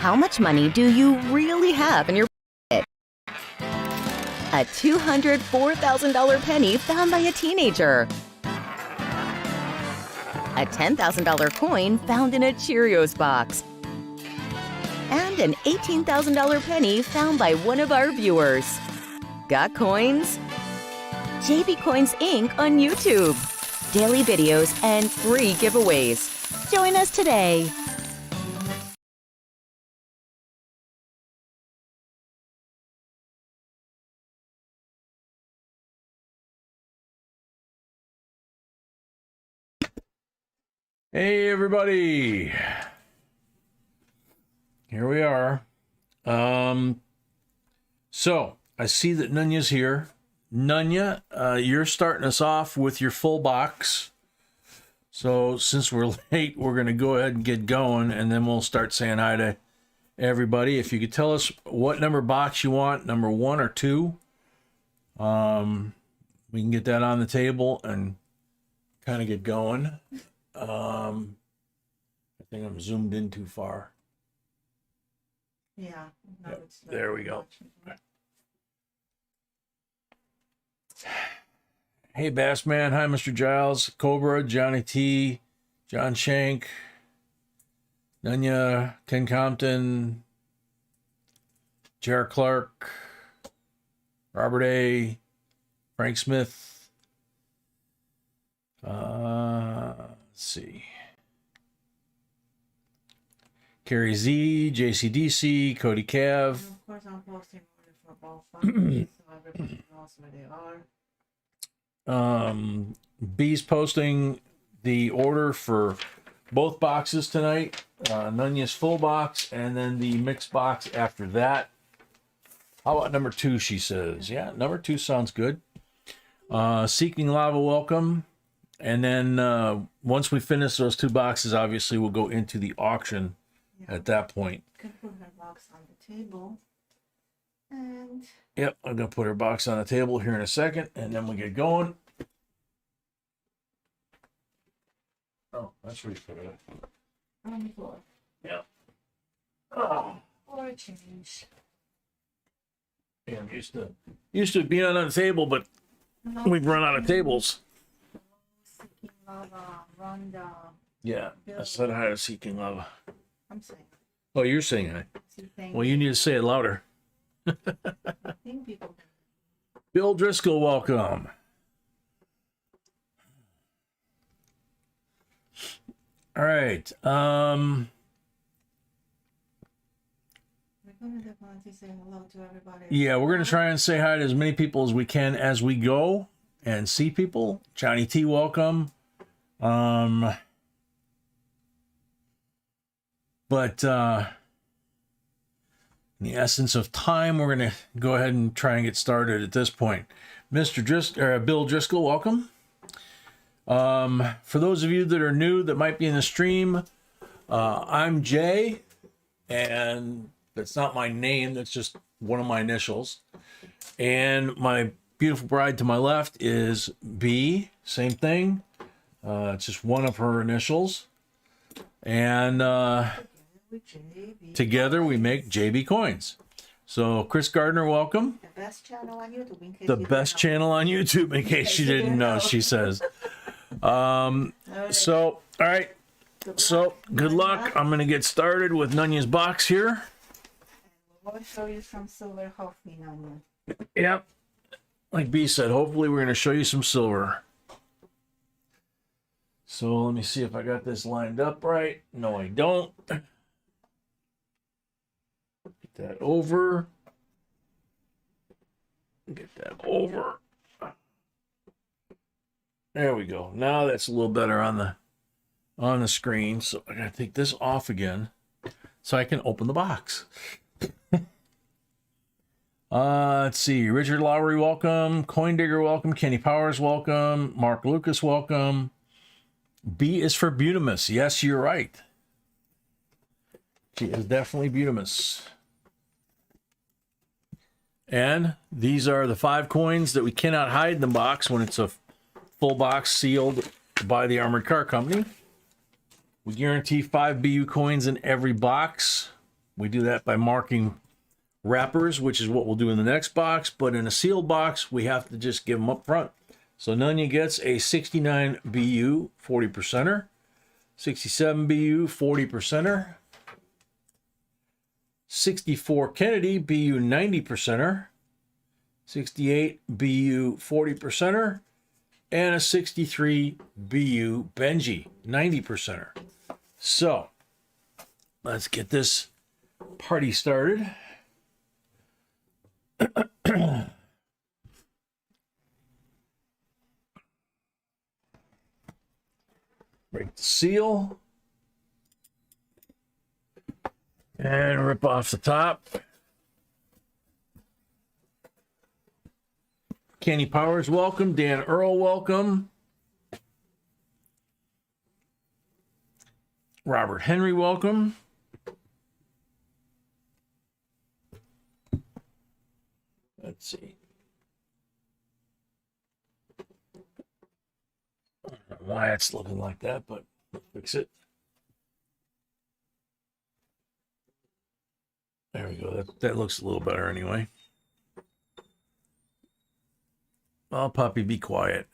How much money do you really have in your pocket? A $204,000 penny found by a teenager. A $10,000 coin found in a Cheerios box. And an $18,000 penny found by one of our viewers. Got coins? JB Coins Inc. on YouTube. Daily videos and free giveaways. Join us today. Hey everybody, here we are. So I see that Nunya's here. Nunya, you're starting us off with your full box. So since we're late, we're going to go ahead and get going, and then we'll start saying hi to everybody. If you could tell us what number box you want, number 1 or 2, we can get that on the table and kind of get going. I think I'm zoomed in too far. Yeah. No, Yep, it's there we go. Hey, Bassman. Hi, Mr. Giles. Cobra, Johnny T, John Shank, Nunya, Ken Compton, Jared Clark, Robert A, Frank Smith. Let's see. Carrie Z, JCDC, Cody Cav. Of course, I'm posting order for both families, so everybody knows where they are. B's posting the order for both boxes tonight. Nunya's full box and then the mixed box after that. How about number 2, she says. Yeah, number 2 sounds good. Seeking Lava, welcome. And then once we finish those 2 boxes, obviously we'll go into the auction at that point. You can put her box on the table. And Yep, I'm going to put her box on the table here in a second, and then we get going. Oh, that's where you put it. on the floor. Yep. Oh, for a change. Yeah, I'm used to being on the table, but No, we've run out of tables. Seeking Lava, Rhonda. Yeah, I said hi to Seeking Lava. I'm saying. Oh, you're saying hi. Seeking. Well, you need to say it louder. I think people can. Bill Driscoll, welcome. All right. We're going to definitely say hello to everybody. Yeah, we're going to try and say hi to as many people as we can as we go and see people. Johnny T, welcome. But in the essence of time, we're going to go ahead and try and get started at this point. Bill Driscoll, welcome. For those of you that are new that might be in the stream, I'm Jay, and that's not my name, that's just one of my initials. And my beautiful bride to my left is B, same thing. It's just one of her initials. And With JB. together we make JB Coins. So Chris Gardner, welcome. The best channel on YouTube. In case The you best don't know. channel on YouTube, in case you didn't know, she says. So, all right. So, good luck. I'm going to get started with Nunya's box here. We'll show you some silver hopefully on you. Yep. Like B said, hopefully we're going to show you some silver. So, let me see if I got this lined up right. No, I don't. Get that over. Get that over. There we go. Now that's a little better on the screen. So I gotta take this off again so I can open the box. Let's see. Richard Lowry, welcome. Coin Digger, welcome. Kenny Powers, welcome. Mark Lucas, welcome. B is for Butimus. Yes, you're right. She is definitely Butimus. And these are the 5 coins that we cannot hide in the box when it's a full box sealed by the Armored Car Company. We guarantee 5 BU coins in every box. We do that by marking wrappers, which is what we'll do in the next box. But in a sealed box, we have to just give them up front. So Nunya gets a 69 BU 40%er, 67 BU 40%er, 64 Kennedy BU 90%er, 68 BU 40%er, and a 63 BU Benji 90%er. So let's get this party started. Break the seal and rip off the top. Kenny Powers, welcome. Dan Earl, welcome. Robert Henry, welcome. Let's see. I don't know why it's looking like that, but we'll fix it. There we go. That looks a little better anyway. Oh, puppy, be quiet.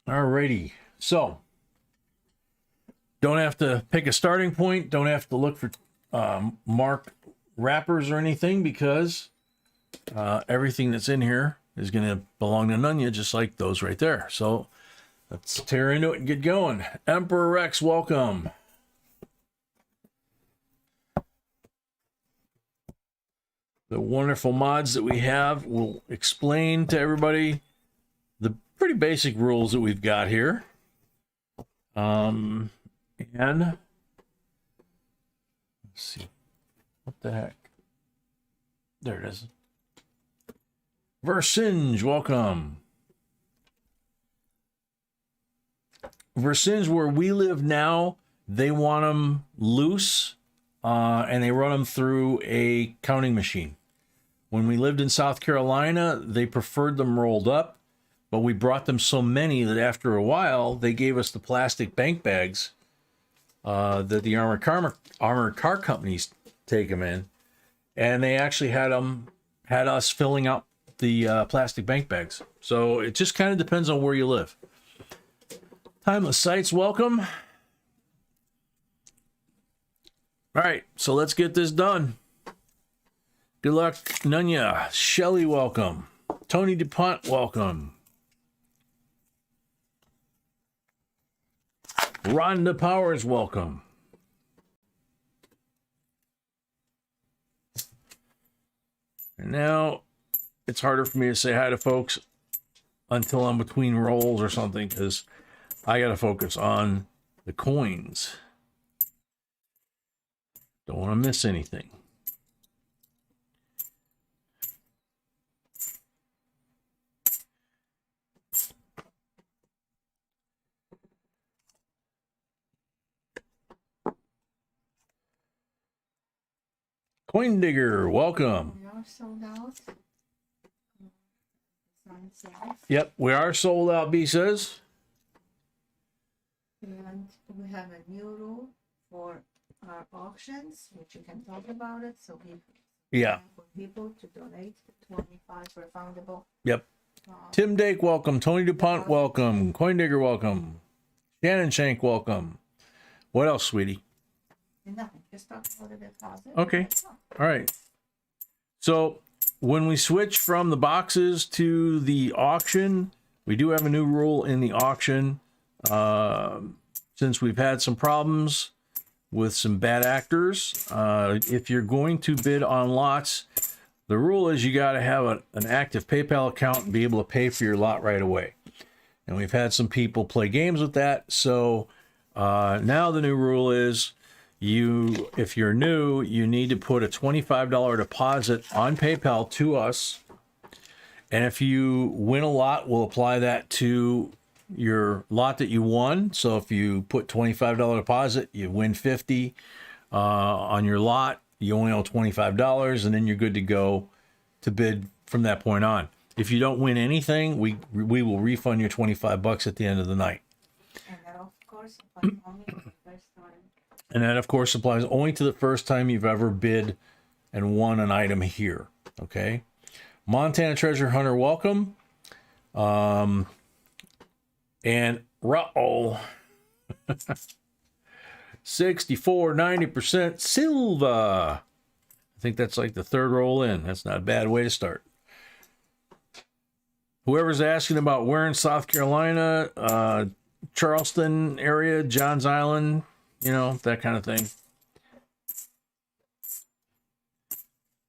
Alrighty. So, don't have to pick a starting point. Don't have to look for mark wrappers or anything, because everything that's in here is going to belong to Nunya, just like those right there. So let's tear into it and get going. Emperor Rex, welcome. The wonderful mods that we have will explain to everybody the pretty basic rules that we've got here. And let's see, what the heck? There it is. Versinge, welcome. Versinge, where we live now, they want them loose, and they run them through a counting machine. When we lived in South Carolina, they preferred them rolled up, but we brought them so many that after a while, they gave us the plastic bank bags that the armored car companies take them in, and they actually had us filling out the plastic bank bags. So it just kind of depends on where you live. Timeless Sights, welcome. All right, so let's get this done. Good luck, Nunya. Shelly, welcome. Tony DuPont, welcome. Rhonda Powers, welcome. And now it's harder for me to say hi to folks until I'm between rolls or something, because I got to focus on the coins. Don't want to miss anything. Coin Digger, welcome. We are sold out. Yep, we are sold out, B says. And we have a new rule for our auctions, which you can talk about it. So we for people to donate 25 refundable. Yep. Tim Dake, welcome. Tony DuPont, welcome. Coin Digger, welcome. Shannon Shank, welcome. What else, sweetie? Nothing. Just talk about the deposit. Okay. All right. So when we switch from the boxes to the auction, we do have a new rule in the auction. Since we've had some problems with some bad actors, if you're going to bid on lots, the rule is you got to have an active PayPal account and be able to pay for your lot right away. And we've had some people play games with that. So now the new rule is, if you're new, you need to put a $25 deposit on PayPal to us. And if you win a lot, we'll apply that to your lot that you won. So if you put $25 deposit, you win 50 on your lot, you only owe $25, and then you're good to go to bid from that point on. If you don't win anything, we will refund your $25 at the end of the night. course, but only the first time. And that, of course, applies only to the first time you've ever bid and won an item here. Okay. Montana Treasure Hunter, welcome. And Ruh-oh. 64, 90% Silva. I think that's like the third roll in. That's not a bad way to start. Whoever's asking about where in South Carolina, Charleston area, Johns Island, you know, that kind of thing.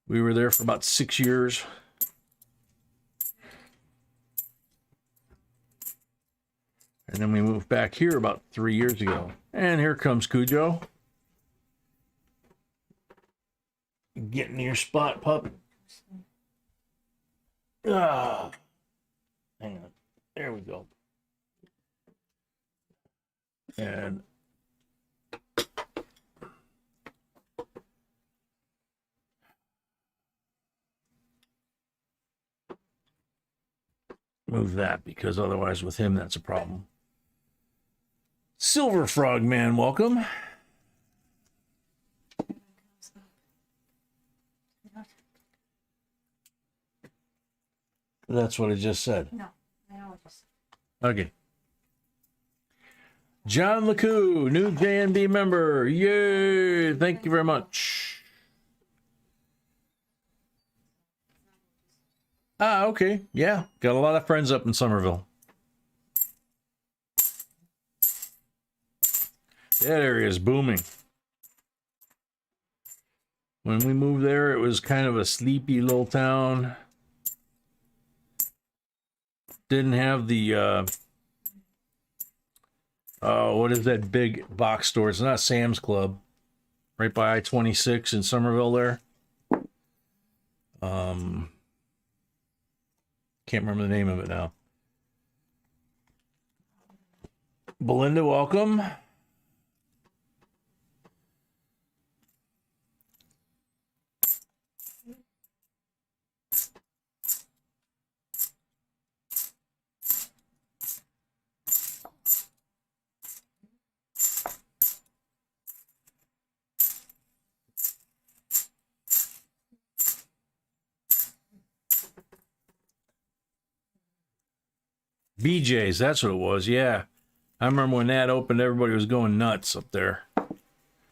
We were there for about 6 years. And then we moved back here about 3 years ago. And here comes Cujo. Get in your spot, pup. Ah. Hang on. There we go. And move that, because otherwise with him that's a problem. Silver Frog Man, welcome. That's what I just said. No, I know what you said. Okay. John LeCou, new JNB member. Yay! Thank you very much. Ah, okay. Yeah, got a lot of friends up in Somerville. That area is booming. When we moved there, it was kind of a sleepy little town. Didn't have the, what is that big box store? It's not Sam's Club. Right by I-26 in Somerville there. Can't remember the name of it now. Belinda, welcome. BJ's, that's what it was, yeah. I remember when that opened, everybody was going nuts up there.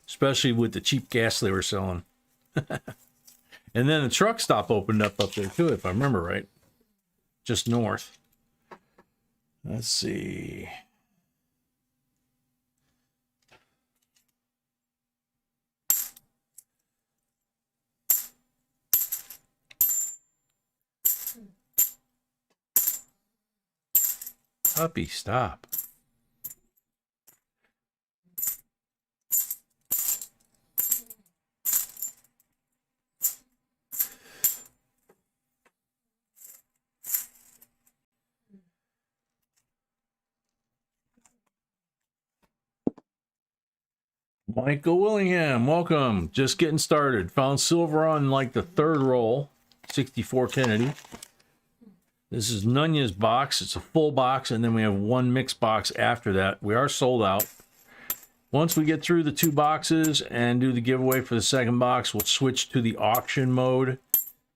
Especially with the cheap gas they were selling. And then the truck stop opened up there too, if I remember right. Just north. Let's see. Puppy, stop. Michael Willingham, welcome. Just getting started. Found silver on like the third roll. 64 Kennedy. This is Nunya's box. It's a full box, and then we have one mixed box after that. We are sold out. Once we get through the 2 boxes and do the giveaway for the second box, we'll switch to the auction mode.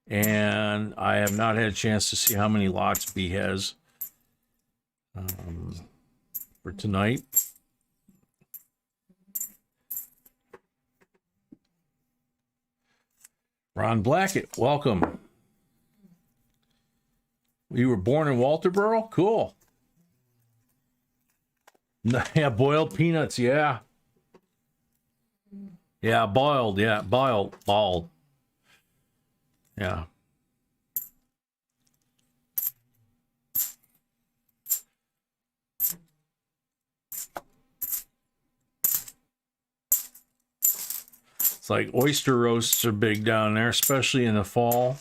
And I have not had a chance to see how many lots B has for tonight. Ron Blackett, welcome. You were born in Walterboro? Cool. Yeah, boiled peanuts, yeah. Yeah, boiled, yeah, boiled, bald. Yeah. It's like oyster roasts are big down there, especially in the fall.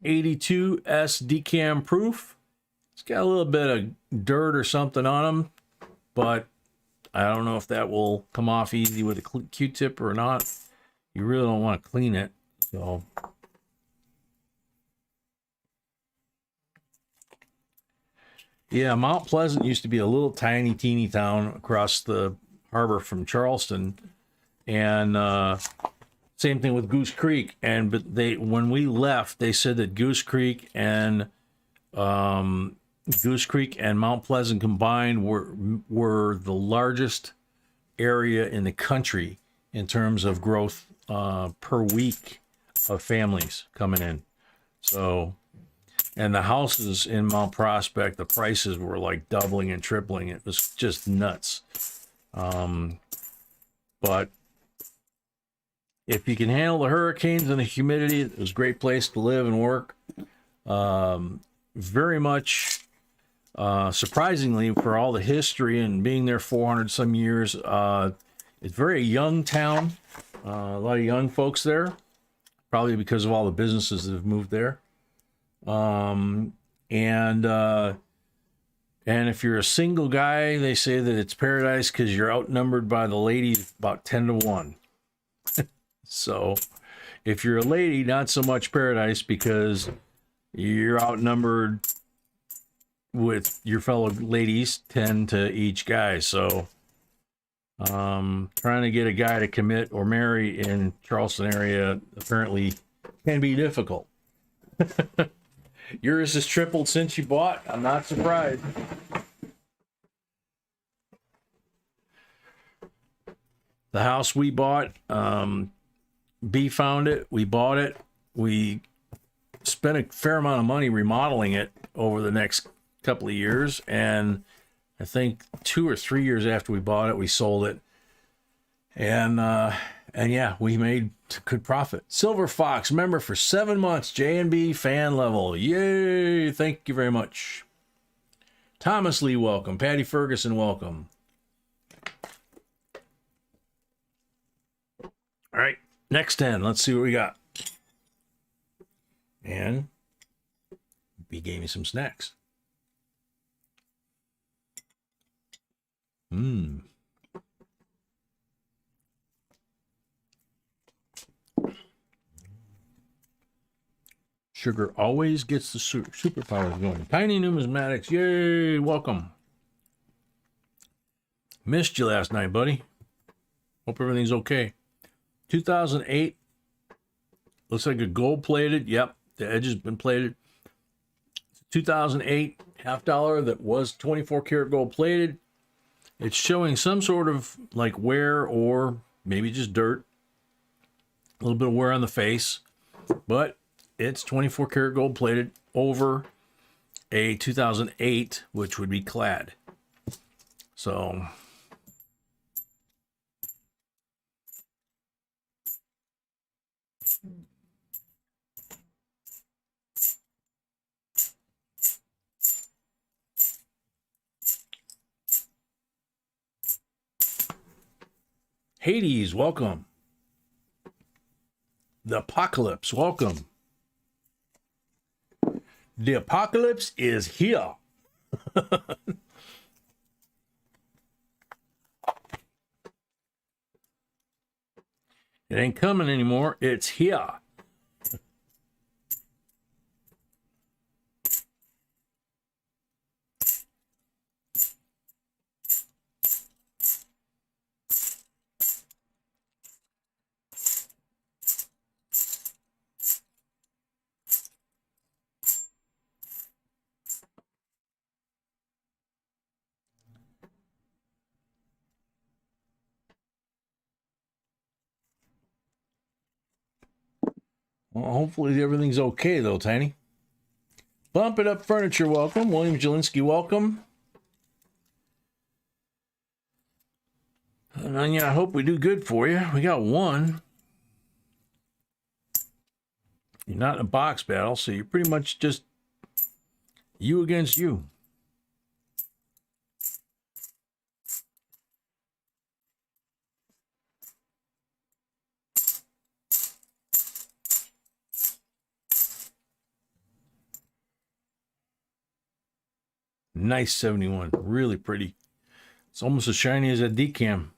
82S decam proof. It's got a little bit of dirt or something on them, but I don't know if that will come off easy with a Q-tip or not. You really don't want to clean it, so. Yeah, Mount Pleasant used to be a little tiny, teeny town across the harbor from Charleston, and same thing with Goose Creek. And but when we left, they said that Goose Creek and Mount Pleasant combined were the largest area in the country in terms of growth per week of families coming in. So, and the houses in Mount Prospect, the prices were like doubling and tripling. It was just nuts. But if you can handle the hurricanes and the humidity, it was a great place to live and work. Very much, surprisingly, for all the history and being there 400 some years, it's very young town. A lot of young folks there, probably because of all the businesses that have moved there. And if you're a single guy, they say that it's paradise because you're outnumbered by the ladies about 10 to 1. So if you're a lady, not so much paradise because you're outnumbered with your fellow ladies 10 to each guy. So trying to get a guy to commit or marry in Charleston area apparently can be difficult. Yours has tripled since you bought. I'm not surprised. The house we bought, B found it. We bought it. We spent a fair amount of money remodeling it over the next couple of years. And I think 2 or 3 years after we bought it, we sold it. And yeah, we made good profit. Silver Fox member for 7 months, J&B fan level. Yay! Thank you very much. Thomas Lee, welcome. Patty Ferguson, welcome. All right, next 10. Let's see what we got. And B gave me some snacks. Sugar always gets the superpowers going. Tiny Numismatics, yay, welcome. Missed you last night, buddy. Hope everything's okay. 2008, looks like a gold plated. Yep, the edge has been plated. 2008 $50 that was 24 karat gold plated. It's showing some sort of like wear or maybe just dirt. A little bit of wear on the face, but it's 24 karat gold plated over a 2008, which would be clad. So Hades, welcome. The Apocalypse, welcome. The apocalypse is here. It ain't coming anymore. It's here. Well, hopefully everything's okay, though, Tiny. Bump It Up Furniture, welcome. William Jelinski, welcome. And yeah, I hope we do good for you. We got one. You're not in a box battle, so you're pretty much just you against you. Nice 71. Really pretty. It's almost as shiny as a decam.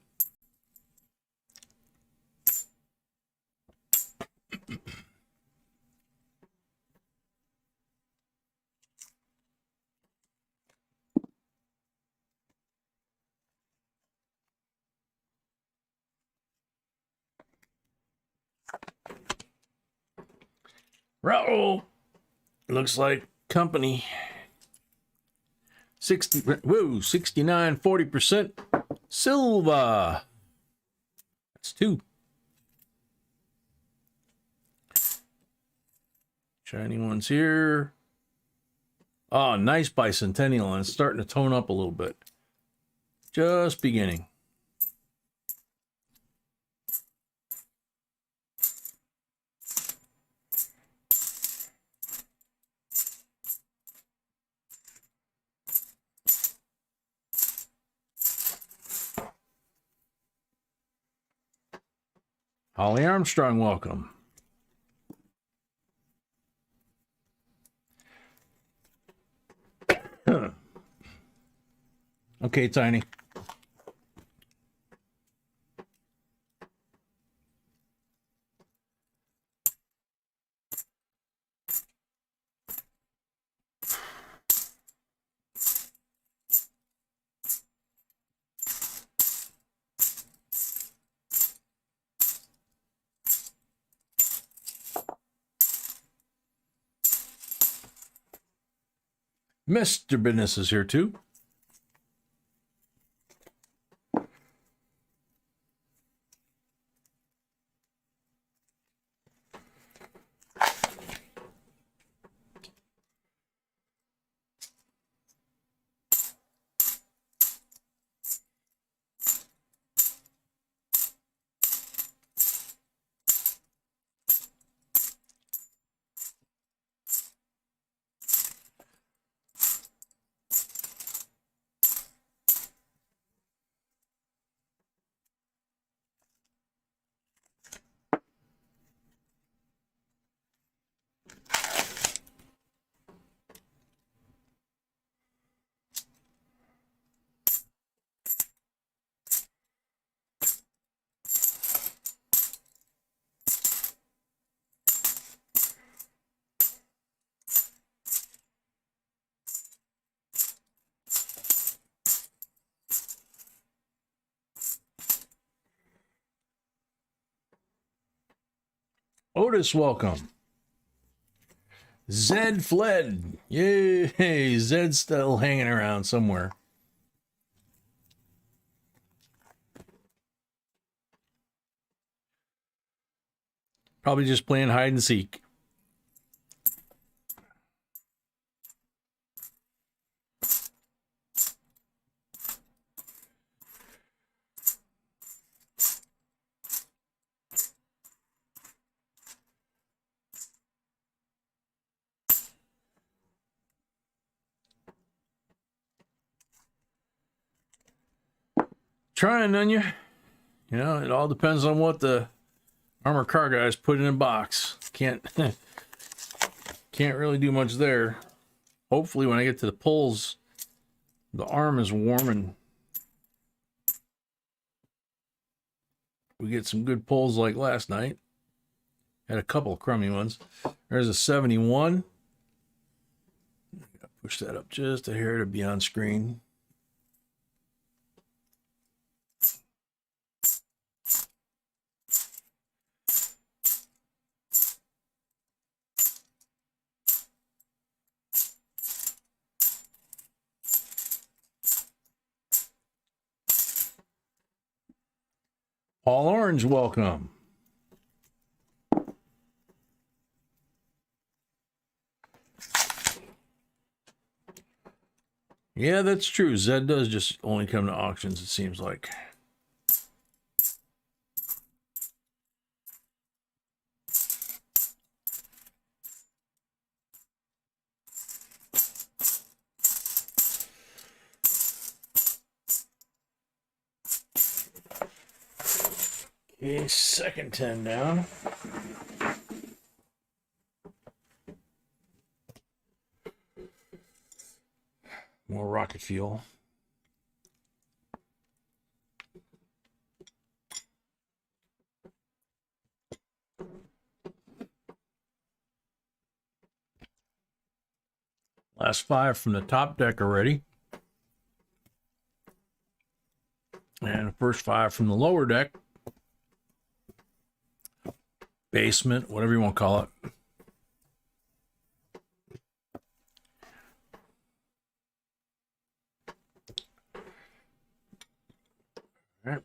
Raul. Looks like company. 69, 40%. Silva. That's 2. Shiny ones here. Oh, nice bicentennial, and it's starting to tone up a little bit. Just beginning. Holly Armstrong, welcome. Okay, Tiny. Mr. Business is here too. Otis, welcome. Zed fled. Yay, Zed's still hanging around somewhere. Probably just playing hide and seek. Trying on you. You know, it all depends on what the armor car guys put in a box. Can't really do much there. Hopefully when I get to the pulls, the arm is warm and we get some good pulls like last night. Had a couple of crummy ones. There's a 71. Push that up just a hair to be on screen. Paul Orange, welcome. Yeah, that's true. Zed does just only come to auctions, it seems like. Okay, second 10 now. More rocket fuel. Last 5 from the top deck already. And the first 5 from the lower deck. Basement, whatever you want to call it. All right.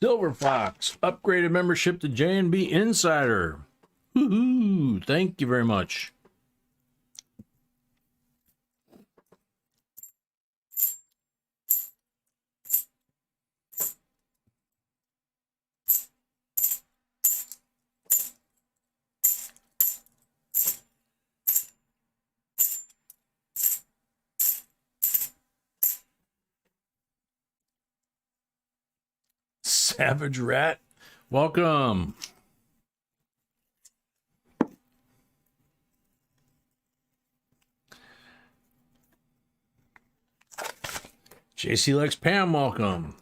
Silver Fox upgraded membership to J&B Insider. Woohoo! Thank you very much. Savage Rat, welcome. JC Lex Pam, welcome.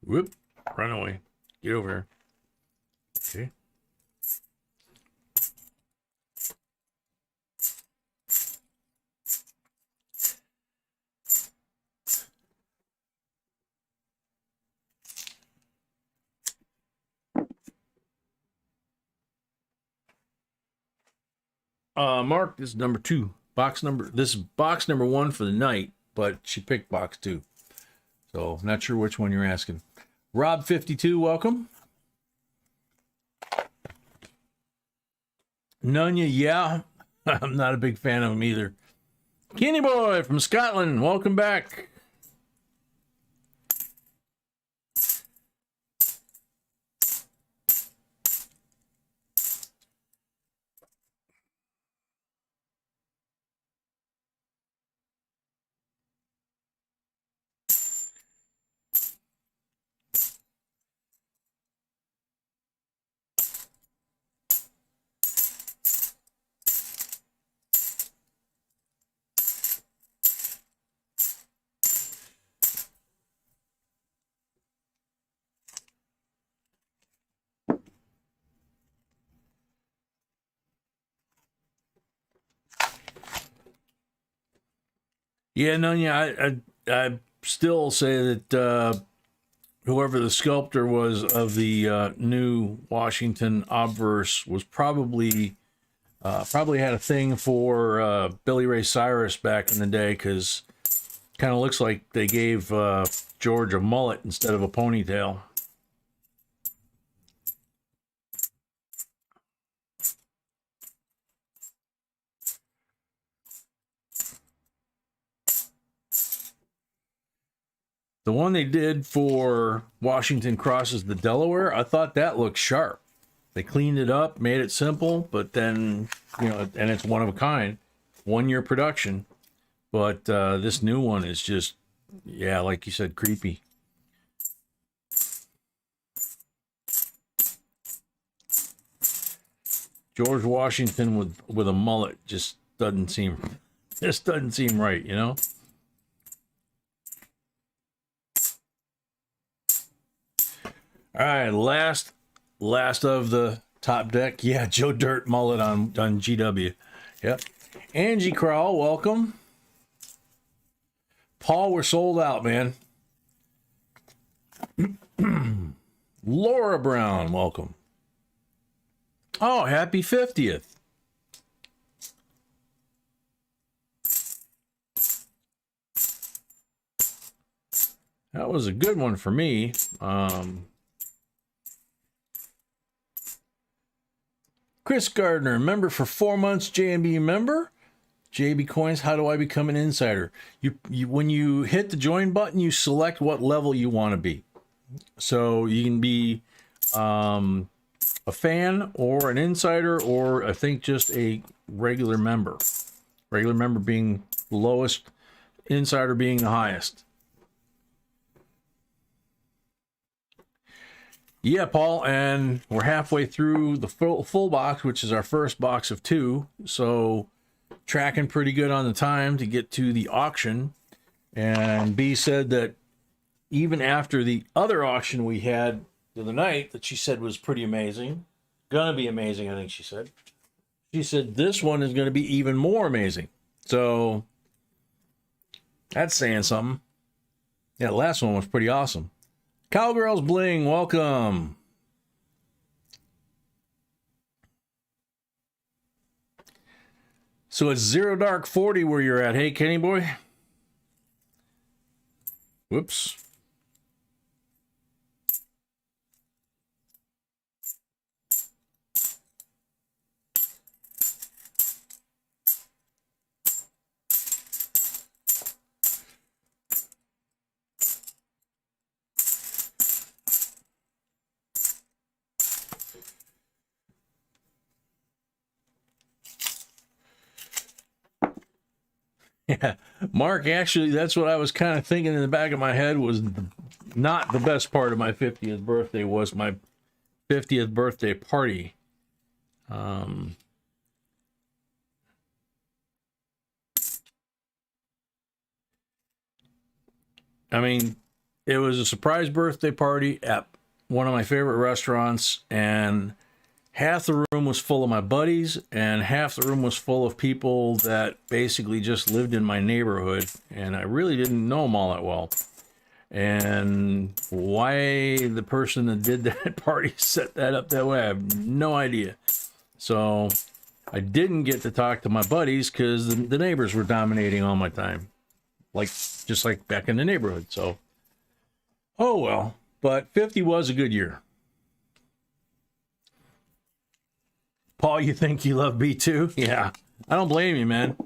Whoop, run away. Get over here. Okay. Mark, this is number 2. This is box number 1 for the night, but she picked box 2. So not sure which one you're asking. Rob 52, welcome. Nunya, yeah. I'm not a big fan of him either. Kenny Boy from Scotland, welcome back. Yeah, Nunya, I still say that whoever the sculptor was of the new Washington obverse was probably had a thing for Billy Ray Cyrus back in the day, because kind of looks like they gave George a mullet instead of a ponytail. The one they did for Washington crosses the Delaware, I thought that looked sharp. They cleaned it up, made it simple, but then, you know, and it's one of a kind, 1 year production. But this new one is just, yeah, like you said, creepy. George Washington with a mullet just doesn't seem right, you know? All right, last of the top deck. Yeah, Joe Dirt mullet on GW. Yep. Angie Crawl, welcome. Paul, we're sold out, man. Laura Brown, welcome. Oh, happy 50th. That was a good one for me. Chris Gardner, member for 4 months, JMB member. JB Coins, how do I become an insider? You when you hit the join button, you select what level you want to be. So you can be a fan or an insider, or I think just a regular member. Regular member being the lowest, insider being the highest. Yeah, Paul, and we're halfway through the full box, which is our first box of 2. So tracking pretty good on the time to get to the auction. And B said that even after the other auction we had the other night, that she said was pretty amazing, gonna be amazing, I think she said. She said this one is gonna be even more amazing. So that's saying something. Yeah, the last one was pretty awesome. Cowgirls Bling, welcome. So it's Zero Dark 40 where you're at. Hey, Kenny boy. Whoops. Yeah, Mark, actually, that's what I was kind of thinking in the back of my head was not the best part of my 50th birthday was my 50th birthday party. I mean, it was a surprise birthday party at one of my favorite restaurants, and half the room was full of my buddies, and half the room was full of people that basically just lived in my neighborhood, and I really didn't know them all that well. And why the person that did that party set that up that way, I have no idea. So I didn't get to talk to my buddies because the neighbors were dominating all my time, like just like back in the neighborhood. So, oh well. But 50 was a good year. Paul, you think you love B2? Yeah, I don't blame you, man.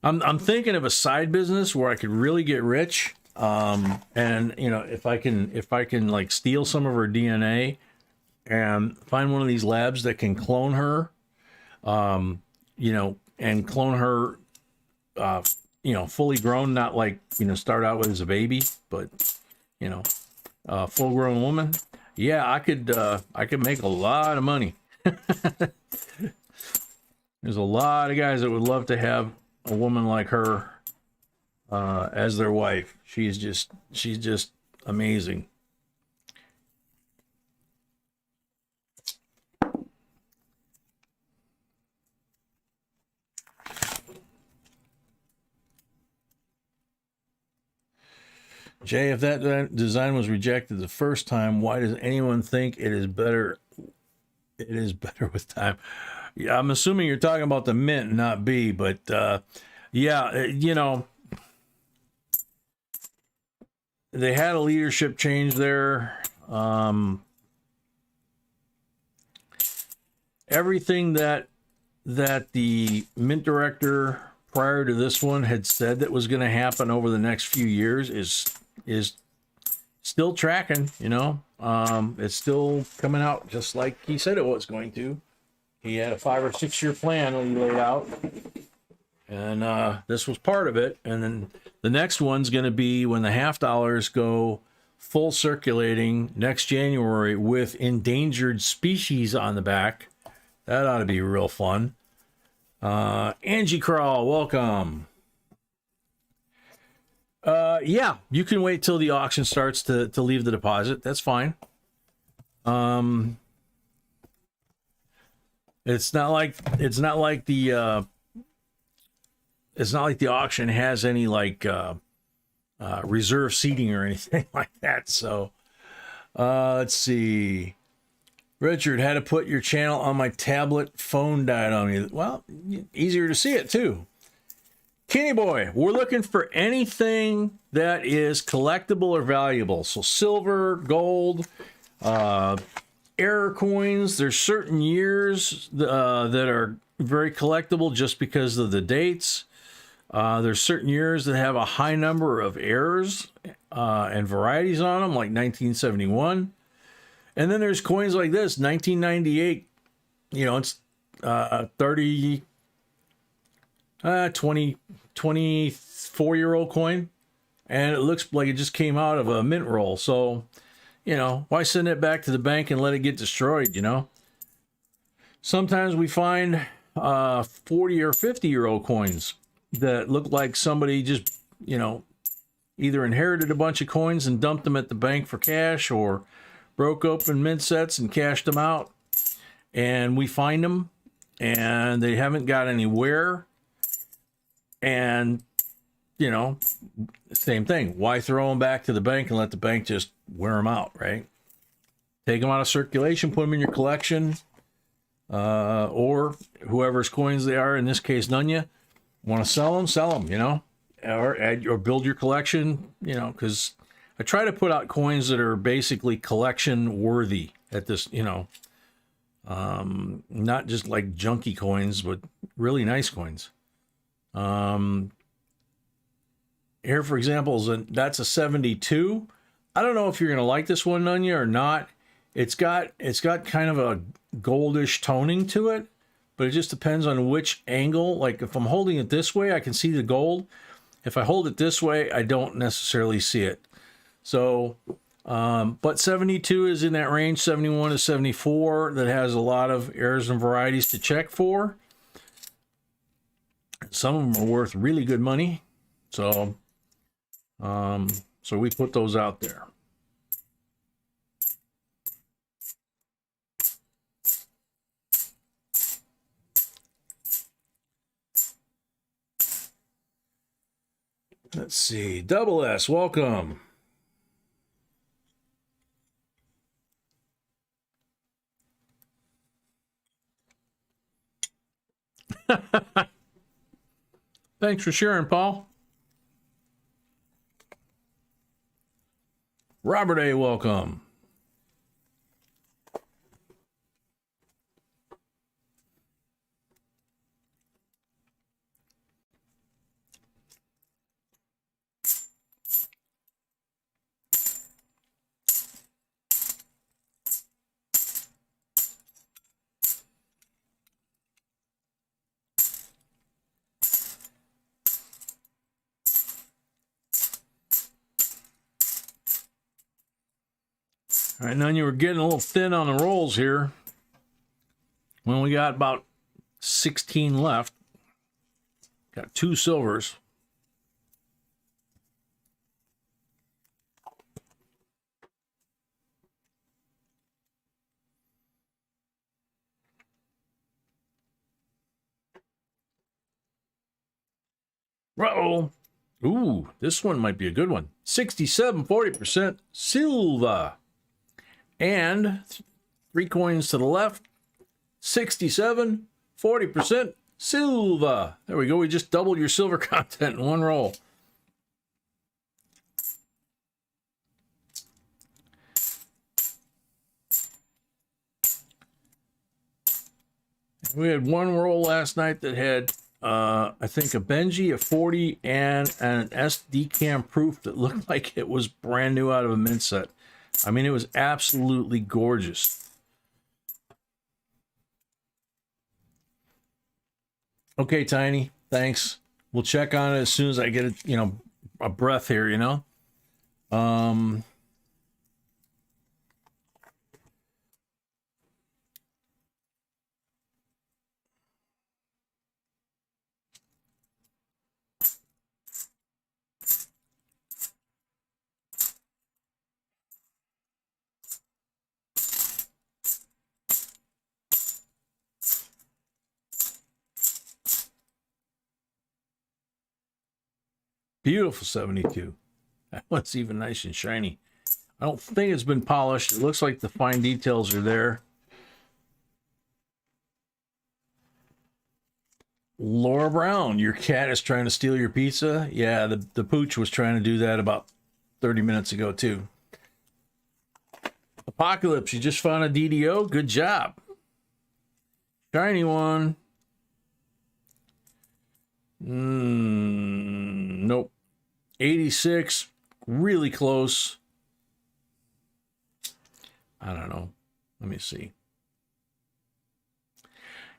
I'm thinking of a side business where I could really get rich. And you know, if I can like steal some of her DNA and find one of these labs that can clone her, you know, and clone her, you know, fully grown, not like, you know, start out with as a baby, but, you know, full grown woman. Yeah, I could make a lot of money. There's a lot of guys that would love to have a woman like her as their wife. She's just amazing. Jay, if that design was rejected the first time, why does anyone think it is better? It is better with time. Yeah, I'm assuming you're talking about the mint, not B, but yeah, you know, they had a leadership change there. Everything that the mint director prior to this one had said that was going to happen over the next few years is still tracking, you know. It's still coming out just like he said it was going to. He had a 5 or 6 year plan when he laid out, and this was part of it. And then the next one's going to be when the $50 go full circulating next January with endangered species on the back. That ought to be real fun. Angie Crawl, welcome. Yeah, you can wait till the auction starts to leave the deposit. That's fine. It's not like the auction has any like reserve seating or anything like that. So let's see. Richard, had to put your channel on my tablet. Phone died on me. Well, easier to see it too. Kenny boy, we're looking for anything that is collectible or valuable. So silver, gold, error coins. There's certain years that are very collectible just because of the dates. There's certain years that have a high number of errors and varieties on them, like 1971. And then there's coins like this, 1998. You know, it's 24-year-old coin, and it looks like it just came out of a mint roll. So, you know, why send it back to the bank and let it get destroyed, you know? Sometimes we find 40 or 50-year-old coins that look like somebody just, you know, either inherited a bunch of coins and dumped them at the bank for cash, or broke open mint sets and cashed them out. And we find them and they haven't got any wear. And, you know, same thing. Why throw them back to the bank and let the bank just wear them out, right? Take them out of circulation, put them in your collection, or whoever's coins they are. In this case, Nunya. Want to sell them, you know, or build your collection, you know, because I try to put out coins that are basically collection worthy at this, you know, not just like junky coins, but really nice coins. Here, for example, that's a 72. I don't know if you're going to like this one, Nunya, or not. It's got kind of a goldish toning to it, but it just depends on which angle. Like if I'm holding it this way, I can see the gold. If I hold it this way, I don't necessarily see it. So, but 72 is in that range. 71 to 74, that has a lot of errors and varieties to check for. Some of them are worth really good money. So, so we put those out there. Let's see. Double S, welcome. Thanks for sharing, Paul. Robert A, welcome. All right, now you were getting a little thin on the rolls here. When we got about 16 left. Got 2 silvers. Uh-oh. Ooh, this one might be a good one. 67, 40% silver. And 3 coins to the left. 67, 40% silver. There we go. We just doubled your silver content in one roll. We had one roll last night that had, I think, a Benji, a 40, and an SD cam proof that looked like it was brand new out of a mint set. I mean, it was absolutely gorgeous. Okay, Tiny, thanks. We'll check on it as soon as I get it, you know, a breath here, you know. Beautiful 72. That one's even nice and shiny. I don't think it's been polished. It looks like the fine details are there. Laura Brown, your cat is trying to steal your pizza. Yeah, the pooch was trying to do that about 30 minutes ago too. Apocalypse, you just found a DDO. Good job. Shiny one. Nope. 86, really close. I don't know. Let me see.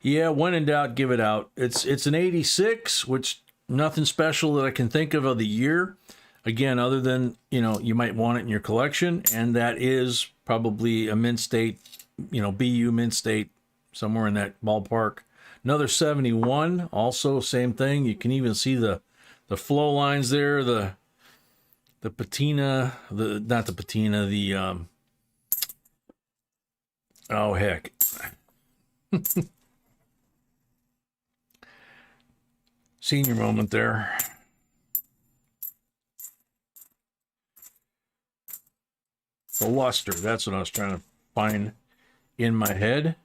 Yeah, when in doubt, give it out. It's an 86, which nothing special that I can think of the year. Again, other than, you know, you might want it in your collection, and that is probably a mint state, you know, BU mint state, somewhere in that ballpark. Another 71, also same thing. You can even see the flow lines there, the patina, not the patina, the oh heck. Senior moment there. The luster, that's what I was trying to find in my head.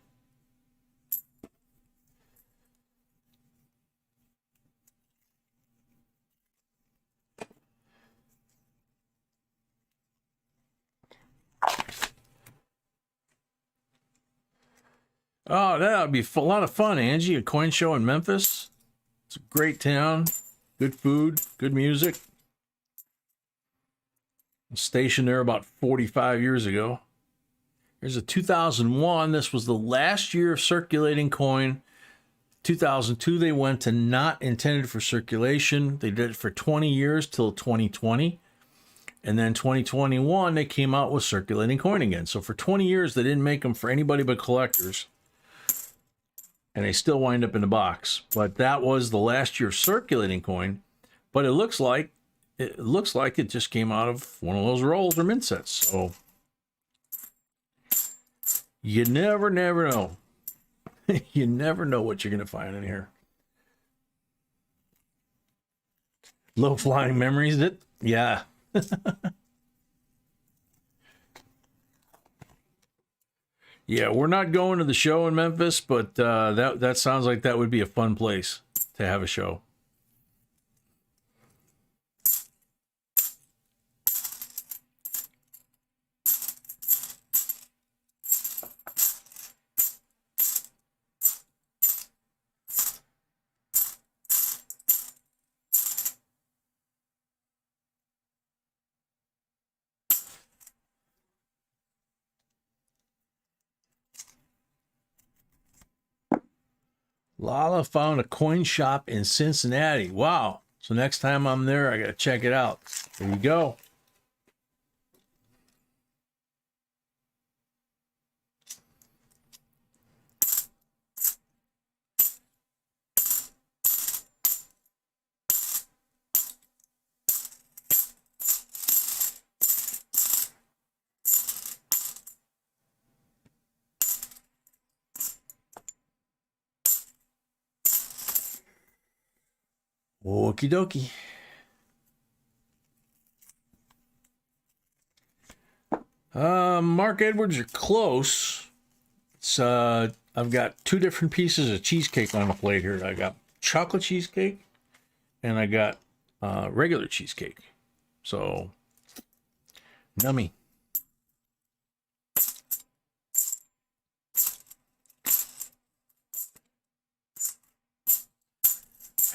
Oh, that would be a lot of fun, Angie. A coin show in Memphis. It's a great town. Good food, good music. I was stationed there about 45 years ago. Here's a 2001. This was the last year of circulating coin. 2002, they went to not intended for circulation. They did it for 20 years till 2020. And then 2021, they came out with circulating coin again. So for 20 years, they didn't make them for anybody but collectors. And they still wind up in the box. But that was the last year of circulating coin. But it looks like it just came out of one of those rolls or mint sets. So you never know. You never know what you're going to find in here. Low flying memories. Yeah. Yeah, we're not going to the show in Memphis, but that sounds like that would be a fun place to have a show. Lala found a coin shop in Cincinnati. Wow. So next time I'm there, I got to check it out. There you go. Okie dokie. Mark Edwards, you're close. It's I've got two different pieces of cheesecake on the plate here. I got chocolate cheesecake and I got regular cheesecake. So nummy.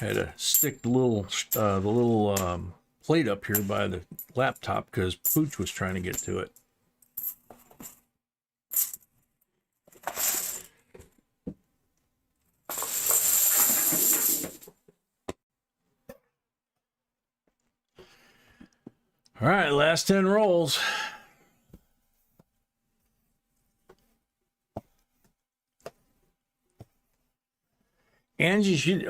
Had to stick the little plate up here by the laptop because Pooch was trying to get to it. All right, last 10 rolls. Angie should,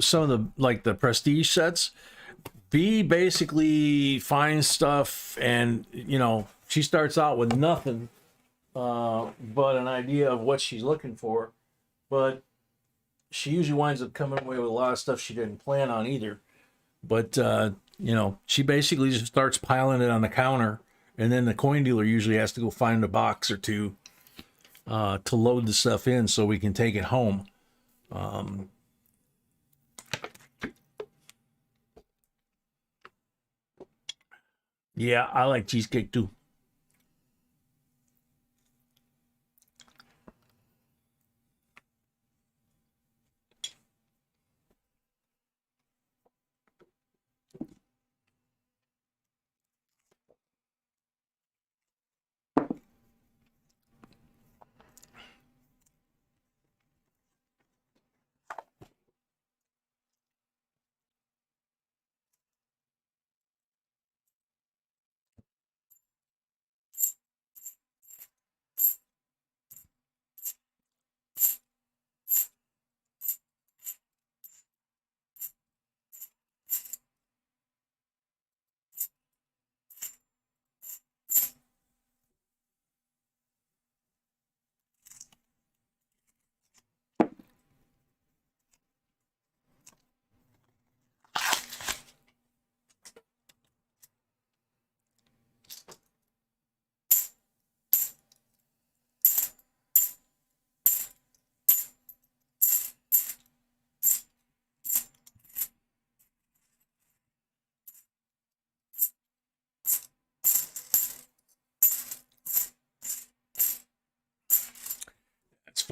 some of the, like the prestige sets. B basically finds stuff and, you know, she starts out with nothing but an idea of what she's looking for. But she usually winds up coming away with a lot of stuff she didn't plan on either. But, you know, she basically just starts piling it on the counter. And then the coin dealer usually has to go find a box or two to load the stuff in so we can take it home. Yeah, I like cheesecake too.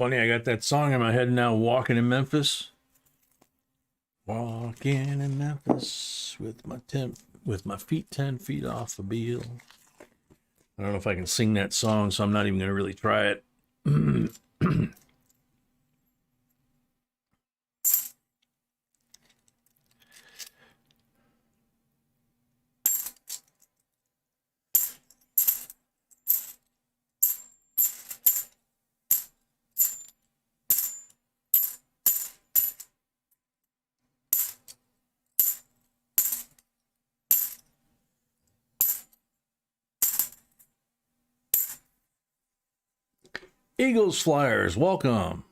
Funny, I got that song in my head now, Walking in Memphis. Walking in Memphis with my feet 10 feet off a Beale. I don't know if I can sing that song, so I'm not even going to really try it. Eagles Flyers, welcome.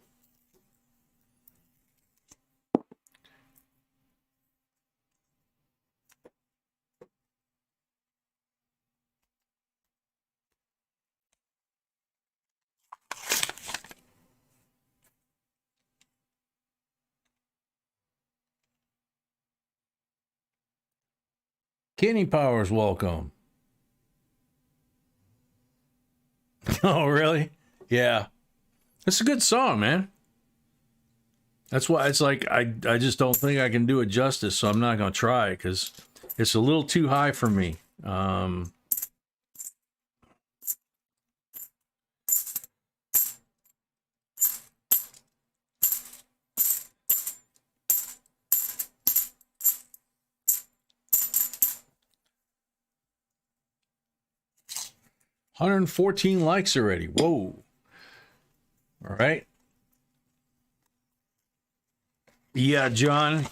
Kenny Powers, welcome. Oh, really? Yeah. It's a good song, man. That's why it's like I just don't think I can do it justice, so I'm not going to try because it's a little too high for me. 114 likes already. Whoa. All right. Yeah, John,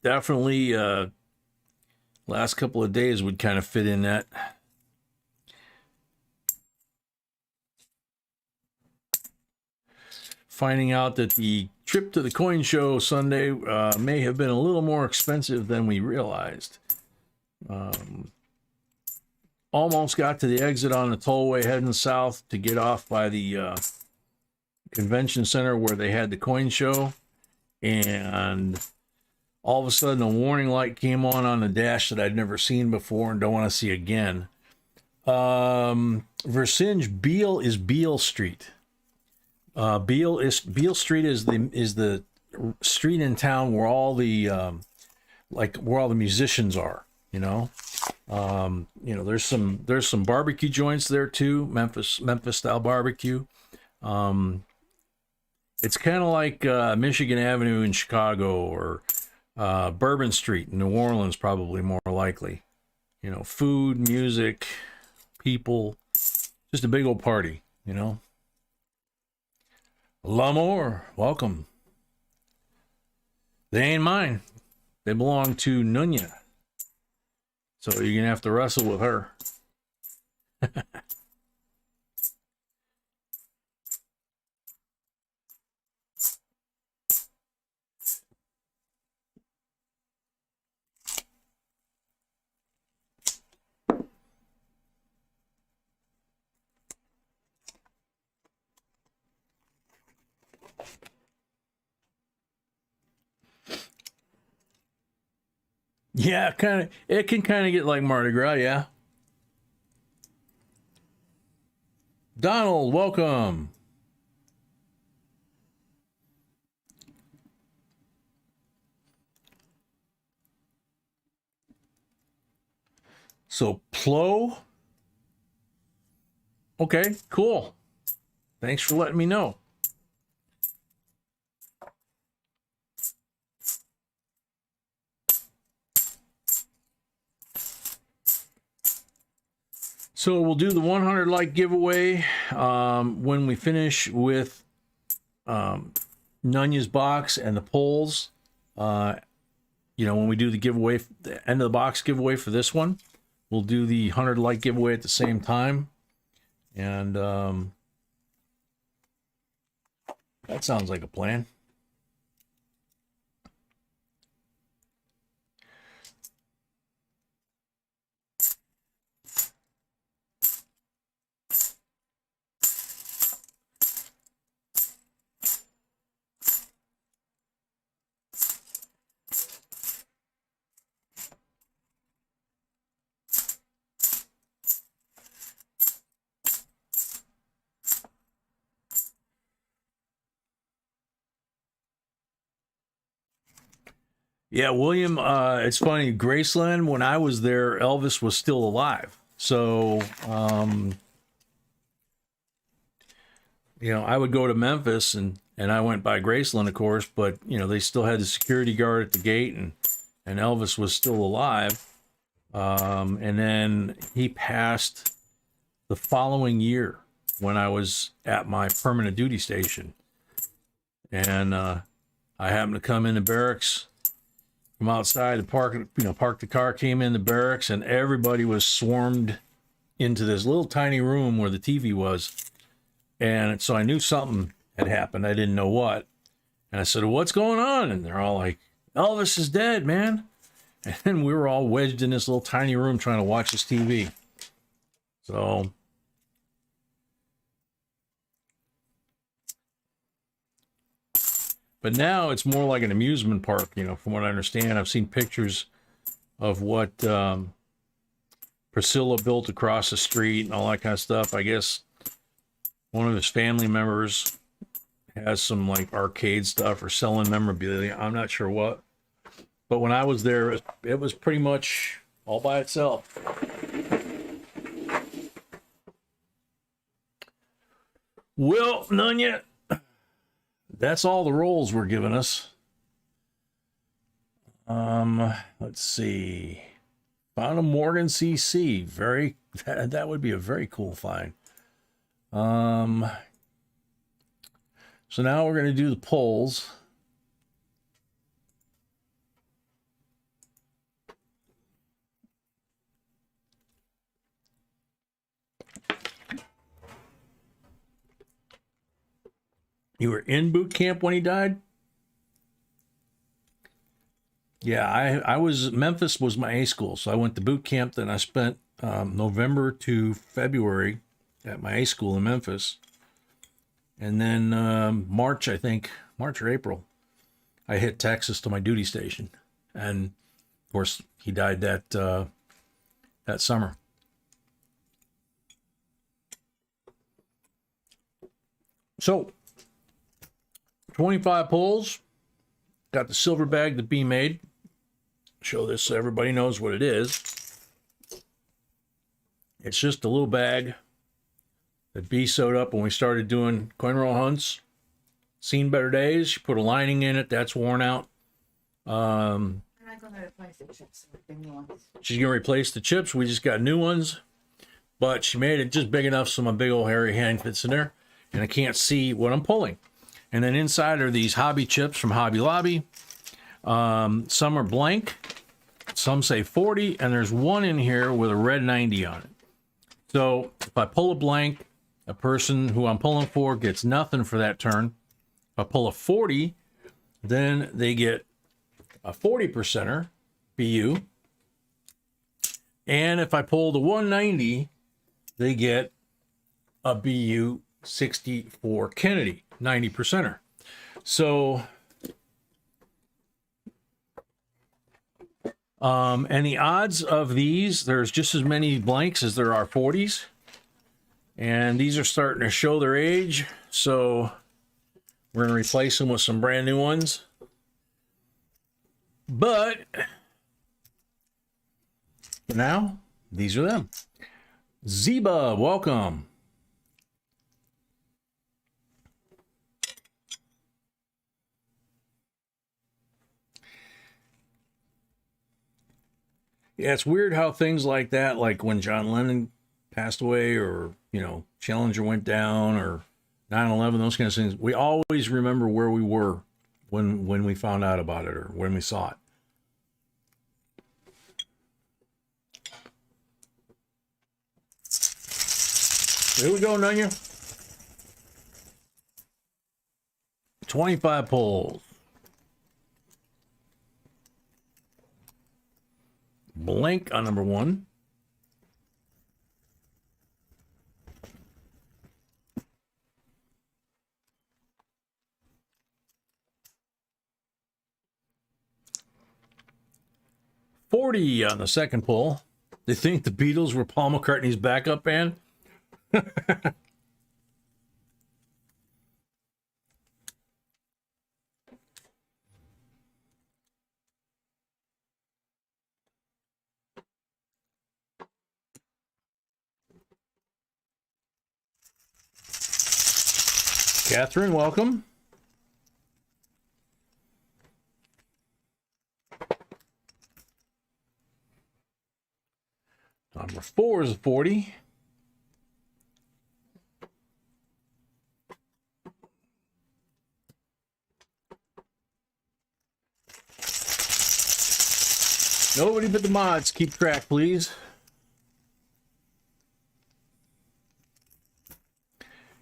definitely last couple of days would kind of fit in that. Finding out that the trip to the coin show Sunday may have been a little more expensive than we realized. Almost got to the exit on the tollway heading south to get off by the convention center where they had the coin show. And all of a sudden a warning light came on the dash that I'd never seen before and don't want to see again. Versinge Beale is Beale Street. Beale Street is the street in town where all the where all the musicians are, you know. There's some barbecue joints there too, Memphis style barbecue. It's kind of like Michigan Avenue in Chicago or Bourbon Street in New Orleans, probably more likely. You know, food, music, people, just a big old party, you know. L'Amour, welcome. They ain't mine. They belong to Nunya. So you're going to have to wrestle with her. Yeah, it can kind of get like Mardi Gras, yeah. Donald, welcome. So, Plo. Okay, cool. Thanks for letting me know. So we'll do the 100 like giveaway when we finish with Nunya's box and the polls. When we do the giveaway, the end of the box giveaway for this one, we'll do the 100 like giveaway at the same time. And that sounds like a plan. Yeah, William, it's funny. Graceland, when I was there, Elvis was still alive. So, I would go to Memphis and I went by Graceland, of course, but, they still had the security guard at the gate and Elvis was still alive. And then he passed the following year when I was at my permanent duty station. And I happened to come into barracks from outside to park the car, came in the barracks, and everybody was swarmed into this little tiny room where the TV was. And so I knew something had happened. I didn't know what. And I said, "What's going on?" And they're all like, "Elvis is dead, man." And we were all wedged in this little tiny room trying to watch this TV. So, but now it's more like an amusement park, from what I understand. I've seen pictures of what Priscilla built across the street and all that kind of stuff. I guess one of his family members has some like arcade stuff or selling memorabilia. I'm not sure what. But when I was there, it was pretty much all by itself. Well, Nunya, that's all the roles we're giving us. Let's see. Found a Morgan CC. That would be a very cool find. So now we're going to do the polls. You were in boot camp when he died? Yeah, I was, Memphis was my A school, so I went to boot camp, then I spent November to February at my A school in Memphis. And then March or April, I hit Texas to my duty station. And of course, he died that summer. So, 25 pulls. Got the silver bag that B made. Show this so everybody knows what it is. It's just a little bag that B sewed up when we started doing coin roll hunts. Seen better days. She put a lining in it. That's worn out. I'm not going to replace the chips with the new ones. She's going to replace the chips. We just got new ones. But she made it just big enough so my big old hairy hand fits in there. And I can't see what I'm pulling. And then inside are these hobby chips from Hobby Lobby. Some are blank. Some say 40. And there's one in here with a red 90 on it. So if I pull a blank, a person who I'm pulling for gets nothing for that turn. If I pull a 40, then they get a 40%er, BU. And if I pull the 190, they get a BU 64 Kennedy, 90%er. So, and the odds of these, there's just as many blanks as there are 40s. And these are starting to show their age. So we're going to replace them with some brand new ones. But now, these are them. Zeba, welcome. Yeah, it's weird how things like that, like when John Lennon passed away, or, Challenger went down, or 9/11, those kinds of things, we always remember where we were when we found out about it or when we saw it. Here we go, Nunya. 25 pulls. Blank on number 1. $40 on the second pull. They think the Beatles were Paul McCartney's backup band? Catherine, welcome. Number 4 is a 40. Nobody but the mods. Keep track, please.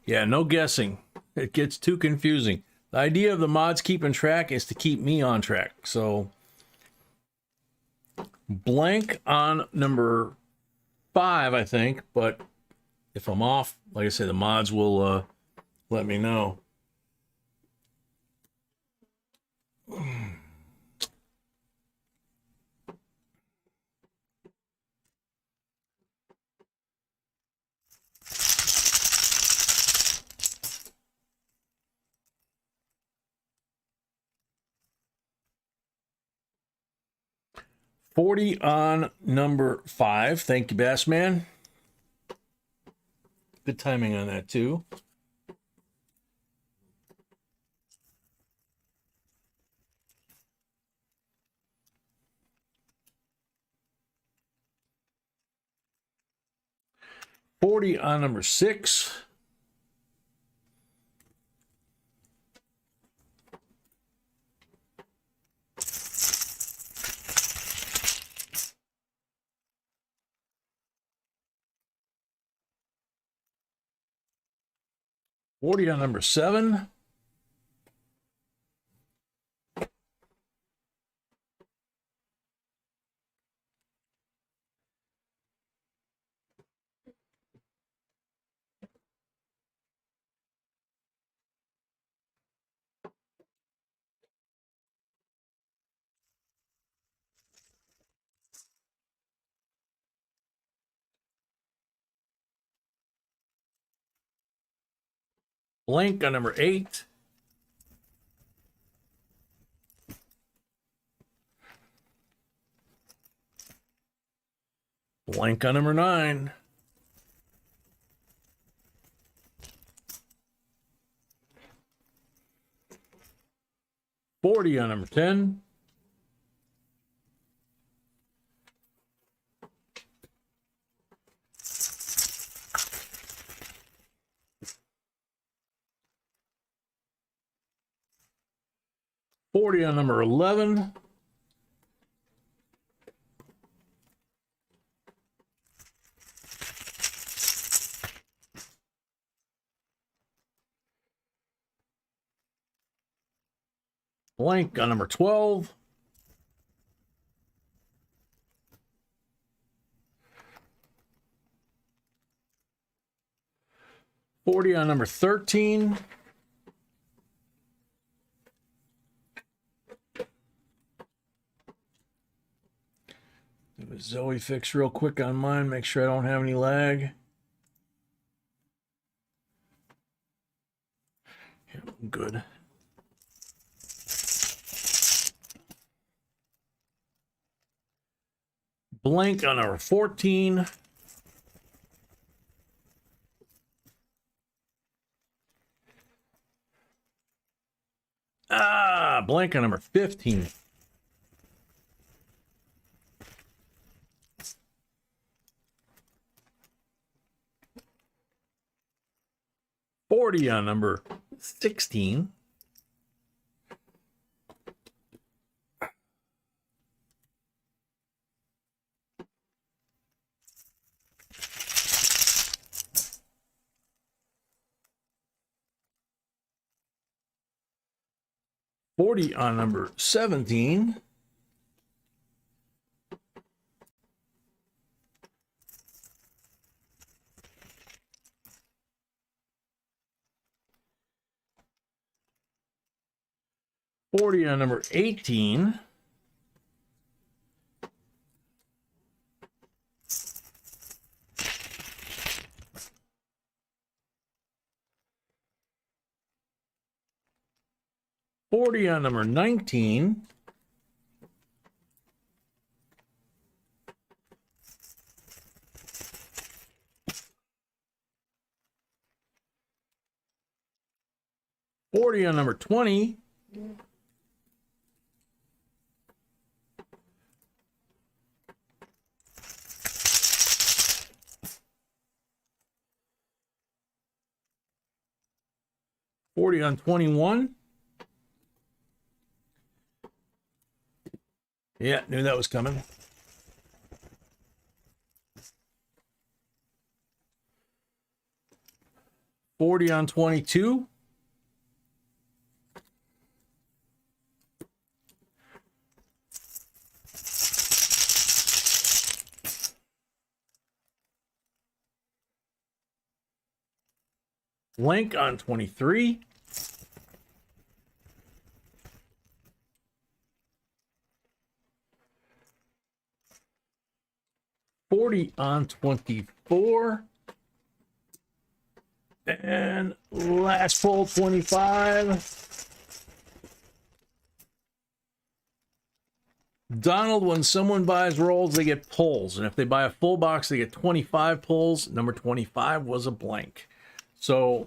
Yeah, no guessing. It gets too confusing. The idea of the mods keeping track is to keep me on track. So, blank on number 5, I think. But if I'm off, like I said, the mods will let me know. $40 on number 5. Thank you, Bassman. Good timing on that, too. $40 on number 6. $40 on number 7. Blank on number 8. Blank on number 9. $40 on number 10. $40 on number 11. Blank on number 12. $40 on number 13. Do a Zoe fix real quick on mine. Make sure I don't have any lag. Yeah, I'm good. Blank on number 14. Blank on number 15. $40 on number 16. $40 on number 17. $40 on number 18. $40 on number 19. 40 on number 20. $40 on 21. Yeah, knew that was coming. $40 on 22. Link on 23. $40 on 24. And last pull, 25. Donald, when someone buys rolls, they get pulls. And if they buy a full box, they get 25 pulls. Number 25 was a blank. So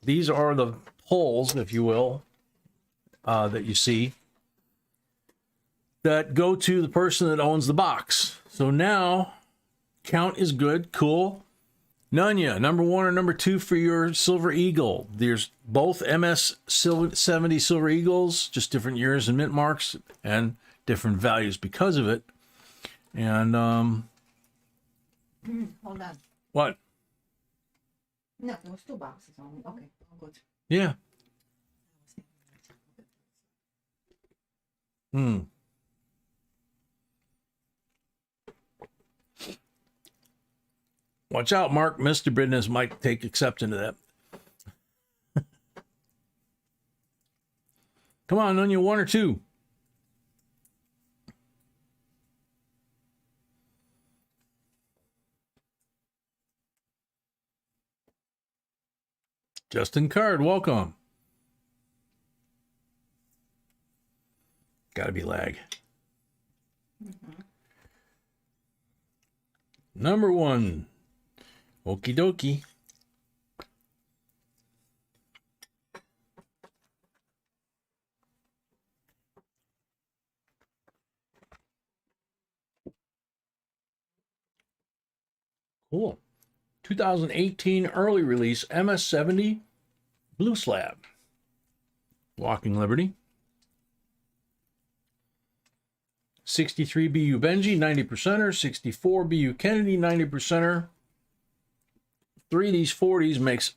these are the pulls, if you will, that you see that go to the person that owns the box. So now count is good. Cool. Nunya, number 1 or number 2 for your Silver Eagle. There's both MS 70 Silver Eagles, just different years and mint marks and different values because of it. And Hold on. what? No, there was 2 boxes only. Okay, all good. Yeah. Watch out, Mark. Mr. Business might take exception to that. Come on, Nunya, 1 or 2. Justin Card, welcome. Gotta be lag. Number 1. Okie dokie. Cool. 2018 early release MS-70 Blue Slab. Walking Liberty. 63 BU Benji, 90%er. 64 BU Kennedy, 90%er. 3 of these 40s makes,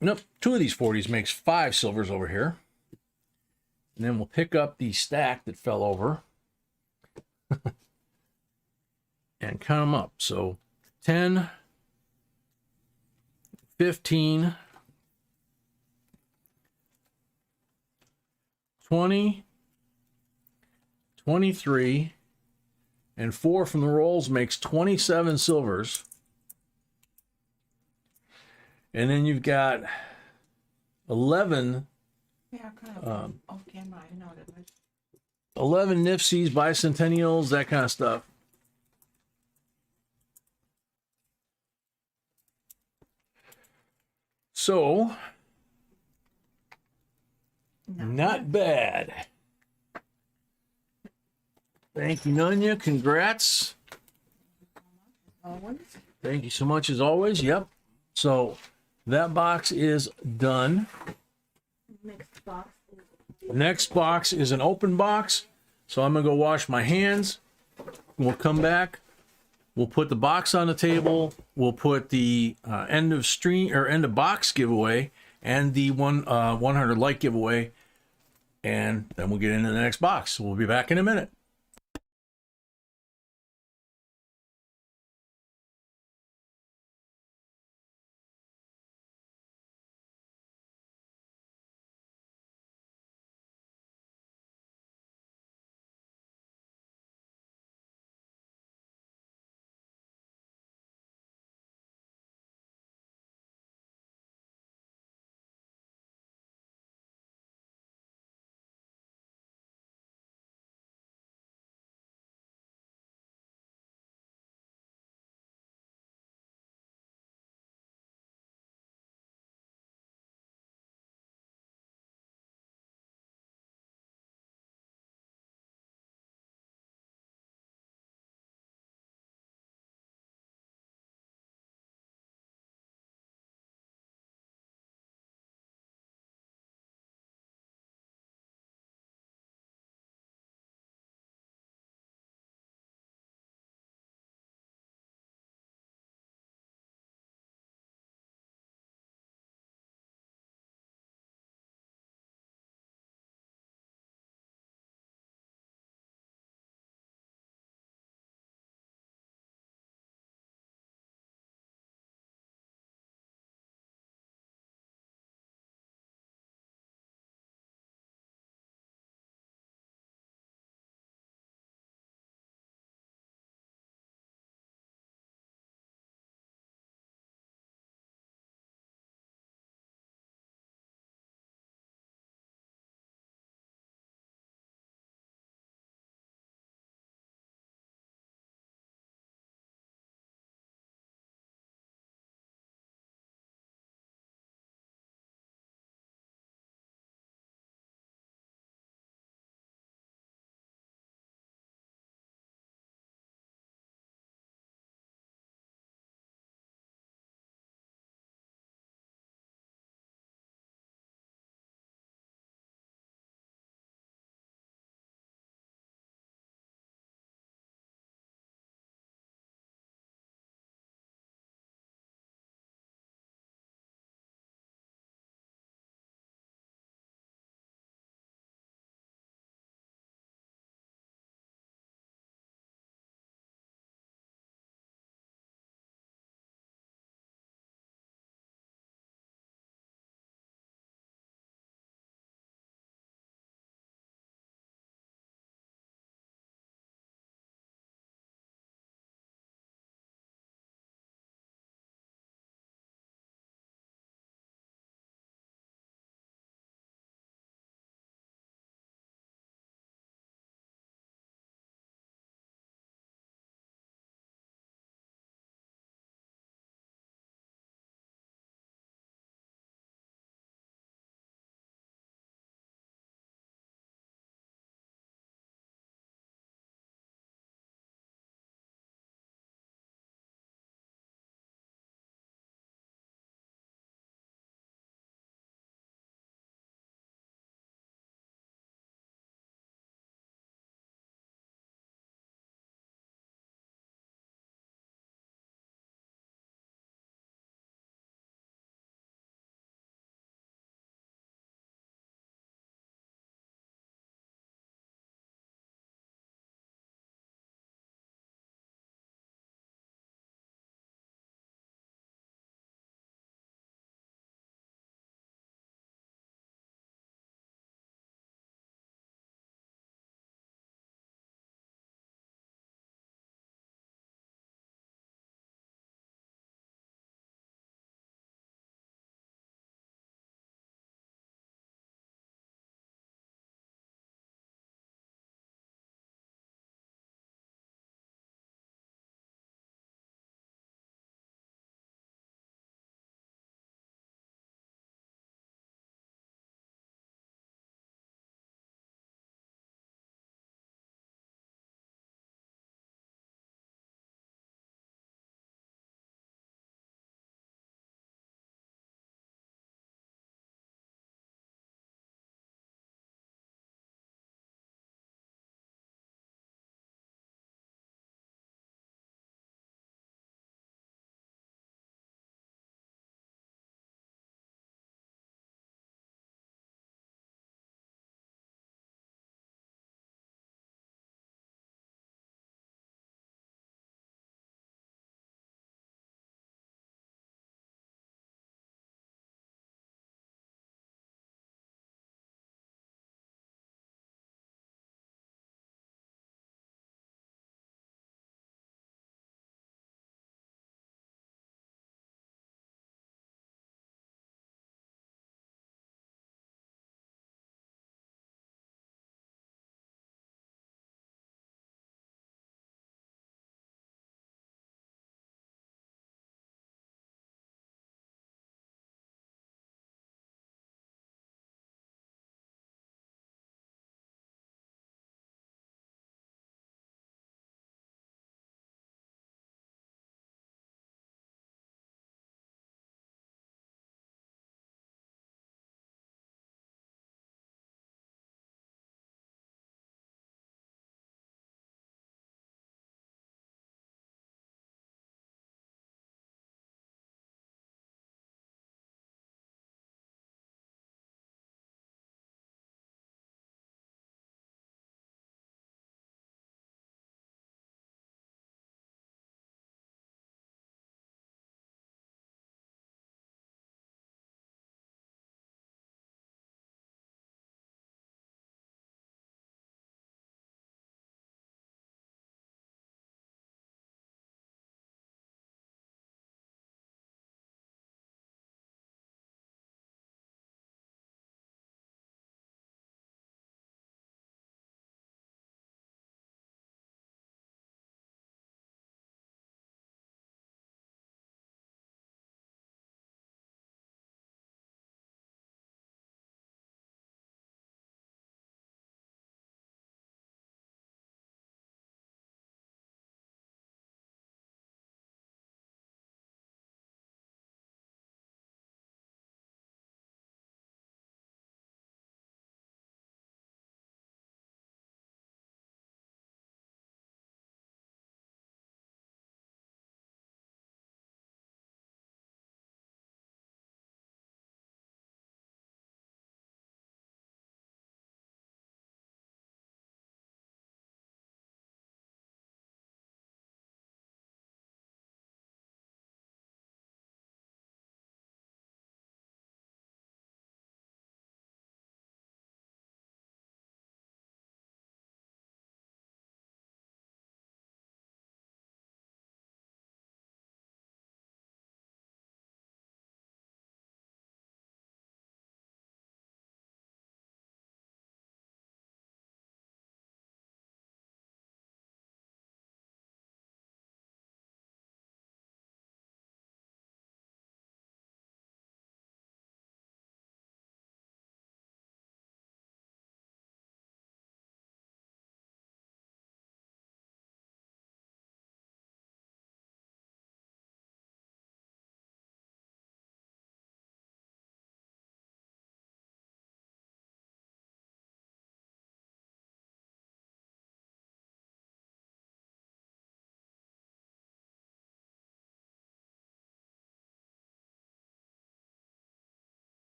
nope, 2 of these 40s makes 5 silvers over here. And then we'll pick up the stack that fell over and count them up. So 10, 15, 20, 23, and 4 from the rolls makes 27 silvers. And then you've got 11. Yeah, kind of off camera. I know that. 11 Nifsies, bicentennials, that kind of stuff. So, not bad. Thank you, Nunya. Congrats. Always. Thank you so much as always. Yep. So that box is done. Next box. Next box is an open box. So I'm going to go wash my hands. We'll come back. We'll put the box on the table. We'll put the end of stream or end of box giveaway and the 100 like giveaway. And then we'll get into the next box. We'll be back in a minute.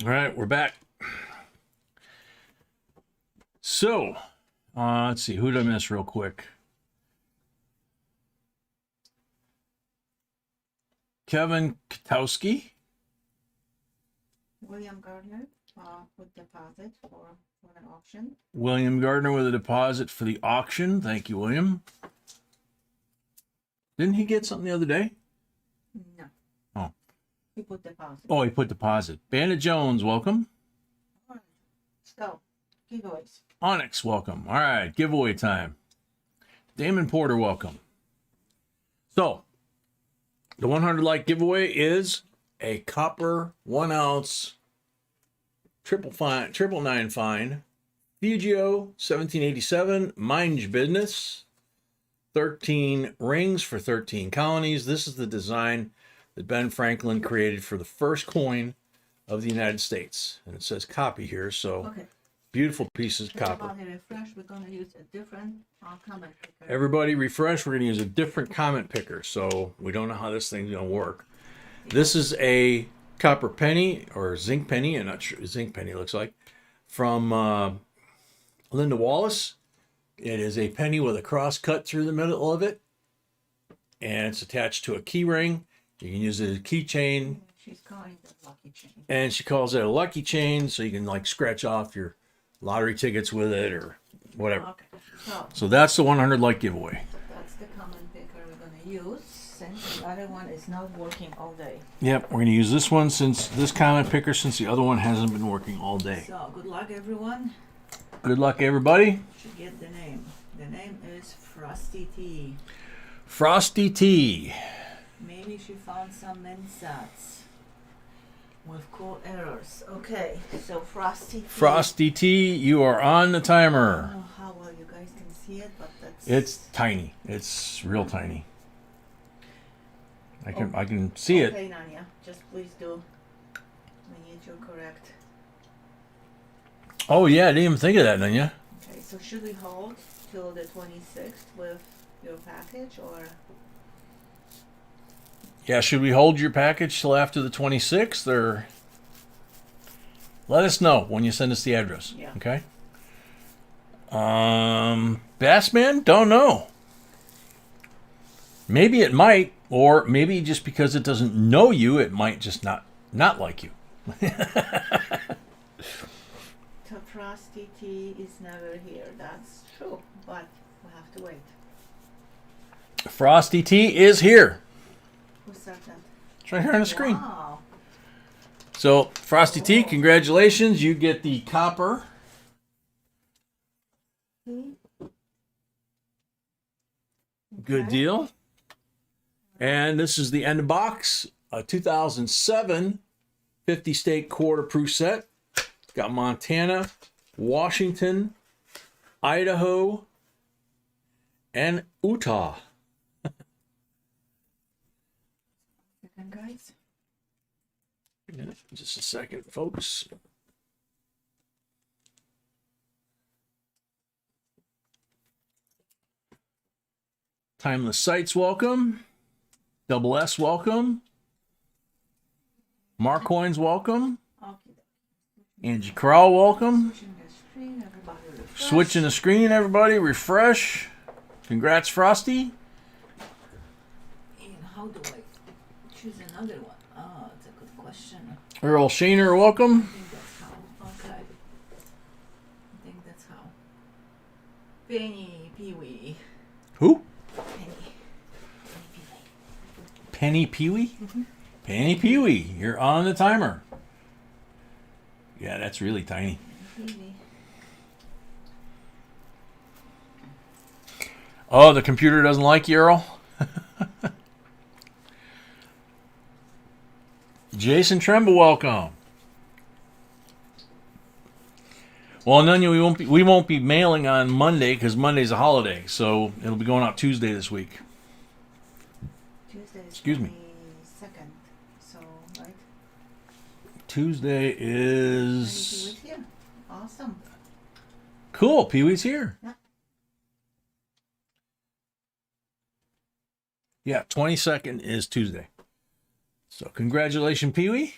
All right, we're back. So, let's see. Who did I miss real quick? Kevin Katowski. William Gardner with deposit for an auction. William Gardner with a deposit for the auction. Thank you, William. Didn't he get something the other day? No. Oh. He put deposit. Oh, he put deposit. Bandit Jones, welcome. All right. So, giveaways. Onyx, welcome. All right, giveaway time. Damon Porter, welcome. So, the 100 like giveaway is a copper 1 ounce triple nine fine Fugio 1787. Mind your business. 13 rings for 13 colonies. This is the design that Ben Franklin created for the first coin of the United States. And it says copy here, so Okay. beautiful pieces of copper. Everybody refresh. We're going to use a different comment picker. Everybody refresh. We're going to use a different comment picker, so we don't know how this thing's going to work. This is a copper penny or zinc penny. I'm not sure zinc penny looks like, from Linda Wallace. It is a penny with a cross cut through the middle of it, and it's attached to a key ring. You can use it as a keychain. She's calling it a lucky chain. And she calls it a lucky chain, so you can like scratch off your lottery tickets with it or whatever. Okay. So that's the 100 like giveaway. That's the comment picker we're going to use since the other one is not working all day. Yep, we're going to use this one since the other one hasn't been working all day. So, good luck, everyone. Good luck, everybody. Should get the name. The name is Frosty T. Frosty T. Maybe she found some minsats with cool errors. Okay, so Frosty T. Frosty T, you are on the I timer. don't know how well you guys can see it, but that's... It's tiny. It's real tiny. I can see it. Okay, Nanya, just please do. We need you correct. Oh yeah, I didn't even think of that, didn't you? Okay, so should we hold till the 26th with your package, or... Yeah, should we hold your package till after the 26th, or let us know when you send us the address. Yeah. Okay. Bassman, don't know. Maybe it might, or maybe just because it doesn't know you, it might just not like you. The Frosty T is never here. That's true, but we'll have to wait. Frosty T is here. Who said that? It's right here on the screen. Wow. So, Frosty T, congratulations. You get the copper. Good Okay. deal. And this is the end of box, a 2007 50 state quarter proof set. It's got Montana, Washington, Idaho, and Utah. Second, guys. Just a second, folks. Timeless Sights, welcome. Double S, welcome. Marcoins, welcome. Okay. Angie Crowell, welcome. Switching the screen, everybody refresh. Switching the screen, everybody. Refresh. Congrats, Frosty. And how do I choose another one? Oh, it's a good question. Earl Shaner, welcome. I think that's how. Okay. I think that's how. Penny Pee-wee. Who? Penny. Penny Pee-wee? Penny Pee-wee, you're on the timer. Yeah, that's really tiny. Pee-wee. Oh, the computer doesn't like you, Earl? Jason Tremble, welcome. Well, Nunya, we won't be mailing on Monday because Monday's a holiday, so it'll be going out Tuesday this week. Tuesday is Excuse me. 22nd. So, right? Tuesday Penny is Pee-wee's here. Awesome. cool. Pee-wee's here. Yeah. Yeah, 22nd is Tuesday. So congratulations, Pee-wee.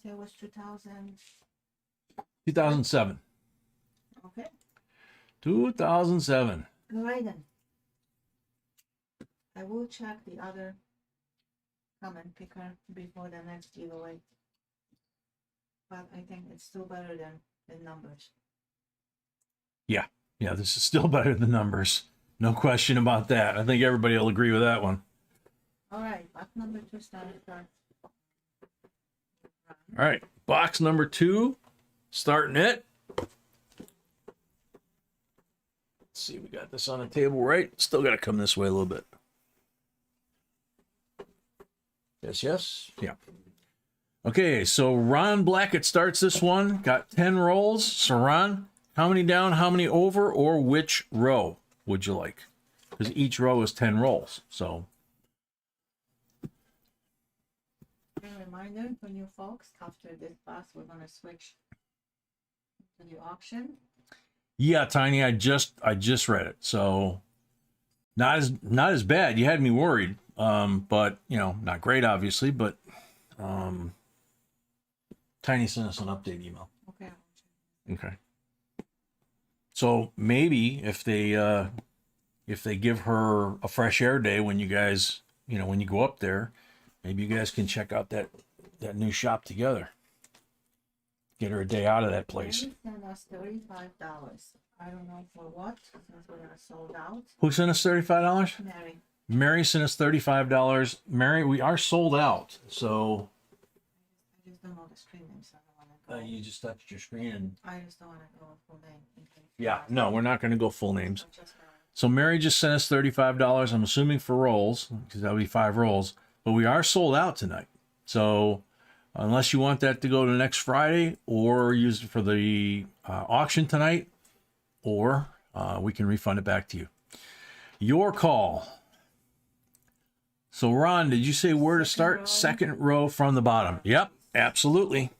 say it was 2000. 2007. Okay. 2007. All right then. I will check the other comment picker before the next giveaway. But I think it's still better than the numbers. Yeah. Yeah, this is still better than numbers. No question about that. I think everybody will agree with that one. All right, box number 2 starts. All right, box number 2, starting it. Let's see, we got this on the table, right? Still got to come this way a little bit. Yes. Yeah. Okay, so Ron Blackett starts this one. Got 10 rolls. So Ron, how many down, how many over, or which row would you like? Because each row is 10 rolls. So. A reminder for new folks, after this box, we're going to switch to the auction. Yeah, Tiny, I just read it. So not as bad. You had me worried. But you know, not great obviously, but Tiny sent us an update email. Okay. So maybe if they give her a fresh air day when you guys, you know, when you go up there, maybe you guys can check out that new shop together. Get her a day out of that place. Mary sent us $35. I don't know for what, since we're sold out. Who sent us $35? Mary. Mary sent us $35. Mary, we are sold out. So I just don't know the screen name, so I don't want to go. you just touched your screen and I just don't want to go full name. yeah, no, we're not going to go full names. So Mary just sent us $35. I'm assuming for rolls, because that would be 5 rolls. But we are sold out tonight. So unless you want that to go to next Friday or use it for the auction tonight, or we can refund it back to you. Your call. So Ron, did you say where to start? Row. Second row from the bottom. Yep, absolutely.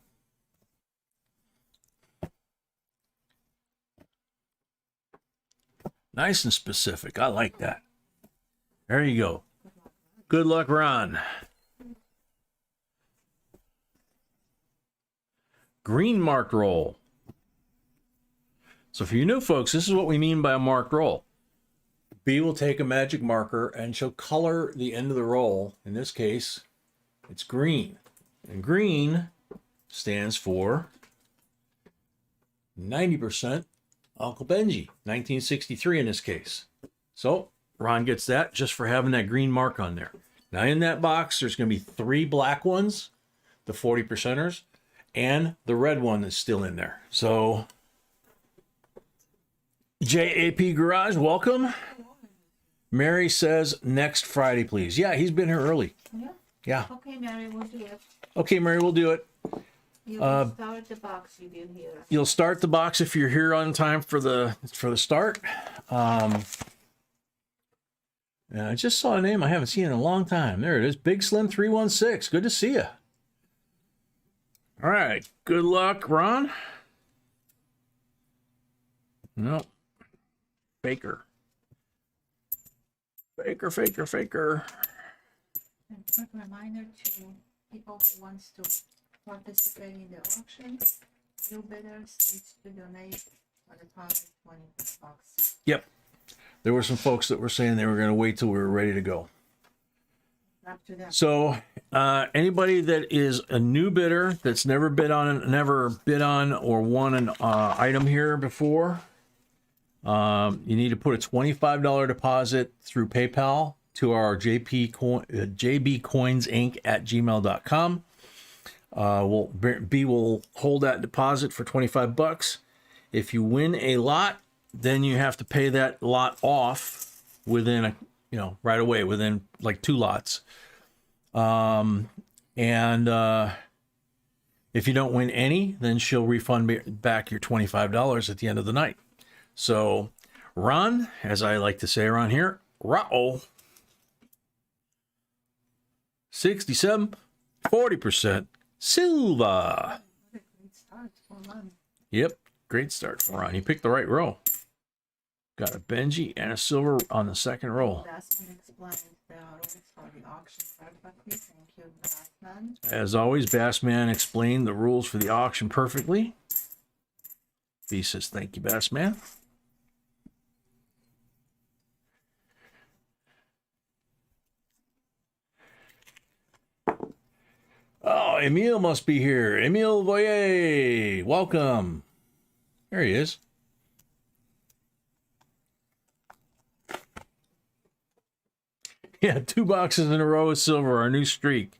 Nice and specific. I like that. There you go. Good luck, Ron. Green marked roll. So for you new folks, this is what we mean by a marked roll. B will take a magic marker and she'll color the end of the roll. In this case, it's green. And green stands for 90% Uncle Benji, 1963 in this case. So Ron gets that just for having that green mark on there. Now in that box, there's going to be 3 black ones, the 40%ers, and the red one that's still in there. So JAP Garage, welcome. Mary says next Friday, please. Yeah, he's been here early. Yeah. Okay, Mary, we'll do it. Okay, Mary, we'll do it. You'll start the box if you're here. You'll start the box if you're here on time for the start. And I just saw a name I haven't seen in a long time. There it is, Big Slim 316. Good to see you. All right, good luck, Ron. No, Faker. Faker. And quick reminder to people who wants to participate in the auction, new bidders needs to donate a deposit $20. Yep. There were some folks that were saying they were going to wait till we were ready to go. Up to them. So anybody that is a new bidder that's never bid on or won an item here before, you need to put a $25 deposit through PayPal to our JBCOINSINC at gmail.com. B will hold that deposit for $25. If you win a lot, then you have to pay that lot off within right away, within like 2 lots. And if you don't win any, then she'll refund back your $25 at the end of the night. So Ron, as I like to say around here, Rao, 67, 40%, Silva. Great start for Ron. Yep, great start for Ron. You picked the right row. Got a Benji and a silver on the second roll. Bassman explained the rules for the auction perfectly. Thank you, Bassman. As always, Bassman explained the rules for the auction perfectly. B says, thank you, Bassman. Oh, Emile must be here. Emile Voyer, welcome. There he is. Yeah, 2 boxes in a row of silver, our new streak.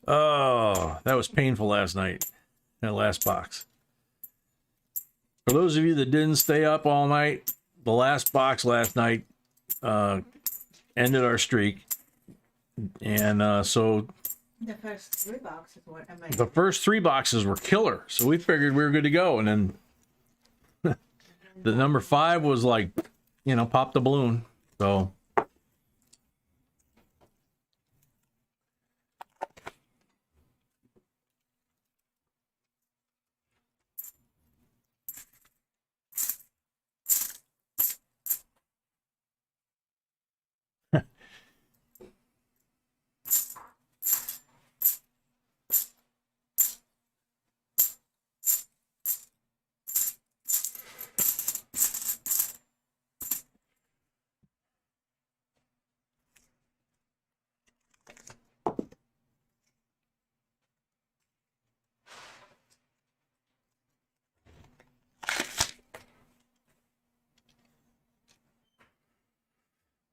Oh, that was painful last night, that last box. For those of you that didn't stay up all night, the last box last night ended our streak. And so The first 3 boxes were amazing. the first 3 boxes were killer. So we figured we were good to go. And then the number 5 was like, you know, pop the balloon. So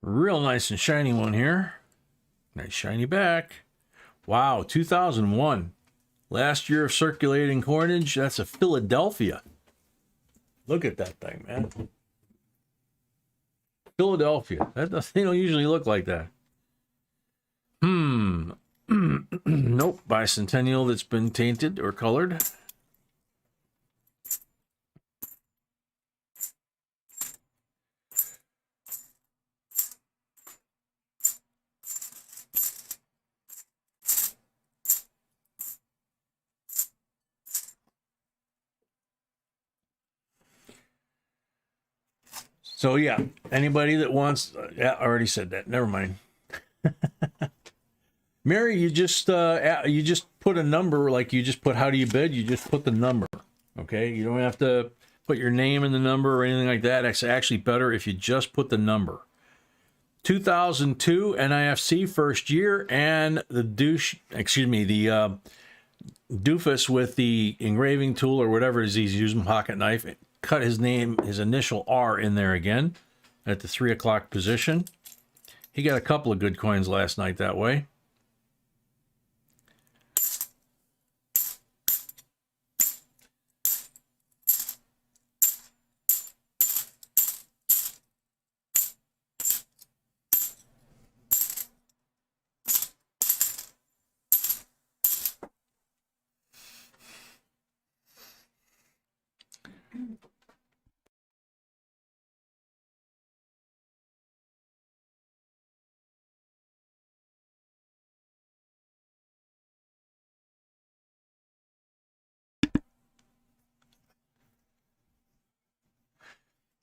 real nice and shiny one here. Nice shiny back. Wow, 2001. Last year of circulating coinage. That's a Philadelphia. Look at that thing, man. Philadelphia. They don't usually look like that. Nope. Bicentennial that's been tainted or colored. So yeah, anybody that wants, yeah, I already said that. Never mind. Mary, you just put a number, like you just put how do you bid? You just put the number. Okay, you don't have to put your name in the number or anything like that. It's actually better if you just put the number. 2002 NIFC first year, and the doofus with the engraving tool or whatever it is he's using, pocket knife, cut his name, his initial R in there again at the 3 o'clock position. He got a couple of good coins last night that way.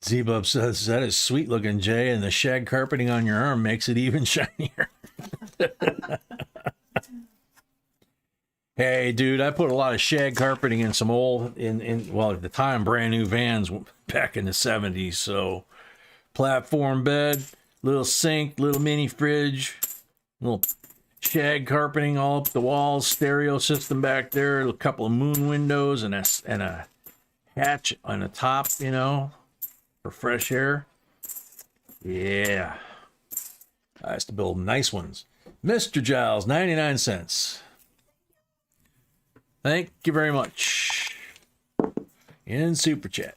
Z-Bub says, that is sweet looking, Jay, and the shag carpeting on your arm makes it even shinier. Hey, dude, I put a lot of shag carpeting in some old, well, at the time, brand new vans back in the 70s. So, platform bed, little sink, little mini fridge, little shag carpeting all up the walls, stereo system back there, a couple of moon windows, and a hatch on the top, you know, for fresh air. Yeah. I used to build nice ones. Mr. Giles, 99 cents. Thank you very much. In Super Chat.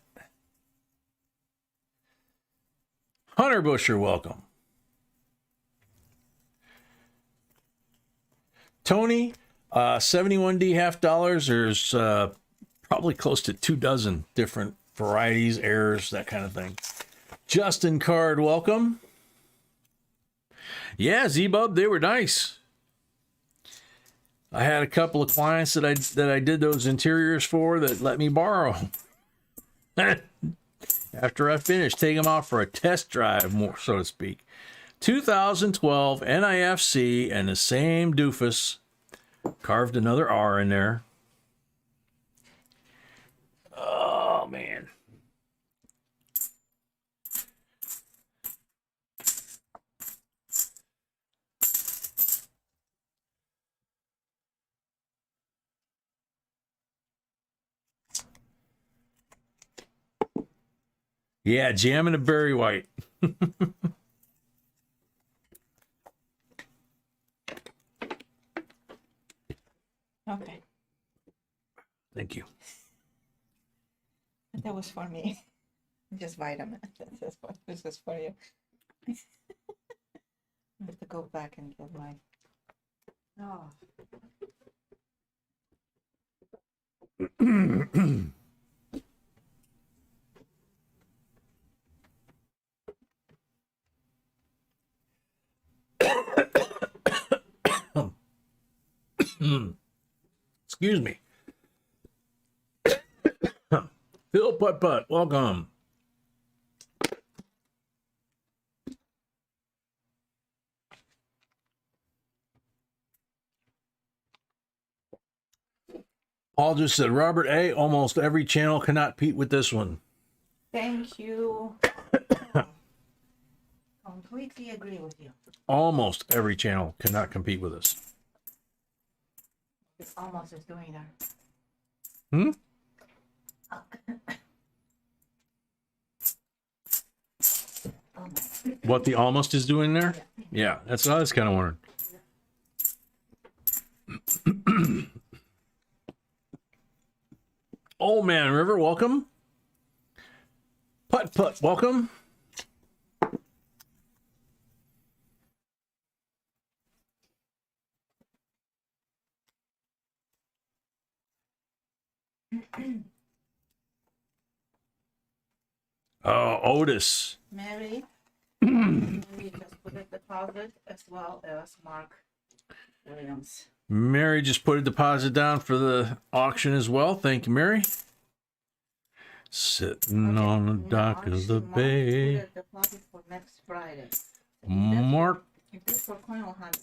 Hunter Busher, welcome. Tony, 71D half dollars. There's probably close to 24 different varieties, errors, that kind of thing. Justin Card, welcome. Yeah, Z-Bub, they were nice. I had a couple of clients that I did those interiors for that let me borrow. after I finish, take them out for a test drive, more so to speak. 2012 NIFC, and the same doofus carved another R in there. Oh, man. Yeah, jamming a berry white. Okay, Thank you. that was for me. Just vitamin. This is for you. I have to go back and get my. Oh. Excuse me. Phil Putt Putt, welcome. Paul just said, Robert A., almost every channel cannot compete with this one. Thank you. Completely agree with you. Almost every channel cannot compete with us. It's almost is doing that. Hmm? What the almost is doing there? Yeah, that's what I was kind of wondering. Old Man River, welcome. Putt Putt, welcome. Oh, Otis. Mary. Mary just put a deposit as well as Mark Williams. Mary just put a deposit down for the auction as well. Thank you, Mary. Sitting on the dock of the bay. Mark put a deposit for next Friday. Mark. If this for coin hunt,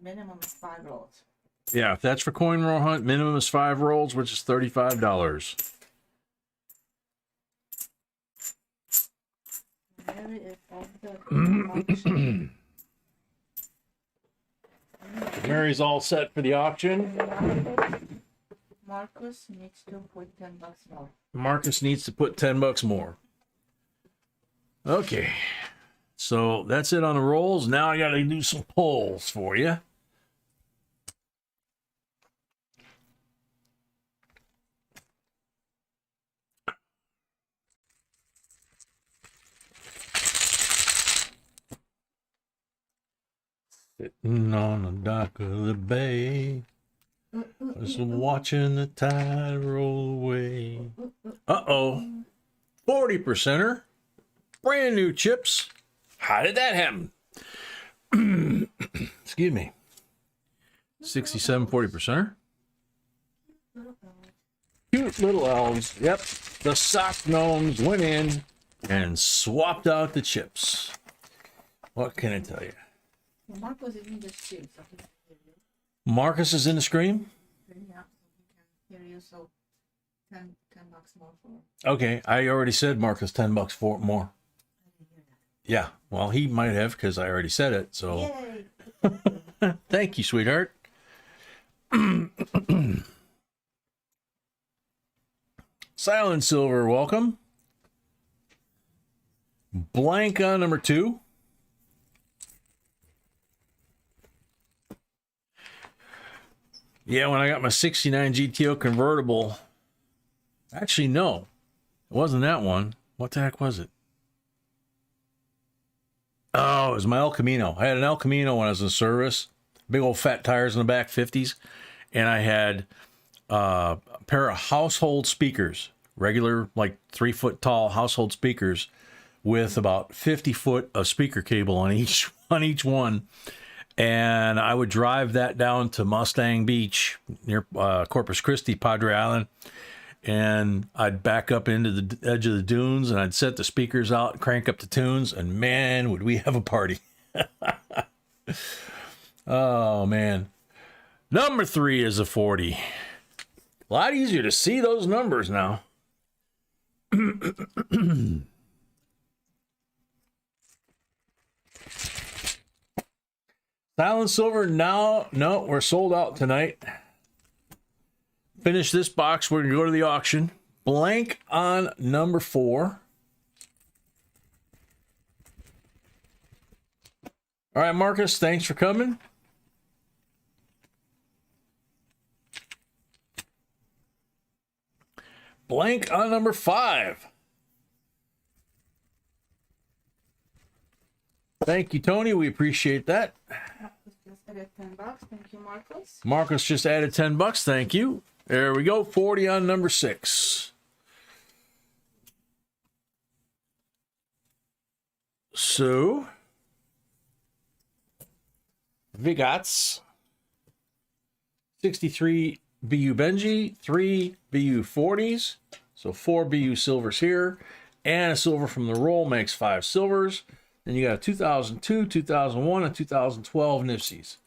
minimum is 5 rolls. Yeah, if that's for coin roll hunt, minimum is 5 rolls, which is $35. Mary is on the auction. Mary's all set for the auction. Marcus needs to put $10 more. Marcus needs to put $10 more. Okay. So that's it on the rolls. Now I got to do some pulls for you. Sitting on the dock of the bay, just watching the tide roll away. Uh-oh. 40%er. Brand new chips. How did that happen? Excuse me. 67 40%er. Cute little elves. Yep. The sock gnomes went in and swapped out the chips. What can I tell you? Well, Marcus is in the stream, so he can hear you. Marcus is in the screen? Yeah, so he can hear you, so $10 more for. Okay, I already said Marcus $10 for more. I didn't hear that. Yeah, well, he might have because I already said it. So Yay! thank you, sweetheart. Silent Silver, welcome. Blanca number 2. Yeah, when I got my 69 GTO convertible. Actually, no. It wasn't that one. What the heck was it? Oh, it was my El Camino. I had an El Camino when I was in service. Big old fat tires in the back, 50s. And I had a pair of household speakers. Regular, like 3-foot tall household speakers with about 50 foot of speaker cable on each one. And I would drive that down to Mustang Beach near Corpus Christi, Padre Island. and I'd back up into the edge of the dunes, and I'd set the speakers out, crank up the tunes, and man, would we have a party. Oh, man. Number 3 is a 40. A lot easier to see those numbers now. Silent silver now. No, we're sold out tonight. Finish this box. We're going to go to the auction. Blank on number 4. All right, Marcus, thanks for coming. Blank on number 5. Thank you, Tony. We appreciate that. Just added $10. Thank you, Marcus. Marcus just added $10. Thank you. There we go. 40 on number 6. So, we got 63 BU Benji, 3 BU 40s, so 4 BU silvers here, and a silver from the roll makes 5 silvers. Then you got a 2002, 2001, and 2012 Nipsies.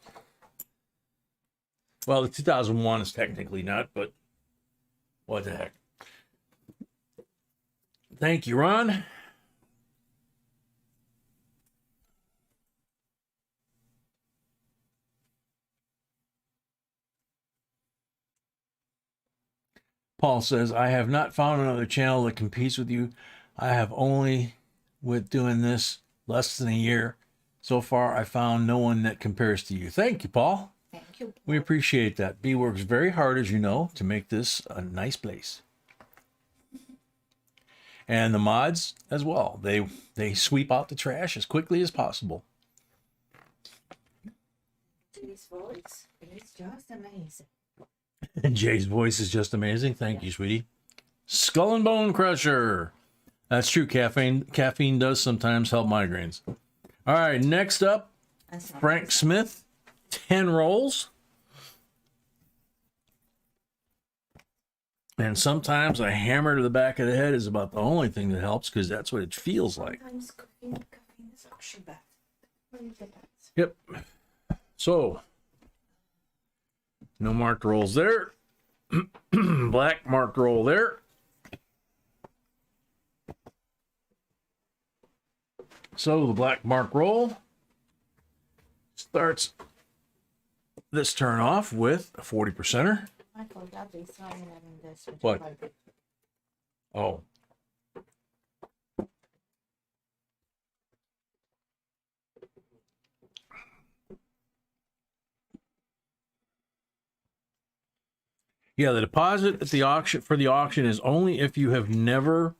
Well, the 2001 is technically not, but what the heck. Thank you, Ron. Paul says, I have not found another channel that competes with you. I have only, with doing this, less than a year. So far, I found no one that compares to you. Thank you, Paul. Thank you. We appreciate that. B works very hard, as you know, to make this a nice place. And the mods as well. They sweep out the trash as quickly as possible. Jay's voice is just amazing. And Jay's voice is just amazing. Thank you, sweetie. Skull and Bone Crusher. That's true. Caffeine does sometimes help migraines. All right, next up, Frank Smith, 10 rolls. And sometimes a hammer to the back of the head is about the only thing that helps, because that's what it feels like. Sometimes caffeine is actually bad. Really depends. Yep. So, no marked rolls there. Black marked roll there. So the black mark roll starts this turn off with a 40%er. I forgot they signed in this. What? Oh. Yeah, the deposit at the auction for the auction is only if you have never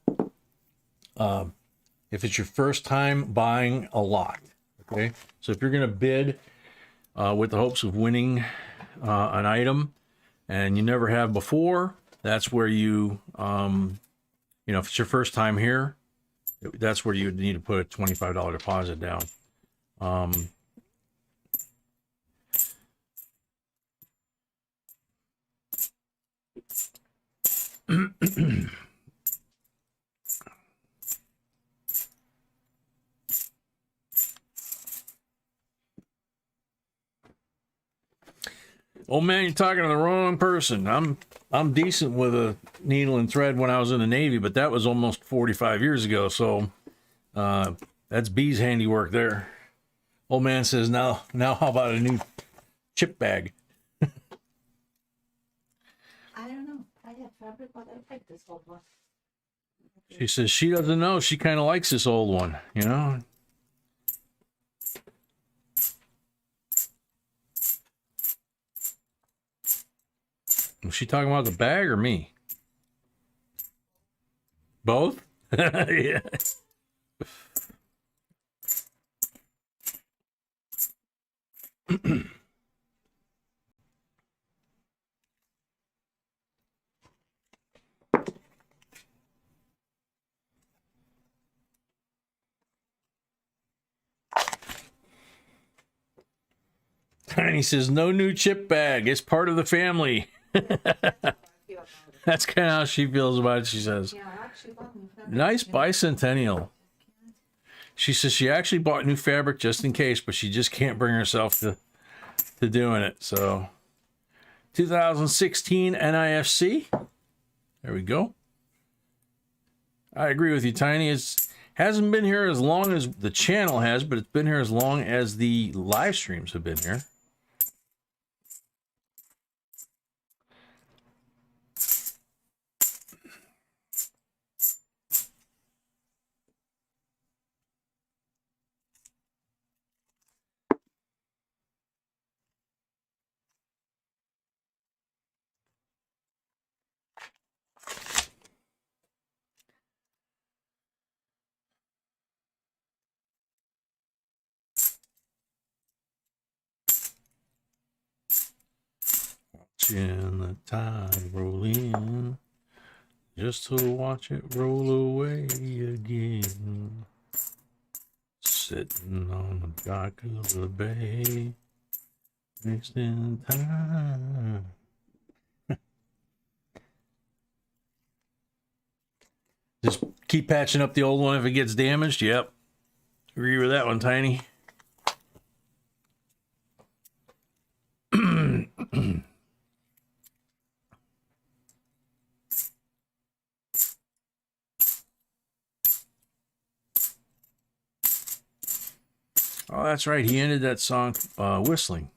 if it's your first time buying a lot. Okay, so if you're going to bid with the hopes of winning an item and you never have before, that's where you, if it's your first time here, that's where you would need to put a $25 deposit down. Oh man, you're talking to the wrong person. I'm decent with a needle and thread when I was in the Navy, but that was almost 45 years ago. So that's B's handiwork there. Old man says, now how about a new chip bag? I don't know. I have fabric, but I like this old one. She says she doesn't know. She kind of likes this old one, you know? Was she talking about the bag or me? Both? Yeah. Tiny says, no new chip bag. It's part of the family. You That's kind of how she feels about it. She says, Yeah, I actually bought new fabric. nice bicentennial. She says she actually bought new fabric just in case, but she just can't bring herself to doing it. So 2016 NIFC. There we go. I agree with you, Tiny. It hasn't been here as long as the channel has, but it's been here as long as the live streams have been here. Watching the tide roll in, just to watch it roll away again. Sitting on the dock of the bay, wasting time. Just keep patching up the old one if it gets damaged. Yep. Agree with that one, Tiny. Oh, that's right. He ended that song whistling.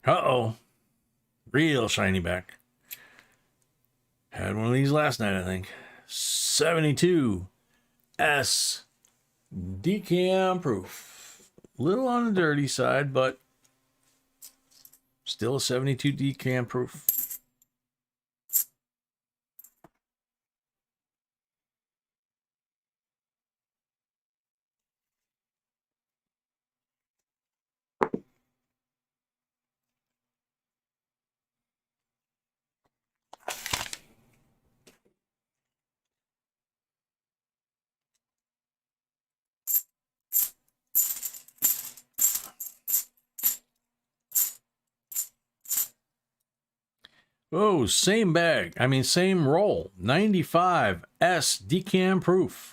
Uh-oh. Real shiny back. Had one of these last night, I think. 72 S decam proof. Little on the dirty side, but still a 72 decam proof. Oh, same bag. I mean, same roll. 95 S decam proof.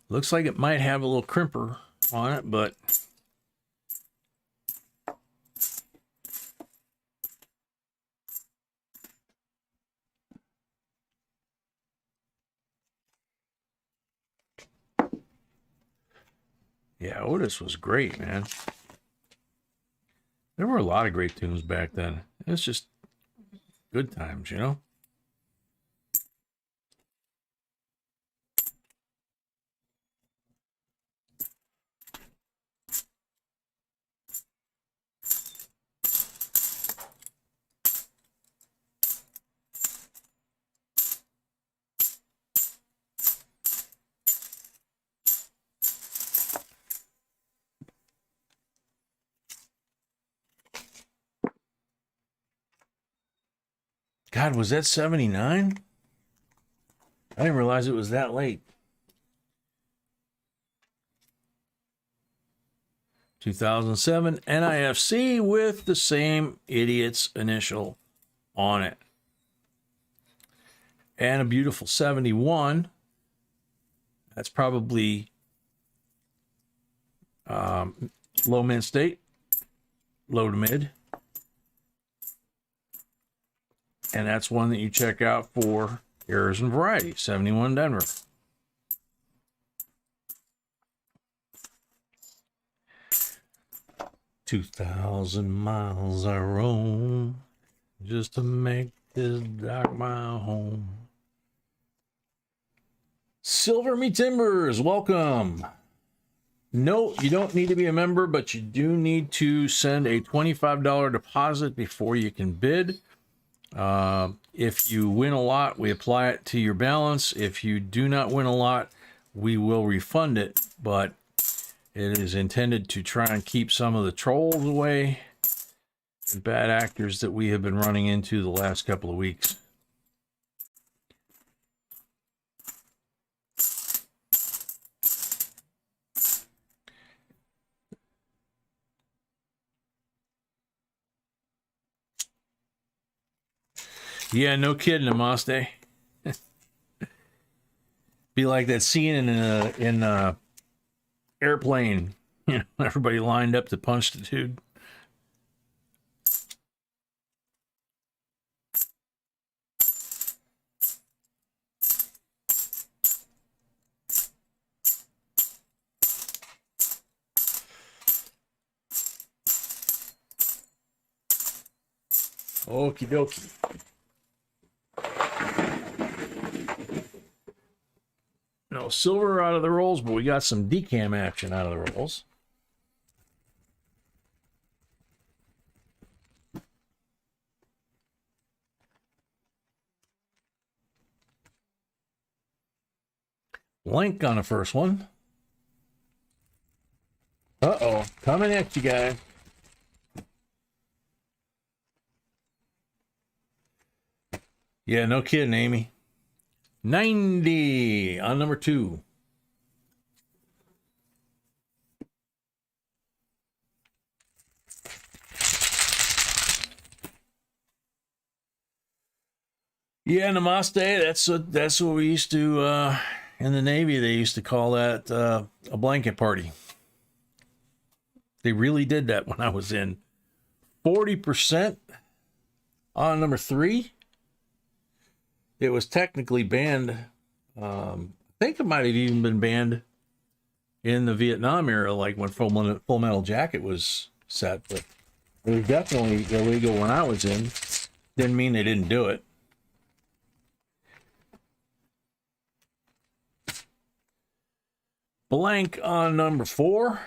Looks like it might have a little crimper on it, but yeah, Otis was great, man. There were a lot of great tunes back then. It's just good times, you know? God, was that 79? I didn't realize it was that late. 2007 NIFC with the same idiot's initial on it. And a beautiful 71. That's probably low mint state, low to mid. And that's one that you check out for errors and variety. 71 Denver. "2,000 miles I roam just to make this dock my home." Silver Me Timbers, welcome. No, you don't need to be a member, but you do need to send a $25 deposit before you can bid. If you win a lot, we apply it to your balance. If you do not win a lot, we will refund it, but it is intended to try and keep some of the trolls away and bad actors that we have been running into the last couple of weeks. Yeah, no kidding, Namaste. Be like that scene in a airplane. You know, everybody lined up to punch the dude. Okie dokie. No silver out of the rolls, but we got some decam action out of the rolls. Blank on the first one. Uh-oh, coming at you guys. Yeah, no kidding, Amy. 90 on number 2. Yeah, Namaste. That's what we used to in the Navy. They used to call that a blanket party. They really did that when I was in. 40% on number 3. It was technically banned. I think it might have even been banned in the Vietnam era, like when Full Metal Jacket was set. But it was definitely illegal when I was in. Didn't mean they didn't do it. Blank on number 4.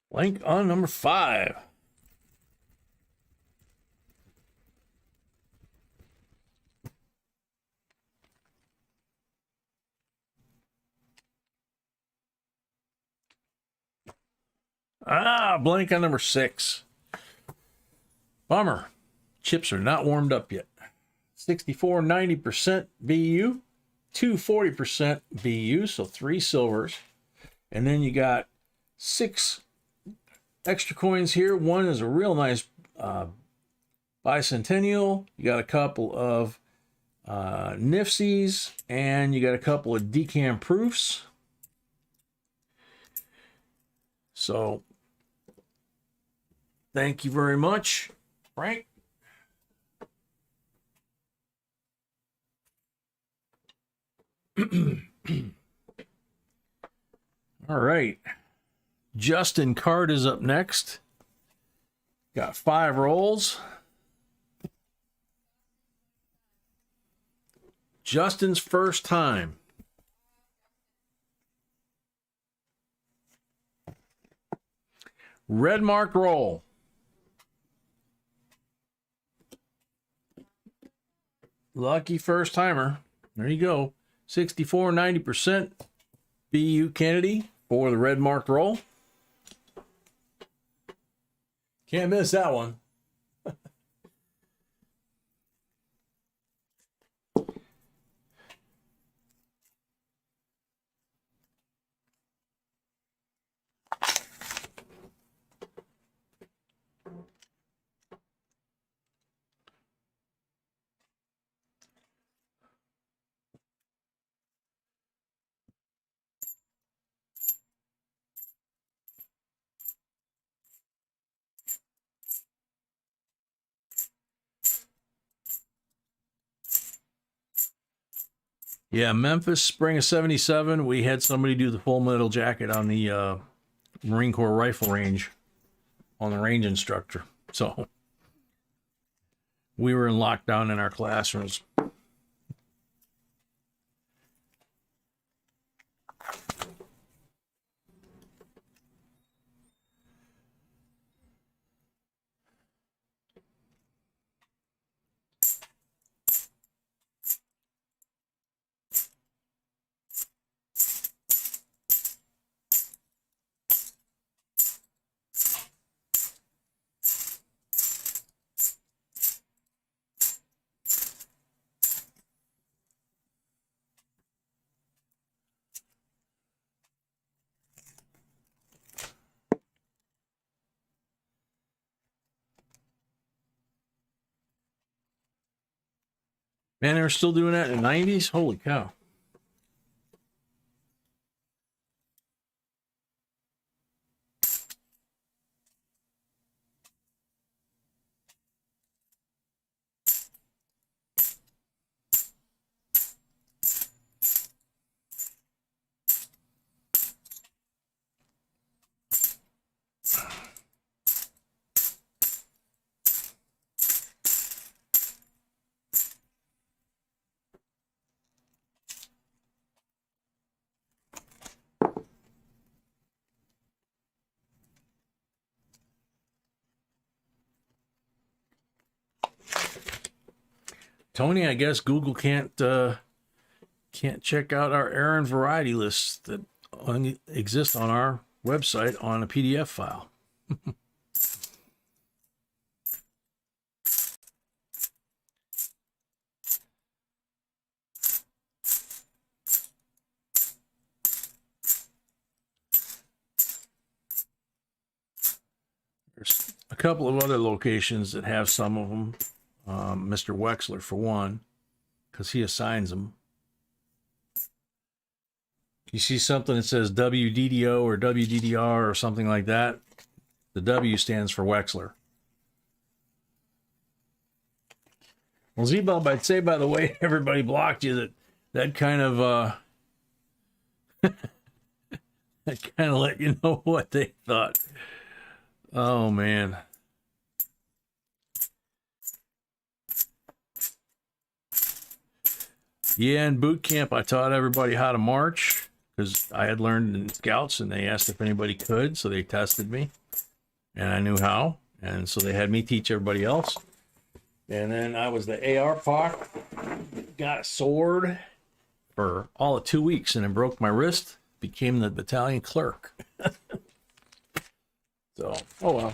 Blank on number 5. Blank on number 6. Bummer. Chips are not warmed up yet. 64, 90% BU, 240% BU, so 3 silvers. And then you got 6 extra coins here. One is a real nice bicentennial. You got a couple of Nifsies, and you got a couple of decam proofs. So thank you very much, Frank. All right. Justin Card is up next. Got 5 rolls. Justin's first time. Red mark roll. Lucky first timer. There you go. 64, 90% BU Kennedy for the red marked roll. Can't miss that one. Yeah, Memphis, spring of 77, we had somebody do the Full Metal Jacket on the Marine Corps rifle range, on the range instructor. So we were in lockdown in our classrooms. Man, they were still doing that in the 90s? Holy cow. Tony, I guess Google can't check out our errand variety lists that exist on our website on a PDF file. There's a couple of other locations that have some of them. Mr. Wexler, for one, because he assigns them. You see something that says WDDO or WDDR or something like that, the W stands for Wexler. Well, Z-Bob, I'd say, by the way, everybody blocked you, that kind of that kind of let you know what they thought. Oh, man. Yeah, in boot camp, I taught everybody how to march because I had learned in Scouts, and they asked if anybody could, so they tested me, and I knew how, and so they had me teach everybody else. And then I was the AR POC, got a sword for all of 2 weeks, and then broke my wrist, became the battalion clerk. So, oh well.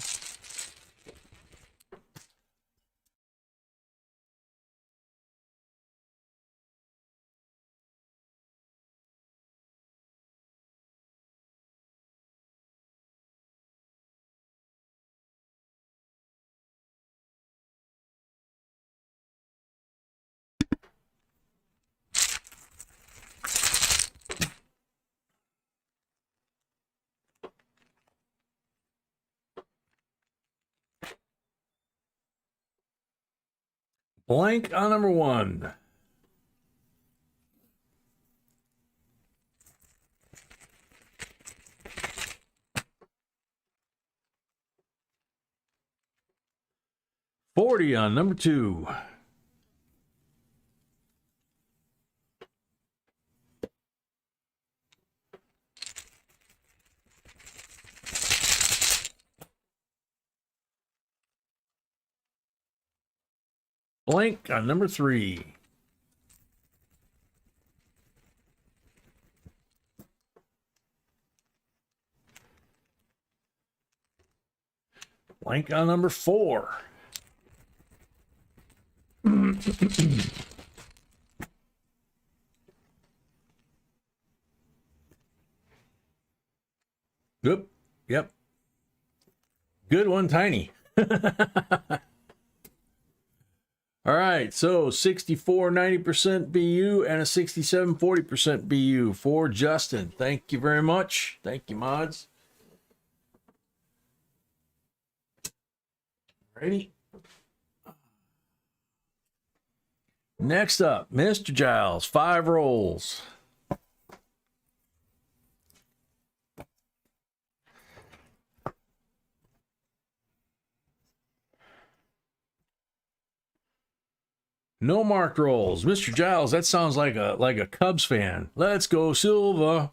Blank on number 1. $40 on number 2. Blank on number 3. Blank on number 4. Good. Yep. Good one, Tiny. All right, so 64 90% BU and a 67 40% BU for Justin. Thank you very much. Thank you, mods. Ready? Next up, Mr. Giles, 5 rolls. No marked rolls. Mr. Giles, that sounds like a Cubs fan. Let's go, Silva.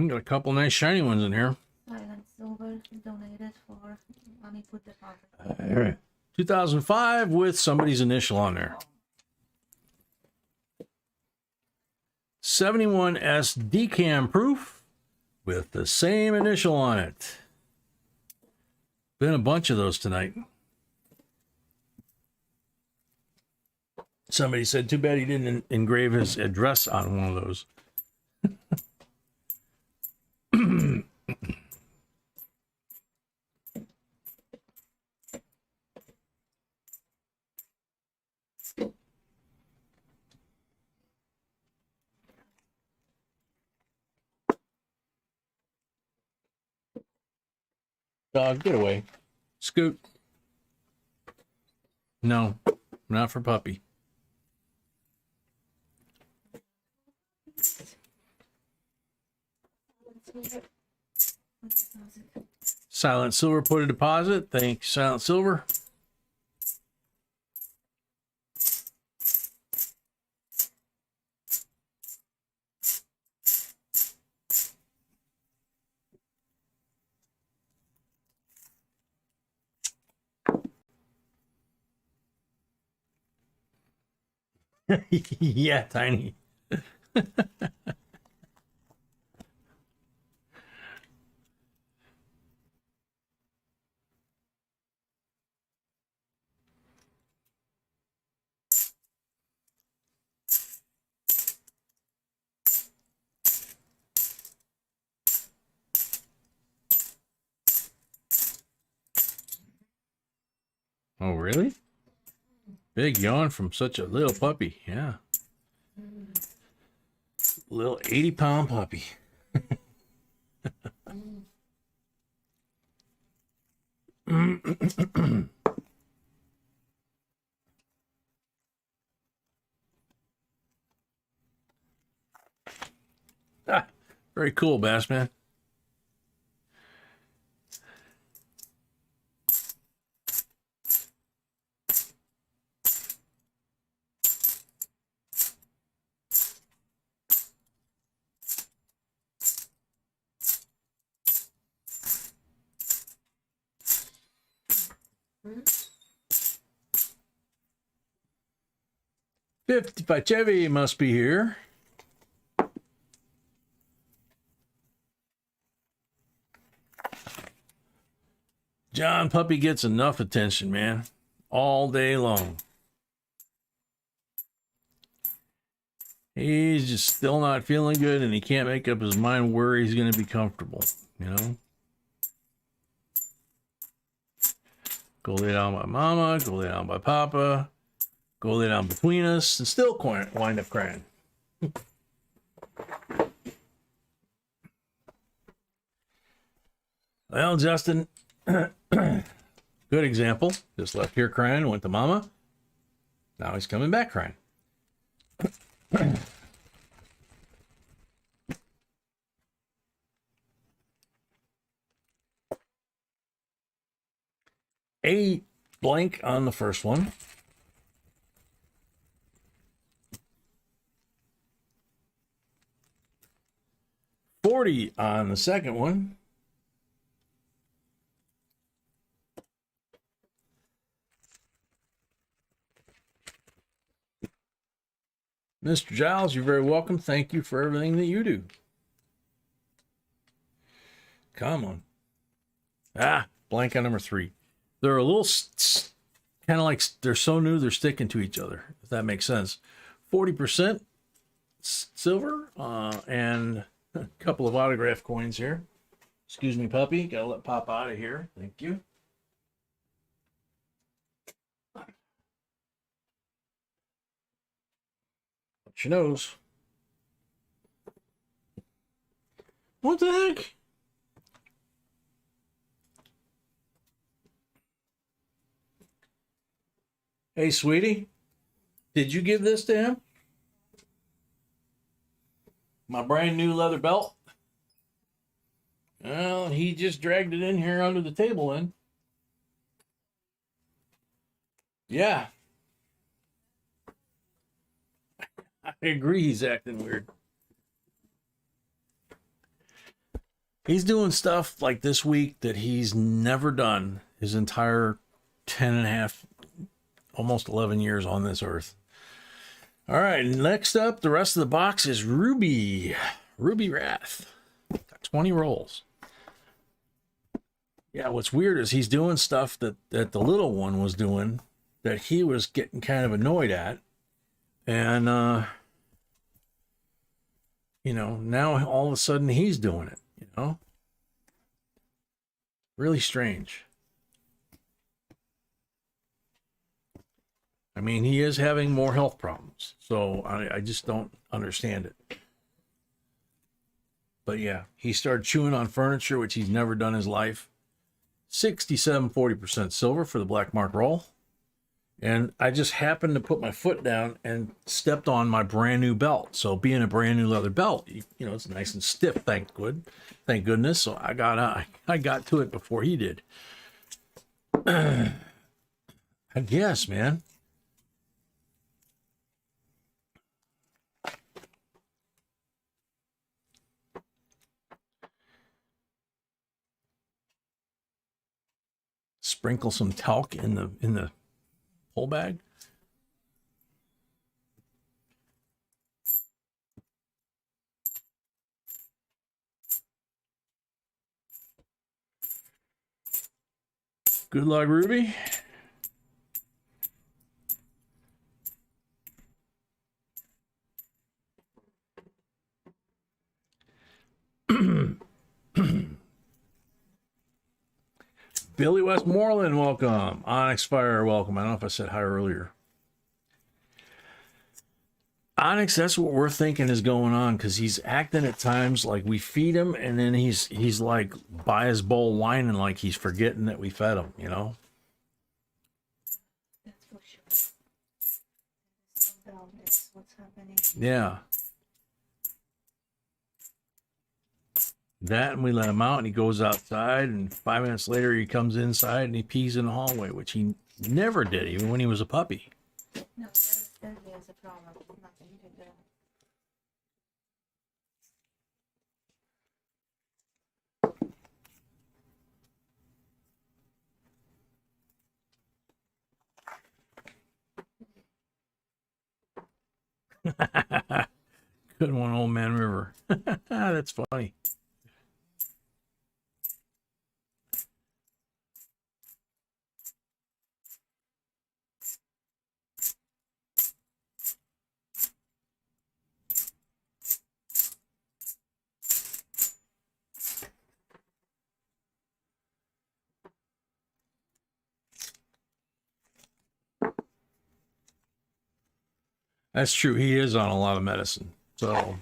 Got a couple nice shiny ones in here. Silent silver donated for money put deposit. All right. 2005 with somebody's initial on there. 71S decam proof with the same initial on it. Been a bunch of those tonight. Somebody said, too bad he didn't engrave his address on one of those. Dog, get away. Scoot. No, not for puppy. Silent Silver put a deposit. Thanks, Silent Silver. Yeah, Tiny. Oh, really? Big yawn from such a little puppy. Yeah. Little 80-pound puppy. Ah, very cool, Bassman. $55 Chevy must be here. John Puppy gets enough attention, man, all day long. He's just still not feeling good, and he can't make up his mind where he's going to be comfortable, you know? Go lay down by Mama, go lay down by Papa, go lay down between us, and still wind up crying. Well, Justin, good example. Just left here crying, went to Mama. Now he's coming back crying. A blank on the first one. $40 on the second one. Mr. Giles, you're very welcome. Thank you for everything that you do. Come on. Ah, blank on number 3. They're a little kind of like they're so new they're sticking to each other, if that makes sense. 40% silver and a couple of autograph coins here. Excuse me, puppy. Gotta let Pop out of here. Thank you. She knows. What the heck? Hey, sweetie, did you give this to him? My brand new leather belt? Well, he just dragged it in here under the table then. Yeah. I agree, he's acting weird. He's doing stuff like this week that he's never done his entire 10 and a half, almost 11 years on this earth. All right, next up, the rest of the box is Ruby Wrath. 20 rolls. Yeah, what's weird is he's doing stuff that the little one was doing that he was getting kind of annoyed at. And, you know, now all of a sudden he's doing it, you know? Really strange. I mean, he is having more health problems, so I just don't understand it. But yeah, he started chewing on furniture, which he's never done in his life. 67.40% silver for the black mark roll. And I just happened to put my foot down and stepped on my brand new belt. So being a brand new leather belt, you know, it's nice and stiff, thank goodness. So I got to it before he did. I guess, man. Sprinkle some talc in the whole bag. Good luck, Ruby. Billy Westmoreland, welcome. Onyx Fire, welcome. I don't know if I said hi earlier. Onyx, that's what we're thinking is going on, because he's acting at times like we feed him, and then he's like by his bowl whining like he's forgetting that we fed him, you know? That's for sure. That's what's happening. Yeah. That, and we let him out, and he goes outside, and 5 minutes later he comes inside and he pees in the hallway, which he never did, even when he was a puppy. No, there's a problem. Nothing to do. Good one, Old Man River. That's funny. That's true. He is on a lot of medicine. So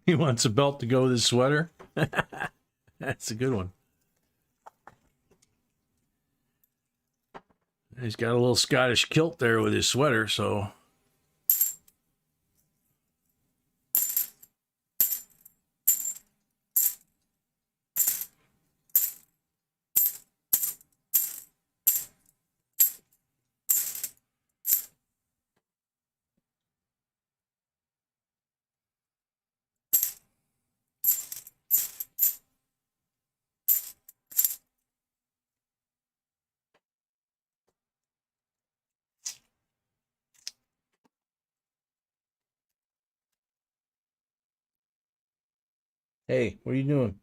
he wants a belt to go with his sweater. That's a good one. He's got a little Scottish kilt there with his sweater, so. Hey, what are you doing?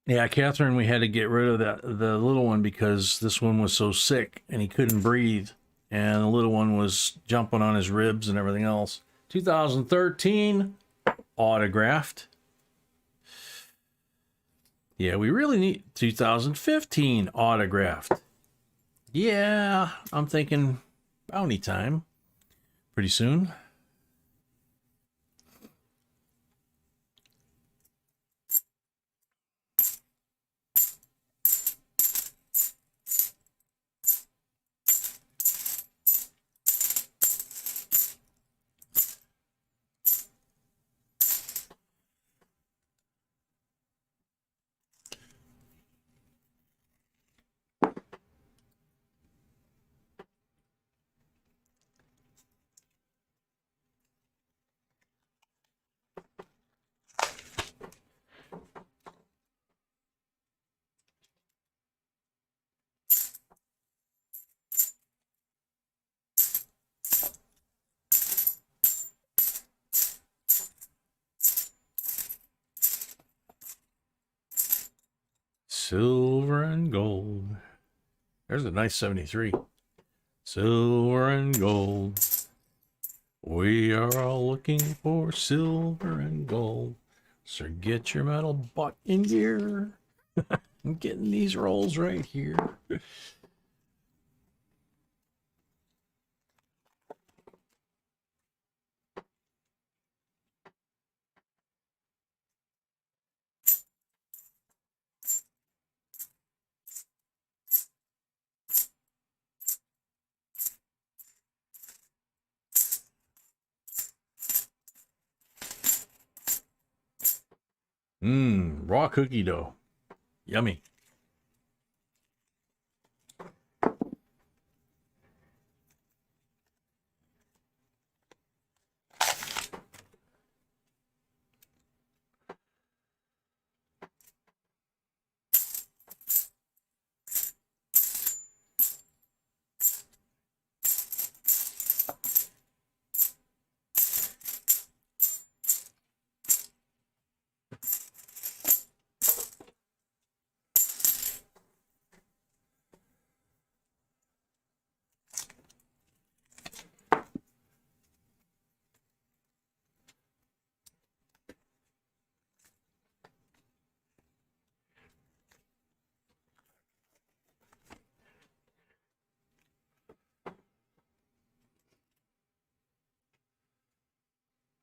Yeah, Catherine, we had to get rid of the little one because this one was so sick and he couldn't breathe. And the little one was jumping on his ribs and everything else. 2013, autographed. Yeah, we really need 2015 autographed. Yeah, I'm thinking bounty time pretty soon. Silver and gold. There's a nice 73. Silver and gold. We are all looking for silver and gold. So get your metal butt in gear. I'm getting these rolls right here. Raw cookie dough. Yummy.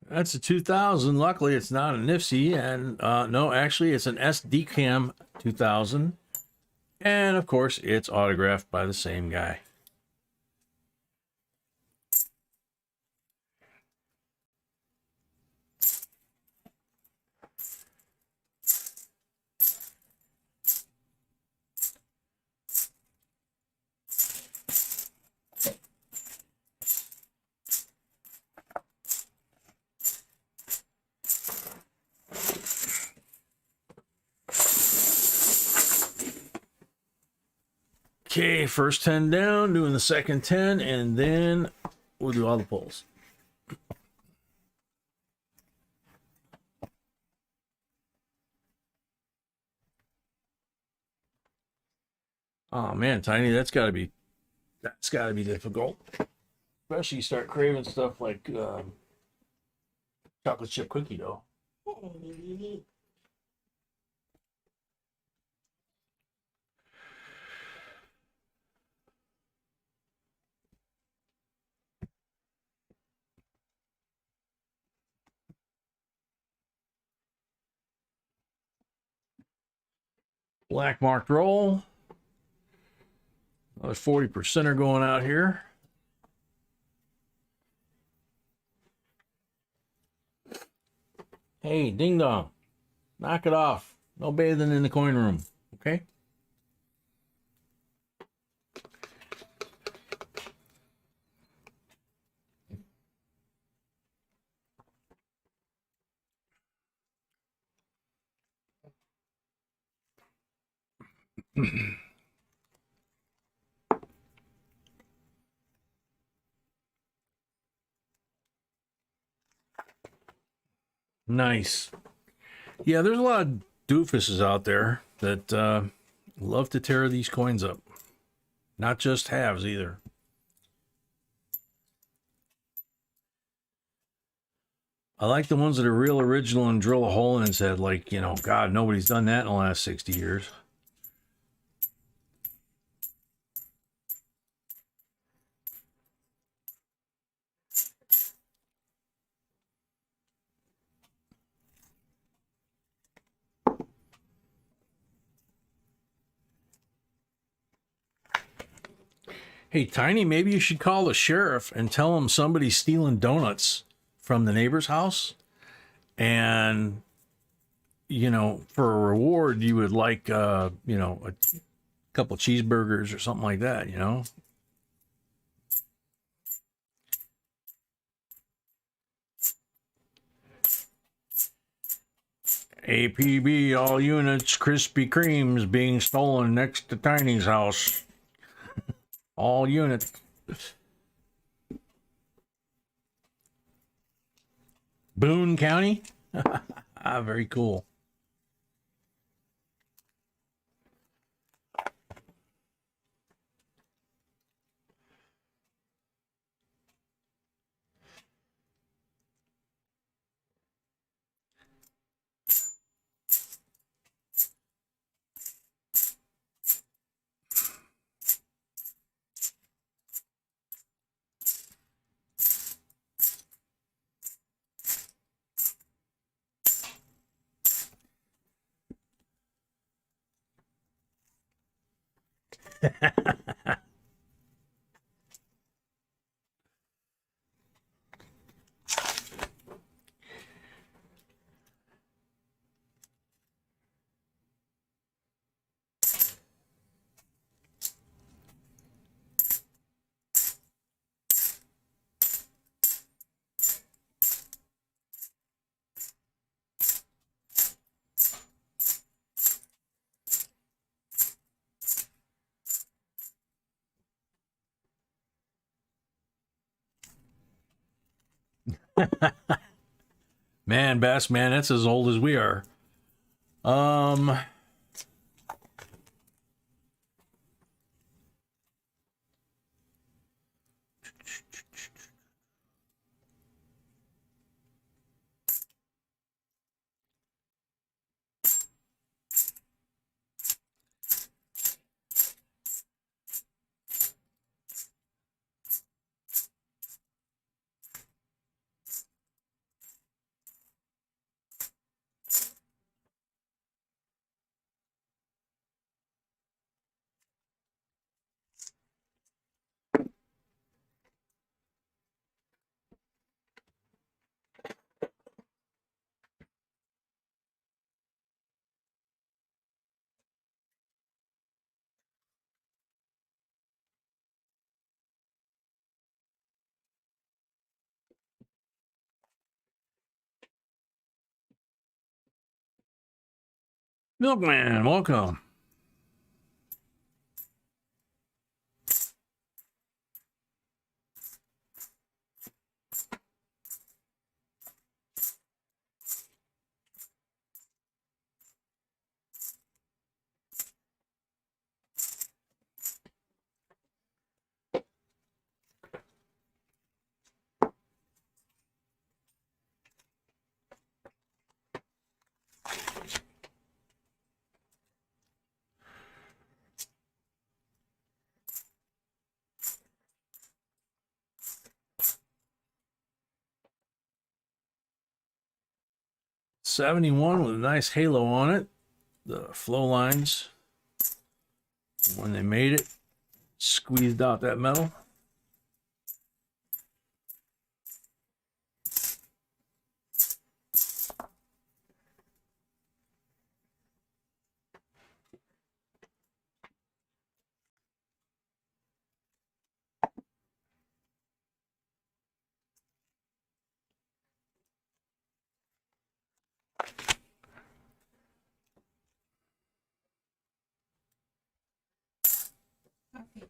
That's a 2000. Luckily, it's not a Nifty. And no, actually, it's an SD Cam 2000. And of course, it's autographed by the same guy. Okay, first 10 down, doing the second 10, and then we'll do all the pulls. Oh man, Tiny, that's gotta be difficult. Especially you start craving stuff like chocolate chip cookie dough. Black marked roll. Another 40% going out here. Hey, ding dong. Knock it off. No bathing in the coin room. Okay? Nice. Yeah, there's a lot of doofuses out there that love to tear these coins up. Not just halves either. I like the ones that are real original and drill a hole in his head. Like, you know, God, nobody's done that in the last 60 years. Hey, Tiny, maybe you should call the sheriff and tell him somebody's stealing donuts from the neighbor's house. And, you know, for a reward, you would like, you know, a couple cheeseburgers or something like that, you know? APB, all units, Krispy Kremes being stolen next to Tiny's house. All units. Boone County? Very cool. Man, Bass Man, that's as old as we are. Um, 'Milkman, welcome. '71 with a nice halo on it. The flow lines, when they made it, squeezed out that metal. Okay.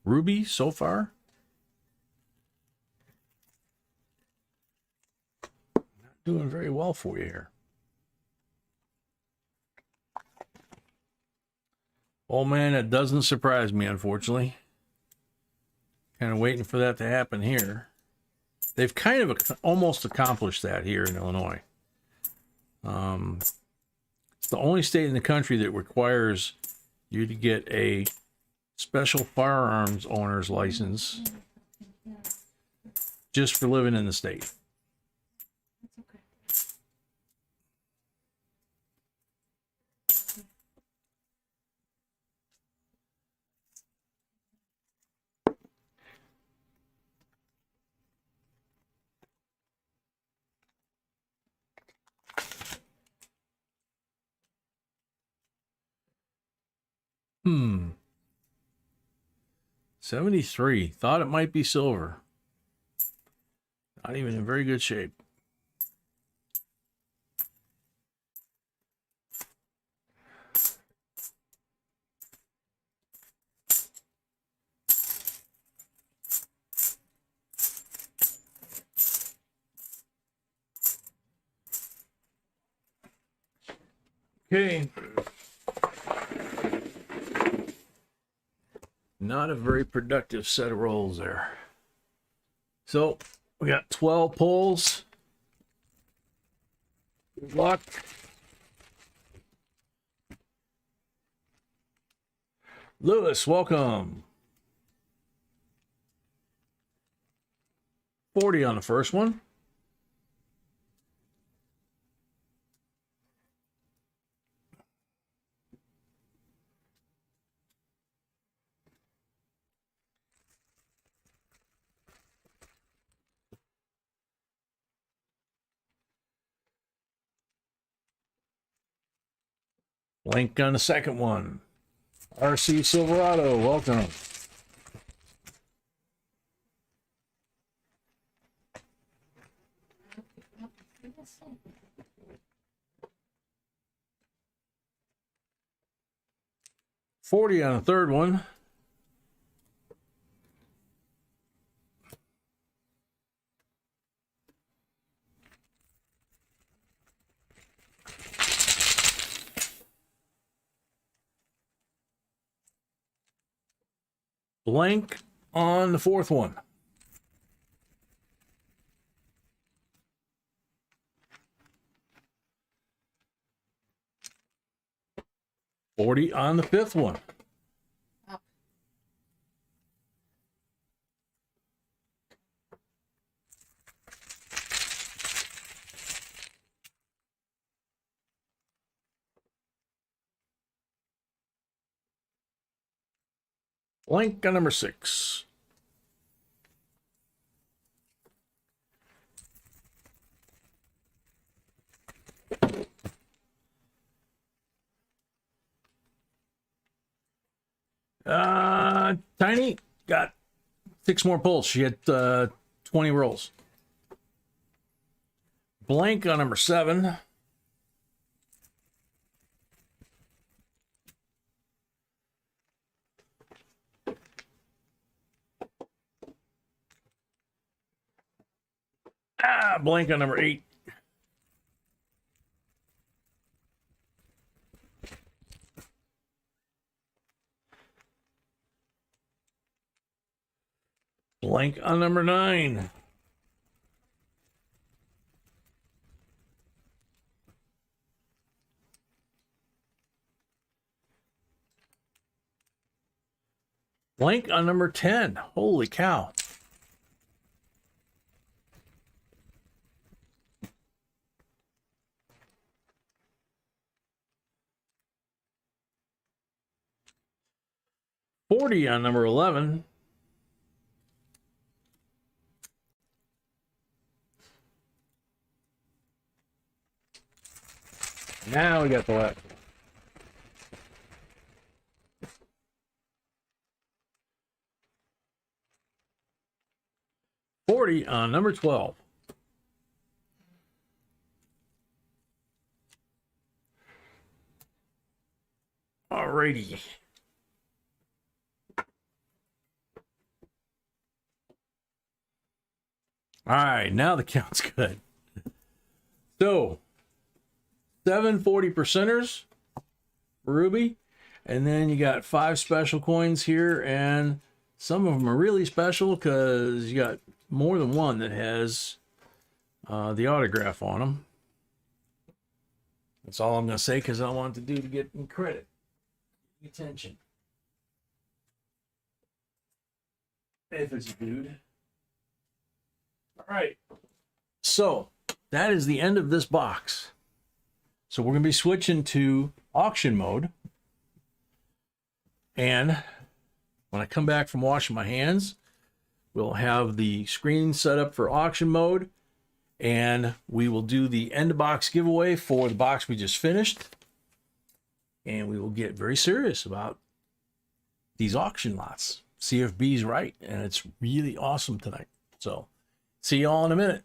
Ruby so far? Not doing very well for you here. Oh man, it doesn't surprise me, unfortunately. Kind of waiting for that to happen here. They've kind of almost accomplished that here in Illinois. It's the only state in the country that requires you to get a special firearms owner's license just for living in the state. That's okay. Hmm. 73. Thought it might be silver. Not even in very good shape. Okay. Not a very productive set of rolls there. So we got 12 pulls. Good luck. Lewis, welcome. 40 on the first one. Blank on the second one. RC Silverado, welcome. $40 on the third one. Blank on the fourth one. $40 on the fifth one. Up. Blank on number 6. Tiny got 6 more pulls. She had 20 rolls. Blank on number 7. Blank on number 8. Blank on number 9. Blank on number 10. Holy cow. $40 on number 11. Now we got the left. $40 on number 12. Alrighty. All right, now the count's good. So, 7 40%ers for Ruby, and then you got 5 special coins here, and some of them are really special because you got more than one that has the autograph on them. That's all I'm going to say because I want to do to get credit. Attention. If it's a dude. All right. So that is the end of this box. So we're going to be switching to auction mode. And when I come back from washing my hands, we'll have the screen set up for auction mode. And we will do the end of box giveaway for the box we just finished. And we will get very serious about these auction lots. CFB's right. And it's really awesome tonight. So see y'all in a minute.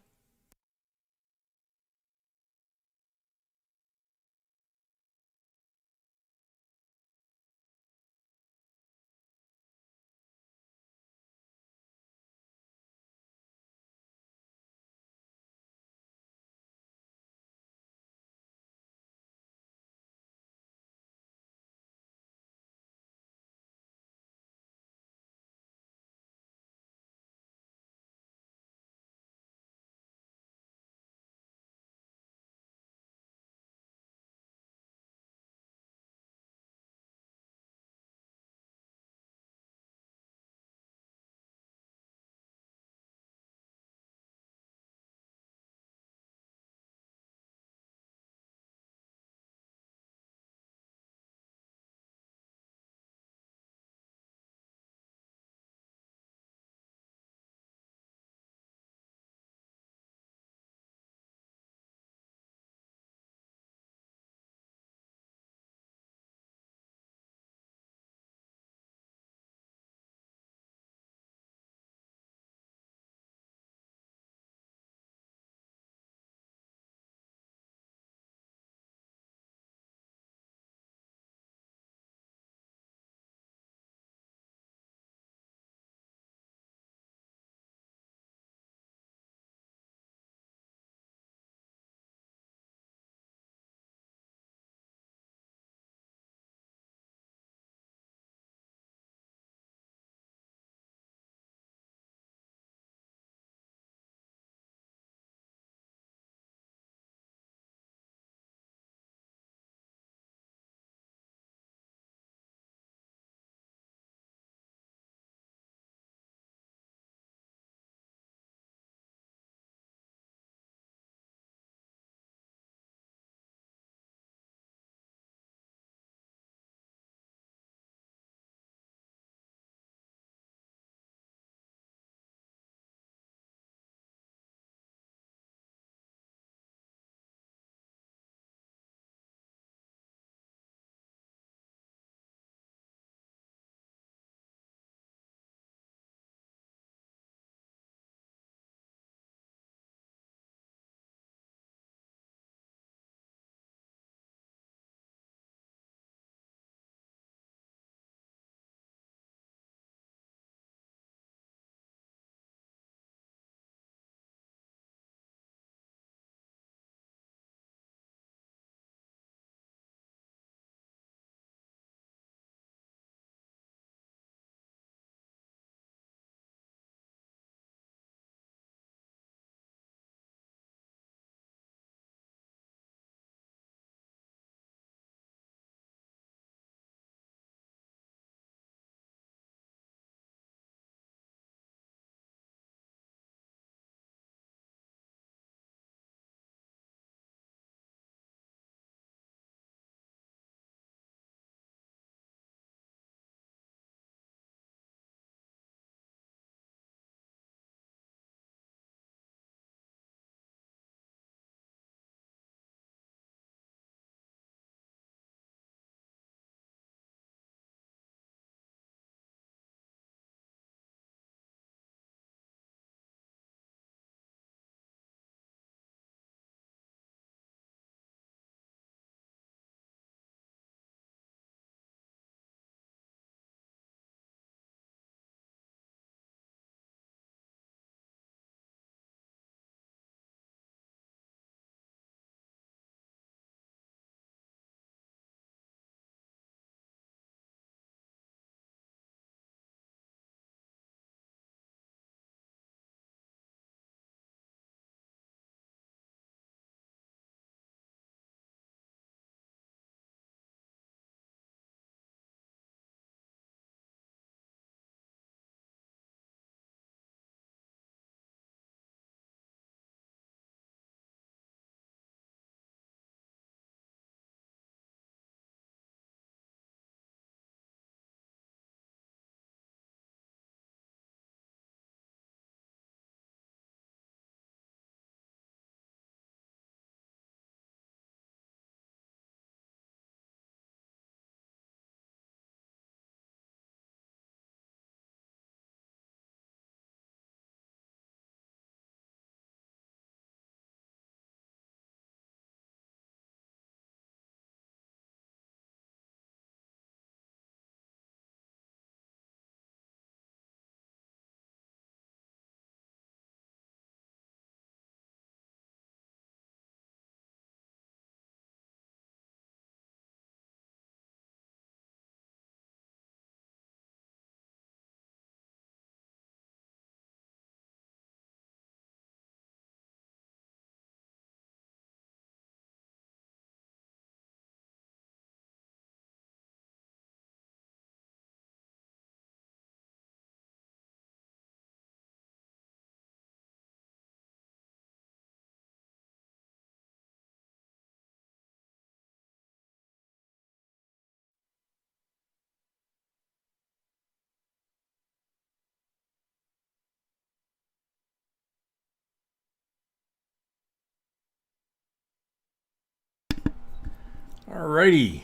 Alrighty.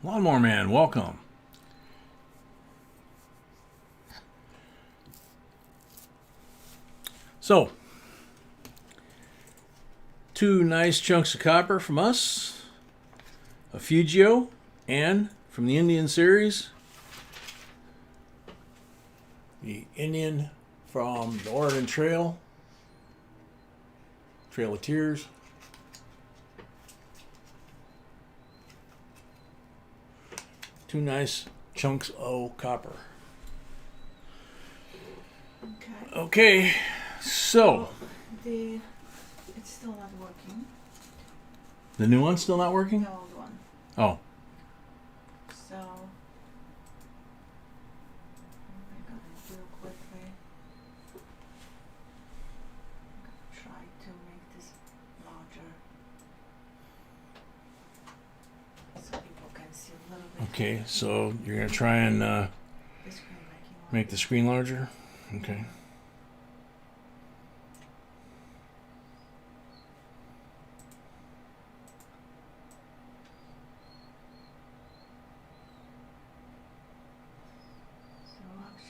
Lawnmower Man, welcome. So, 2 nice chunks of copper from us, a Fugio, and from the Indian series, the Indian from the Oregon Trail, Trail of Tears. Two nice chunks of copper. Okay, so it's still not working. The new one's still not working? The old one. Oh. So I'm gonna do quickly. I'm gonna try to make this larger so people can see a little bit. Okay, so you're gonna try and The screen make the screen larger? Okay.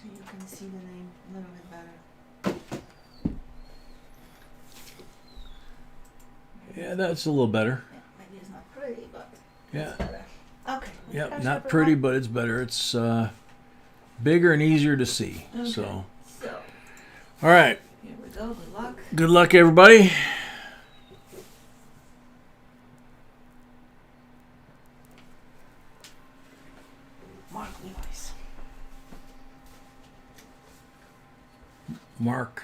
you can see the name a little bit better. Yeah, that's a little better. Yeah, maybe it's not pretty, but Yeah. it's better. Okay. Yeah, not pretty, but it's better. It's bigger and easier to see. Okay. So, So, all right. here we go. Good luck. Good luck, everybody. Mark Lewis. Mark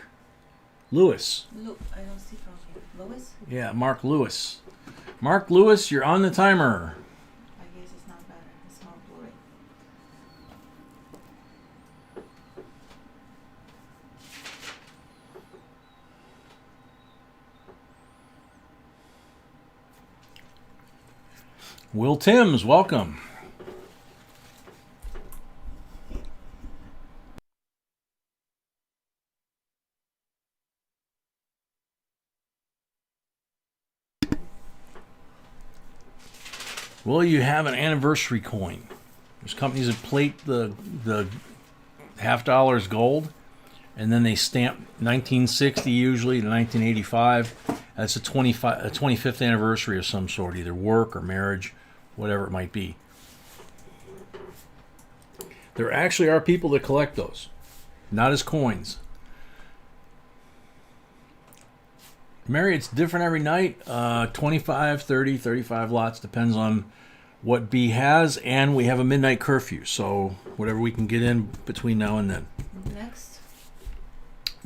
Lewis. Look, I don't see from here. Lewis? Yeah, Mark Lewis. Mark Lewis, you're on the timer. I guess it's not better. It's more blurry. Will Timms, welcome. Well, you have an anniversary coin. There's companies that plate the $50 gold, and then they stamp 1960 usually to 1985. That's a 25th anniversary of some sort, either work or marriage, whatever it might be. There actually are people that collect those, not as coins. Mary, it's different every night. 25, 30, 35 lots, depends on what B has, and we have a midnight curfew, so whatever we can get in between now and then. Next.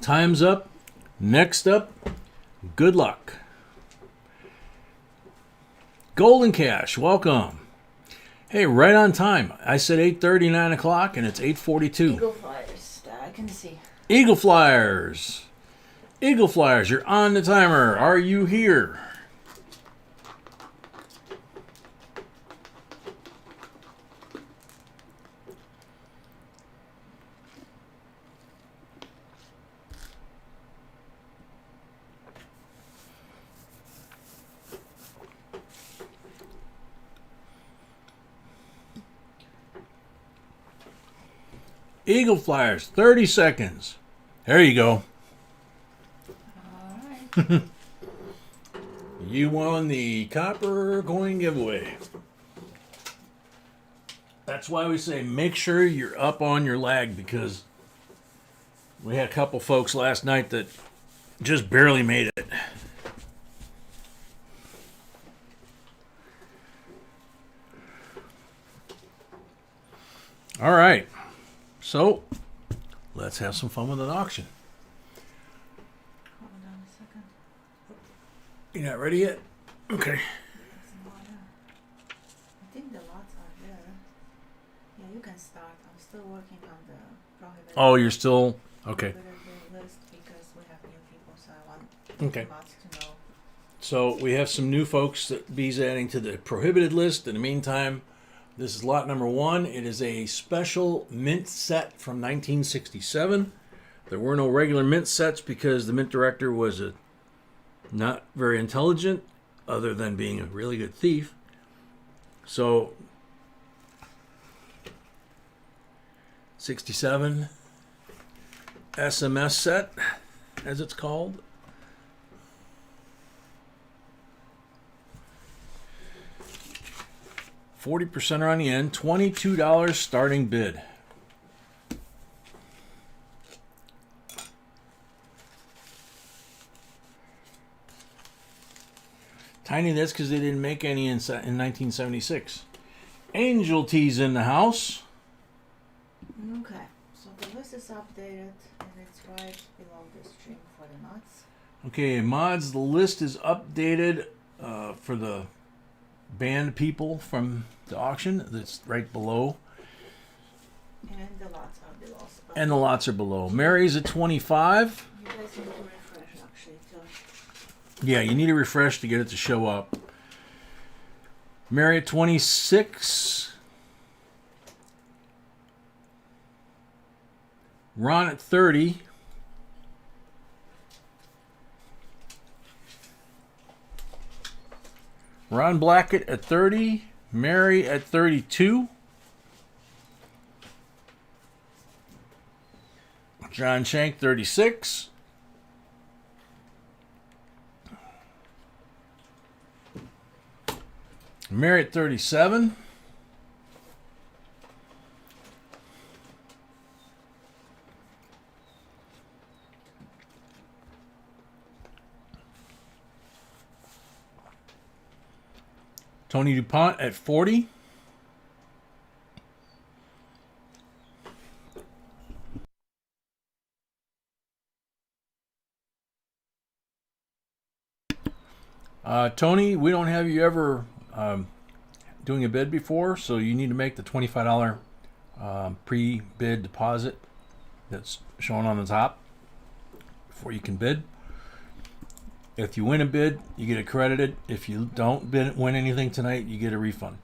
Time's up. Next up, good luck. Golden Cash, welcome. Hey, right on time. I said 8:30, 9 o'clock, and it's 8:42. Eagle Flyers that I can see. Eagle Flyers. Eagle Flyers, you're on the timer. Are you here? Eagle Flyers, 30 seconds. There you go. All right. You won the copper coin giveaway. That's why we say make sure you're up on your lag, because we had a couple folks last night that just barely made it. All right. So, let's have some fun with an auction. Hold on a second. You're not ready yet? Okay. Some water. I think the lots are there. Yeah, you can start. I'm still working on the prohibited. Oh, you're still... Okay. prohibited list because we have new people, so I want Okay. lots to know. So, we have some new folks that B's adding to the prohibited list. In the meantime, this is lot number 1. It is a special mint set from 1967. There were no regular mint sets because the mint director was not very intelligent, other than being a really good thief. So 67 SMS set, as it's called. $40 on the end, $22 starting bid. Tiny this because they didn't make any in 1976. Angel Tea's in the house. Okay, so the list is updated and it's right below the string for the nuts. Okay, mods, the list is updated for the banned people from the auction. That's right below. And the lots are below. So And the lots are below. Mary's at 25. you guys need to refresh actually too. Yeah, you need a refresh to get it to show up. Mary at 26. Ron at 30. Ron Blackett at 30. Mary at 32. John Shank, 36. Mary at 37. Tony DuPont at 40. Tony, we don't have you ever doing a bid before, so you need to make the $25 pre-bid deposit that's shown on the top before you can bid. If you win a bid, you get it credited. If you don't win anything tonight, you get a refund.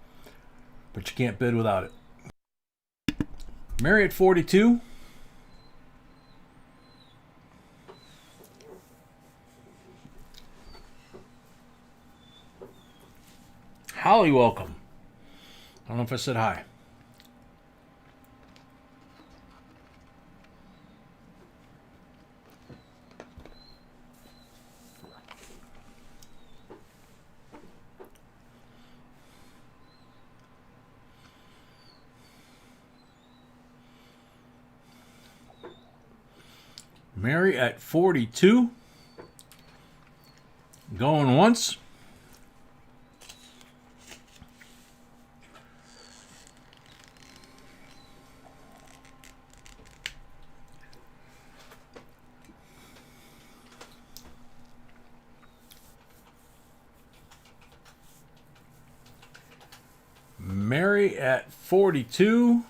But you can't bid without it. Mary at 42. Holly, welcome. I don't know if I said hi. Mary at 42. Going once. Mary at 42.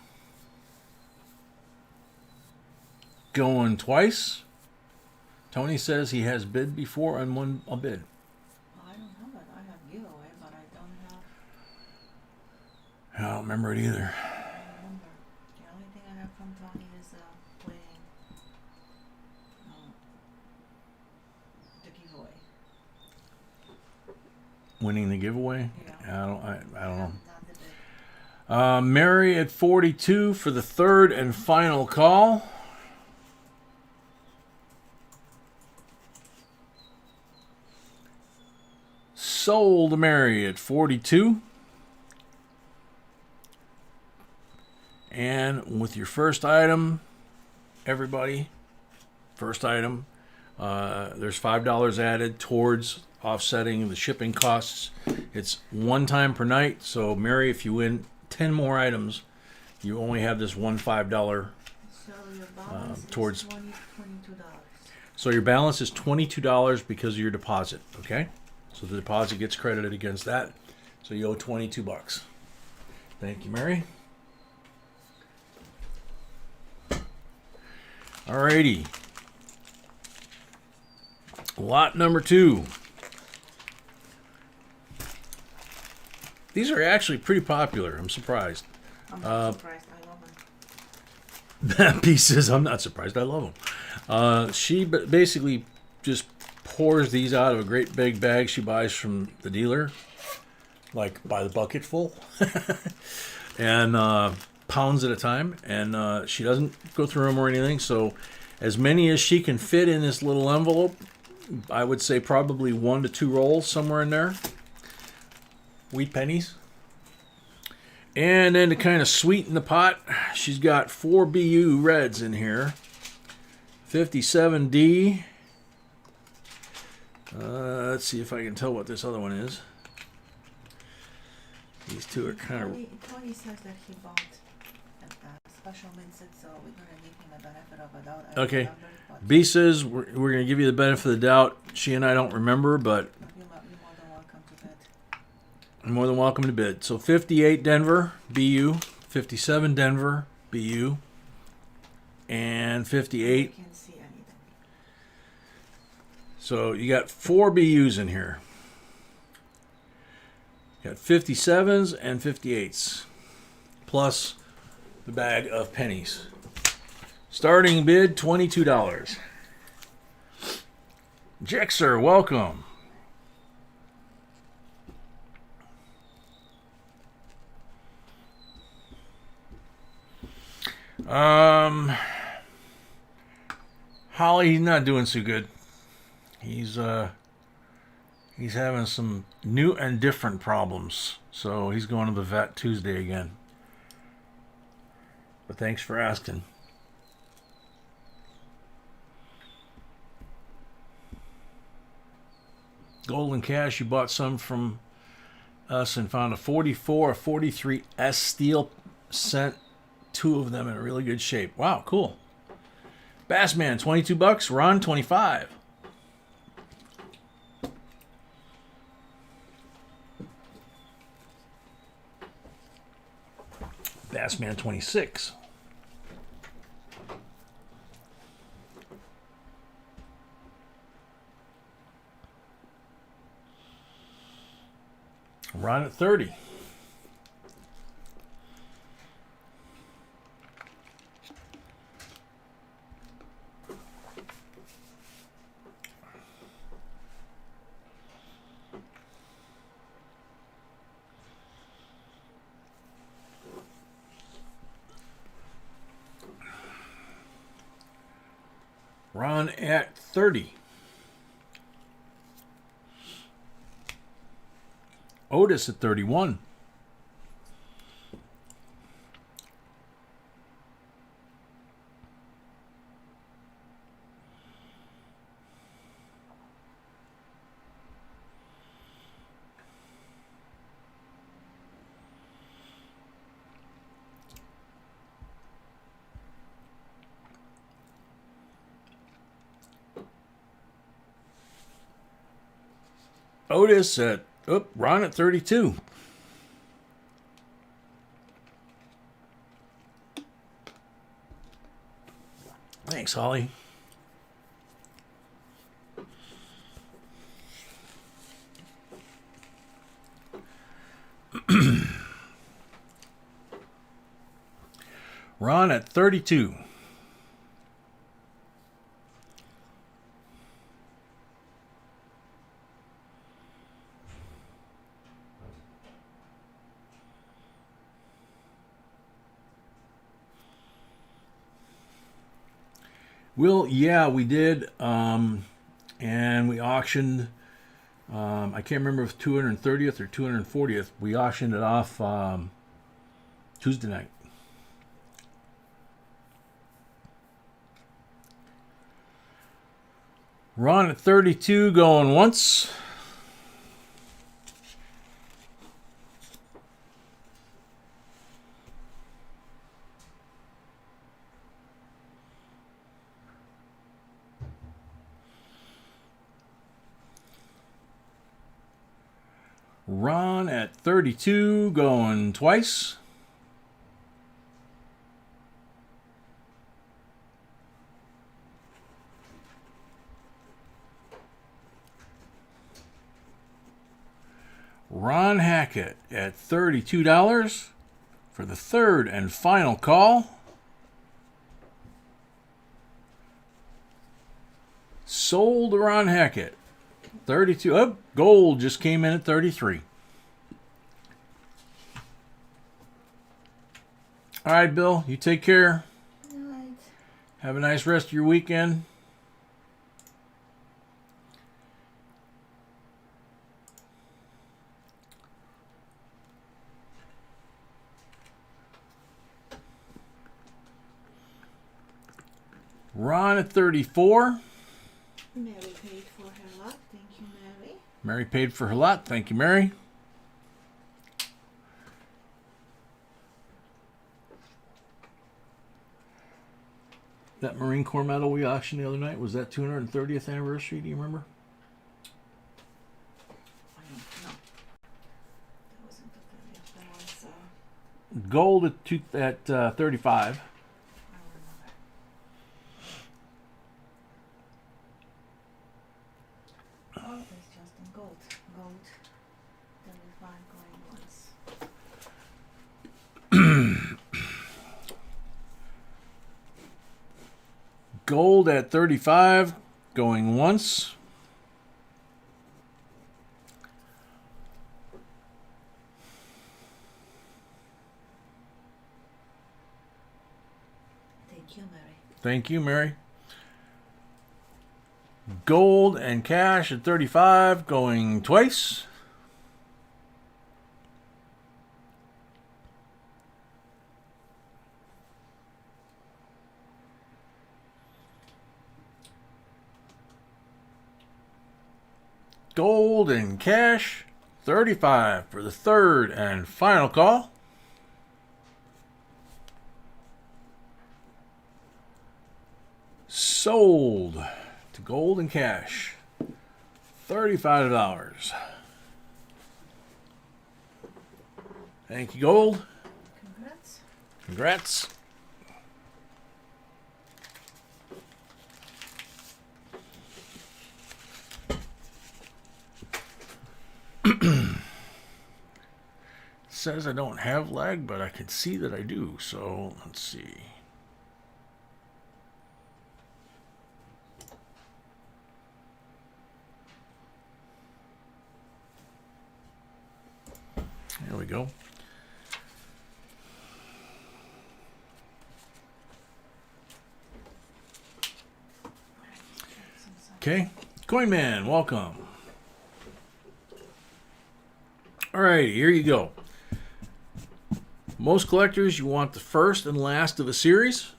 Going twice. Tony says he has bid before and won a bid. I don't have it. I have giveaway, but I don't have. I don't remember it either. I don't remember. The only thing I have from Tony is winning the giveaway. Winning the giveaway? Yeah. I don't know. Not the bid. Mary at 42 for the third and final call. Sold Mary at 42. And with your first item, everybody, first item, there's $5 added towards offsetting the shipping costs. It's one time per night. So Mary, if you win 10 more items, you only have this $5. So your balance towards- is $22. So your balance is $22 because of your deposit, okay? So the deposit gets credited against that. So you owe $22. Thank you, Mary. Alrighty. Lot number 2. These are actually pretty popular. I'm surprised. I'm not surprised. I love them. That piece says, I'm not surprised. I love them. She basically just pours these out of a great big bag she buys from the dealer. like by the bucket full, and pounds at a time. And she doesn't go through them or anything. So as many as she can fit in this little envelope, I would say probably 1 to 2 rolls somewhere in there. Wheat pennies. And then to kind of sweeten the pot, she's got 4 BU reds in here. 57D. Let's see if I can tell what this other one is. These two are kind of... Tony says that he bought a special minced, so we're going to give him a benefit of a doubt. Okay. B says we're going to give you the benefit of the doubt. She and I don't remember, but... You're more than welcome to bid. You're more than welcome to bid. So 58 Denver, BU. 57 Denver, BU. And 58... Can't see anything. So you got 4 BUs in here. You got 57s and 58s. Plus the bag of pennies. Starting bid, $22. Jexer, welcome. Holly, he's not doing so good. He's having some new and different problems. So he's going to the vet Tuesday again. But thanks for asking. Golden Cash, you bought some from us and found a 44, a 43S steel. Sent 2 of them in really good shape. Wow, cool. Bassman, $22. Ron, 25. Bassman, 26. Ron at 30. Ron at 30. Otis at 31. Otis at, Ron at 32. Thanks, Holly. Ron at 32. Will, yeah, we did, and we auctioned, I can't remember if 230th or 240th, we auctioned it off Tuesday night. Ron at 32 going once. Ron at 32 going twice. Ron Hackett at $32 for the third and final call. Sold to Ron Hackett. 32. Oh, gold just came in at 33. All right, Bill, you take care. All right. Have a nice rest of your weekend. Ron at 34. Mary paid for her lot. Thank you, Mary. Mary paid for her lot. Thank you, Mary. That Marine Corps medal we auctioned the other night, was that 230th anniversary? Do you remember? I don't know. That wasn't the 30th. That was, Gold at 35. I don't remember. Oh, it's just in gold. Gold. 35 going once. Gold at 35, going once. Thank you, Mary. Thank you, Mary. Gold and cash at 35, going twice. Gold and cash, 35 for the third and final call. Sold to gold and cash, $35. Thank you, gold. Congrats. Congrats. Says I don't have lag, but I can see that I do. So let's see. There we go. Okay, Coin Man, welcome. All right, here you go. Most collectors, you want the first and last of a series.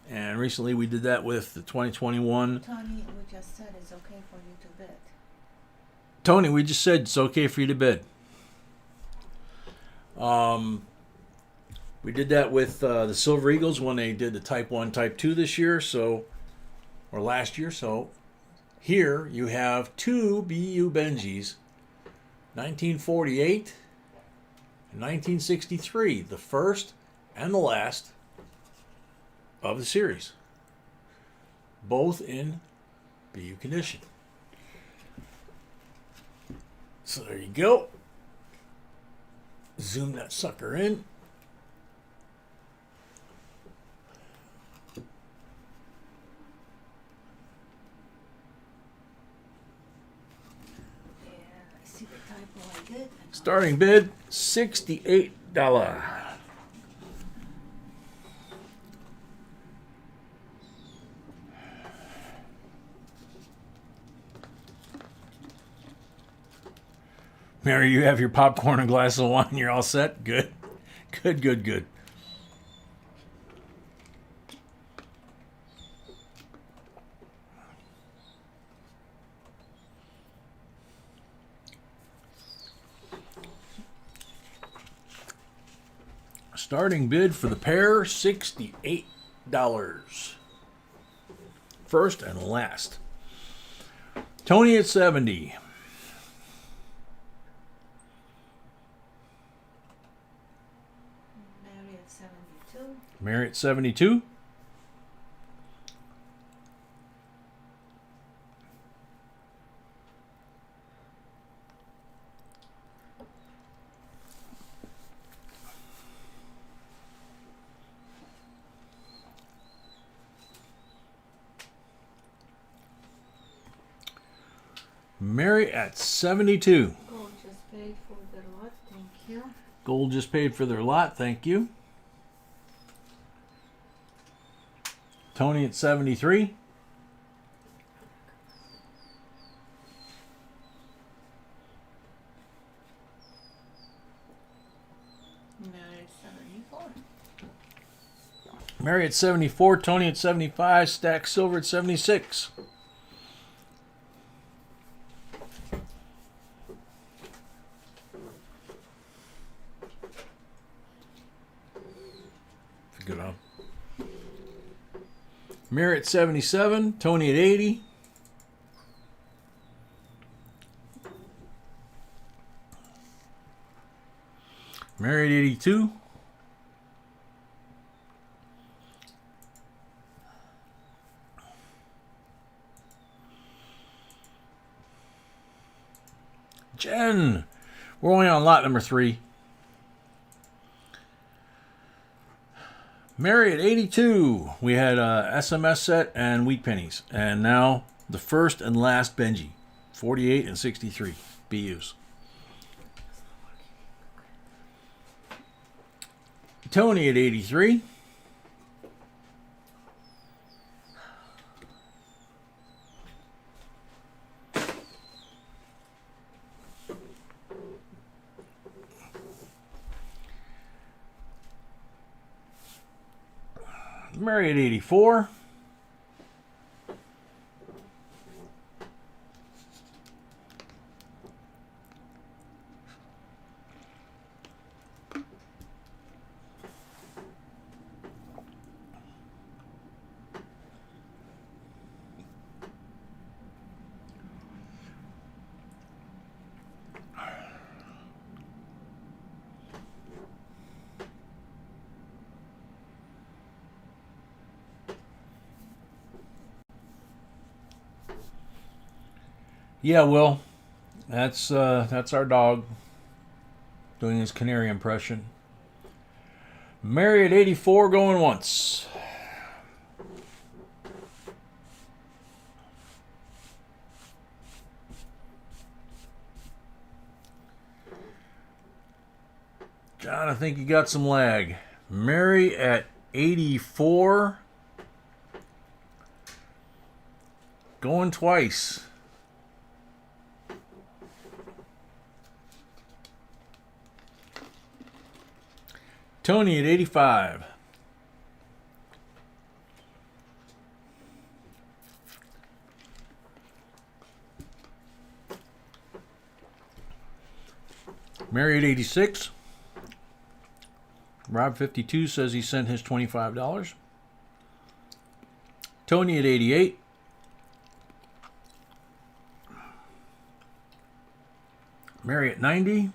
And recently we did that with the 2021. Tony, we just said it's okay for you to bid. Tony, we just said it's okay for you to bid. We did that with the Silver Eagles when they did the Type 1, Type 2 this year, or last year. So here you have two BU Benjis, 1948 and 1963, the first and the last of the series, both in BU condition. So there you go. Zoom that sucker in. Yeah, I see the typo I did. Starting bid, $68. Mary, you have your popcorn and glass of wine. You're all set? Good. Good, good, good. Starting bid for the pair, $68. First and last. Tony at 70. Mary at 72. Mary at 72. Mary at 72. Gold just paid for the lot. Thank you. Gold just paid for their lot. Thank you. Tony at 73. Mary 74. Mary at 74. Tony at 75. Stack silver at 76. Good on. Mary at 77. Tony at 80. Mary at 82. Jen. We're only on lot number 3. Mary at 82. We had SMS set and wheat pennies. And now the first and last Benji. 48 and 63 BUs. Tony at 83. Mary at 84. Yeah, Will. That's our dog doing his canary impression. Mary at 84 going once. John, I think you got some lag. Mary at 84 going twice. Tony at 85. Mary at 86. Rob 52 says he sent his $25. Tony at 88. Mary at 90.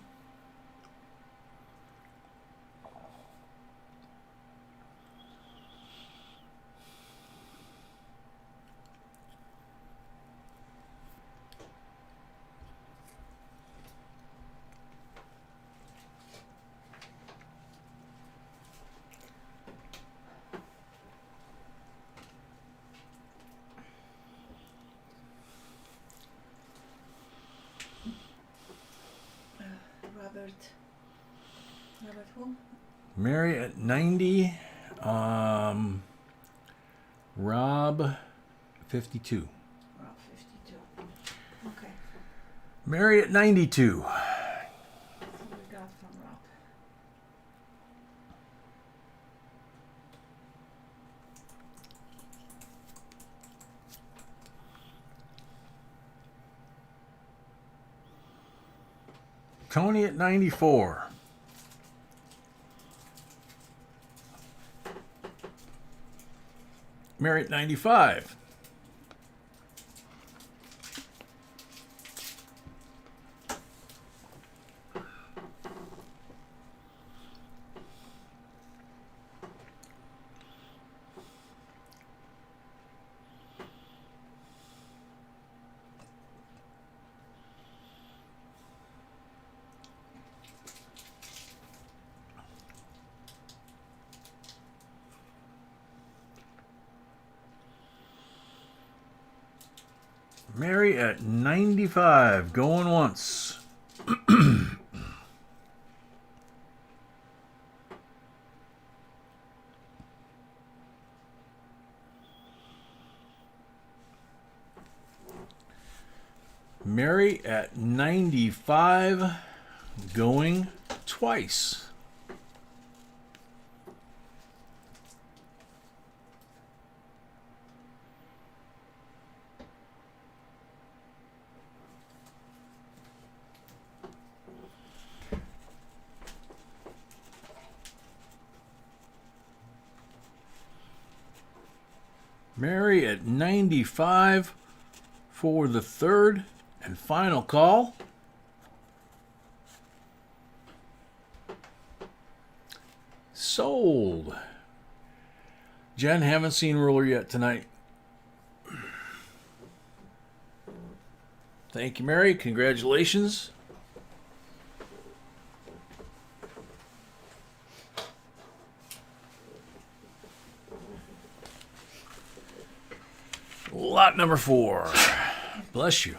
Robert who? Mary at 90. Rob 52. Rob 52. Okay. Mary at 92. That's what we got from Rob. Tony at 94. Mary at 95. Mary at 95, going once. Mary at 95, going twice. Mary at 95 for the third and final call. Sold. Jen, haven't seen ruler yet tonight. Thank you, Mary. Congratulations. Lot number 4. Bless you.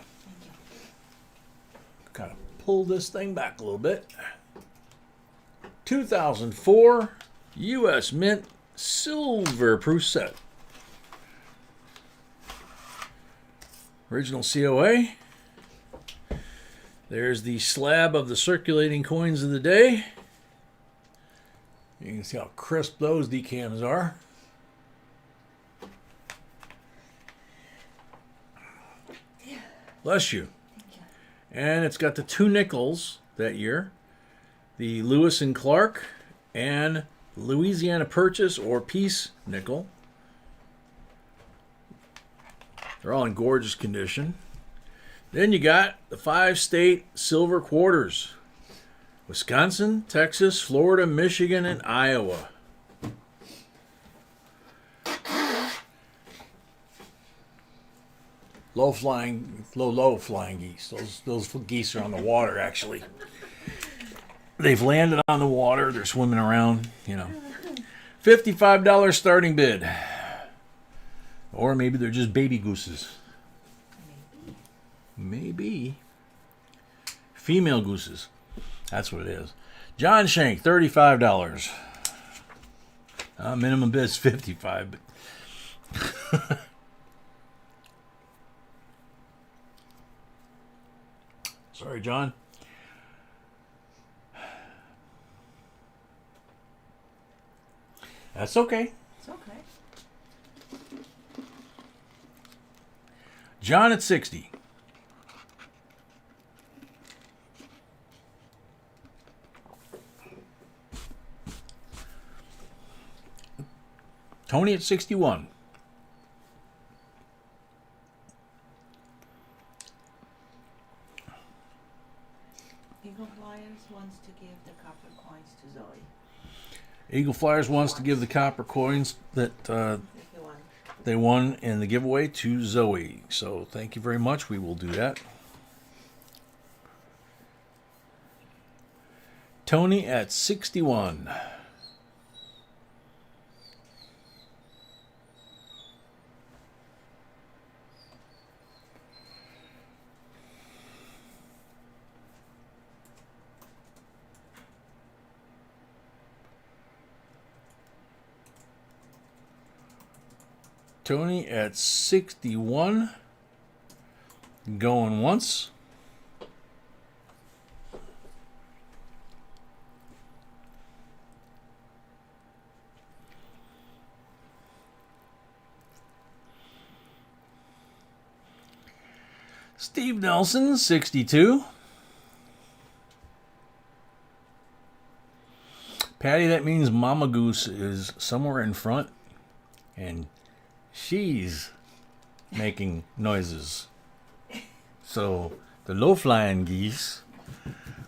Kind of pull this thing back a little bit. 2004 U.S. Mint Silver Proof Set. Original COA. There's the slab of the circulating coins of the day. You can see how crisp those decams are. Bless you. Thank you. And it's got the 2 nickels that year. The Lewis and Clark and Louisiana Purchase or Peace nickel. They're all in gorgeous condition. Then you got the 5-state silver quarters. Wisconsin, Texas, Florida, Michigan, and Iowa. Low flying geese. Those geese are on the water, actually. They've landed on the water. They're swimming around, you know. $55 starting bid. Or maybe they're just baby gooses. Maybe. Female gooses. That's what it is. John Shank, $35. Minimum bid is $55, but sorry, John. That's okay. It's okay. John at 60. Tony at 61. Eagle Flyers wants to give the copper coins to Zoe. Eagle Flyers wants to give the copper coins that If you want. they won in the giveaway to Zoe. So thank you very much. We will do that. Tony at 61. Tony at 61. Going once. Steve Nelson, 62. Patty, that means Mama Goose is somewhere in front, and she's making noises. So the low-flying geese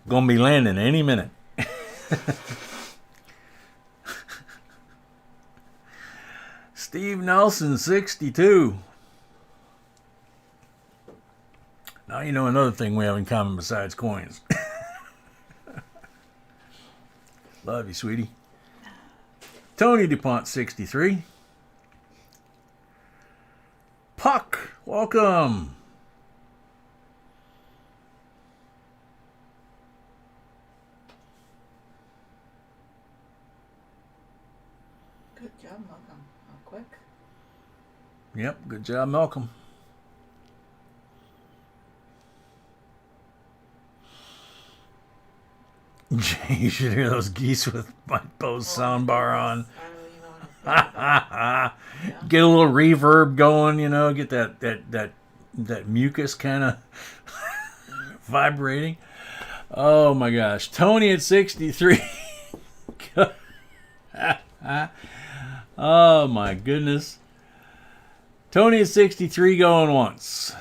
gonna be landing any minute. Steve Nelson, 62. Now you know another thing we have in common besides coins. Love you, sweetie. Tony DuPont, 63. Puck, welcome. Good job, Malcolm. How quick. Yep, good job, Malcolm. You should hear those geese with my Bose soundbar on. I don't even want to think about it. Get a little reverb going, you know, get that mucus kind of vibrating. Oh my gosh. Tony at 63. Oh my goodness. Tony at 63 going once.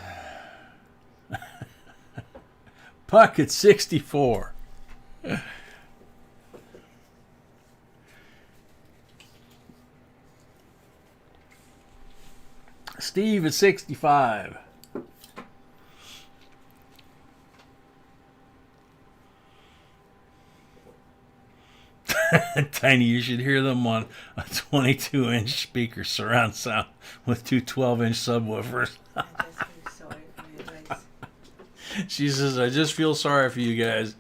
Puck at 64. Steve at 65. Tiny, you should hear them on a 22-inch speaker surround sound with two 12-inch subwoofers. I just feel sorry for you guys. She says, I just feel sorry for you guys.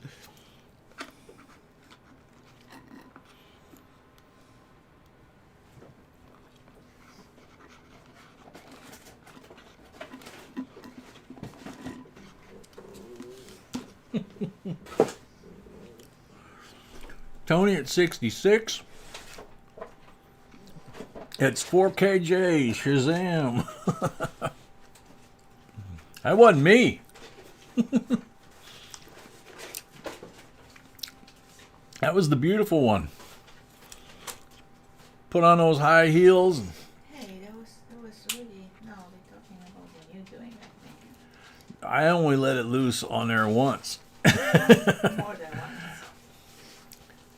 Tony at 66. It's 4KJ, Shazam. That wasn't me. That was the beautiful one. Put on those high heels. Hey, that was really, no, we're talking about when you're doing that thing. I only let it loose on there once. More than once.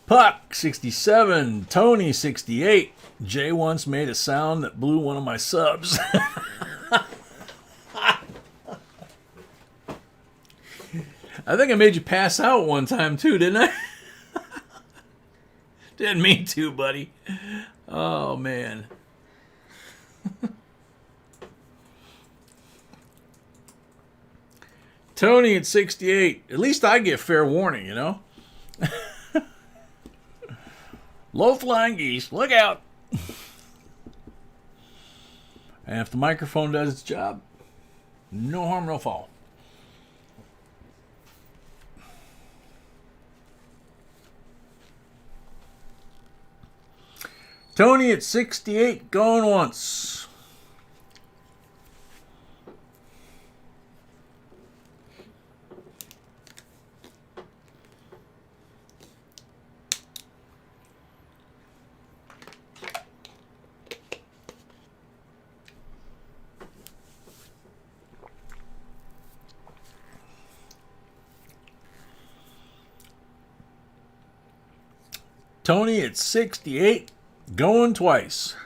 Puck, 67. Tony, 68. Jay once made a sound that blew one of my subs. I think I made you pass out one time too, didn't I? Didn't mean to, buddy. Oh, man. Tony at 68. At least I get fair warning, you know? Low-flying geese, look out. And if the microphone does its job, no harm, no foul. Tony at 68, going once. Tony at 68, going twice.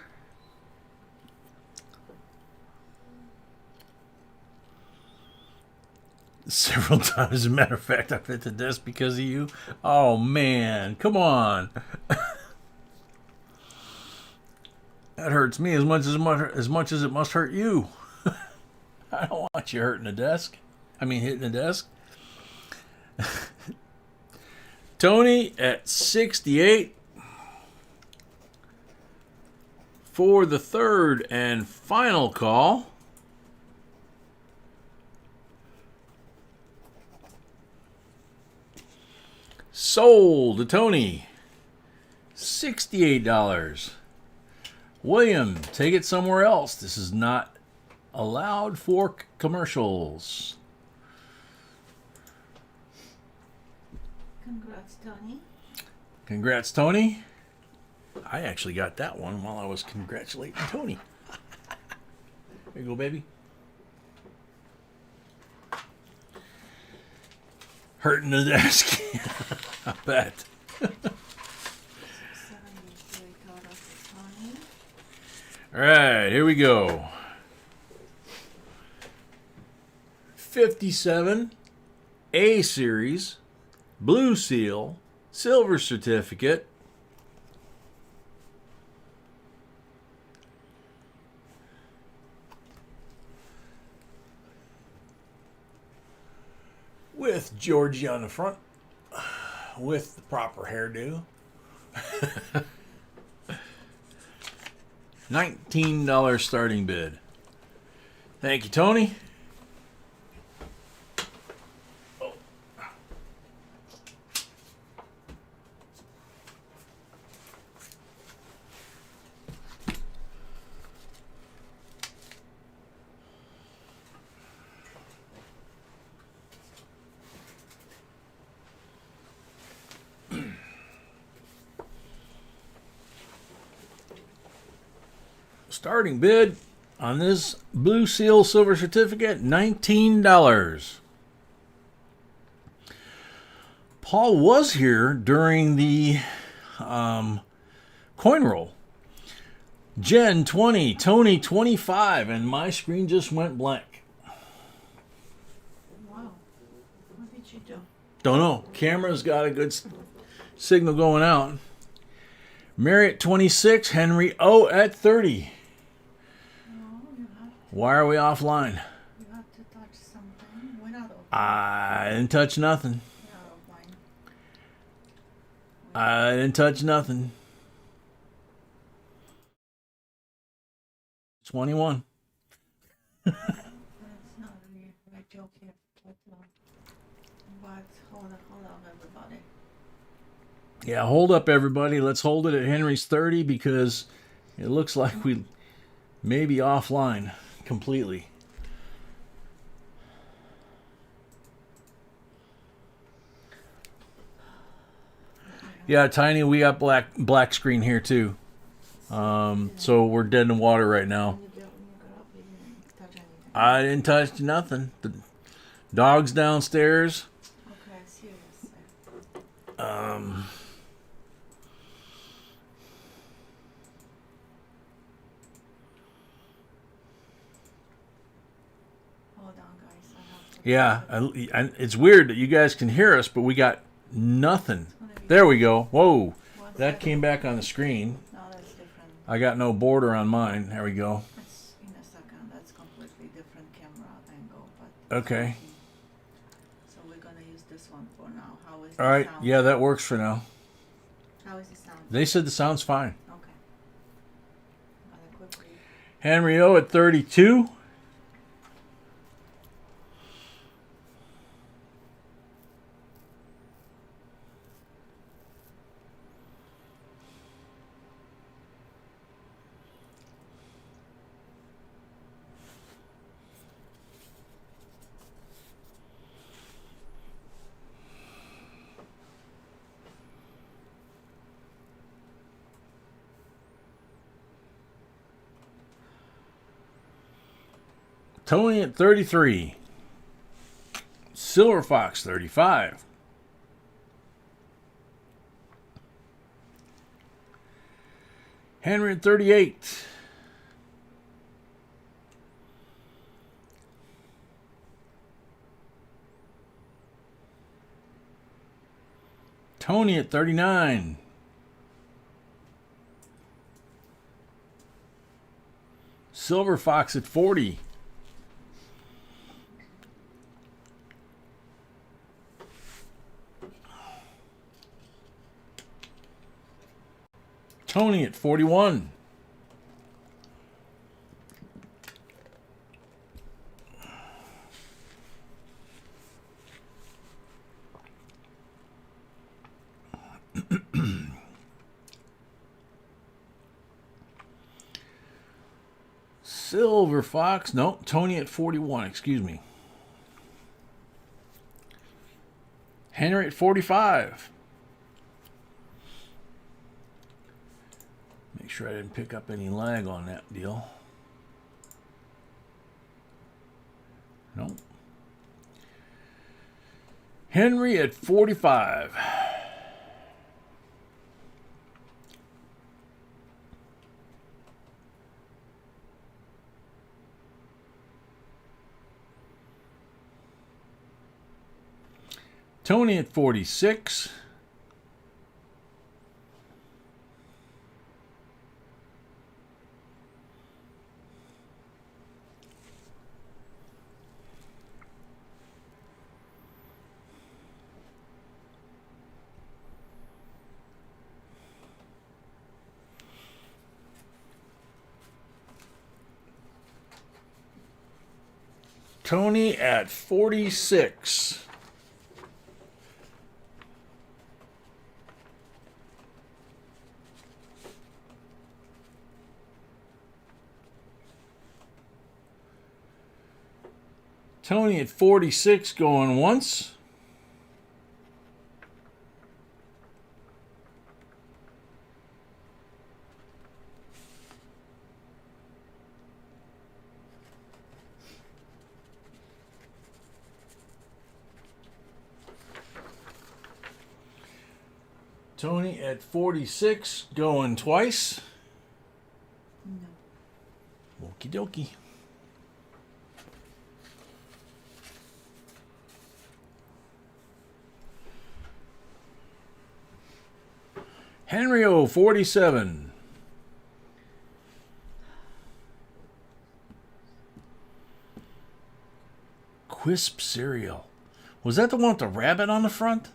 Several times, as a matter of fact, I've hit the desk because of you. Oh, man. Come on. That hurts me as much as it must hurt you. I don't want you hurting the desk. I mean, hitting the desk. Tony at 68 for the third and final call. Sold to Tony. $68. William, take it somewhere else. This is not allowed for commercials. Congrats, Tony. Congrats, Tony. I actually got that one while I was congratulating Tony. There you go, baby. Hurting the desk. I bet. 73 total for Tony. All right, here we go. 57 A series, blue seal, silver certificate. With Georgie on the front, with the proper hairdo. $19 starting bid. Thank you, Tony. Starting bid on this Blue Seal Silver Certificate, $19. Paul was here during the coin roll. Jen 20, Tony 25, and my screen just went blank. Wow. What did you do? Don't know. Camera's got a good signal going out. Mary at 26, Henry O at 30. Why are we offline? You have to touch something. We're not offline. I didn't touch nothing. We're not offline. I didn't touch nothing. 21. That's not really a joke here. But hold up, everybody. Yeah, hold up, everybody. Let's hold it at Henry's 30 because it looks like we may be offline completely. Yeah, Tiny, we got black screen here too. So we're dead in the water right now. When you got up, you didn't touch anything. I didn't touch nothing. The dog's downstairs. Okay, serious. Hold on, guys. I have to. Yeah, it's weird that you guys can hear us, but we got nothing. There we go. Whoa, that came back on the screen. No, that's different. I got no border on mine. There we go. It's in a second. That's completely different camera angle. But Okay. so we're gonna use this one for now. How is All the right. sound? Yeah, that works for now. How is the sound? They said the sound's fine. Okay. Gonna quickly. Henry O at 32. Tony at 33. Silver Fox 35. Henry at 38. Tony at 39. Silver Fox at 40. Tony at 41. Silver Fox, no, Tony at 41, excuse me. Henry at 45. Make sure I didn't pick up any lag on that deal. Nope. Henry at 45. Tony at 46. Tony at 46. Tony at 46 going once. Tony at 46, going twice. No. Okie dokie. Henry O, 47. Quisp cereal. Was that the one with the rabbit on the front?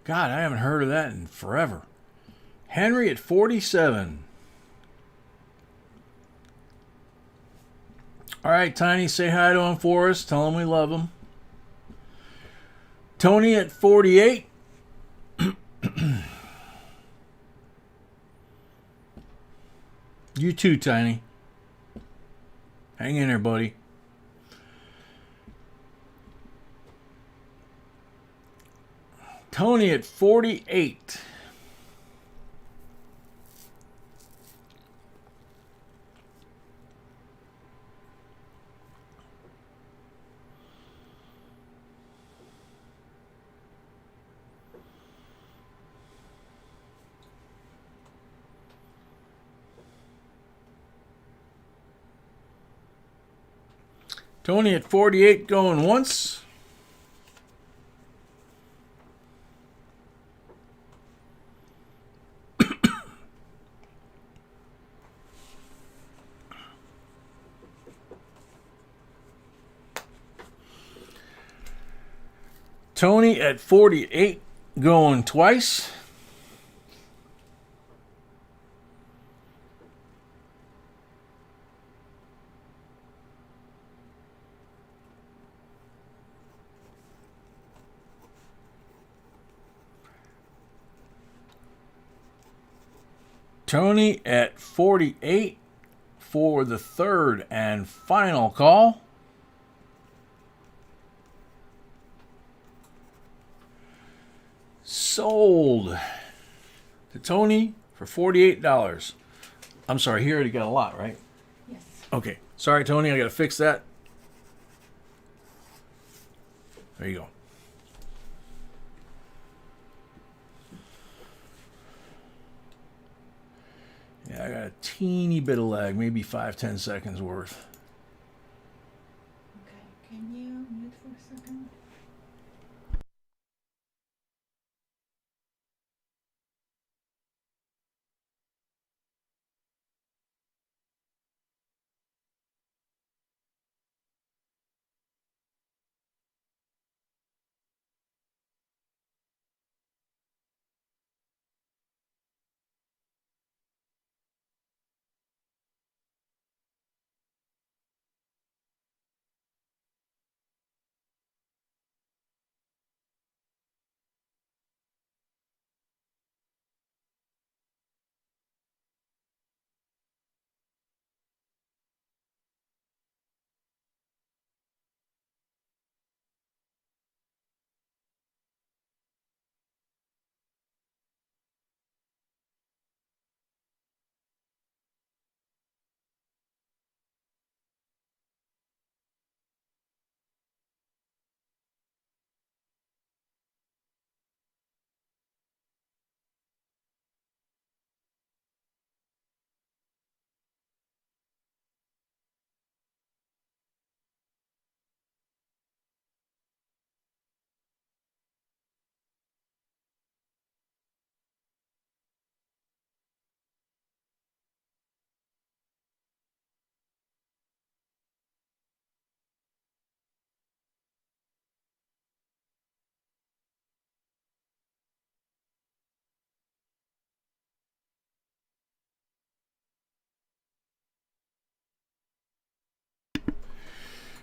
God, I haven't heard of that in forever. Henry at 47. All right, Tiny, say hi to him for us. Tell him we love him. Tony at 48. You too, Tiny. Hang in there, buddy. Tony at 48. Tony at 48 going once. Tony at 48 going twice. Tony at 48 for the third and final call. Sold to Tony for $48. I'm sorry, he already got a lot, right? Yes. Okay. Sorry, Tony, I got to fix that. There you go. Yeah, I got a teeny bit of lag, maybe 5-10 seconds worth. Okay, can you mute for a second?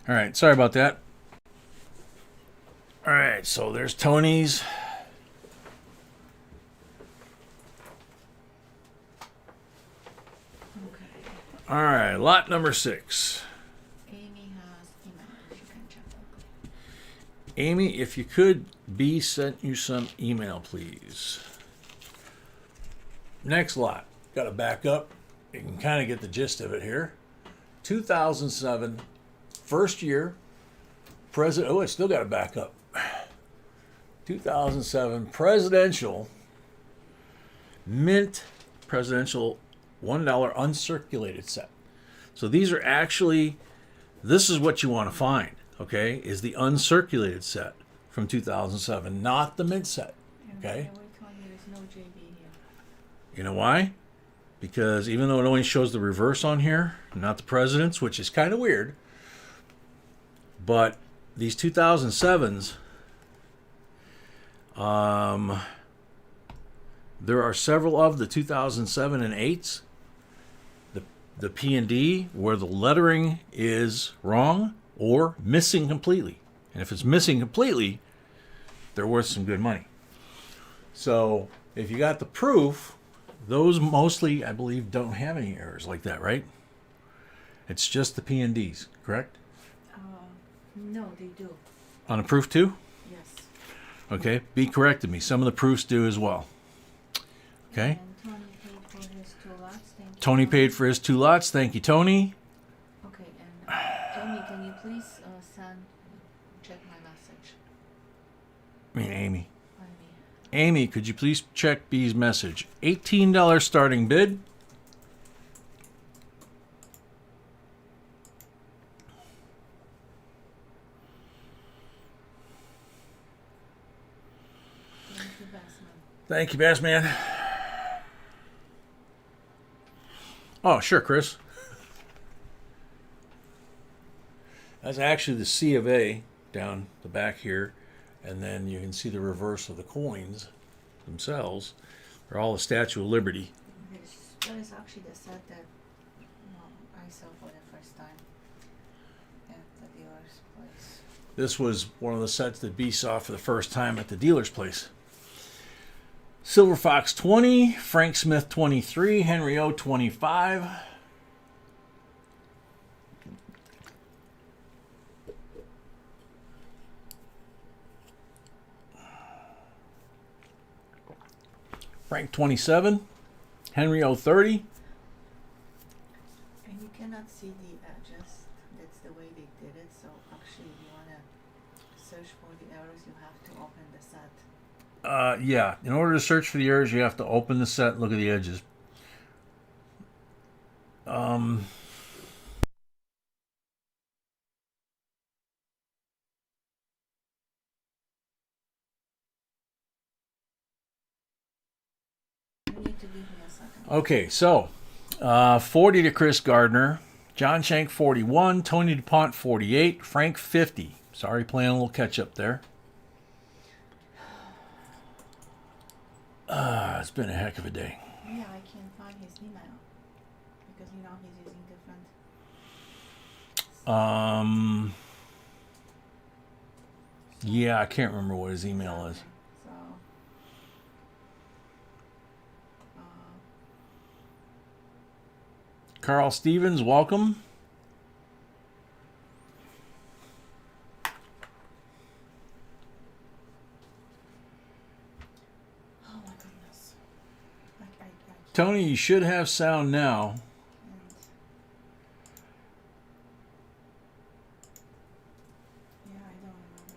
All right, sorry about that. All right, so there's Tony's. Okay. All right, lot number 6. Amy has email. You can check that. Amy, if you could, B sent you some email, please. Next lot. Got to back up. You can kind of get the gist of it here. 2007, first year. President. Oh, I still got to back up. 2007 presidential mint presidential $1 uncirculated set. So these are actually, this is what you want to find, okay, is the uncirculated set from 2007, not the mint set, okay? There's no JB here. You know why? Because even though it only shows the reverse on here, not the presidents, which is kind of weird, but these 2007s, there are several of the 2007 and 8s, the P&D, where the lettering is wrong or missing completely. And if it's missing completely, they're worth some good money. So if you got the proof, those mostly, I believe, don't have any errors like that, right? It's just the P&Ds, correct? No, they do. On a proof too? Yes. Okay, be corrected me. Some of the proofs do as well. Okay? And Tony paid for his 2 lots. Thank you. Tony paid for his 2 lots. Thank you, Tony. Okay, and Amy, can you please check my message? I mean, Amy. I mean, Amy, could you please check B's message? $18 starting bid. thank you, Bassman. Thank you, best man. Oh, sure, Chris. That's actually the C of A down the back here. And then you can see the reverse of the coins themselves. They're all the Statue of Liberty. That is actually the set that I saw for the first time at the dealer's place. This was one of the sets that B saw for the first time at the dealer's place. Silver Fox 20, Frank Smith 23, Henry O 25. Frank 27, Henry O 30. And you cannot see the edges. That's the way they did it. So actually, if you want to search for the errors, you have to open the set. Yeah, in order to search for the errors, you have to open the set and look at the edges. You need to give me a second. Okay, so 40 to Chris Gardner, John Shank 41, Tony DuPont 48, Frank 50. Sorry, playing a little catch up there. It's been a heck of a day. Yeah, I can't find his email because he's using different. Yeah, I can't remember what his email is. So. Carl Stevens, welcome. Oh my goodness. I Tony, you should have sound now. yeah, I don't remember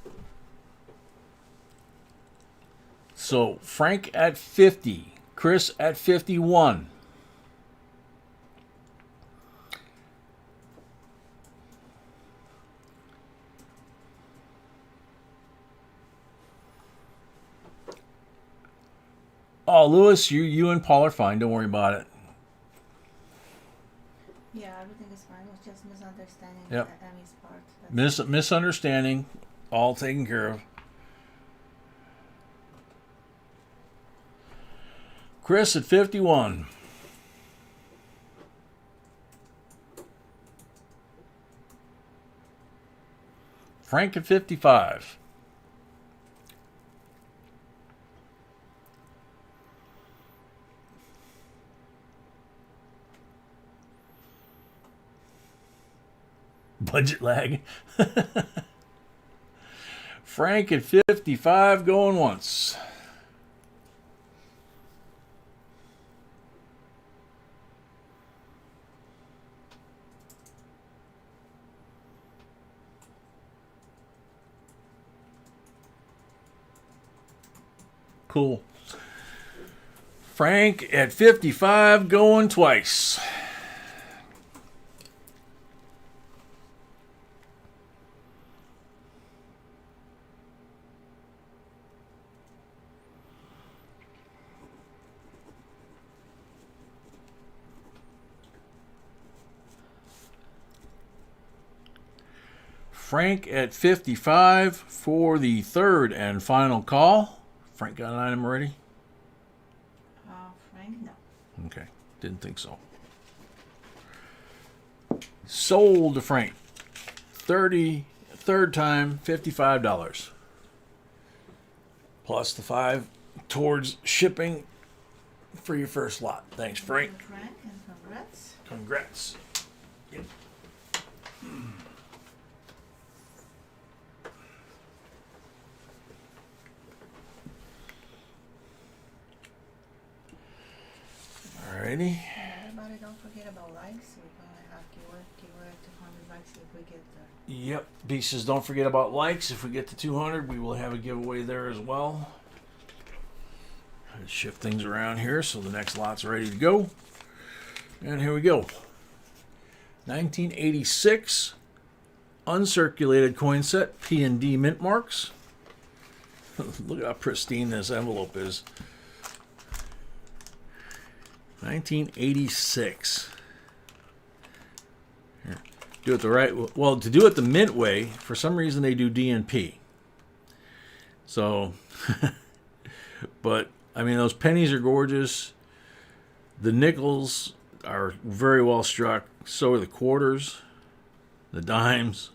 either. So Frank at 50, Chris at 51. Oh, Lewis, you and Paul are fine. Don't worry about it. Yeah, everything is fine. It was just misunderstanding Yep. Emmy's part. That's Misunderstanding, all taken care of. Chris at 51. Frank at 55. Budget lag. Frank at 55 going once. Cool. Frank at 55 going twice. Frank at 55 for the third and final call. Frank got an item already? Frank, no. Okay, didn't think so. Sold to Frank. 33rd time, $55. Plus the 5 towards shipping for your first lot. Thanks, Frank. Thank you, Frank, and congrats. Congrats. Yep. Alrighty. Everybody, don't forget about likes. We're gonna have keyword 200 likes if we get there. Yep. B says don't forget about likes. If we get to 200, we will have a giveaway there as well. Let's shift things around here so the next lot's ready to go. And here we go. 1986 uncirculated coin set, P&D mint marks. Look how pristine this envelope is. 1986. Here. Do it the right. Well, to do it the mint way, for some reason they do DNP. So, but I mean, those pennies are gorgeous. The nickels are very well struck. So are the quarters, the dimes.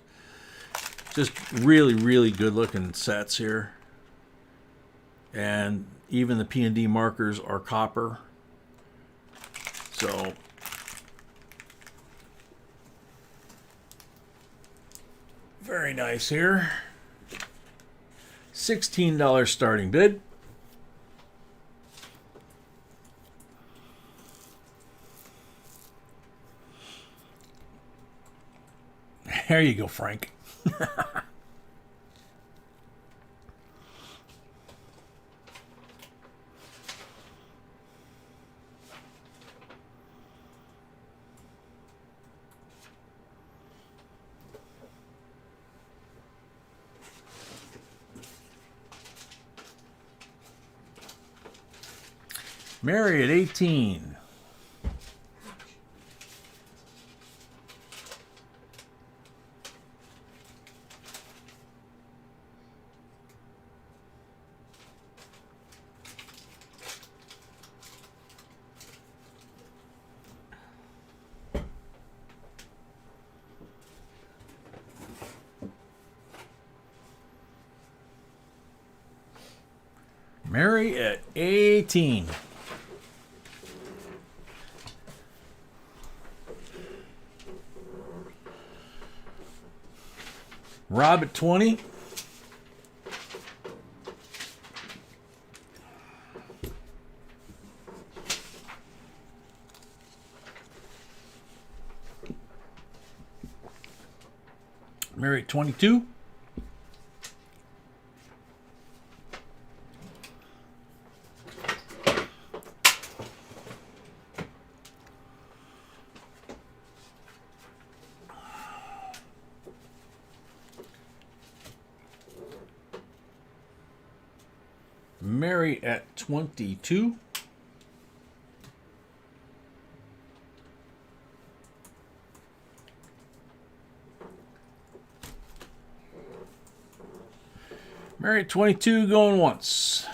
Just really, really good looking sets here. And even the P&D markers are copper. So, very nice here. $16 starting bid. There you go, Frank. Mary at 18. Mary at 18. Rob at 20. Mary at 22. Mary at 22. Mary at 22 going once.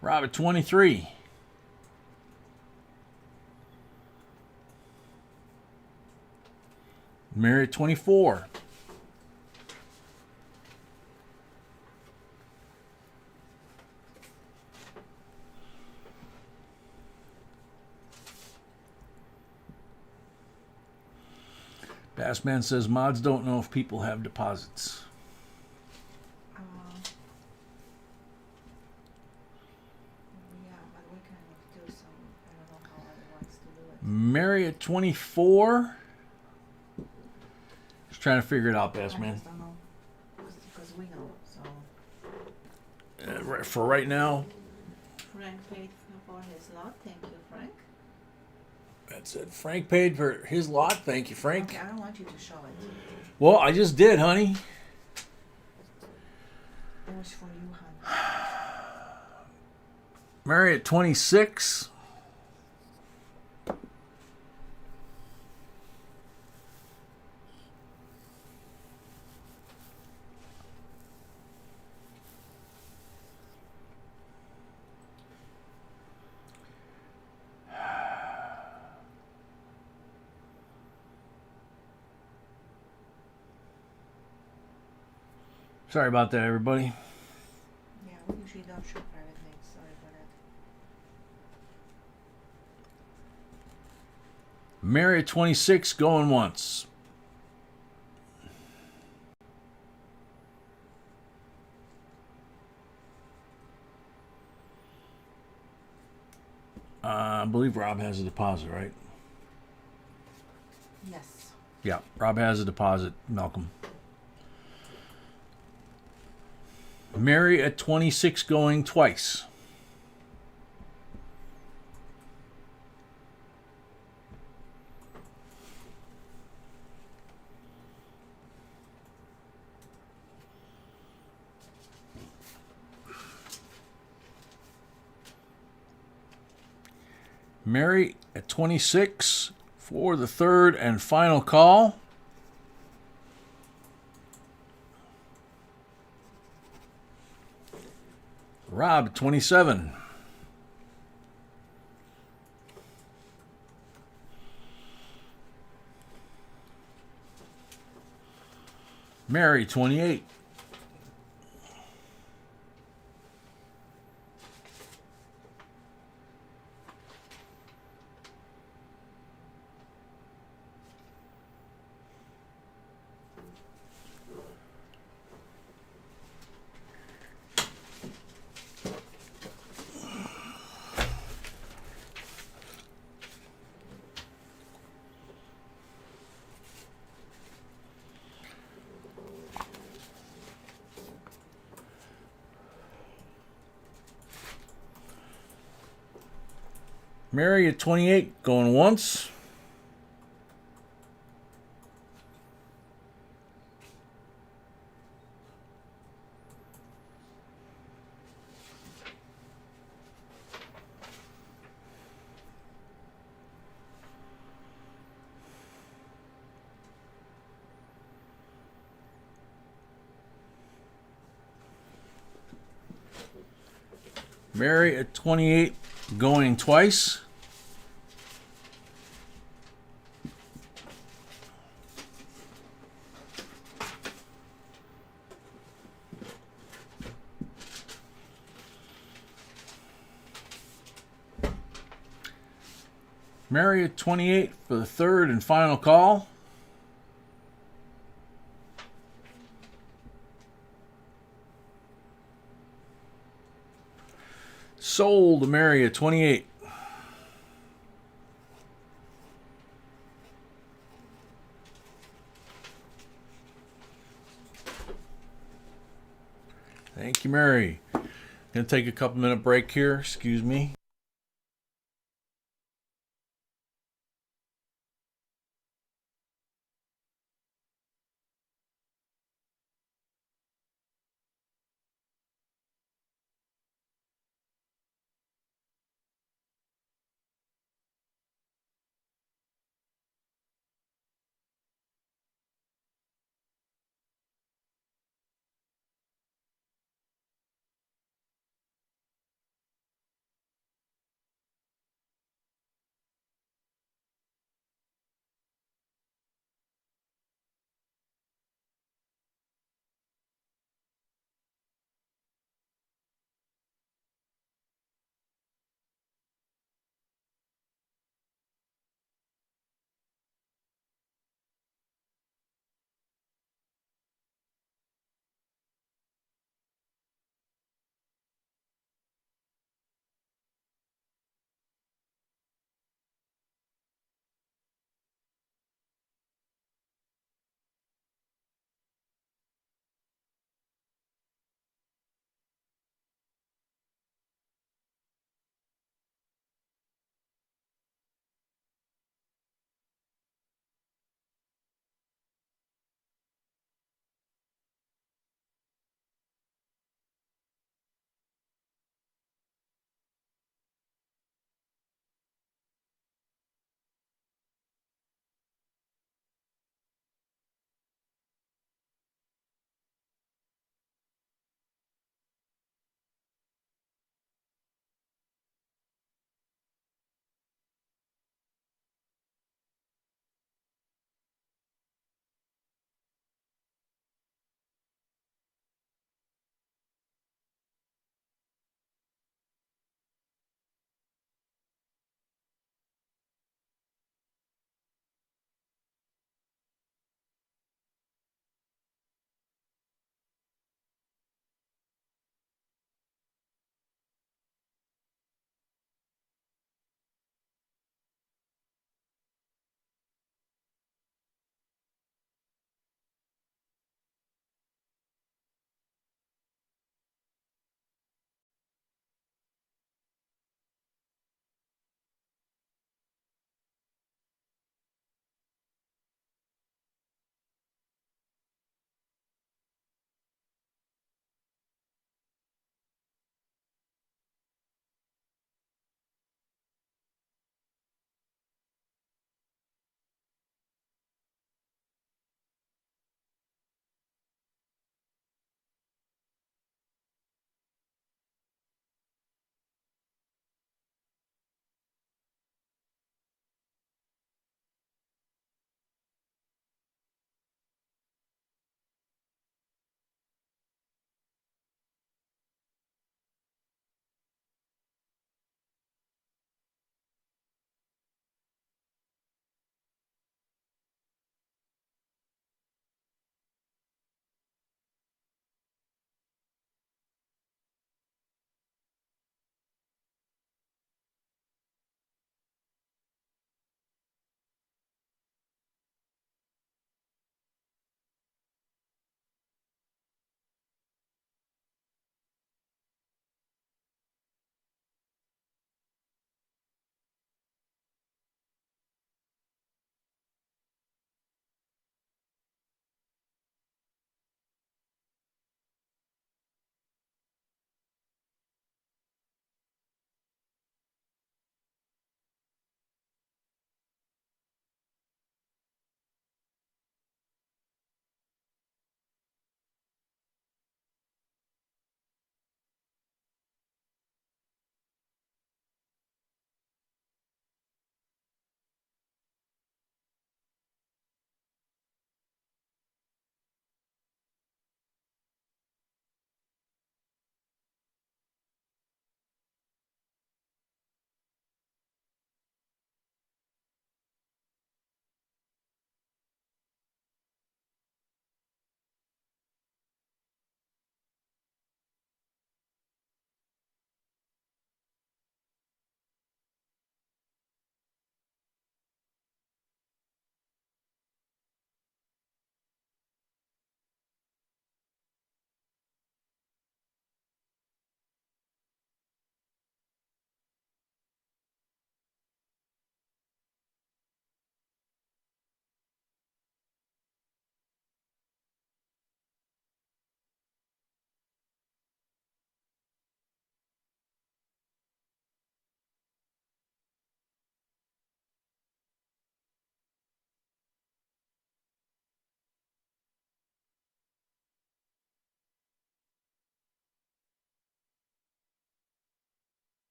Rob at 23. Mary at 24. Bassman says mods don't know if people have deposits. Yeah, but we can do some. I don't know how Mary at 24. Just trying to figure it out, best I man. just don't know. Because we know, so. For right now, Frank paid for his lot. Thank you, Frank. that's it. Frank paid for his lot. Thank you, Frank. Okay, I don't want you to show it. Well, I just did, honey. It was for you, hon. Mary at 26. Sorry about that, everybody. Yeah, we usually don't show private names. Sorry for that. Mary at 26 going once. I believe Rob has a deposit, right? Yes. Yeah, Rob has a deposit, Malcolm. Mary at 26 going twice. Mary at 26 for the third and final call. Rob at 27. Mary 28. Mary at 28 going once. Mary at 28 going twice. Mary at 28 for the third and final call. Sold to Mary at 28. Thank you, Mary. Gonna take a couple minute break here. Excuse me.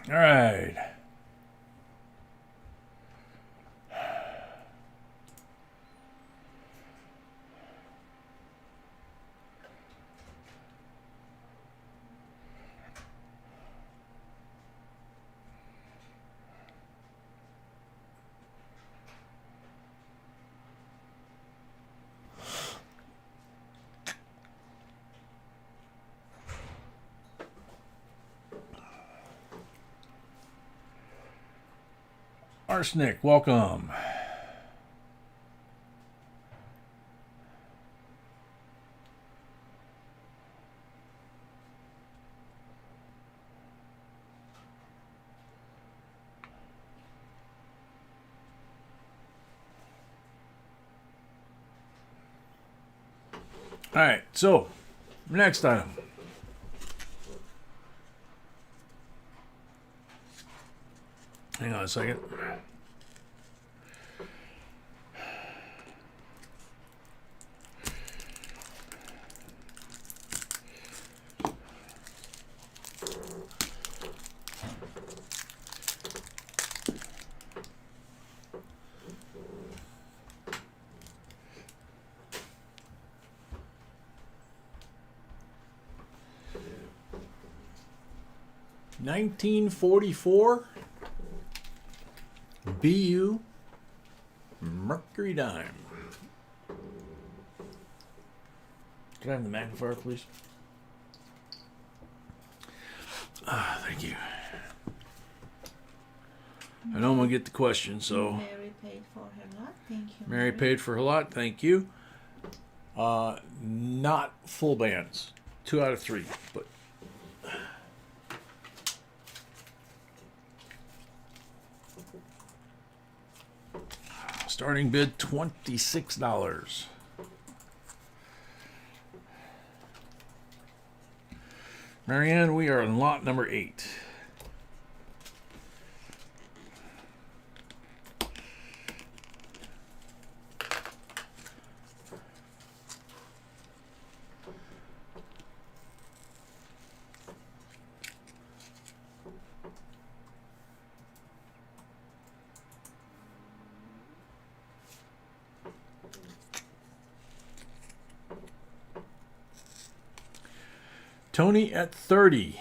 All right. Arsenic, welcome. All right, so next item. Hang on a second. $19.44 BU Mercury dime. Can I have the magnifier, please? Thank you. I know I'm gonna get the question, so Mary paid for her lot. Thank you. Mary paid for her lot. Thank you. Not full bands. 2 out of 3, but. Starting bid $26. Marianne, we are on lot number 8. Tony at 30.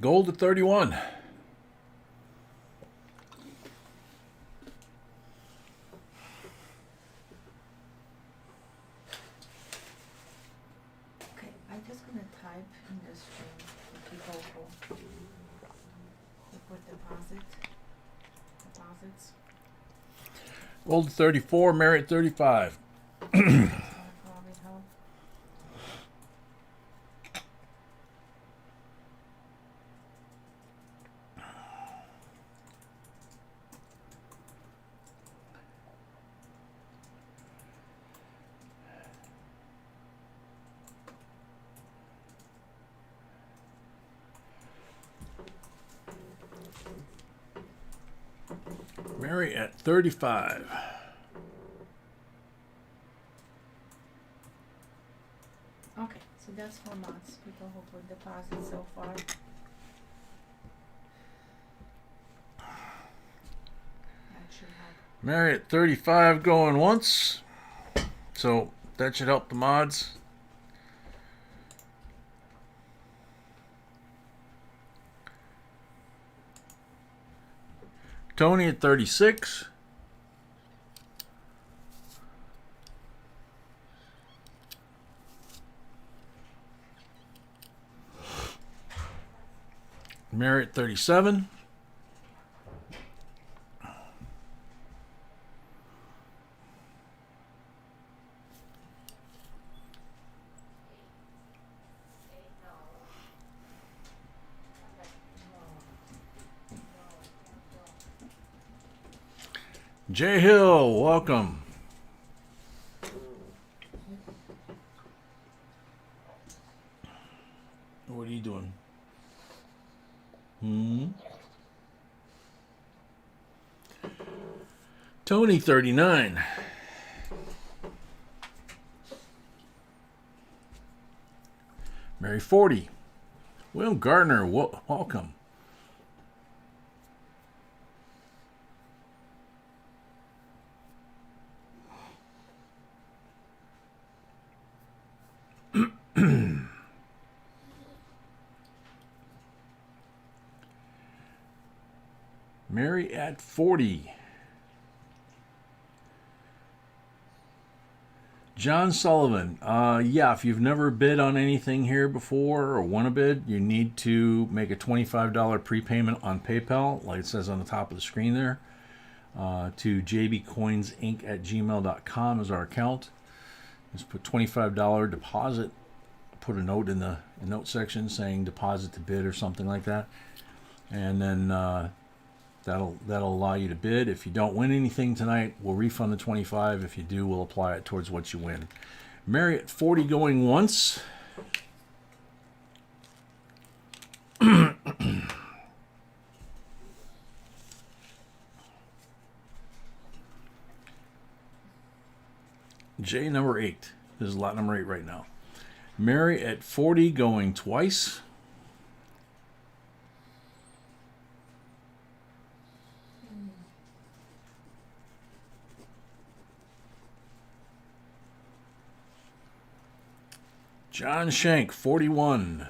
Gold at 31. Gold at 34, Mary at 35. Mary at 35. Okay, so that's for months. People who put deposits so far. That should help. Mary at 35 going once. So that should help the mods. Tony at 36. Mary at 37. J Hill, welcome. What are you doing? Tony, 39. Mary, 40. Will Gardner, welcome. Mary at 40. John Sullivan. Yeah, if you've never bid on anything here before or want to bid, you need to make a $25 prepayment on PayPal, like it says on the top of the screen there, to JBCOINSINC@gmail.com is our account. Just put $25 deposit. Put a note in the note section saying deposit to bid or something like that. And then that'll allow you to bid. If you don't win anything tonight, we'll refund the $25. If you do, we'll apply it towards what you win. Mary at 40 going once. J number 8. This is lot number 8 right now. Mary at 40 going twice. John Shank, 41.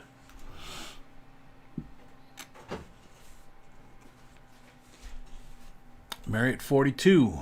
Mary at 42.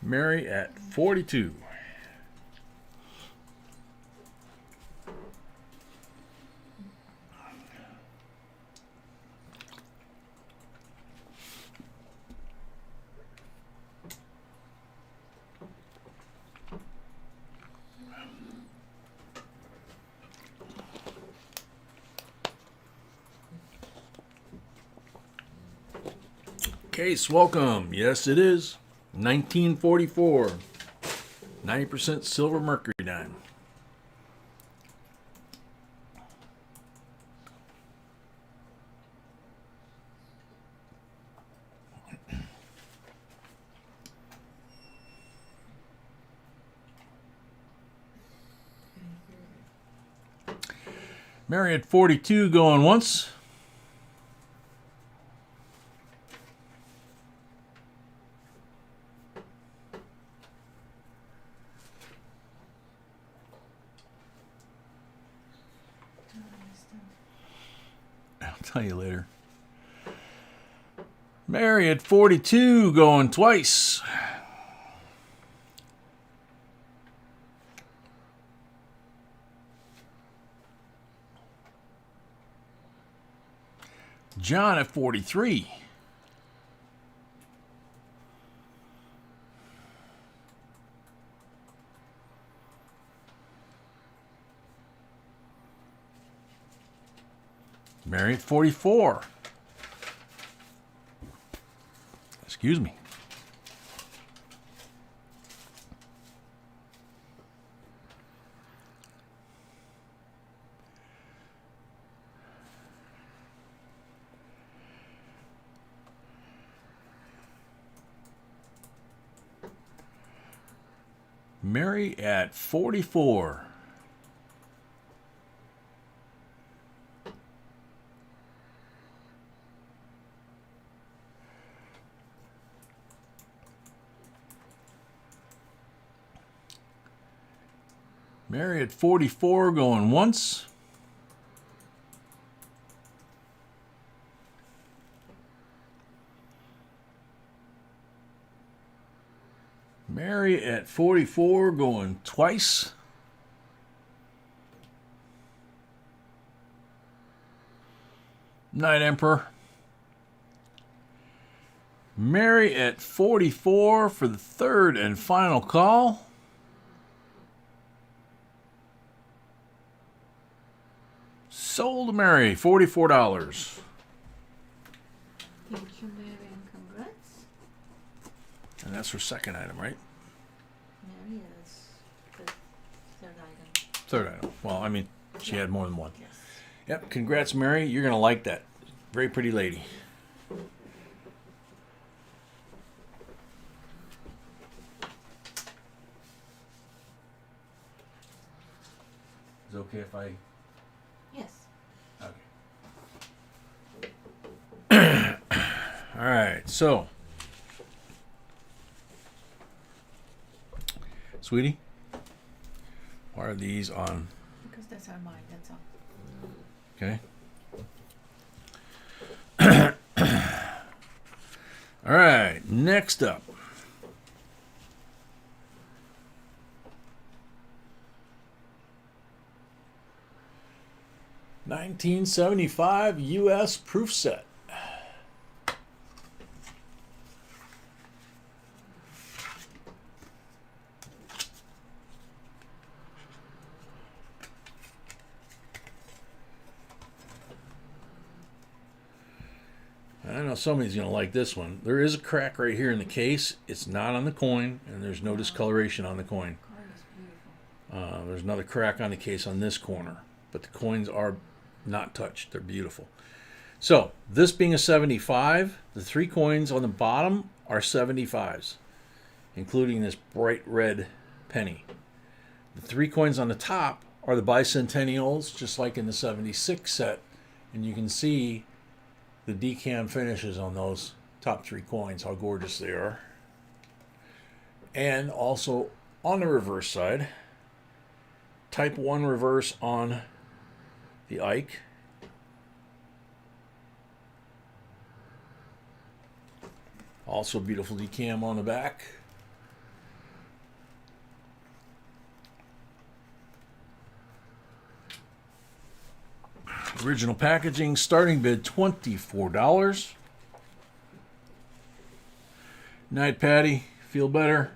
Mary at 42. Case, welcome. Yes, it is. 1944. 90% silver mercury dime. Mary at 42 going once. Tell you later. Mary at 42 going twice. John at 43. Mary at 44. Excuse me. Mary at 44. Mary at 44 going once. Mary at 44 going twice. Night, Emperor. Mary at 44 for the third and final call. Sold to Mary, $44. Thank you, Mary, and congrats. And that's her second item, right? Mary is the third item. Third item. Well, I mean, she had more than one. Yes. Yep, congrats, Mary. You're going to like that. Very pretty lady. Is it okay if I... Yes. Okay. All right, so... Sweetie, why are these on? Because that's our mind, that's all. Okay. All right, next up. $1975 U.S. proof set. I know somebody's going to like this one. There is a crack right here in the case. It's not on the coin, and there's no discoloration on the coin. Card is beautiful. There's another crack on the case on this corner, but the coins are not touched. They're beautiful. So, this being a 75, the 3 coins on the bottom are 75s, including this bright red penny. The 3 coins on the top are the bicentennials, just like in the 76 set, and you can see the decam finishes on those top 3 coins, how gorgeous they are. And also on the reverse side, type 1 reverse on the Ike. Also beautiful decam on the back. Original packaging, starting bid $24. Night, Patty. Feel better?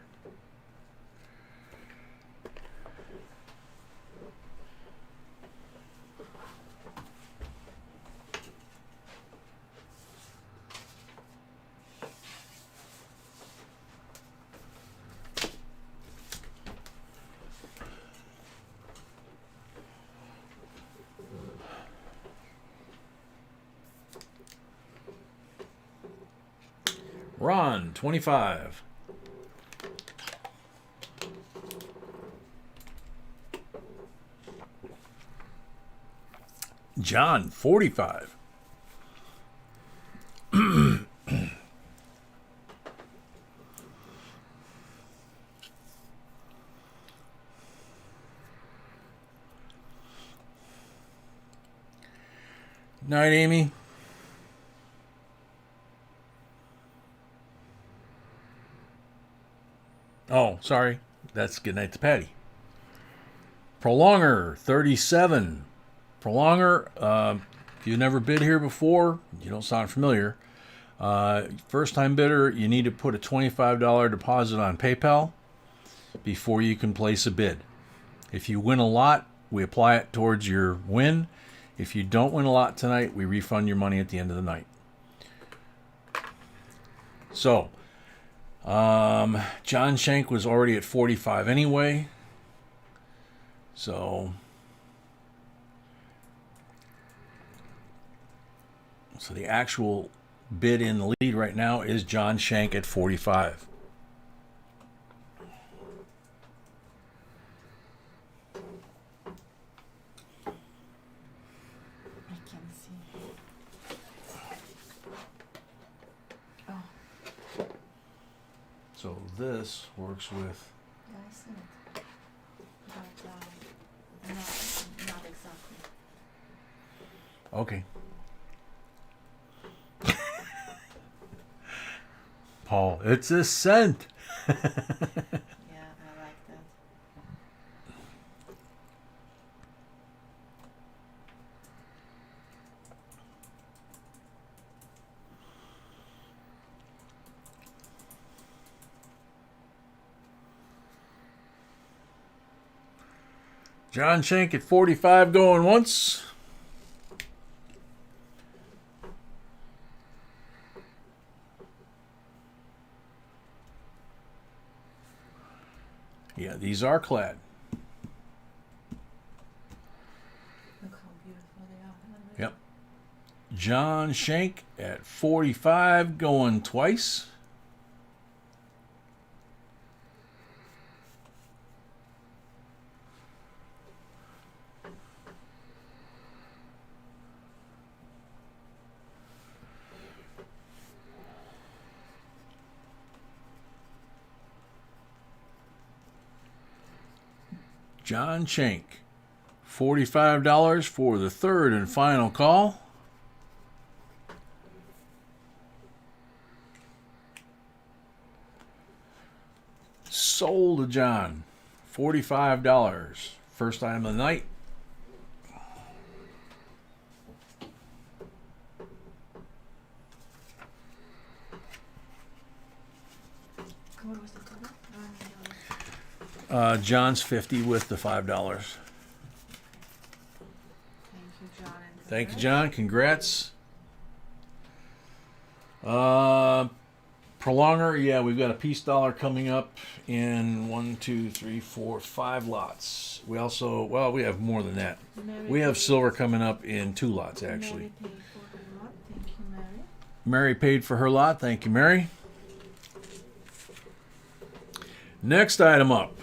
Ron, 25. John, 45. Night, Amy. Oh, sorry. That's good night to Patty. Prolonger, 37. Prolonger, if you've never bid here before, you don't sound familiar. First time bidder, you need to put a $25 deposit on PayPal before you can place a bid. If you win a lot, we apply it towards your win. If you don't win a lot tonight, we refund your money at the end of the night. So, John Shank was already at 45 anyway. So the actual bid in the lead right now is John Shank at 45. I can see. Oh, So this works with... yeah, I see it. But not exactly. Okay. Paul, it's a cent. Yeah, I like that. John Shank at 45 going once. Yeah, these are clad. Look how beautiful they are. Yep. John Shank at 45 going twice. John Shank, $45 for the third and final call. Sold to John, $45. First item of the night. What was the total? John's 50 with the $5. Thank you, John. And Thank you, congrats. John. Congrats. Prolonger, yeah, we've got a peace dollar coming up in 1, 2, 3, 4, 5 lots. We also, well, we have more than that. Mary We have paid- silver coming up in 2 lots, actually. Mary paid for her lot. Thank you, Mary. Mary paid for her lot. Thank you, Mary. Next item up.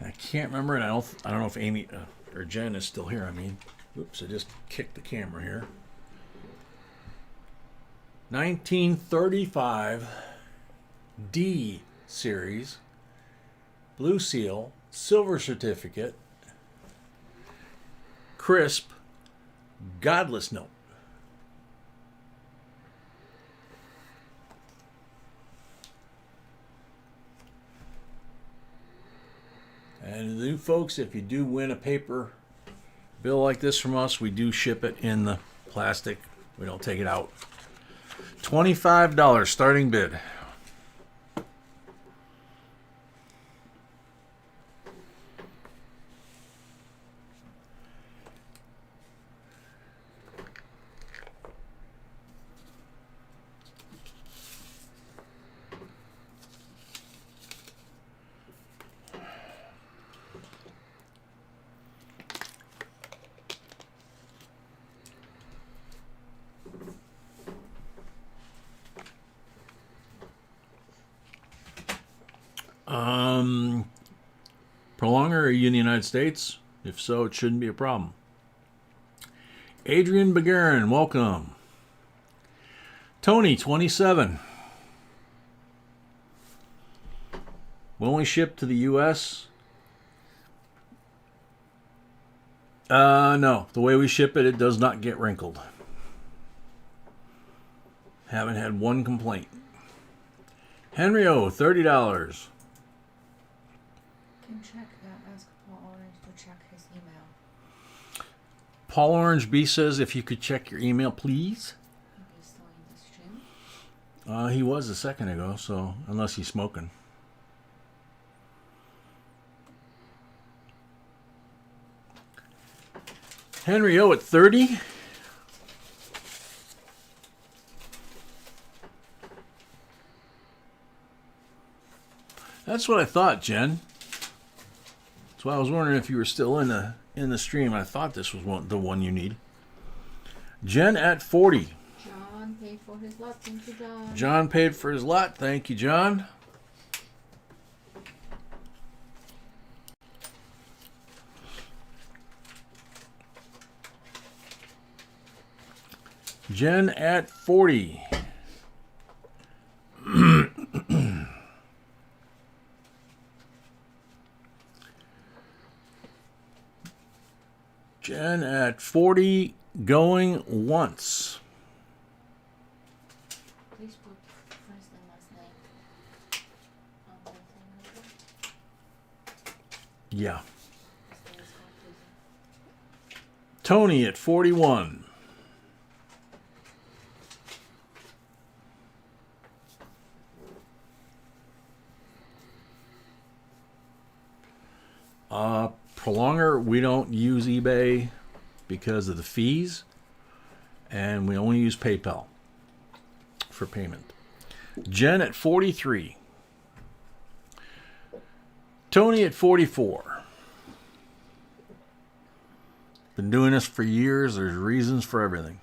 I can't remember, and I don't know if Amy or Jen is still here. I mean, oops, I just kicked the camera here. 1935 D series, blue seal, silver certificate, crisp, godless note. And you folks, if you do win a paper bill like this from us, we do ship it in the plastic. We don't take it out. $25 starting bid. Prolonger, are you in the United States? If so, it shouldn't be a problem. Adrian Begarin, welcome. Tony, 27. When we ship to the U.S., no. The way we ship it, it does not get wrinkled. Haven't had one complaint. Henry O, $30. Can check, ask Paul Orange to check his email. Paul Orange B says if you could check your email, please. Maybe he's still in the stream. He was a second ago, so unless he's smoking. Henry O at 30. That's what I thought, Jen. That's why I was wondering if you were still in the stream. I thought this was the one you need. Jen at 40. John paid for his lot. Thank you, John. John paid for his lot. Thank you, John. Jen at 40. Jen at 40 going once. Please put first and last name on the thing. Yeah. This thing is confusing. Tony at 41. Prolonger, we don't use eBay because of the fees, and we only use PayPal for payment. Jen at 43. Tony at 44. Been doing this for years. There's reasons for everything.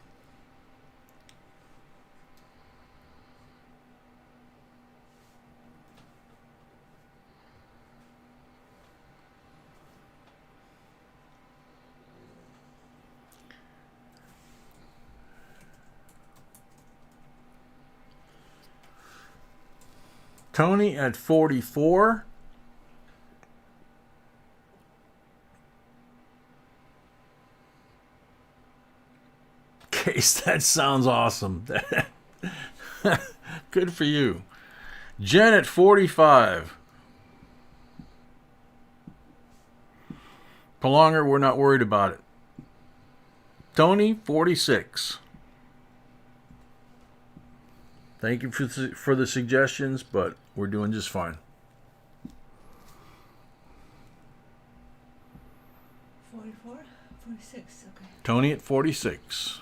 Tony at 44. Case, that sounds awesome. Good for you. Jen at 45. Prolonger, we're not worried about it. Tony, 46. Thank you for the suggestions, but we're doing just fine. 44? 46, okay. Tony at 46.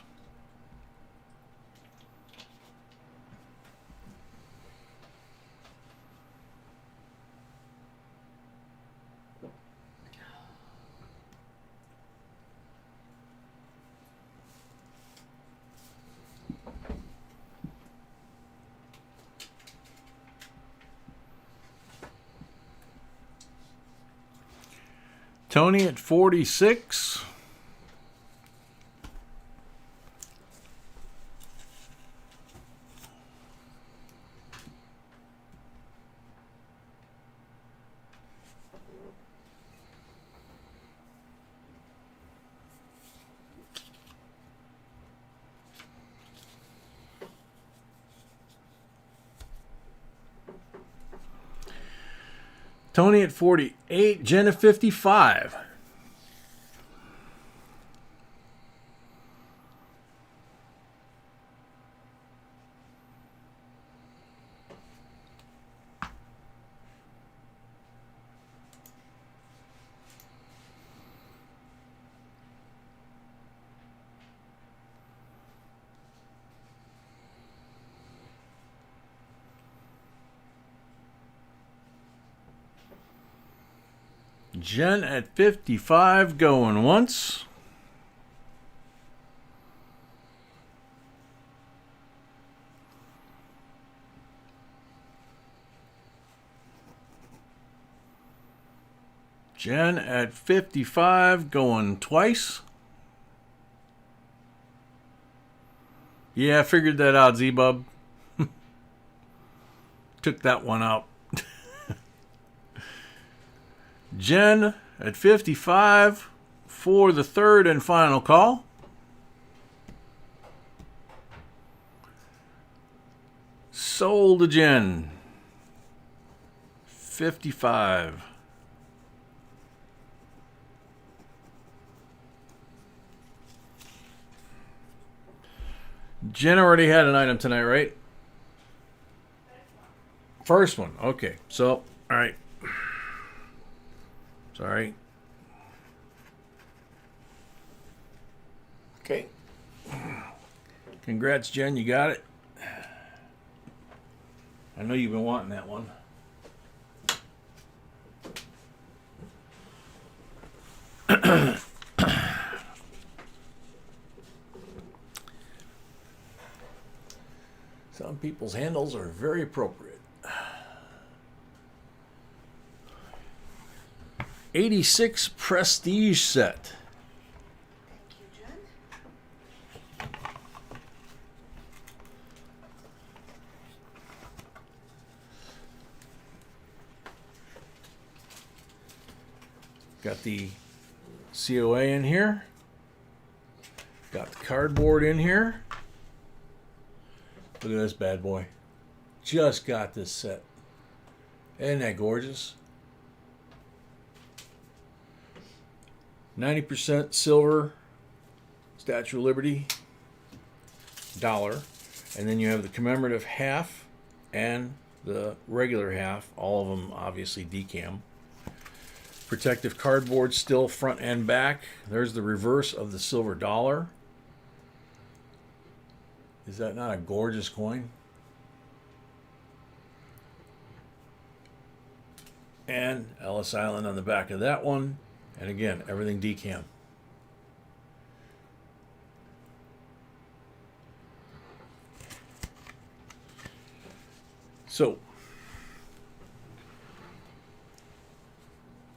Tony at 46. Tony at 48. Jen at 55. Jen at 55 going once. Jen at 55 going twice. Yeah, I figured that out, Z-Bub. Took that one out. Jen at 55 for the third and final call. Sold to Jen. 55. Jen already had an item tonight, right? First one. Okay. So, all right. Sorry. Okay. Congrats, Jen. You got it. I know you've been wanting that one. Some people's handles are very appropriate. 86 Prestige set. Thank you, Jen. Got the COA in here. Got the cardboard in here. Look at this bad boy. Just got this set. Isn't that gorgeous? 90% silver, Statue of Liberty, dollar. And then you have the commemorative half and the regular half. All of them obviously decam. Protective cardboard still front and back. There's the reverse of the silver dollar. Is that not a gorgeous coin? And Ellis Island on the back of that one. And again, everything decam. So,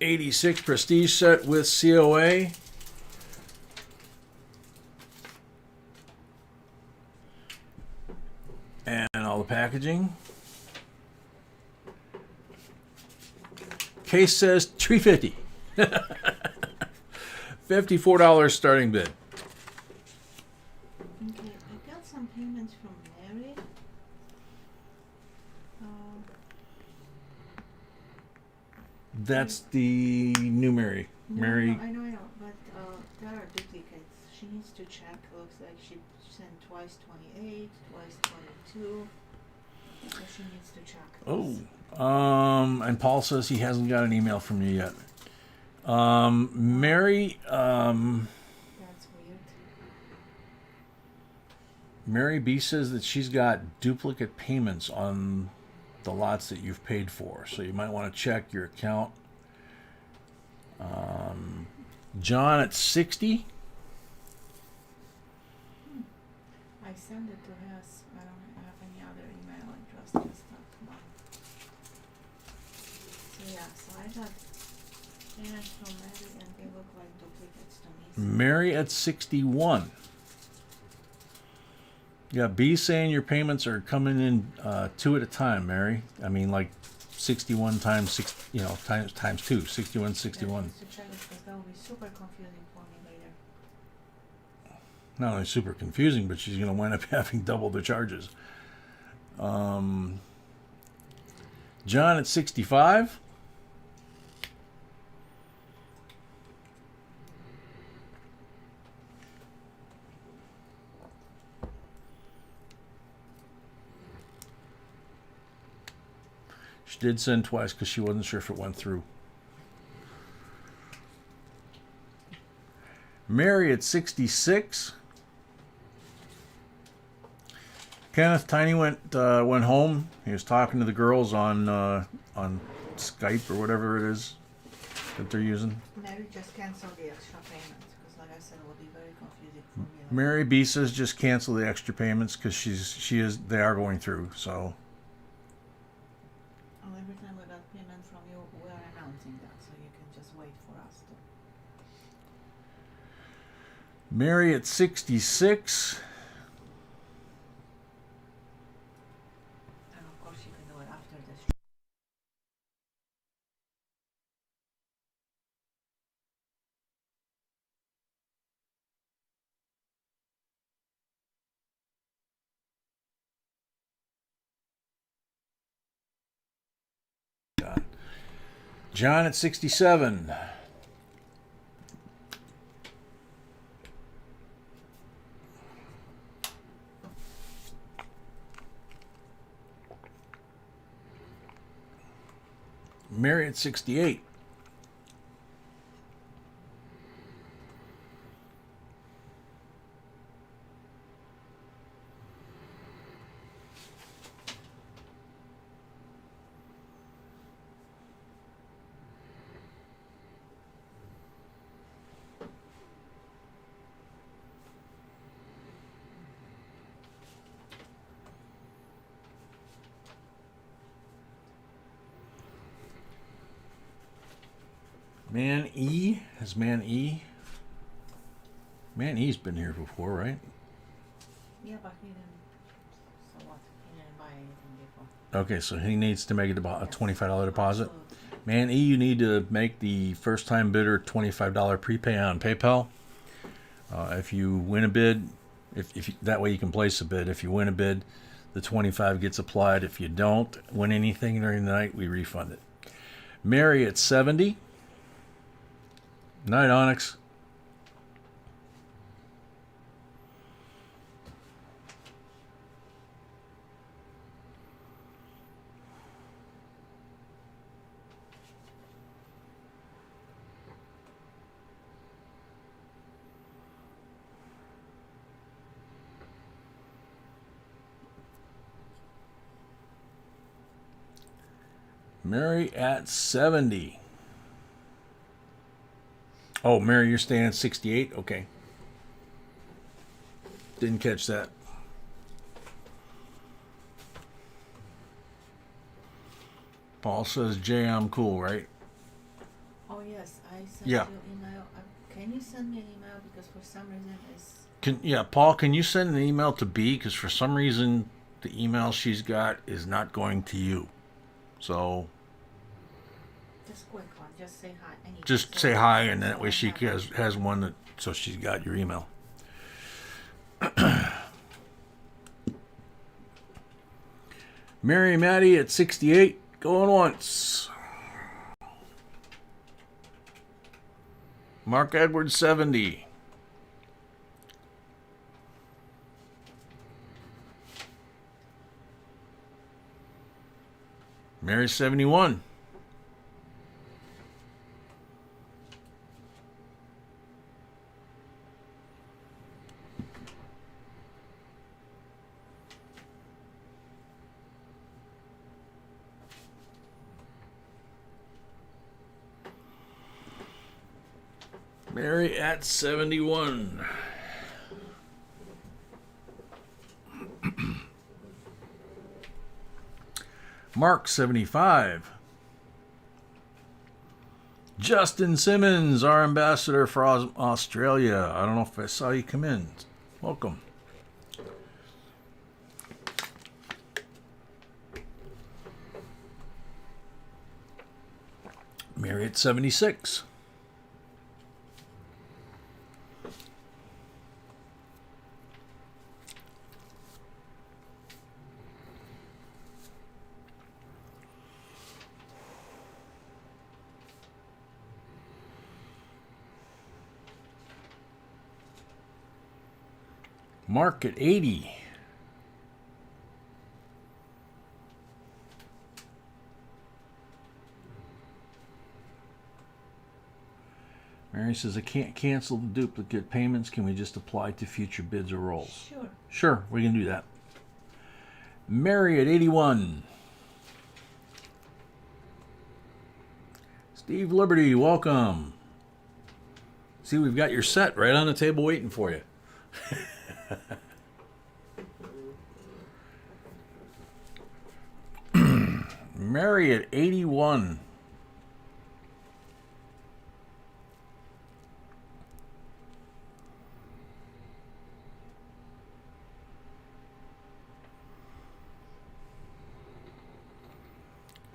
86 Prestige set with COA. And all the packaging. Case says $350. $54 starting bid. Okay, I got some payments from Mary. That's the new Mary. Mary. I know, but there are duplicates. She needs to check. Looks like she sent twice 28, twice 22. So she needs to check. And Paul says he hasn't got an email from you yet. Mary. That's weird. Mary B says that she's got duplicate payments on the lots that you've paid for, so you might want to check your account. John at 60. I sent it to her. I don't have any other email address. Just that one. So yeah, so I got payments from Mary, and they look like duplicates to me. Mary at 61. Yeah, B saying your payments are coming in 2 at a time, Mary. I mean, like 61 times 6, times 2, 61, 61. I need to check it because that will be super confusing for me later. Not only super confusing, but she's going to wind up having double the charges. John at 65. She did send twice because she wasn't sure if it went through. Mary at 66. Kenneth Tiny went home. He was talking to the girls on Skype or whatever it is that they're using. Mary just canceled the extra payments because, like I said, it will be very confusing for me. Mary B says just cancel the extra payments because they are going through. So. Every time we got payment from you, we are announcing that, so you can just wait for us to. Mary at 66. And of course, you can do it after this. John at 67. Mary at 68. Man E. Has Man E. Man E's been here before, right? Yeah, but he didn't. So what? He didn't buy anything before. Okay, so he needs to make it about a $25 deposit. Absolutely. Man E, you need to make the first time bidder $25 prepay on PayPal. If you win a bid, that way you can place a bid. If you win a bid, the 25 gets applied. If you don't win anything during the night, we refund it. Mary at 70. Night, Onyx. Mary at 70. Oh, Mary, you're staying at 68? Okay. Didn't catch that. Paul says, Jay, I'm cool, right? Oh yes, I sent Yeah. you email. Can you send me an email because for some reason it's Paul, can you send an email to B? Because for some reason the email she's got is not going to you. So just quick one. Just say hi. Anyway, just say hi, and that way she has one that so she's got your email. Mary Maddie at 68, going once. Mark Edwards 70. Mary 71. Mary at 71. Mark 75. Justin Simmons, our ambassador for Australia. I don't know if I saw you come in. Welcome. Mary at 76. Mark at 80. Mary says, I can't cancel the duplicate payments. Can we just apply to future bids or rolls? sure. Sure, we can do that. Mary at 81. Steve Liberty, welcome. See, we've got your set right on the table waiting for you. Mary at 81.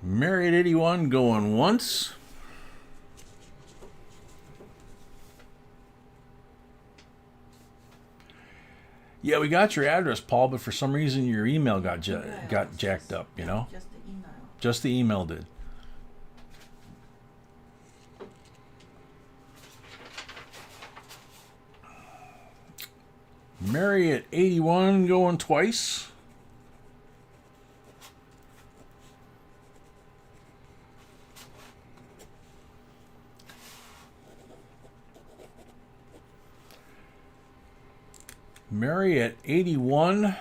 Mary at 81 going once. Yeah, we got your address, Paul, but for some reason your email got jacked up, you know? Just the email. Just the email did. Mary at 81 going twice. Mary at 81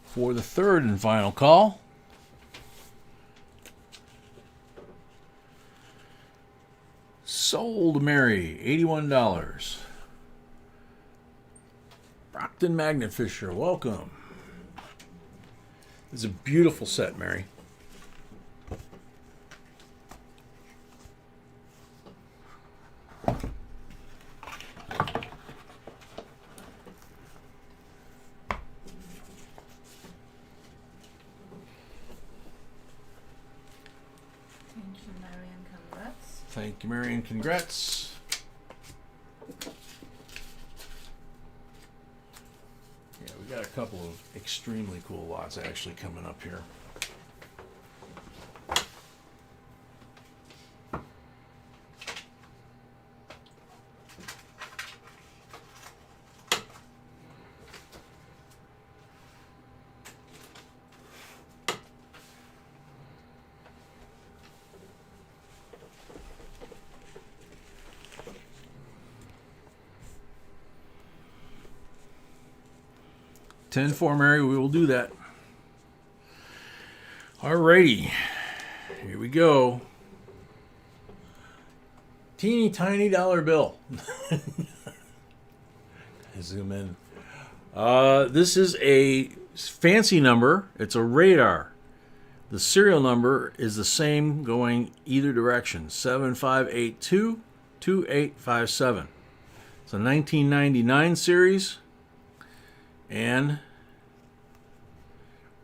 for the third and final call. Sold Mary, $81. Brockton Magnet Fisher, welcome. It's a beautiful set, Mary. Thank you, Marion. Congrats. Yeah, we got a couple of extremely cool lots actually coming up here. $10 for Mary, we will do that. Alrighty. Here we go. Teeny tiny dollar bill. Zoom in. This is a fancy number. It's a radar. The serial number is the same going either direction. 75822857. It's a 1999 series and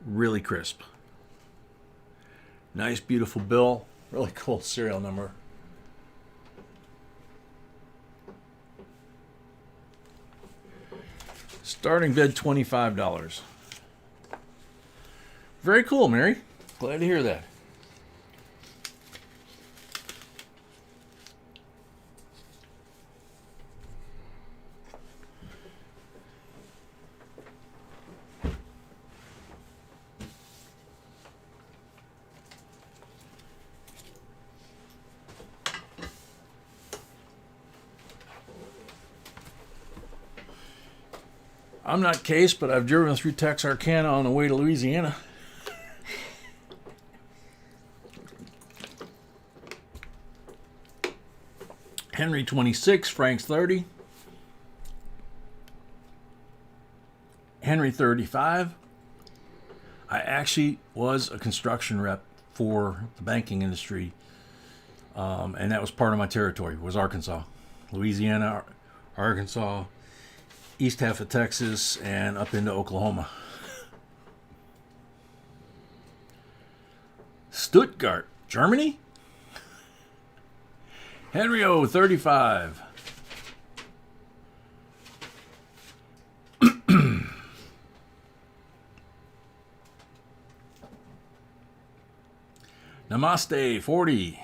really crisp. Nice, beautiful bill. Really cool serial number. Starting bid $25. Very cool, Mary. Glad to hear that. I'm not Case, but I've driven through Texarkana on the way to Louisiana. Henry 26, Frank's 30. Henry 35. I actually was a construction rep for the banking industry, and that was part of my territory, was Arkansas. Louisiana, Arkansas, east half of Texas, and up into Oklahoma. Stuttgart, Germany? Henry O, 35. Namaste, 40.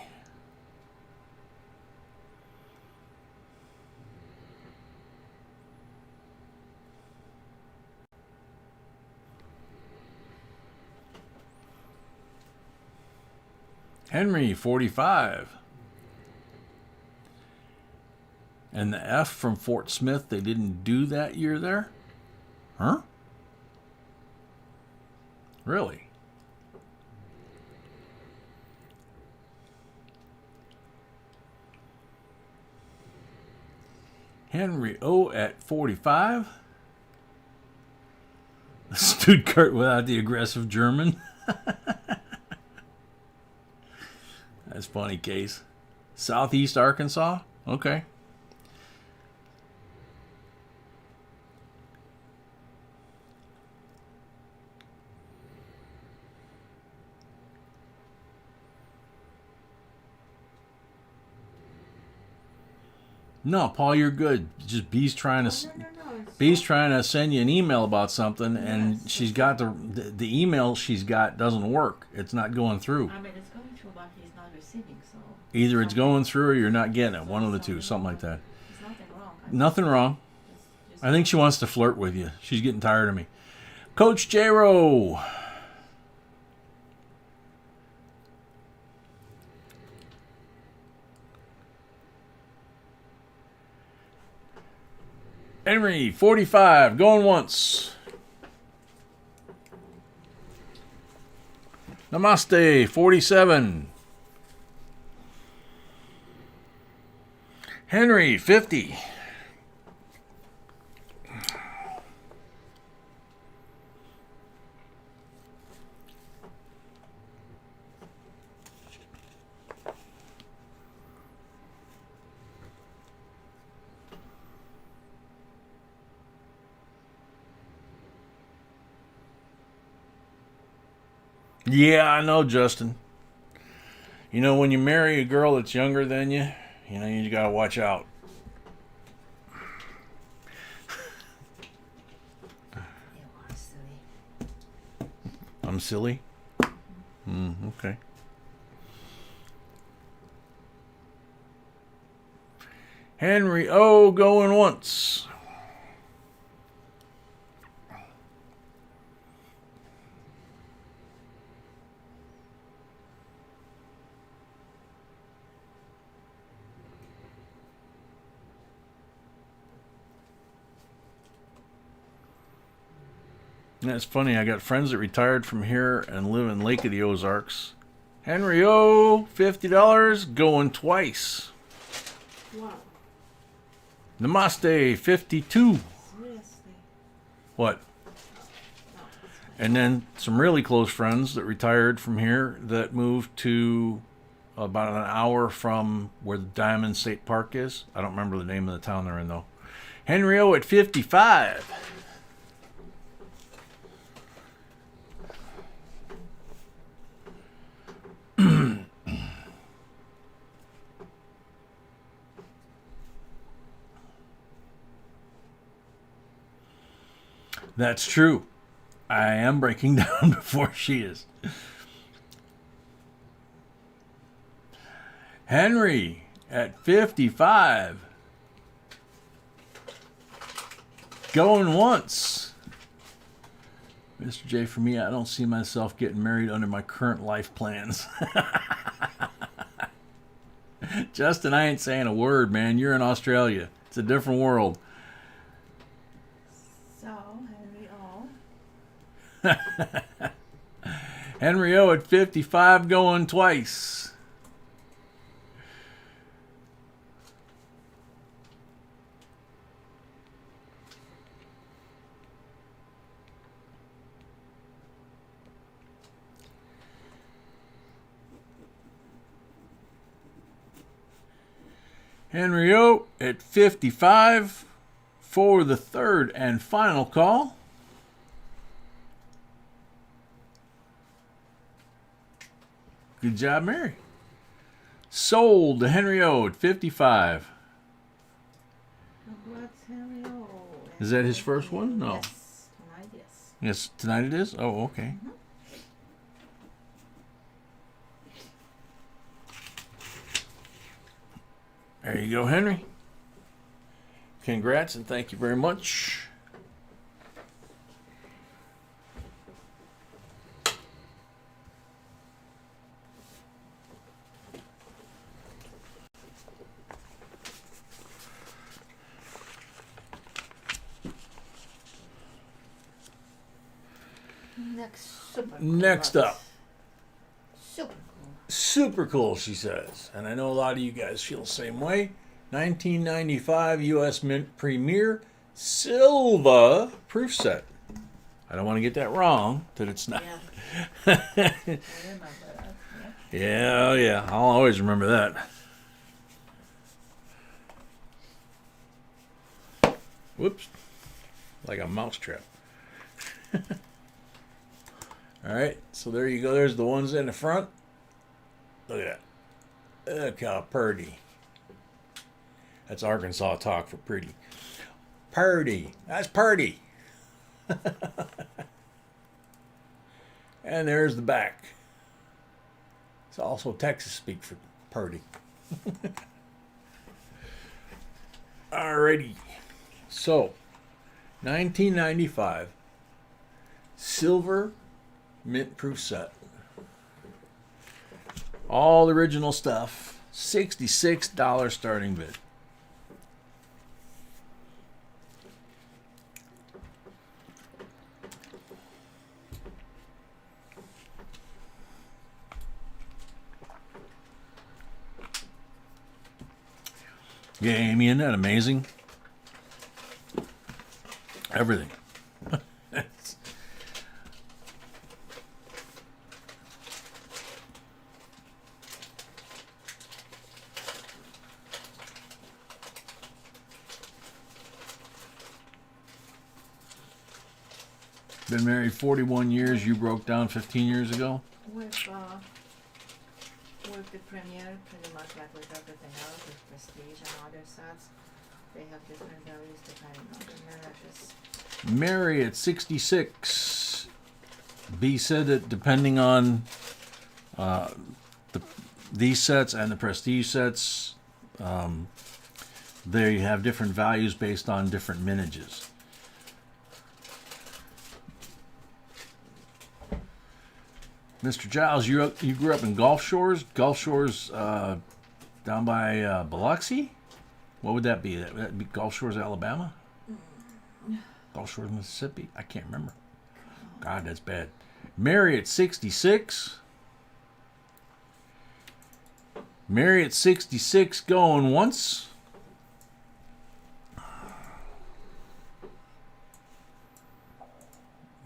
Henry, 45. And the F from Fort Smith, they didn't do that year there? Huh? Really? Henry O at 45. Stuttgart without the aggressive German. That's funny, Case. Southeast Arkansas? Okay. No, Paul, you're good. Just B's trying to B's trying to send you an email about something, and she's got the email she's got doesn't work. It's not going through. I mean, it's going through, but he's not receiving. So either it's going through or you're not getting it. One of the two, something like that. there's nothing wrong. Nothing wrong. I think she wants to flirt with you. She's getting tired of me. Coach J-Ro. Henry, 45, going once. Namaste, 47. Henry, 50. Yeah, I know, Justin. You know, when you marry a girl that's younger than you, you gotta watch out. You are silly. I'm silly? Okay. Henry O going once. That's funny. I got friends that retired from here and live in Lake of the Ozarks. Henry O, $50, going twice. Wow. Namaste, 52. Seriously. What? No, it's fine. And then some really close friends that retired from here that moved to about an hour from where the Diamond State Park is. I don't remember the name of the town they're in, though. Henry O at 55. That's true. I am breaking down before she is. Henry at 55. Going once. Mr. J, for me, I don't see myself getting married under my current life plans. Justin, I ain't saying a word, man. You're in Australia. It's a different world. So, Henry O. Henry O at 55 going twice. Henry O at 55 for the third and final call. Good job, Mary. Sold to Henry O at 55. Congrats, Henry O. Is that his first one? No. Yes, tonight, yes. Yes, tonight it is? Oh, okay. There you go, Henry. Congrats and thank you very much. Next up. Super cool. Super cool, she says. And I know a lot of you guys feel the same way. 1995 U.S. Mint Premier Silva proof set. I don't want to get that wrong, that it's not. Yeah. I remember that. Yeah. Yeah, I'll always remember that. Whoops. Like a mousetrap. All right, so there you go. There's the ones in the front. Look at that. Look how pretty. That's Arkansas talk for pretty. Purdy. That's purdy. And there's the back. It's also Texas speak for purdy. Alrighty. So, 1995 silver mint proof set. All the original stuff. $66 starting bid. Yeah, Amy, isn't that amazing? Everything. Been married 41 years. You broke down 15 years ago? With the Premier, pretty much like with everything else, with Prestige and other sets, they have different values depending on the marriages. Mary at 66. B said that depending on these sets and the Prestige sets, they have different values based on different mintages. Mr. Giles, you grew up in Gulf Shores? Gulf Shores down by Biloxi? What would that be? That would be Gulf Shores, Alabama? Gulf Shores, Mississippi? I can't remember. God, that's bad. Mary at 66. Mary at 66 going once.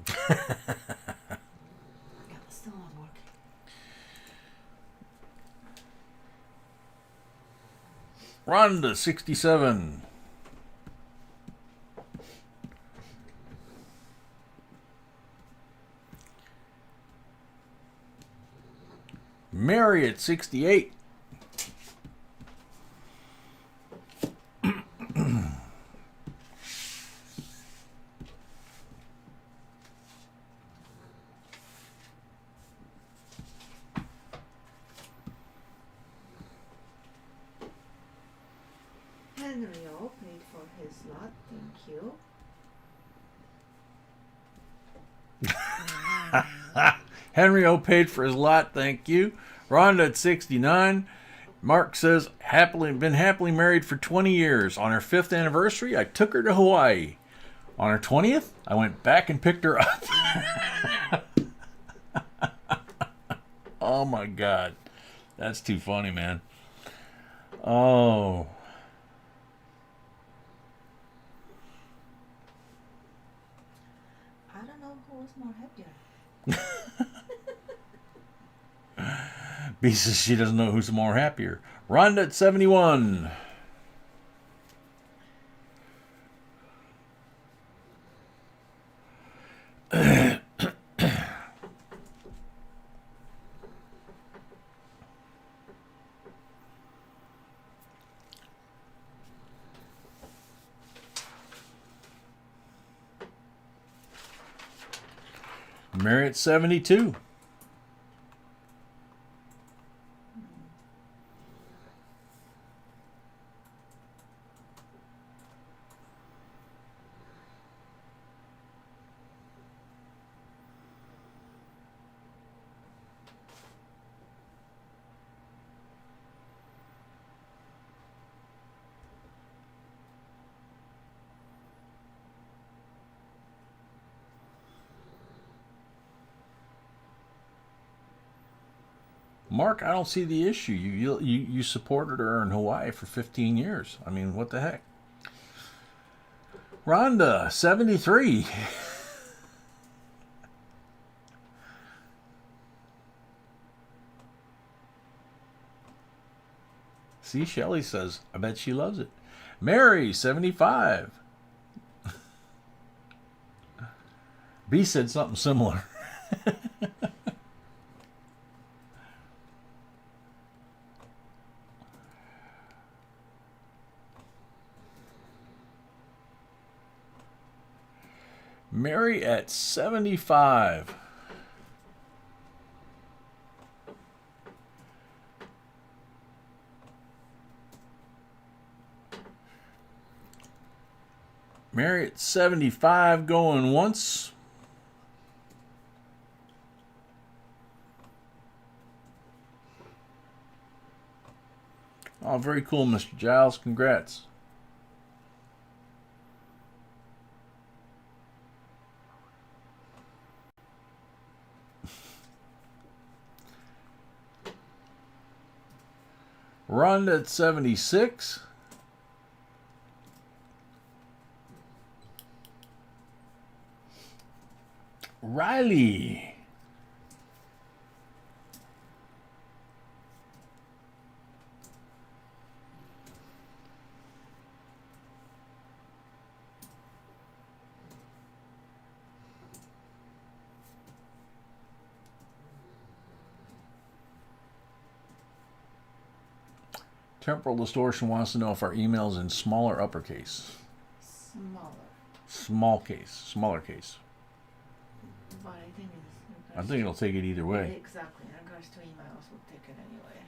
Yeah, still not working. Rhonda 67. Mary at 68. Henry O paid for his lot, thank you. Henry O paid for his lot, thank you. Rhonda at 69. Mark says, been happily married for 20 years. On her 5th anniversary, I took her to Hawaii. On her 20th, I went back and picked her up. Oh my God. That's too funny, man. Oh. I don't know who was more happier. B says she doesn't know who's more happier. Rhonda at 71. Mary at 72. Mark, I don't see the issue. You supported her in Hawaii for 15 years. I mean, what the heck? Rhonda, 73. See, Shelley says, I bet she loves it. Mary, 75. B said something similar. Mary at 75. Mary at 75 going once. Oh, very cool, Mr. Giles. Congrats. Rhonda at 76. Riley. Temporal Distortion wants to know if our email is in small or uppercase. Smaller. Smaller case. But I think I think it'll take it either way. Exactly. In regards to emails, we'll take it anyway.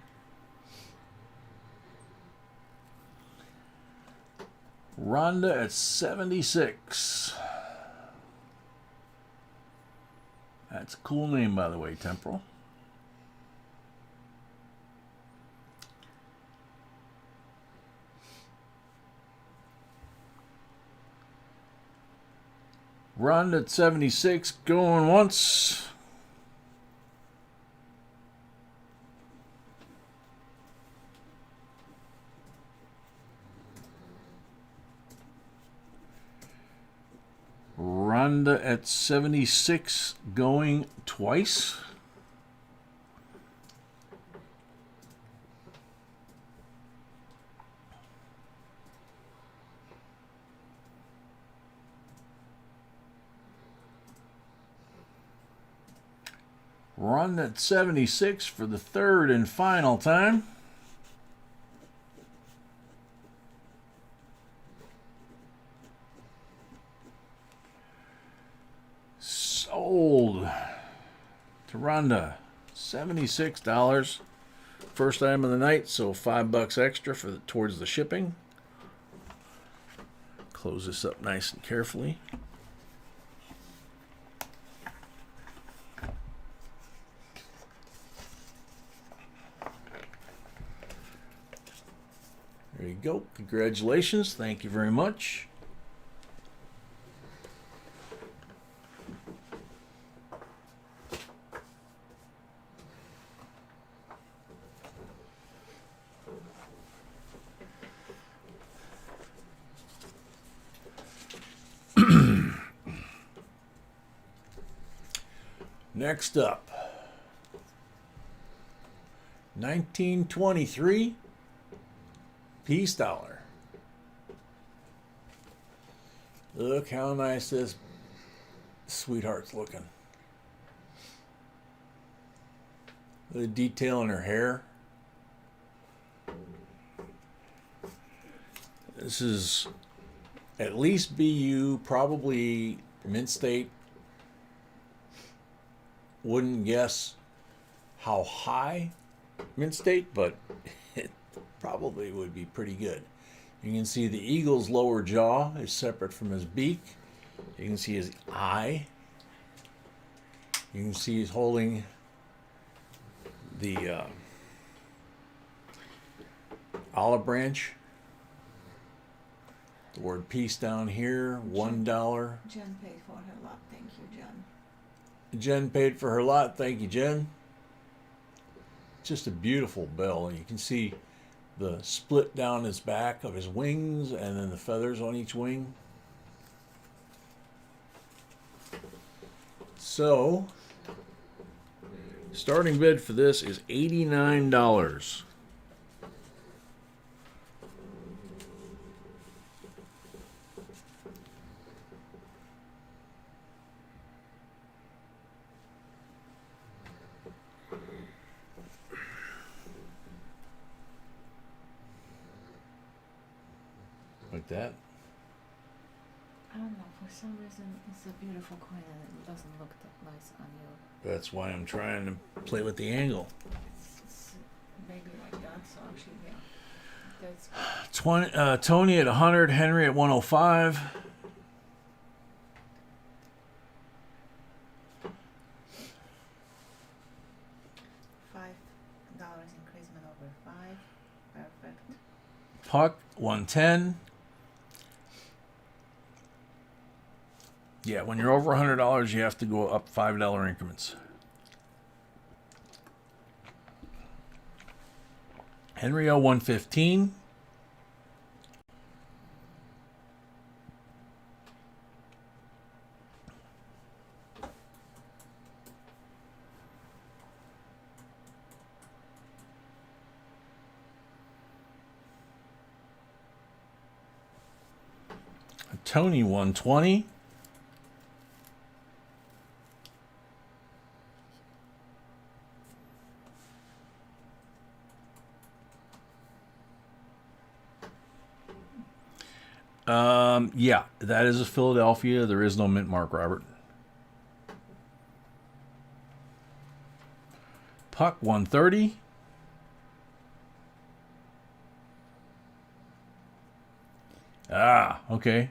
Rhonda at 76. That's a cool name, by the way, Temporal. Rhonda at 76, going once. Rhonda at 76 going twice. Rhonda at 76 for the third and final time. Sold to Rhonda, $76. First item of the night, so $5 extra for towards the shipping. Close this up nice and carefully. There you go. Congratulations. Thank you very much. Next up, 1923 peace dollar. Look how nice this sweetheart's looking. The detail in her hair. This is at least BU, probably Mint State. Wouldn't guess how high Mint State, but it probably would be pretty good. You can see the eagle's lower jaw is separate from his beak. You can see his eye. You can see he's holding the olive branch. The word peace down here, $1. Jen paid for her lot. Thank you, Jen. Jen paid for her lot. Thank you, Jen. Just a beautiful bell. You can see the split down his back of his wings and then the feathers on each wing. So, starting bid for this is $89. Like that. I don't know, for some reason it's a beautiful coin and it doesn't look that nice on you. That's why I'm trying to play with the angle. It's maybe like that, so actually, yeah. That's Tony at 100, Henry at 105. $5 increasement over 5. Perfect. Puck 110. Yeah, when you're over $100, you have to go up $5 increments. Henry O 115. Tony 120. Yeah, that is a Philadelphia. There is no mint mark, Robert. Puck 130. Ah, okay.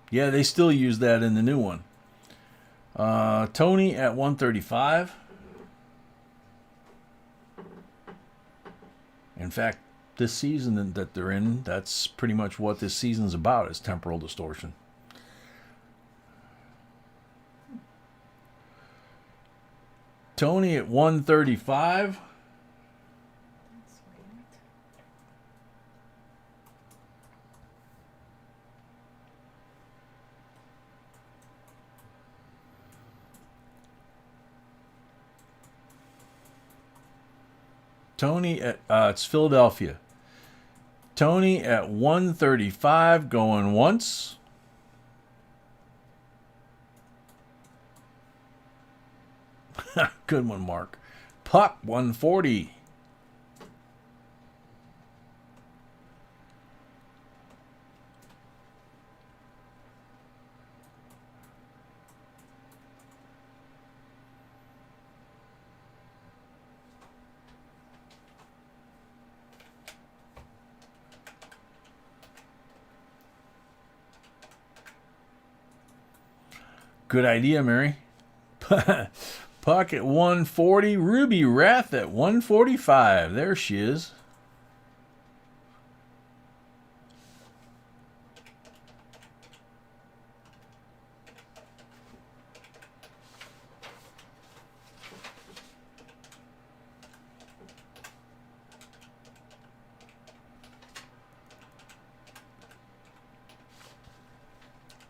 Yeah, they still use that in the new one. Tony at 135. In fact, this season that they're in, that's pretty much what this season's about, is temporal distortion. Tony at 135. That's weird. Tony at it's Philadelphia. Tony at 135 going once. Good one, Mark. Puck 140. Good idea, Mary. Puck at 140. Ruby Rath at 145. There she is.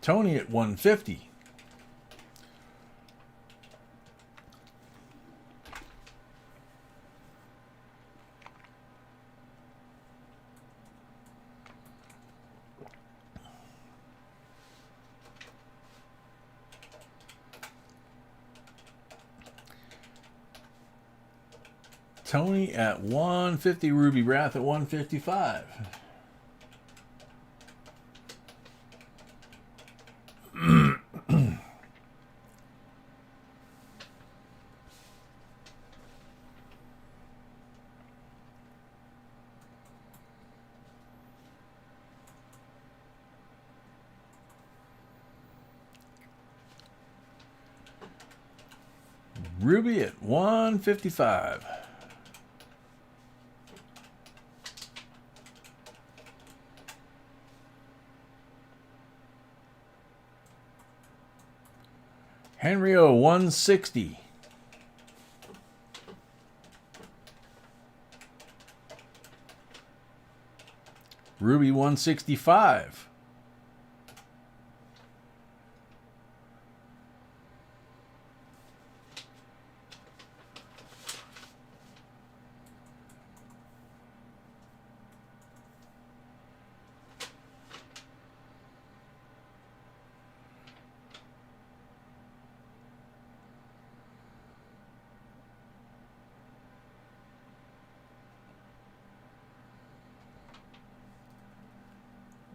Tony at 150. Tony at 150. Ruby Rath at 155. Ruby at 155. Henry O 160. Ruby 165.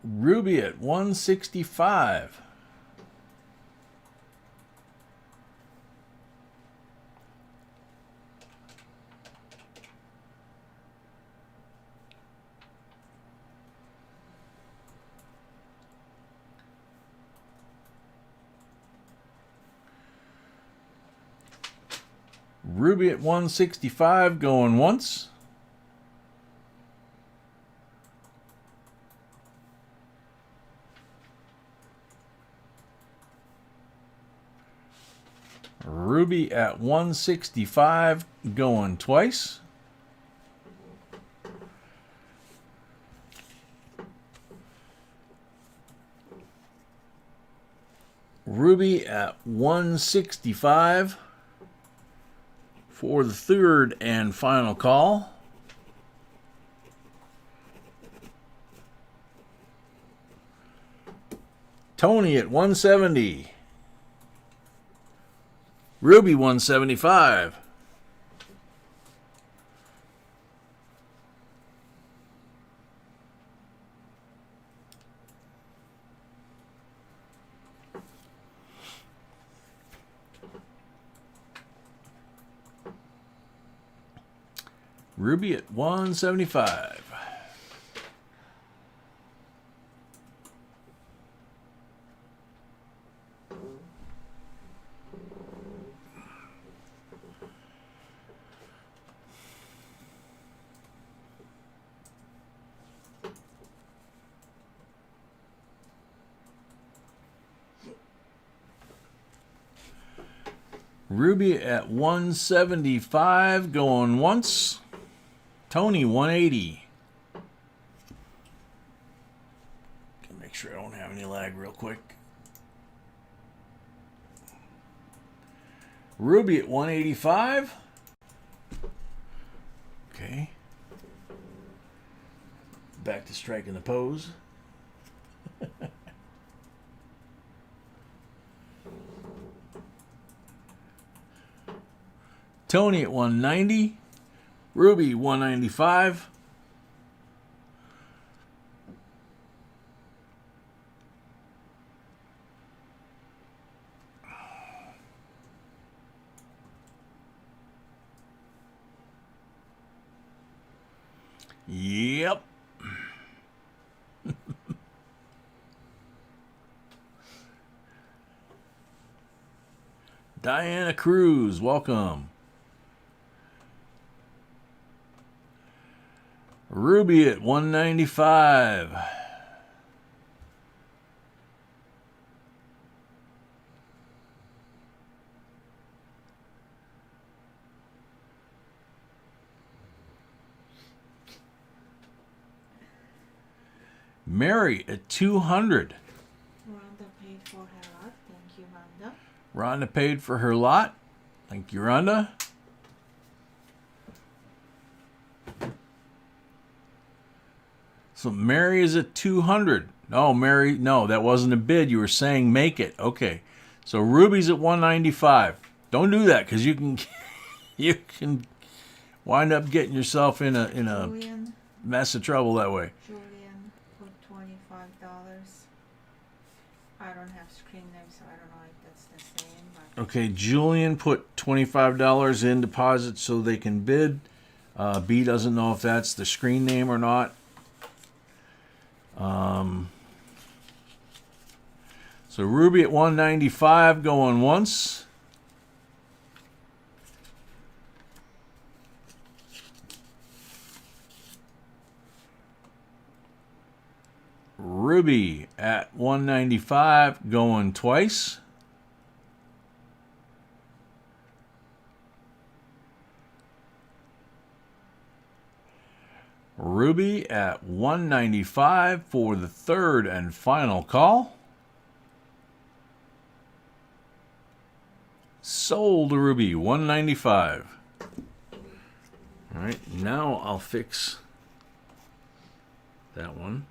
Ruby at 165. Ruby at 165 going once. Ruby at 165 going twice. Ruby at 165 for the third and final call. Tony at 170. Ruby 175. Ruby at 175. Ruby at 175 going once. Tony 180. Can make sure I don't have any lag real quick. Ruby at 185. Okay. Back to striking the pose. Tony at 190. Ruby 195. Yep. Diana Cruz, welcome. Ruby at 195. Mary at 200. Rhonda paid for her lot. Thank you, Rhonda. Rhonda paid for her lot. Thank you, Rhonda. So Mary is at 200. No, Mary, no, that wasn't a bid. You were saying make it. Okay. So Ruby's at 195. Don't do that because you can you can wind up getting yourself in a Julian, mess of trouble that way. Julian put $25. I don't have screen name, so I don't know if that's the same. But Okay, Julian put $25 in deposit so they can bid. B doesn't know if that's the screen name or not. So Ruby at 195 going once. Ruby at 195 going twice. Ruby at 195 for the third and final call. Sold Ruby 195. All right, now I'll fix that one.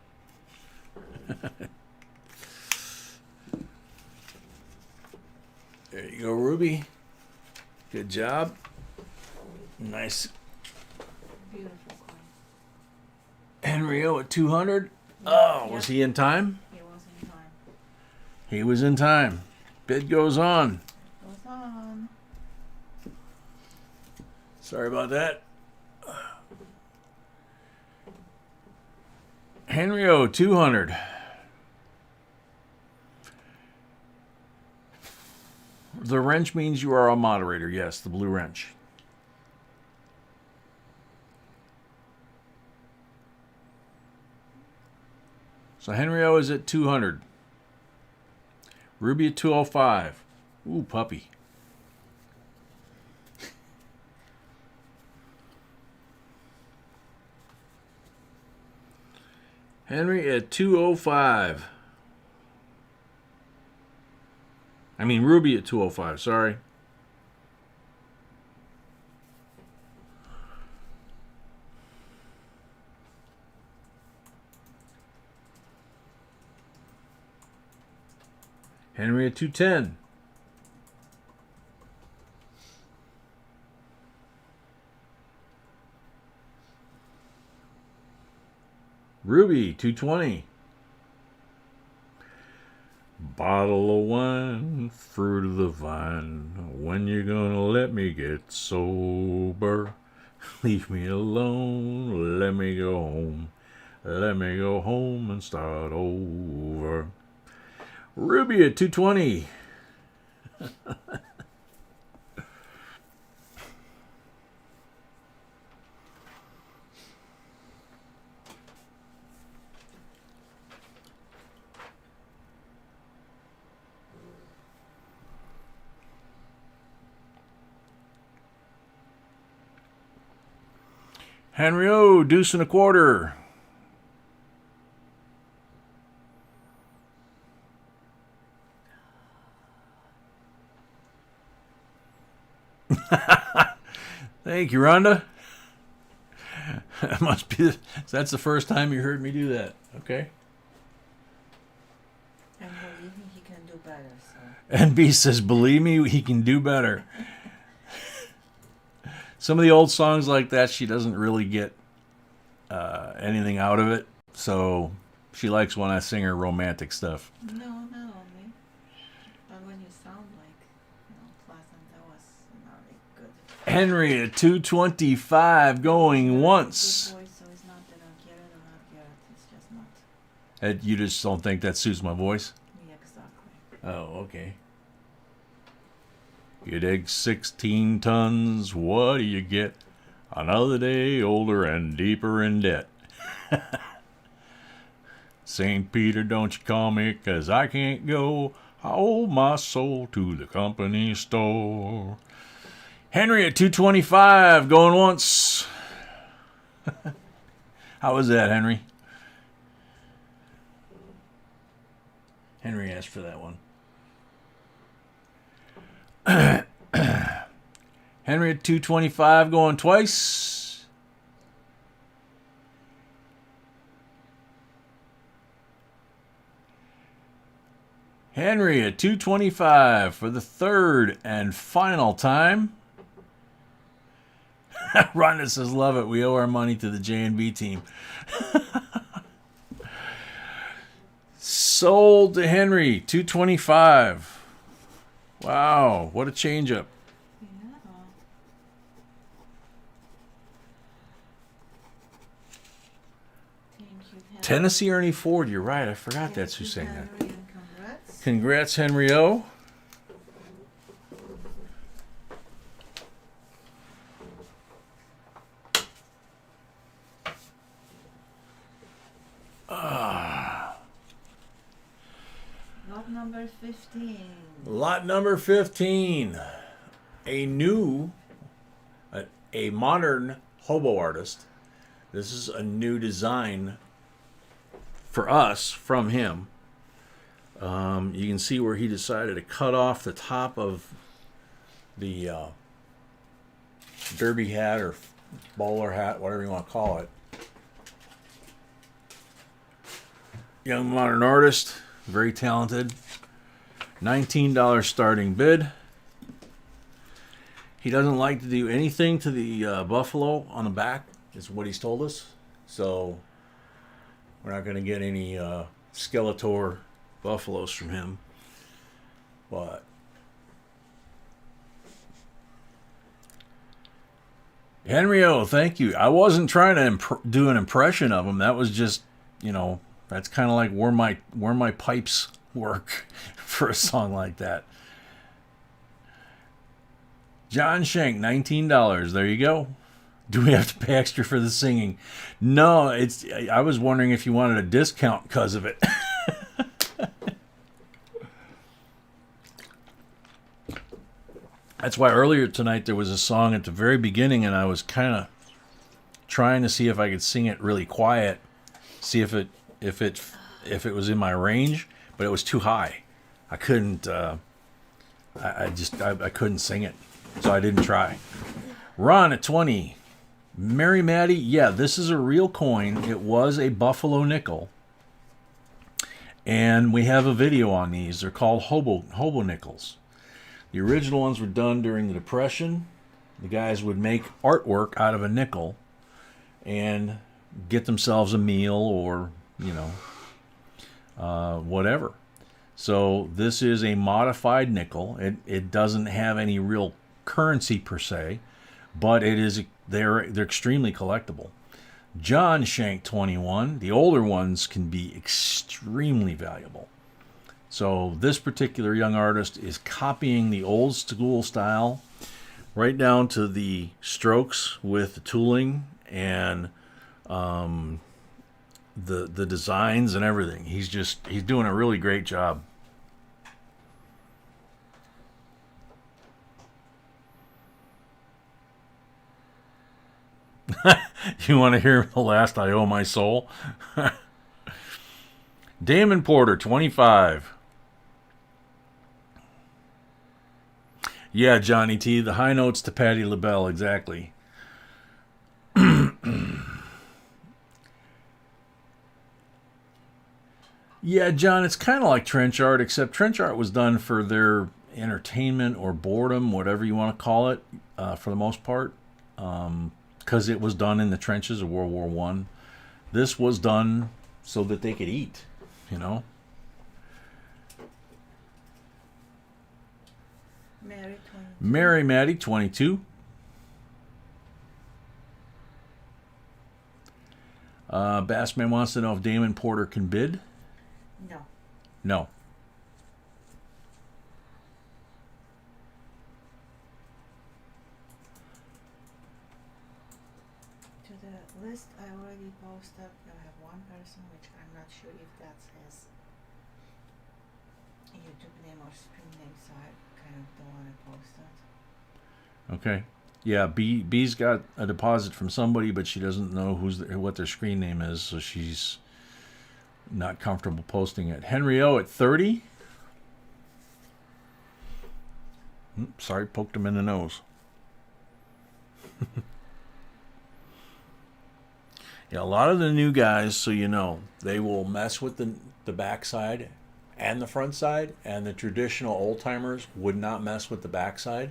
There you go, Ruby. Good job. Nice. beautiful coin. Henry O at 200. Oh, was he in time? He was in time. He was in time. Bid goes on. Goes on. Sorry about that. Henry O, 200. The wrench means you are a moderator. Yes, the blue wrench. So Henry O is at 200. Ruby at 205. Ooh, puppy. Henry at 205. I mean, Ruby at 205, sorry. Henry at 210. Ruby, 220. Bottle of wine, fruit of the vine. When you gonna let me get sober? Leave me alone, let me go home. Let me go home and start over. Ruby at 220. Henry O, deuce and a quarter. Thank you, Rhonda. It must be. That's the first time you heard me do that. Okay. And believe me, he can do better. So. And B says, believe me, he can do better. Some of the old songs like that, she doesn't really get anything out of it. So she likes when I sing her romantic stuff. No, not only. But when you sound like, pleasant, that was not a good. Henry at 225 going once. Good voice, so it's not that I get it or not get it. It's just not. You just don't think that suits my voice? Yeah, exactly. Oh, okay. You dig 16 tons, what do you get? Another day older and deeper in debt. St. Peter, don't you call me, 'cause I can't go. I owe my soul to the company store. Henry at 225 going once. How was that, Henry? Henry asked for that one. Henry at 225 going twice. Henry at 225 for the third and final time. Rhonda says, love it. We owe our money to the J&B team. Sold to Henry, 225. Wow, what a change up. Yeah. Thank you, Henry. Tennessee Ernie Ford, you're right. I forgot that's who sang that. Henry, and congrats. Congrats, Henry O. Lot number 15. Lot number 15. A modern hobo artist. This is a new design for us from him. You can see where he decided to cut off the top of the derby hat or bowler hat, whatever you want to call it. Young modern artist, very talented. $19 starting bid. He doesn't like to do anything to the buffalo on the back, is what he's told us. So we're not going to get any Skeletor buffaloes from him. But Henry O, thank you. I wasn't trying to do an impression of him. That was just, that's kind of like where my pipes work for a song like that. John Shank, $19. There you go. Do we have to pay extra for the singing? No, I was wondering if you wanted a discount because of it. That's why earlier tonight there was a song at the very beginning, and I was kind of trying to see if I could sing it really quiet, see if it was in my range, but it was too high. I couldn't. I couldn't sing it, so I didn't try. Ron at 20. Mary Maddie, yeah, this is a real coin. It was a buffalo nickel, and we have a video on these. They're called hobo nickels. The original ones were done during the Depression. The guys would make artwork out of a nickel and get themselves a meal or, whatever. So this is a modified nickel. It doesn't have any real currency per se, but they're extremely collectible. John Shank 21. The older ones can be extremely valuable. So this particular young artist is copying the old school style right down to the strokes with the tooling and the designs and everything. He's doing a really great job. You want to hear the last I Owe My Soul? Damon Porter, 25. Yeah, Johnny T. The high notes to Patti LaBelle, exactly. Yeah, John, it's kind of like trench art, except trench art was done for their entertainment or boredom, whatever you want to call it, for the most part, because it was done in the trenches of World War One. This was done so that they could eat, you know. Mary 22. Mary Maddie, 22. Bassman wants to know if Damon Porter can bid. No. No. To the list I already posted, I have one person which I'm not sure if that's his YouTube name or screen name, so I kind of don't want to post that. Okay. Yeah, B's got a deposit from somebody, but she doesn't know what their screen name is, so she's not comfortable posting it. Henry O at 30. Sorry, poked him in the nose. Yeah, a lot of the new guys, so you know, they will mess with the backside and the front side, and the traditional old timers would not mess with the backside.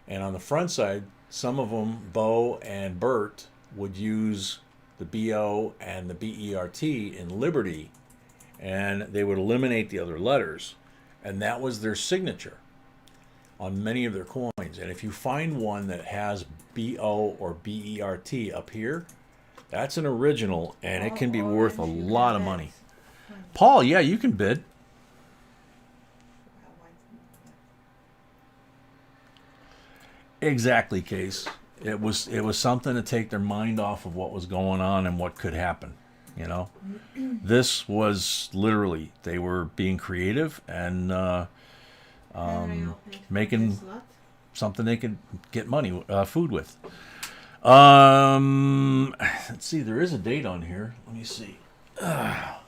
And on the front side, some of them, Bo and Bert, would use the BO and the BERT in Liberty, and they would eliminate the other letters. And that was their signature on many of their coins. And if you find one that has BO or BERT up here, that's an original, and it can be worth a lot of money. Paul, yeah, you can bid. Exactly, Case. It was something to take their mind off of what was going on and what could happen. You know, this was literally, they were being creative and making something they could get money, food with. Let's see, there is a date on here. Let me see. I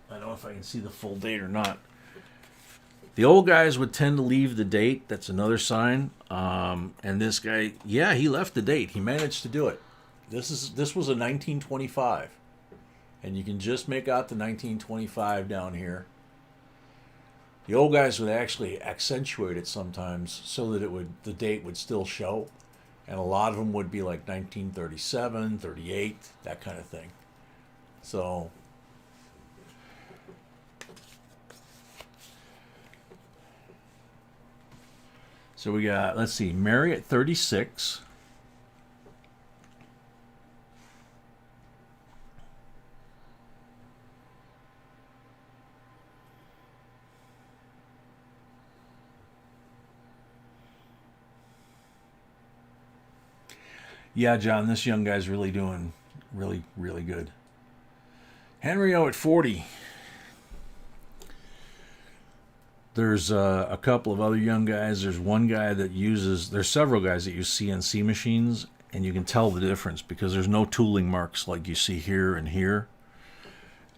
don't know if I can see the full date or not. The old guys would tend to leave the date. That's another sign. And this guy, yeah, he left the date. He managed to do it. This was a 1925. And you can just make out the 1925 down here. The old guys would actually accentuate it sometimes so that the date would still show. And a lot of them would be like 1937, 38, that kind of thing. So we got, let's see, Mary at 36. Yeah, John, this young guy's really doing really, really good. Henry O at 40. There's a couple of other young guys. There's one guy that there's several guys that use CNC machines, and you can tell the difference because there's no tooling marks like you see here and here.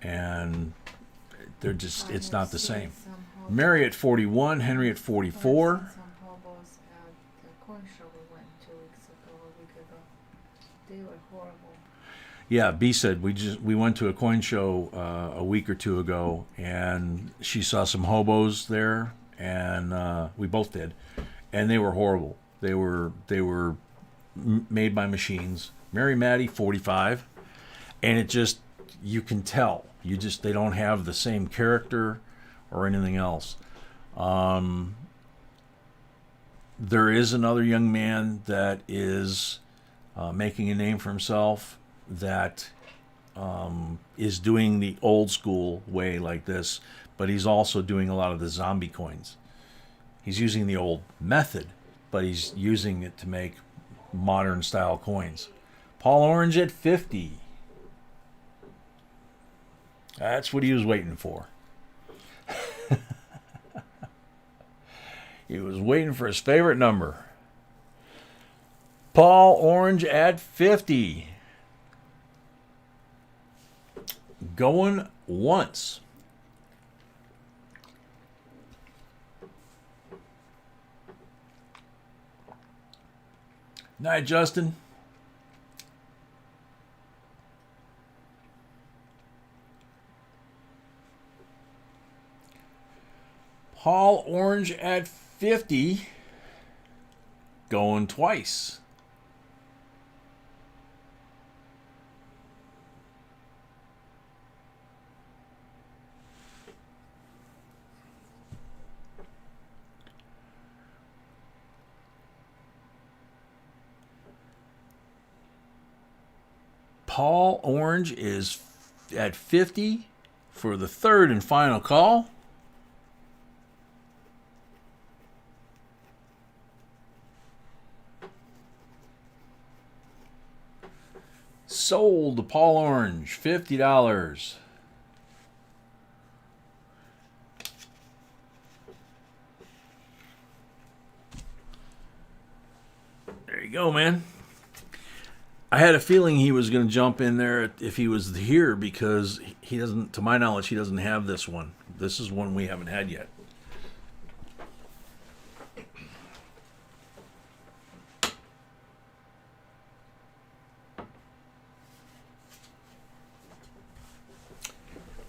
And they're just, it's not the same. Mary at 41, Henry at 44. Some hobos at the coin show we went 2 weeks ago, a week ago. They were horrible. Yeah, B said we went to a coin show a week or two ago, and she saw some hobos there, and we both did, and they were horrible. They were made by machines. Mary Maddie, 45, and it just, you can tell. They don't have the same character or anything else. There is another young man that is making a name for himself that is doing the old school way like this, but he's also doing a lot of the zombie coins. He's using the old method, but he's using it to make modern style coins. Paul Orange at 50. That's what he was waiting for. He was waiting for his favorite number. Paul Orange at 50. Going once. Night, Justin. Hall Orange at 50. Going twice. Paul Orange is at 50 for the third and final call. Sold to Paul Orange, $50. There you go, man. I had a feeling he was going to jump in there if he was here because he doesn't, to my knowledge, he doesn't have this one. This is one we haven't had yet.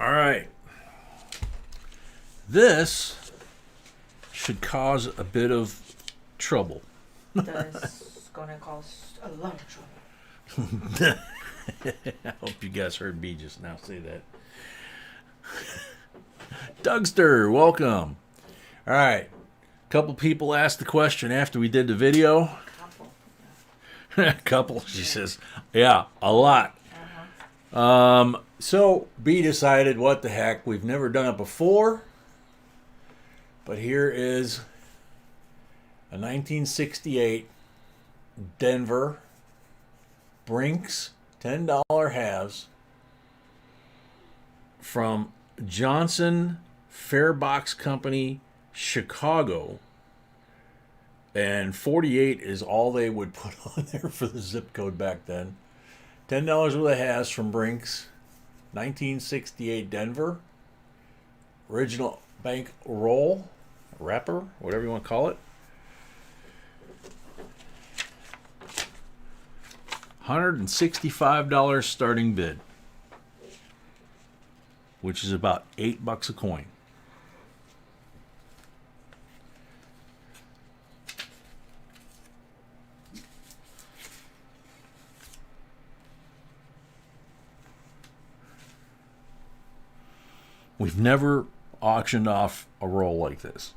All right. This should cause a bit of trouble. That's gonna cause a lot of trouble. I hope you guys heard me just now say that. Dougster, welcome. All right. A couple people asked the question after we did the video. A couple, she says. Yeah, a lot. So B decided, what the heck, we've never done it before. But here is a 1968 Denver Brinks $10 halves from Johnson Fairbox Company, Chicago. And 48 is all they would put on there for the zip code back then. $10 worth of halves from Brinks, 1968 Denver. Original bank roll, wrapper, whatever you want to call it. $165 starting bid, which is about $8 a coin. We've never auctioned off a roll like this.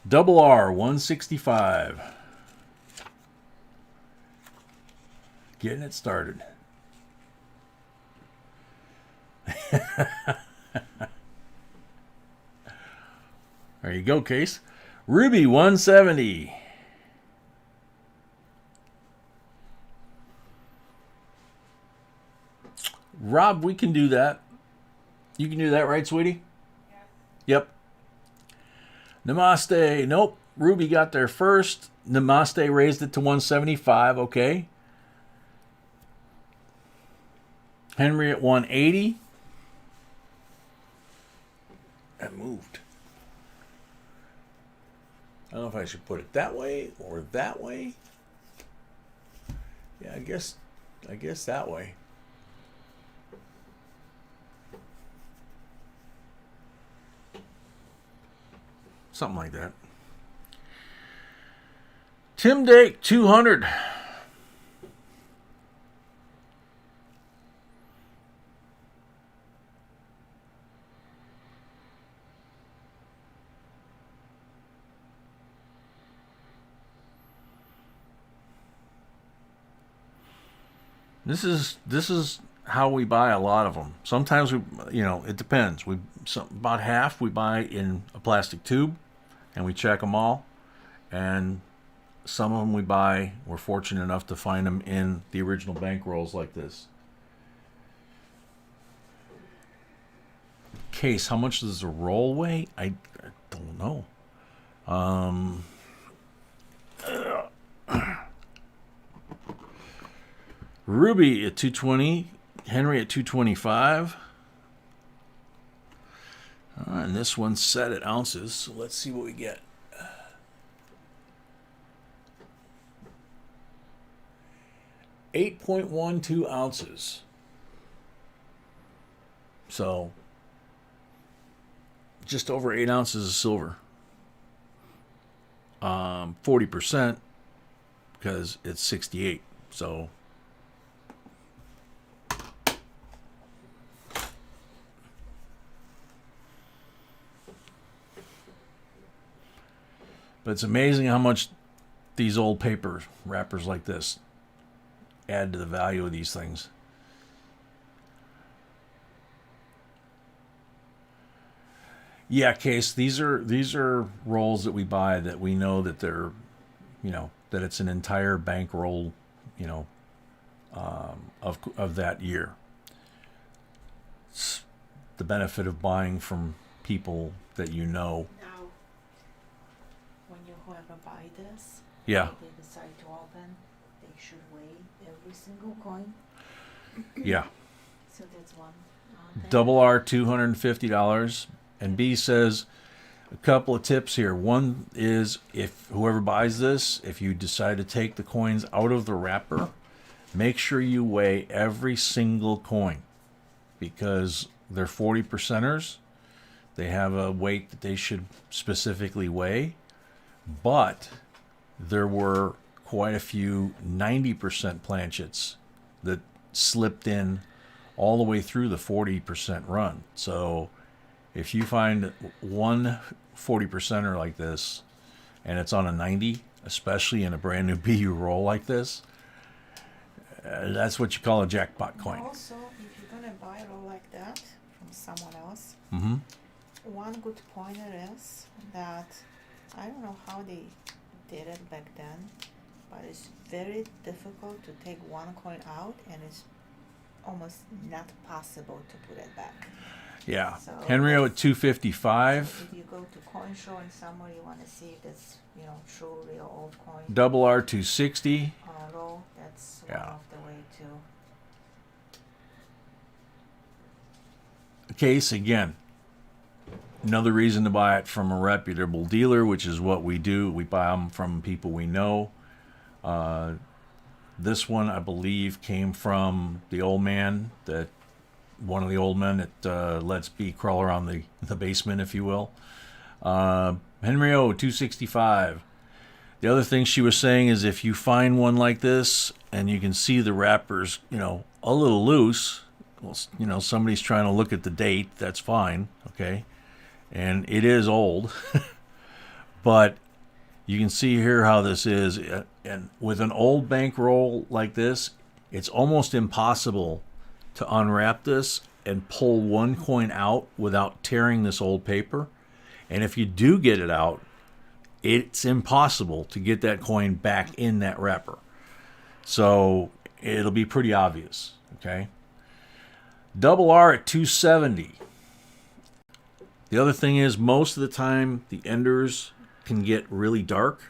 Double R 165. Getting it started. There you go, Case. Ruby 170. Rob, we can do that. You can do that, right, sweetie? Yep. Namaste. Nope. Ruby got there first. Namaste raised it to 175. Okay. Henry at 180. That moved. I don't know if I should put it that way or that way. Yeah, I guess that way. Something like that. Tim Dake, 200. This is how we buy a lot of them. Sometimes we, it depends. About half we buy in a plastic tube, and we check them all. And some of them we're fortunate enough to find them in the original bank rolls like this. Case, how much does a roll weigh? I don't know. Ruby at 220, Henry at 225. And this one's set at ounces, so let's see what we get. 8.12 ounces. So just over 8 ounces of silver. 40% because it's 68. So but it's amazing how much these old paper wrappers like this add to the value of these things. Yeah, Case, these are rolls that we buy that we know that they're, that it's an entire bankroll, of that year. It's the benefit of buying from people that you know. Now, when whoever buy this, Yeah. they decide to open, they should weigh every single coin. Yeah. So that's one. Double R, $250. And B says a couple of tips here. One is, if whoever buys this, if you decide to take the coins out of the wrapper, make sure you weigh every single coin, because they're 40 percenters. They have a weight that they should specifically weigh, but there were quite a few 90% planchets that slipped in all the way through the 40% run. So if you find one 40%er like this and it's on a 90, especially in a brand new BU roll like this, that's what you call a jackpot coin. Also, if you're gonna buy a roll like that from someone else, Mm-hmm. one good pointer is that I don't know how they did it back then, but it's very difficult to take one coin out, and it's almost not possible to put it back. Yeah. So Henrio at 255. If you go to coin show and somewhere you want to see if it's true real old coin Double R 260. on a roll, that's Yeah. one of the way to. Case, again, another reason to buy it from a reputable dealer, which is what we do. We buy them from people we know. This one, I believe, came from the old man, one of the old men that lets B crawl around the basement, if you will. Henry O, 265. The other thing she was saying is, if you find one like this and you can see the wrappers, a little loose, well, somebody's trying to look at the date, that's fine, okay? And it is old, but you can see here how this is. And with an old bankroll like this, it's almost impossible to unwrap this and pull one coin out without tearing this old paper. And if you do get it out, it's impossible to get that coin back in that wrapper. So it'll be pretty obvious, okay? Double R at 270. The other thing is, most of the time, the enders can get really dark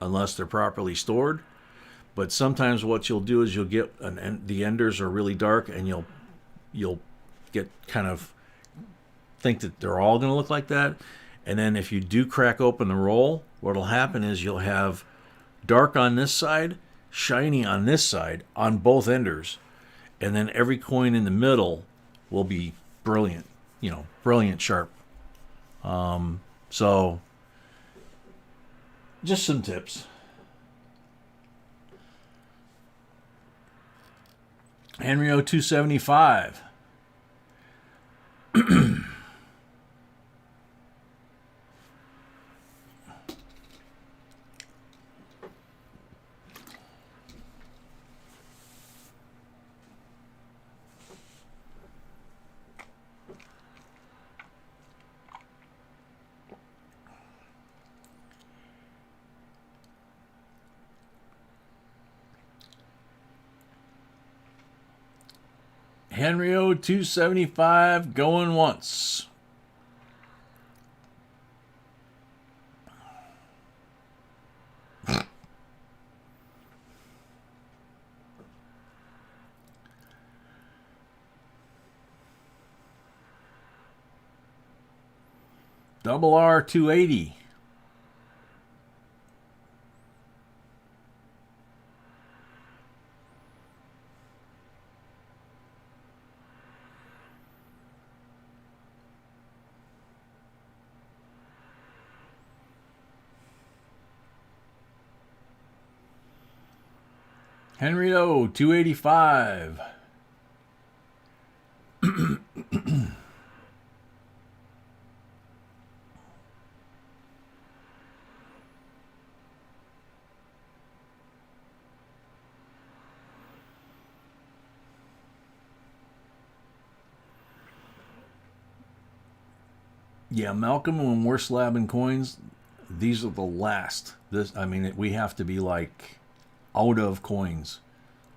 unless they're properly stored. But sometimes what you'll do is you'll get the enders are really dark, and you'll get kind of think that they're all going to look like that. And then if you do crack open the roll, what'll happen is you'll have dark on this side, shiny on this side, on both enders. And then every coin in the middle will be brilliant, brilliant sharp. So just some tips. Henry O 275. Henry O 275 going once. Double R 280. Henry O, 285. Yeah, Malcolm, when we're slabbing coins, these are the last. I mean, we have to be like out of coins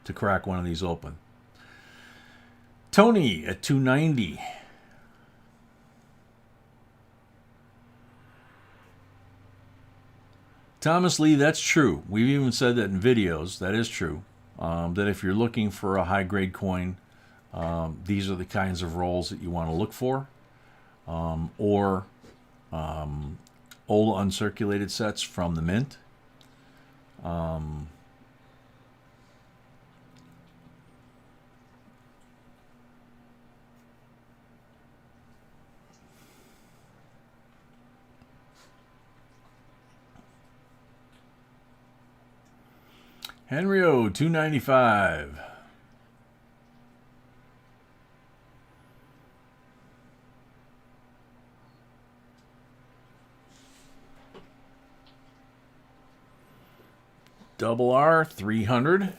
to crack one of these open. Tony at 290. Thomas Lee, that's true. We've even said that in videos. That is true. That if you're looking for a high-grade coin, these are the kinds of rolls that you want to look for. Or old uncirculated sets from the mint. Henry O, 295. Double R, 300.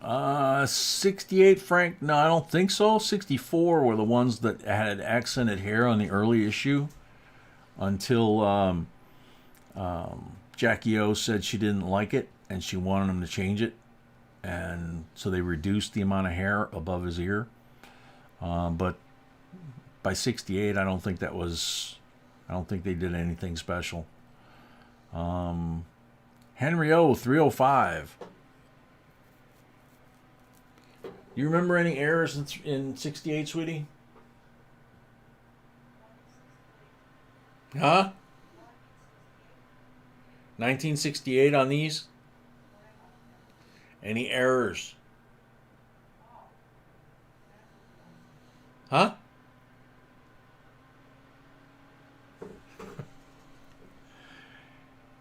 Uh, 68 Frank, no, I don't think so. 64 were the ones that had accented hair on the early issue. Until Jackie O said she didn't like it and she wanted him to change it, and so they reduced the amount of hair above his ear. But by 68, I don't think they did anything special. Henry O, 305. Do you remember any errors in 68, sweetie? Huh? 1968 on these? Any errors? Huh?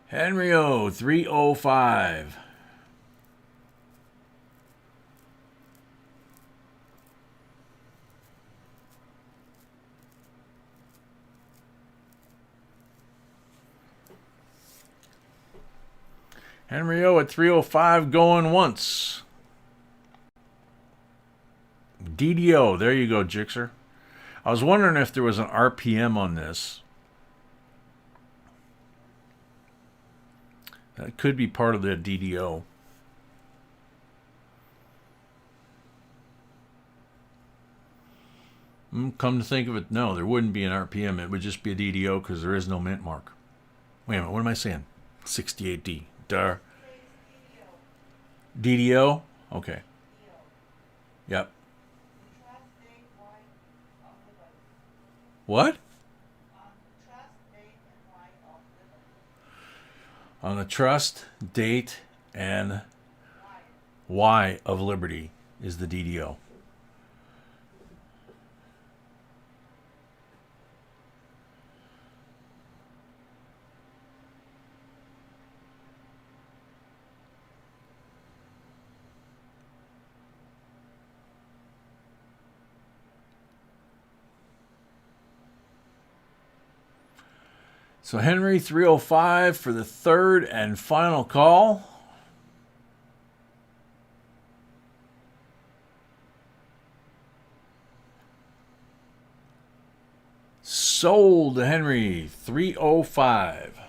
Henry O, 305. Henry O at 305 going once. DDO, there you go, Jixer. I was wondering if there was an RPM on this. That could be part of the DDO. Come to think of it, no, there wouldn't be an RPM. It would just be a DDO because there is no mint mark. Wait a minute, what am I saying? 68D. Duh. DDO? Okay. Yep. What? On the trust, date, and Y of liberty is the DDO. So Henry, 305 for the third and final call. Sold to Henry, 305.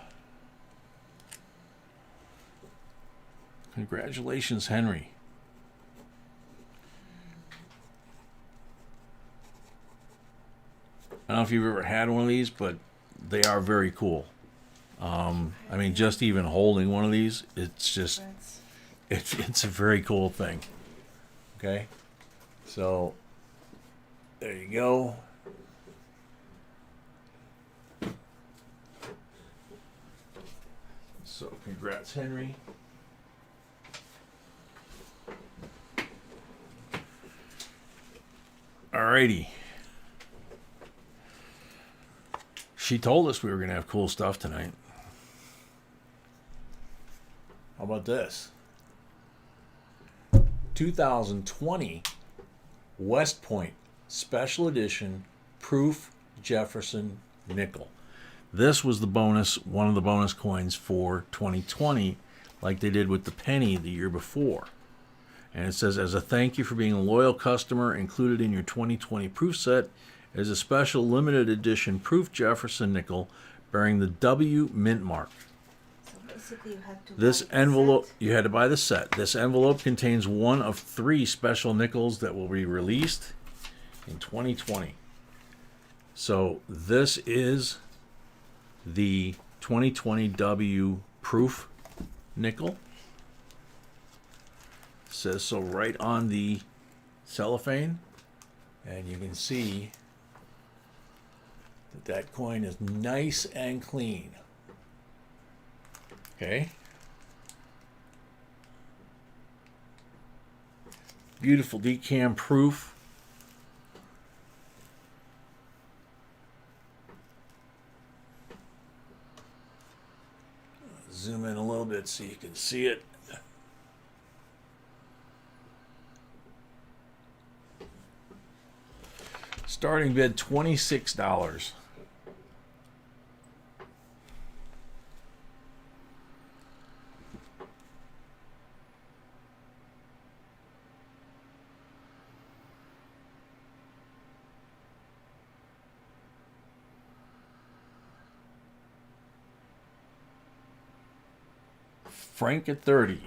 Congratulations, Henry. I don't know if you've ever had one of these, but they are very cool. I mean, just even holding one of these, it's just, it's a very cool thing. Okay? So, there you go. So congrats, Henry. Alrighty. She told us we were going to have cool stuff tonight. How about this? 2020 West Point Special Edition Proof Jefferson Nickel. This was the bonus, one of the bonus coins for 2020, like they did with the penny the year before. And it says, as a thank you for being a loyal customer, included in your 2020 proof set is a special limited edition Proof Jefferson nickel bearing the W mint mark. So basically you had to This buy the envelope, set. you had to buy the set. This envelope contains one of 3 special nickels that will be released in 2020. So this is the 2020 W Proof nickel. Says so right on the cellophane, and you can see that that coin is nice and clean. Okay. Beautiful decam proof. Zoom in a little bit so you can see it. Starting bid $26. Frank at 30.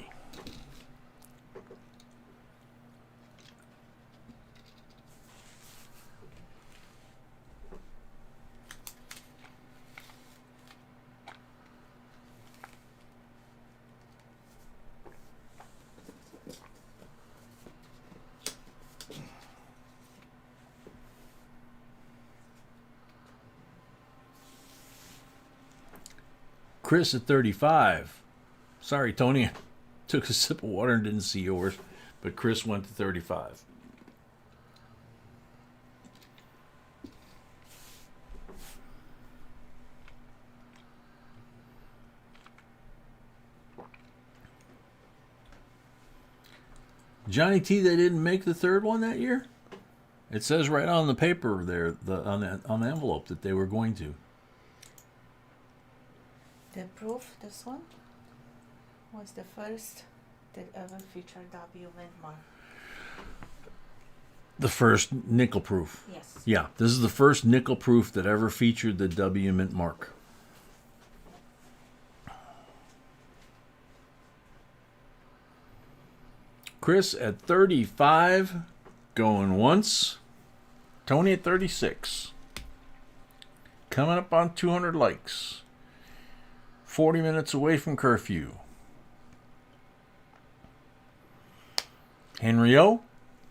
Chris at 35. Sorry, Tony. Took a sip of water and didn't see yours, but Chris went to 35. Johnny T, they didn't make the third one that year? It says right on the paper there, on the envelope, that they were going to. The proof, this one, was the first that ever featured W mint mark. The first nickel proof. Yes. Yeah, this is the first nickel proof that ever featured the W mint mark. Chris at 35, going once. Tony at 36. Coming up on 200 likes. 40 minutes away from curfew. Henry O,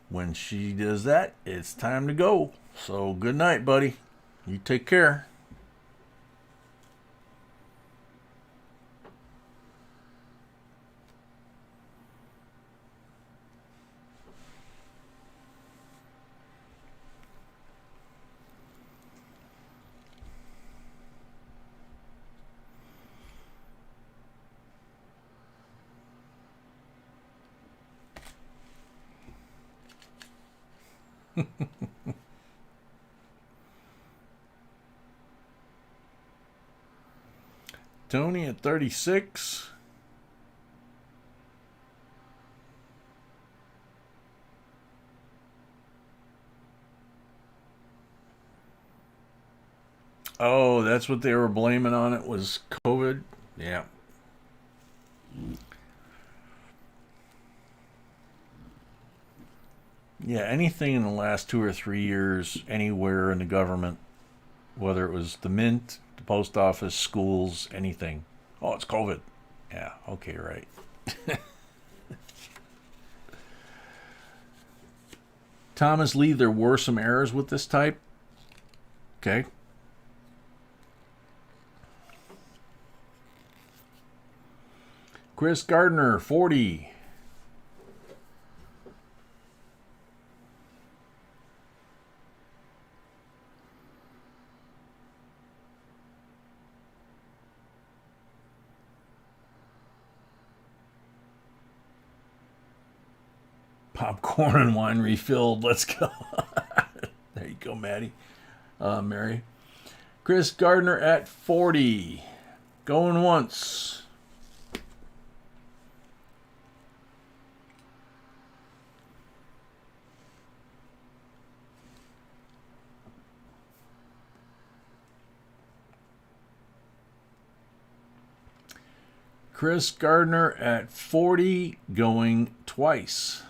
when she does that, it's time to go. So good night, buddy. You take care. Tony at 36. Oh, that's what they were blaming on it, was COVID. Yeah. Yeah, anything in the last 2 or 3 years, anywhere in the government, whether it was the mint, the post office, schools, anything. Oh, it's COVID. Yeah, okay, right. Thomas Lee, there were some errors with this type. Okay. Chris Gardner, 40. Popcorn and wine refilled. Let's go. There you go, Maddie. Mary. Chris Gardner at 40. Going once. Chris Gardner at 40. Going twice.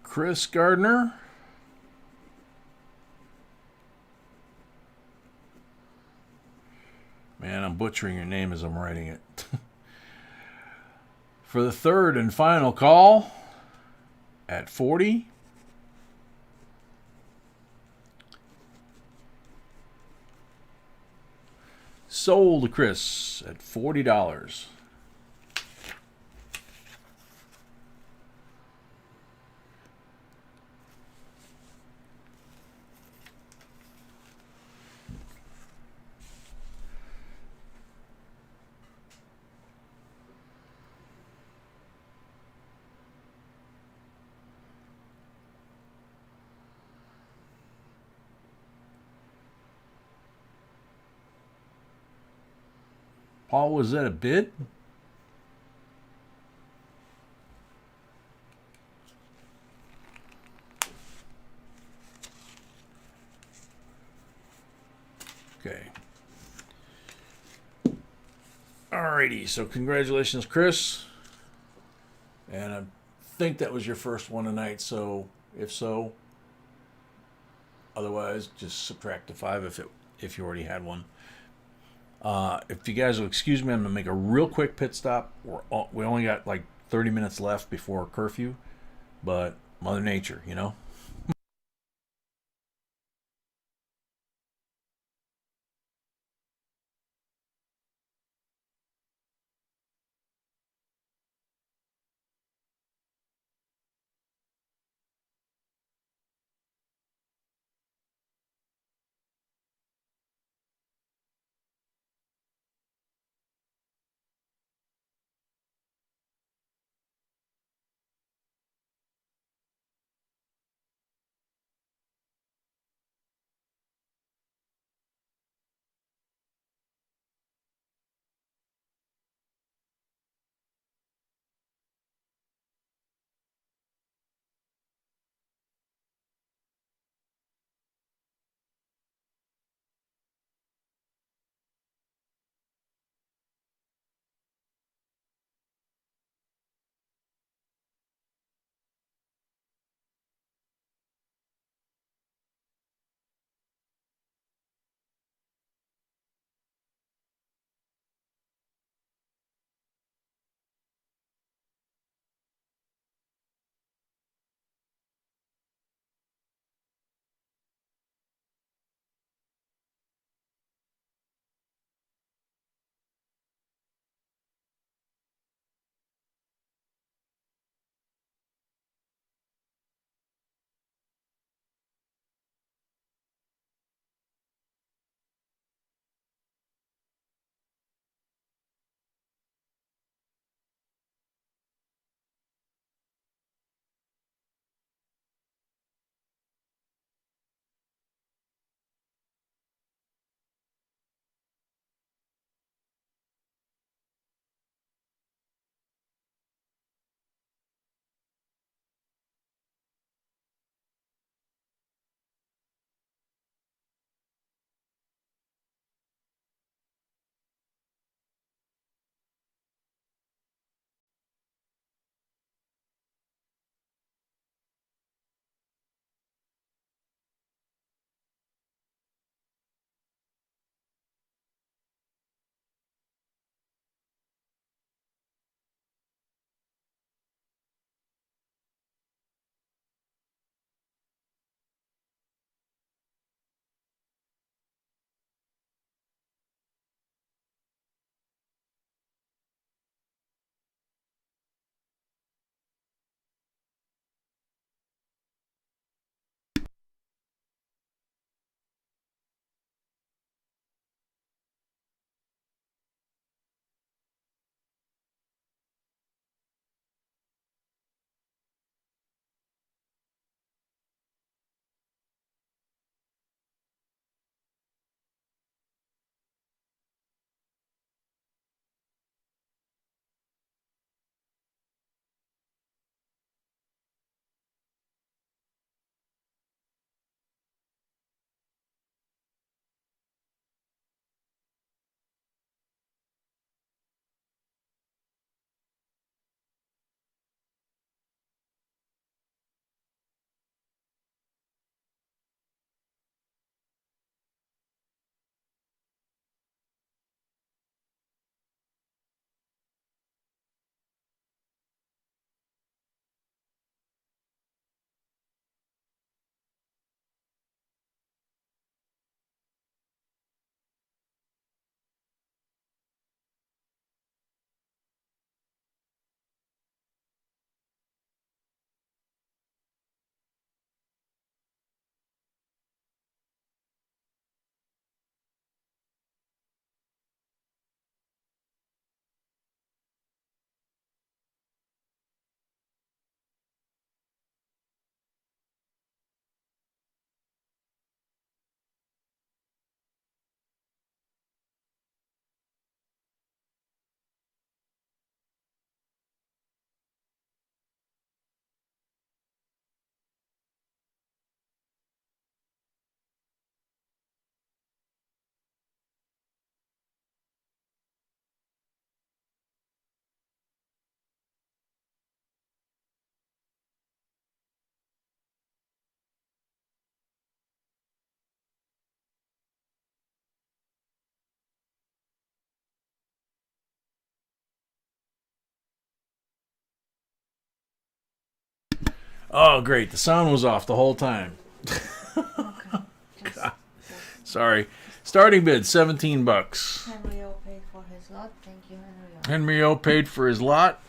Chris Gardner. Man, I'm butchering your name as I'm writing it. For the third and final call at 40. Sold to Chris at $40. Paul, was that a bid? Okay. Alrighty, so congratulations, Chris. And I think that was your first one tonight, so if so, otherwise just subtract the 5 if you already had one. If you guys will excuse me, I'm going to make a real quick pit stop. We only got like 30 minutes left before curfew, but Mother Nature, you know? Oh, great. The sound was off the whole time. Okay. Just, Sorry. Starting bid, $17. Henry O paid for his lot. Thank you, Henry O. Henry O paid for his lot.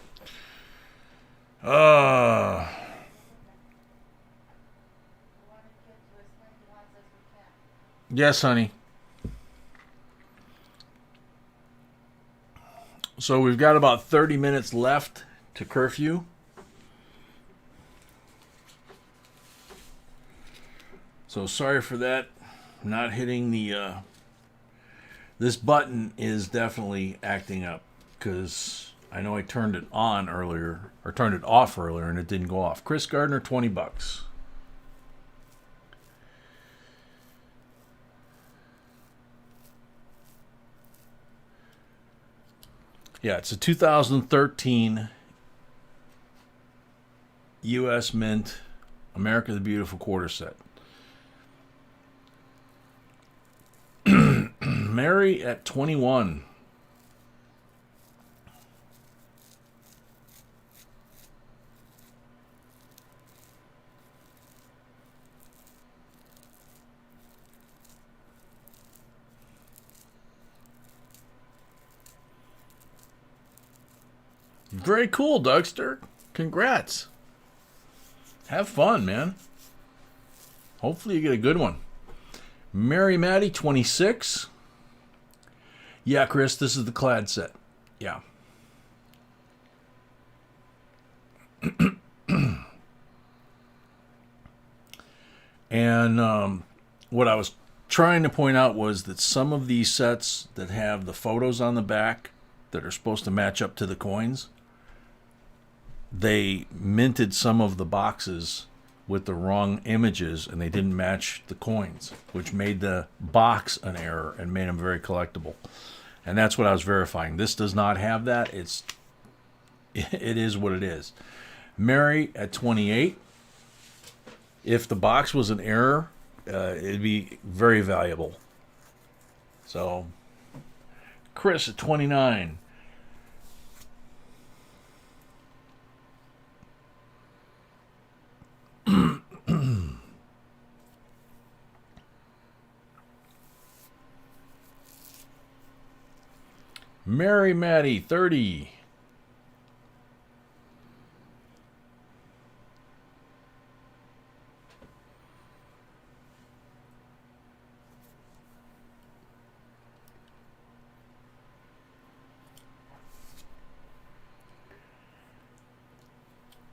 Yes, honey. So we've got about 30 minutes left to curfew. So sorry for that. Not hitting the... This button is definitely acting up because I know I turned it on earlier, or turned it off earlier, and it didn't go off. Chris Gardner, $20. Yeah, it's a 2013 U.S. Mint America the Beautiful quarter set. Mary at 21. Very cool, Dougster. Congrats. Have fun, man. Hopefully you get a good one. Mary Maddie, 26. Yeah, Chris, this is the clad set. Yeah. And what I was trying to point out was that some of these sets that have the photos on the back that are supposed to match up to the coins, they minted some of the boxes with the wrong images and they didn't match the coins, which made the box an error and made them very collectible. And that's what I was verifying. This does not have that. It is what it is. Mary at 28. If the box was an error, it'd be very valuable. So, Chris at 29. Mary Maddie, 30.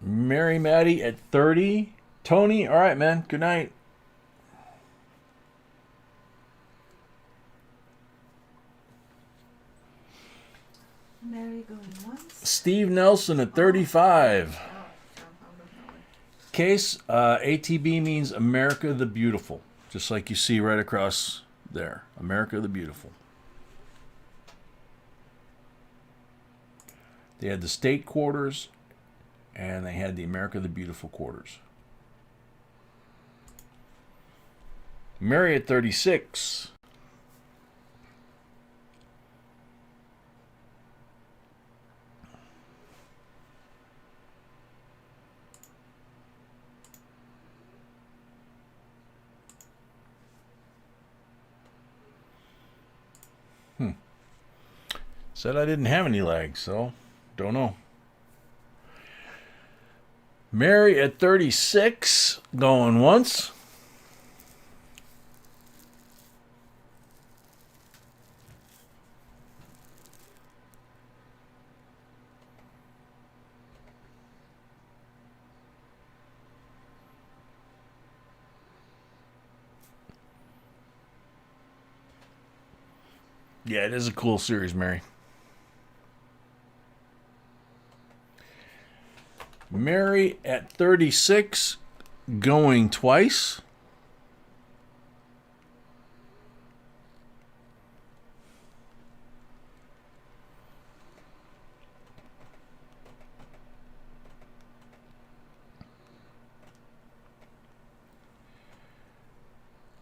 Mary Maddie at 30. Tony, all right, man. Good night. Mary going once. Steve Nelson at 35. Case, ATB means America the Beautiful. Just like you see right across there. America the Beautiful. They had the state quarters, and they had the America the Beautiful quarters. Mary at 36. Said I didn't have any legs, so don't know. Mary at 36, going once. Yeah, it is a cool series, Mary. Mary at 36, going twice.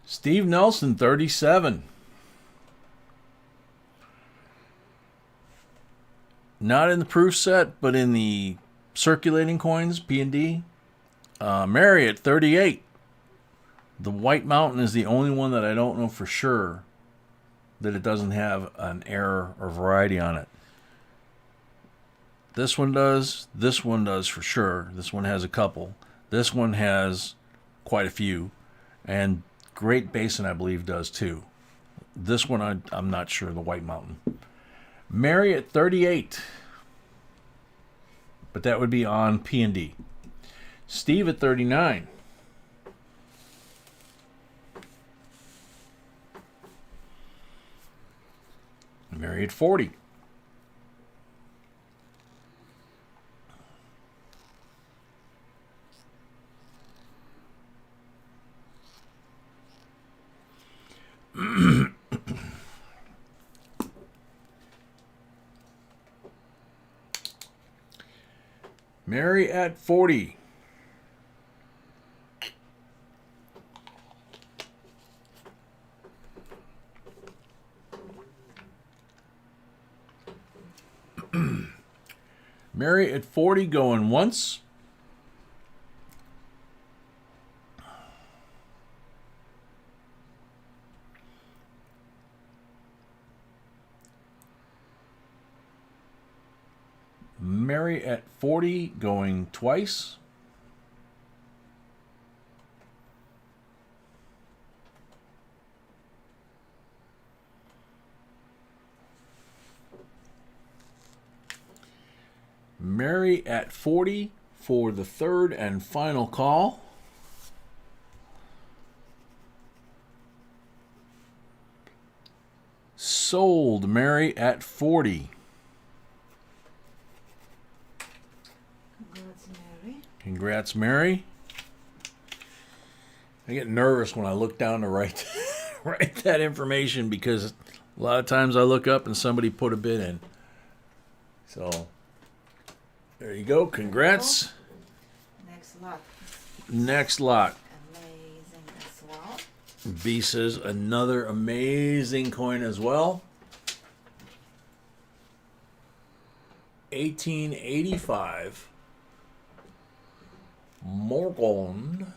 Steve Nelson, 37. Not in the proof set, but in the circulating coins, P&D. Mary at 38. The White Mountain is the only one that I don't know for sure that it doesn't have an error or variety on it. This one does. This one does for sure. This one has a couple. This one has quite a few. And Great Basin, I believe, does too. This one, I'm not sure, the White Mountain. Mary at 38. But that would be on P&D. Steve at 39. Mary at 40. Mary at 40. Mary at 40 going once. Mary at 40 going twice. Mary at 40 for the third and final call. Sold. Mary at 40. Congrats, Mary. Congrats, Mary. I get nervous when I look down to write write that information because a lot of times I look up and somebody put a bid in. So there you go. Congrats. Next lot. Next lot. Amazing as well. B says another amazing coin as well. 1885. Morgan.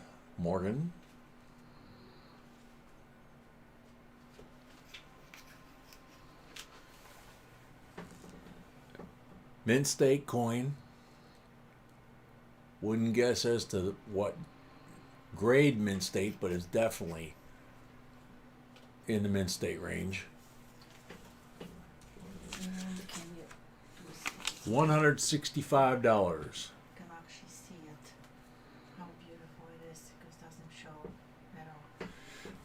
Mint state coin. Wouldn't guess as to what grade mint state, but it's definitely in the mint state range. $165. You can actually see it. How beautiful it is because it doesn't show at all.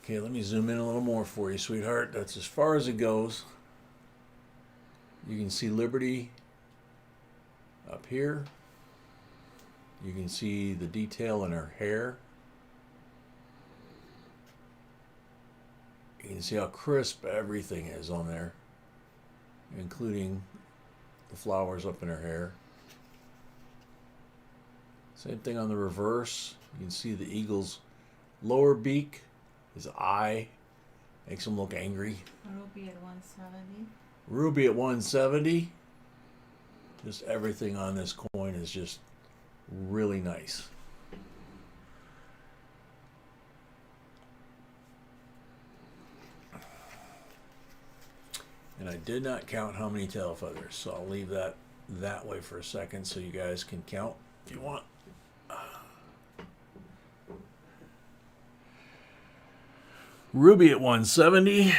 Okay, let me zoom in a little more for you, sweetheart. That's as far as it goes. You can see Liberty up here. You can see the detail in her hair. You can see how crisp everything is on there, including the flowers up in her hair. Same thing on the reverse. You can see the eagle's lower beak, his eye, makes him look angry. Ruby at 170. Ruby at 170. Just everything on this coin is just really nice. And I did not count how many tail feathers, so I'll leave that way for a second so you guys can count if you want. Ruby at 170.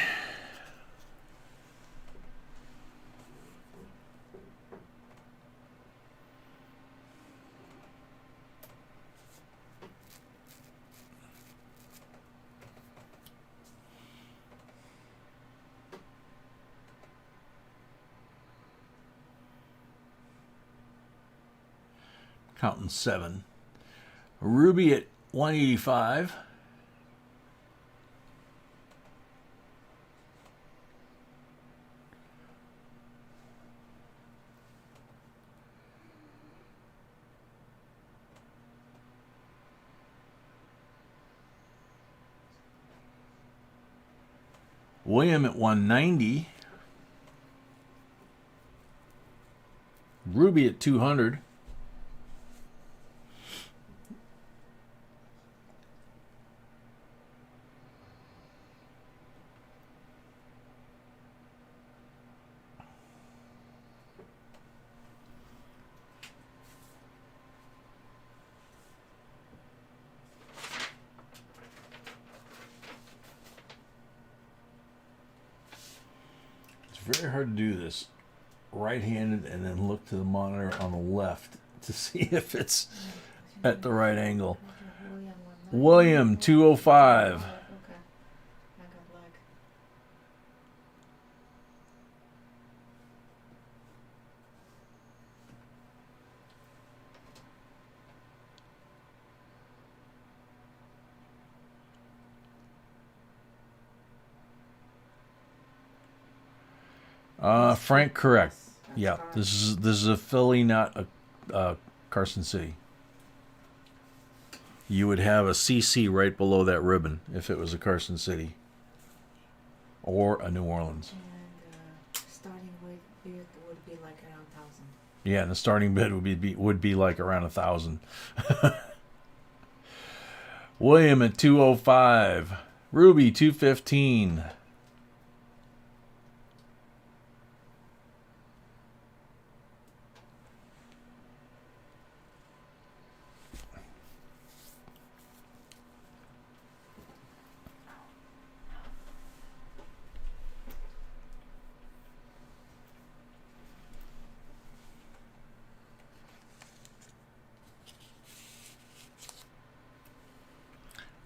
Counting 7. Ruby at 185. William at 190. Ruby at 200. very hard to do this right-handed and then look to the monitor on the left to see if it's at the right angle. William 205. Okay. I got black. Frank, correct. That's Yeah, correct. this is a Philly, not a Carson City. You would have a CC right below that ribbon if it was a Carson City or a New Orleans. And starting with bid would be like around 1,000. Yeah, and the starting bid would be like around 1,000. William at 205. Ruby 215.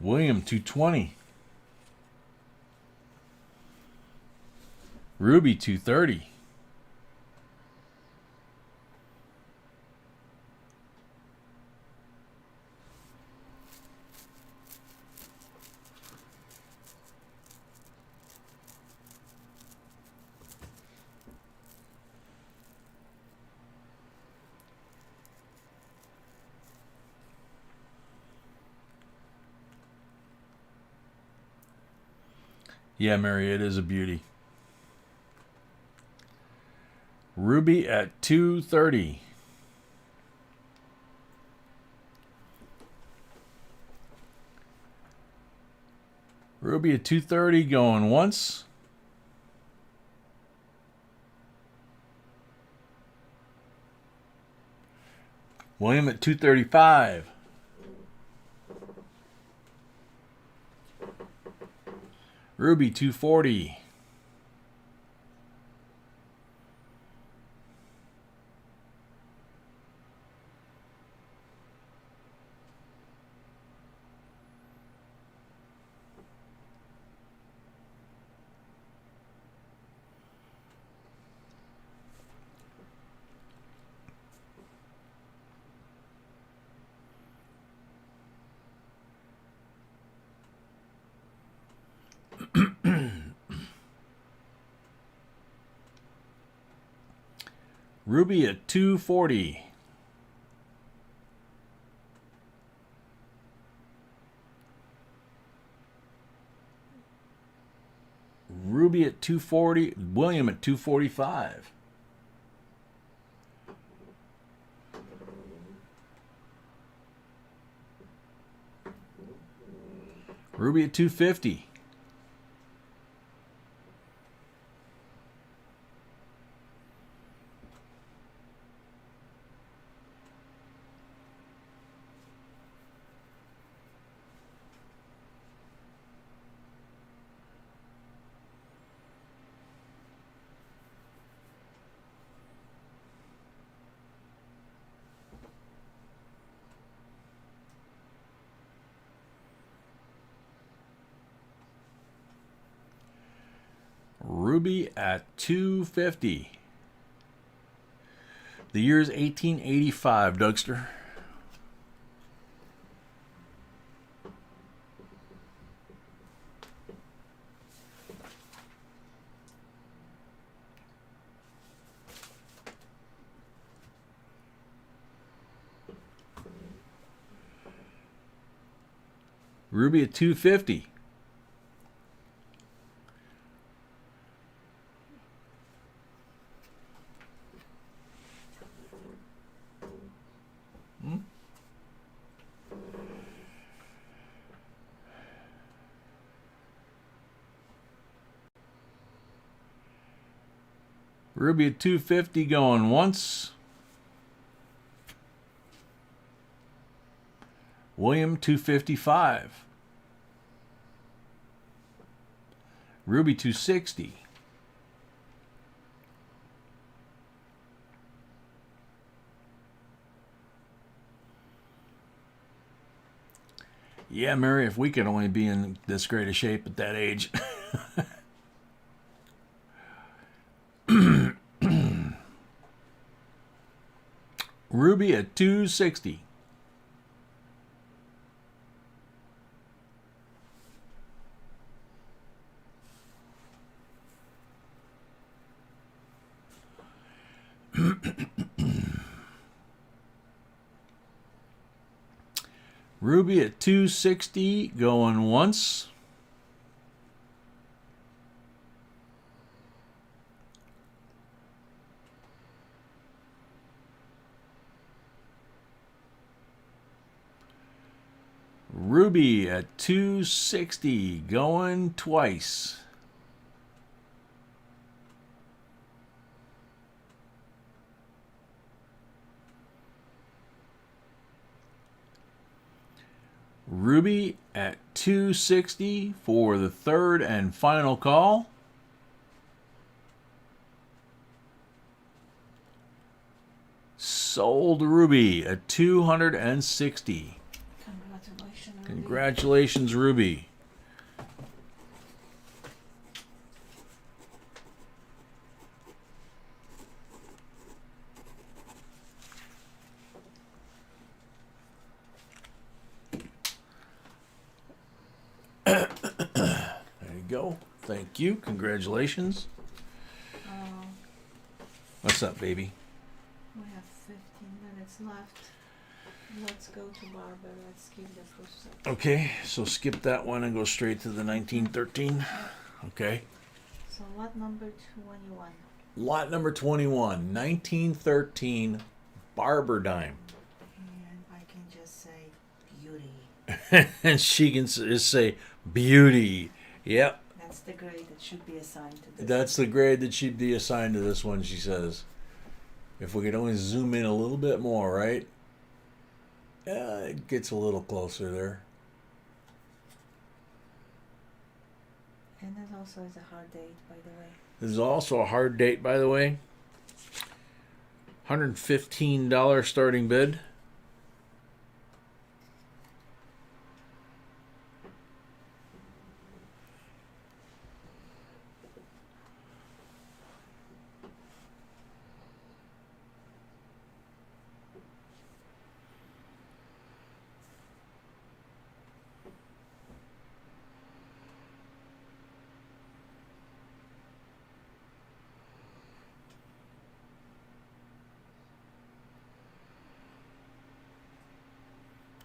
William 220. Ruby 230. Yeah, Mary, it is a beauty. Ruby at 230. Ruby at 230 going once. William at 235. Ruby 240. Ruby at 240. Ruby at 240. William at 245. Ruby at 250. Ruby at 250. The year is 1885, Dougster. Ruby at 250. Ruby at 250 going once. William 255. Ruby 260. Yeah, Mary, if we could only be in this great a shape at that age. Ruby at 260. Ruby at 260, going once. Ruby at 260, going twice. Ruby at 260 for the third and final call. Sold Ruby at 260. Congratulations, Ruby. Congratulations, Ruby. There you go. Thank you. Congratulations. What's up, baby? We have 15 minutes left. Let's go to Barbara. Let's skip the first section. Okay, so skip that one and go straight to the 1913. Okay. So lot number 21. Lot number 21, 1913 Barber dime. And I can just say beauty. And she can just say beauty. Yep. That's the grade that should be assigned to this. That's the grade that should be assigned to this one, she says. If we could only zoom in a little bit more, right? Yeah, it gets a little closer there. And this also is a hard date, by the way. This is also a hard date, by the way. $115 starting bid.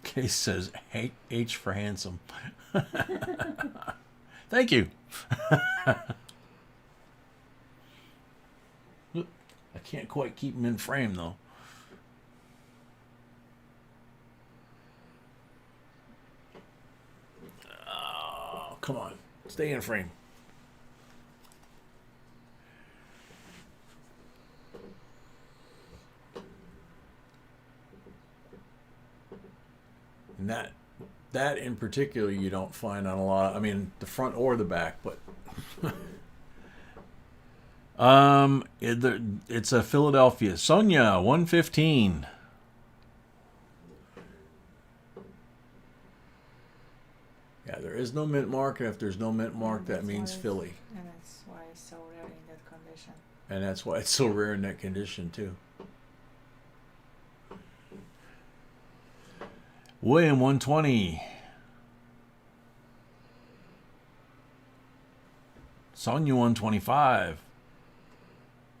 Case says H for handsome. Thank you. I can't quite keep him in frame, though. Oh, come on. Stay in frame. And that in particular you don't find on a lot. I mean, the front or the back, but it's a Philadelphia. Sonia, 115. Yeah, there is no mint mark, and if there's no mint mark, that means Philly. And that's why it's so rare in that condition. And that's why it's so rare in that condition, too. William, 120. Sonia, 125.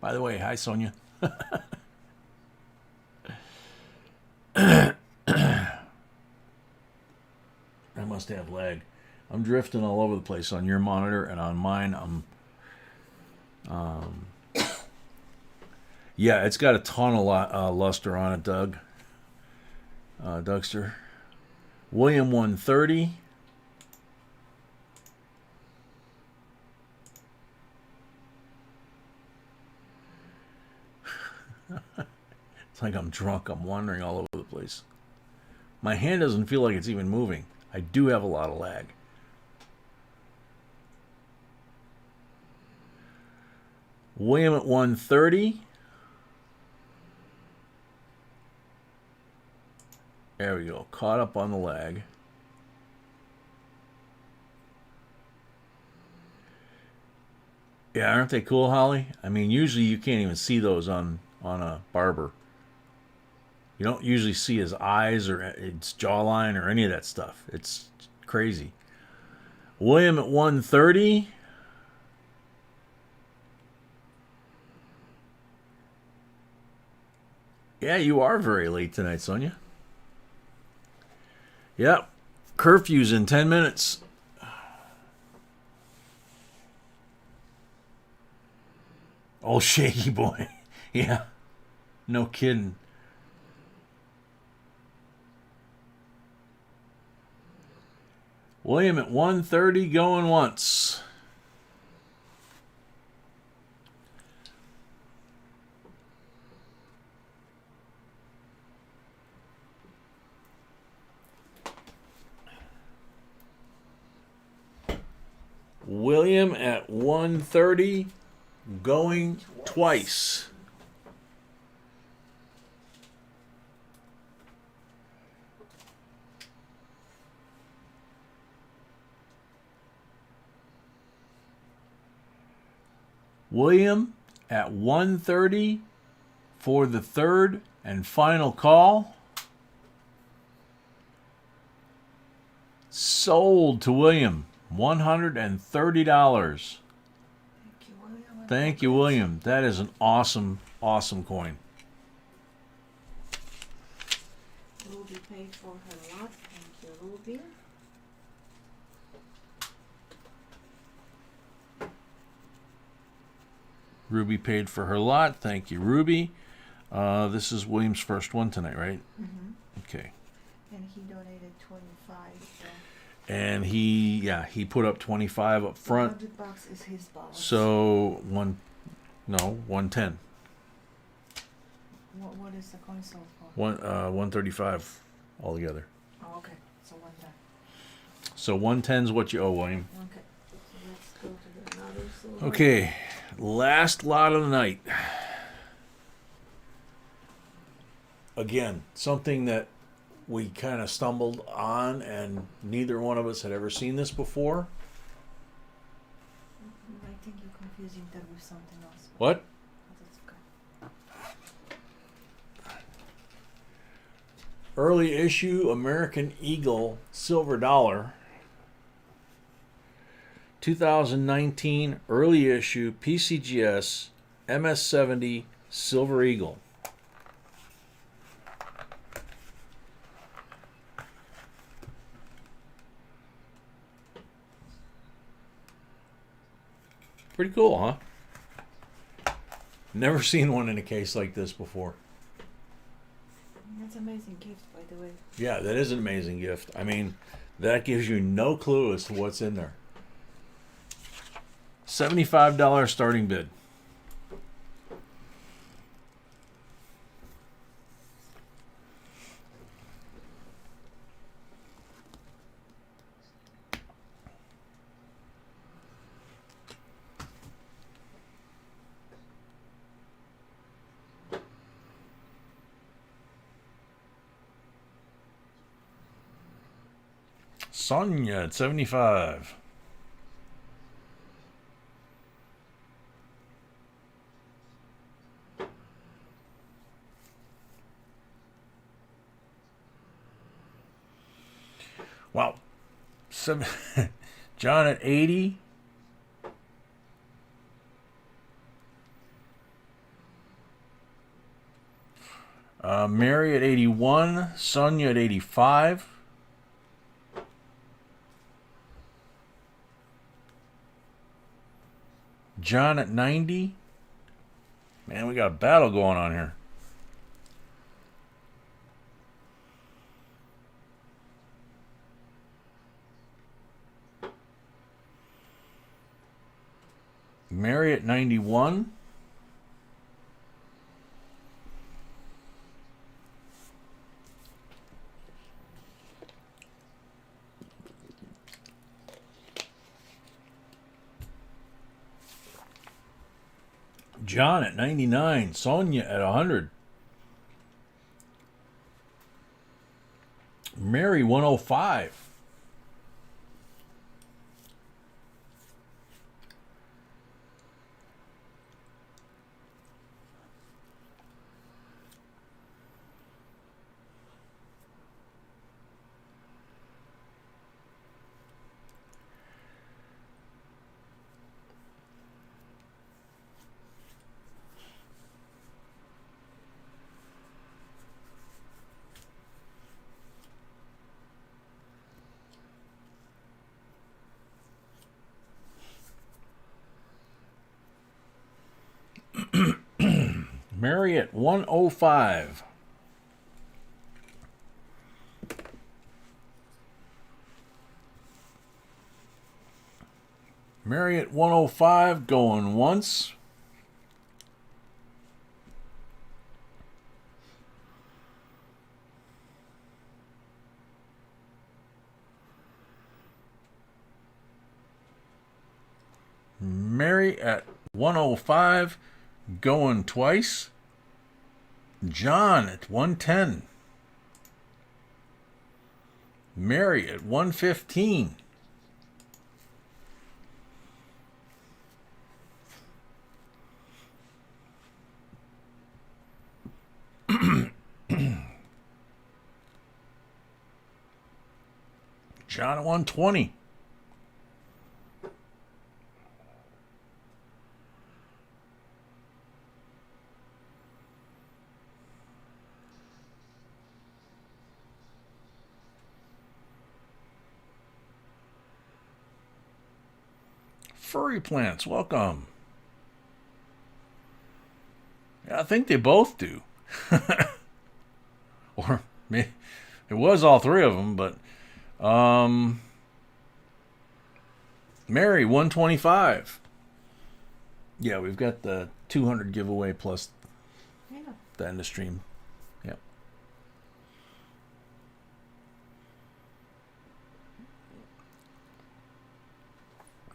By the way, hi, Sonia. I must have lag. I'm drifting all over the place on your monitor, and on mine, yeah, it's got a ton of luster on it, Doug. Dougster. William, 130. It's like I'm drunk. I'm wandering all over the place. My hand doesn't feel like it's even moving. I do have a lot of lag. William at 130. There we go. Caught up on the lag. Yeah, aren't they cool, Holly? I mean, usually you can't even see those on a barber. You don't usually see his eyes or its jawline or any of that stuff. It's crazy. William at 130. Yeah, you are very late tonight, Sonia. Yep. Curfew's in 10 minutes. Oh, shaky boy. Yeah. No kidding. William at 130 going once. William at 130 going twice. William at 130 for the third and final call. Sold to William. $130. Thank you, William. Thank you, William. That is an awesome, awesome coin. Ruby paid for her lot. Thank you, Ruby. Ruby paid for her lot. Thank you, Ruby. This is William's first one tonight, right? Mm-hmm. Okay. And he donated 25. So And he put up 25 up front. $100 is his balance. So 110. What is the coin sold for? 135 altogether. Oh, okay. So 110. So 110 is what you owe, William. Okay. So let's go to the another silver. Okay, last lot of the night. Again, something that we kind of stumbled on, and neither one of us had ever seen this before. I think you're confusing that with something else. What? But that's okay. Early issue American Eagle silver dollar. 2019 early issue PCGS MS70 silver eagle. Pretty cool, huh? Never seen one in a case like this before. That's an amazing gift, by the way. Yeah, that is an amazing gift. I mean, that gives you no clue as to what's in there. $75 starting bid. Sonia at 75. Wow. John at 80. Mary at 81. Sonia at 85. John at 90. Man, we got a battle going on here. Mary at 91. John at 99. Sonia at 100. Mary 105. Mary at 105. Mary at 105 going once. Mary at 105 going twice. John at 110. Mary at 115. John at 120. Furry plants, welcome. Yeah, I think they both do. Or it was all three of them, but Mary 125. Yeah, we've got the 200 giveaway plus the end of stream. Yep.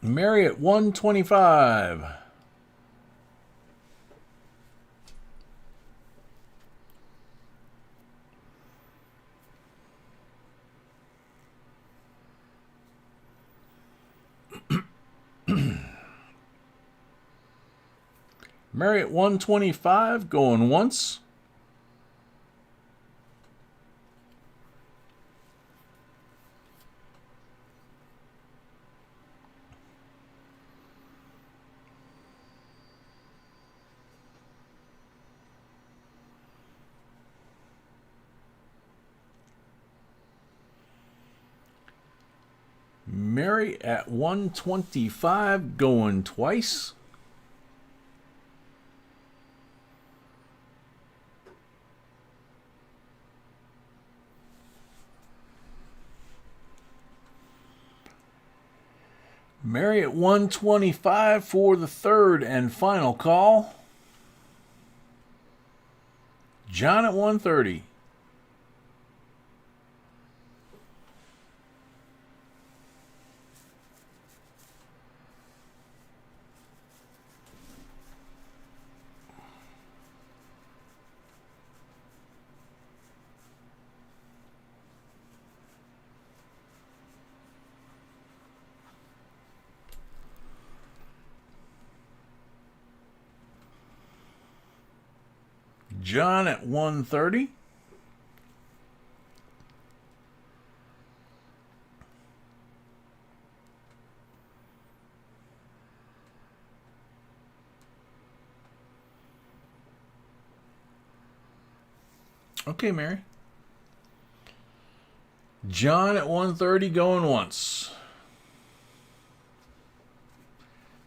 Mary at 125. Mary at 125 going once. Mary at 125 going twice. Mary at 125 for the third and final call. John at 130. John at 130. Okay, Mary. John at 130 going once.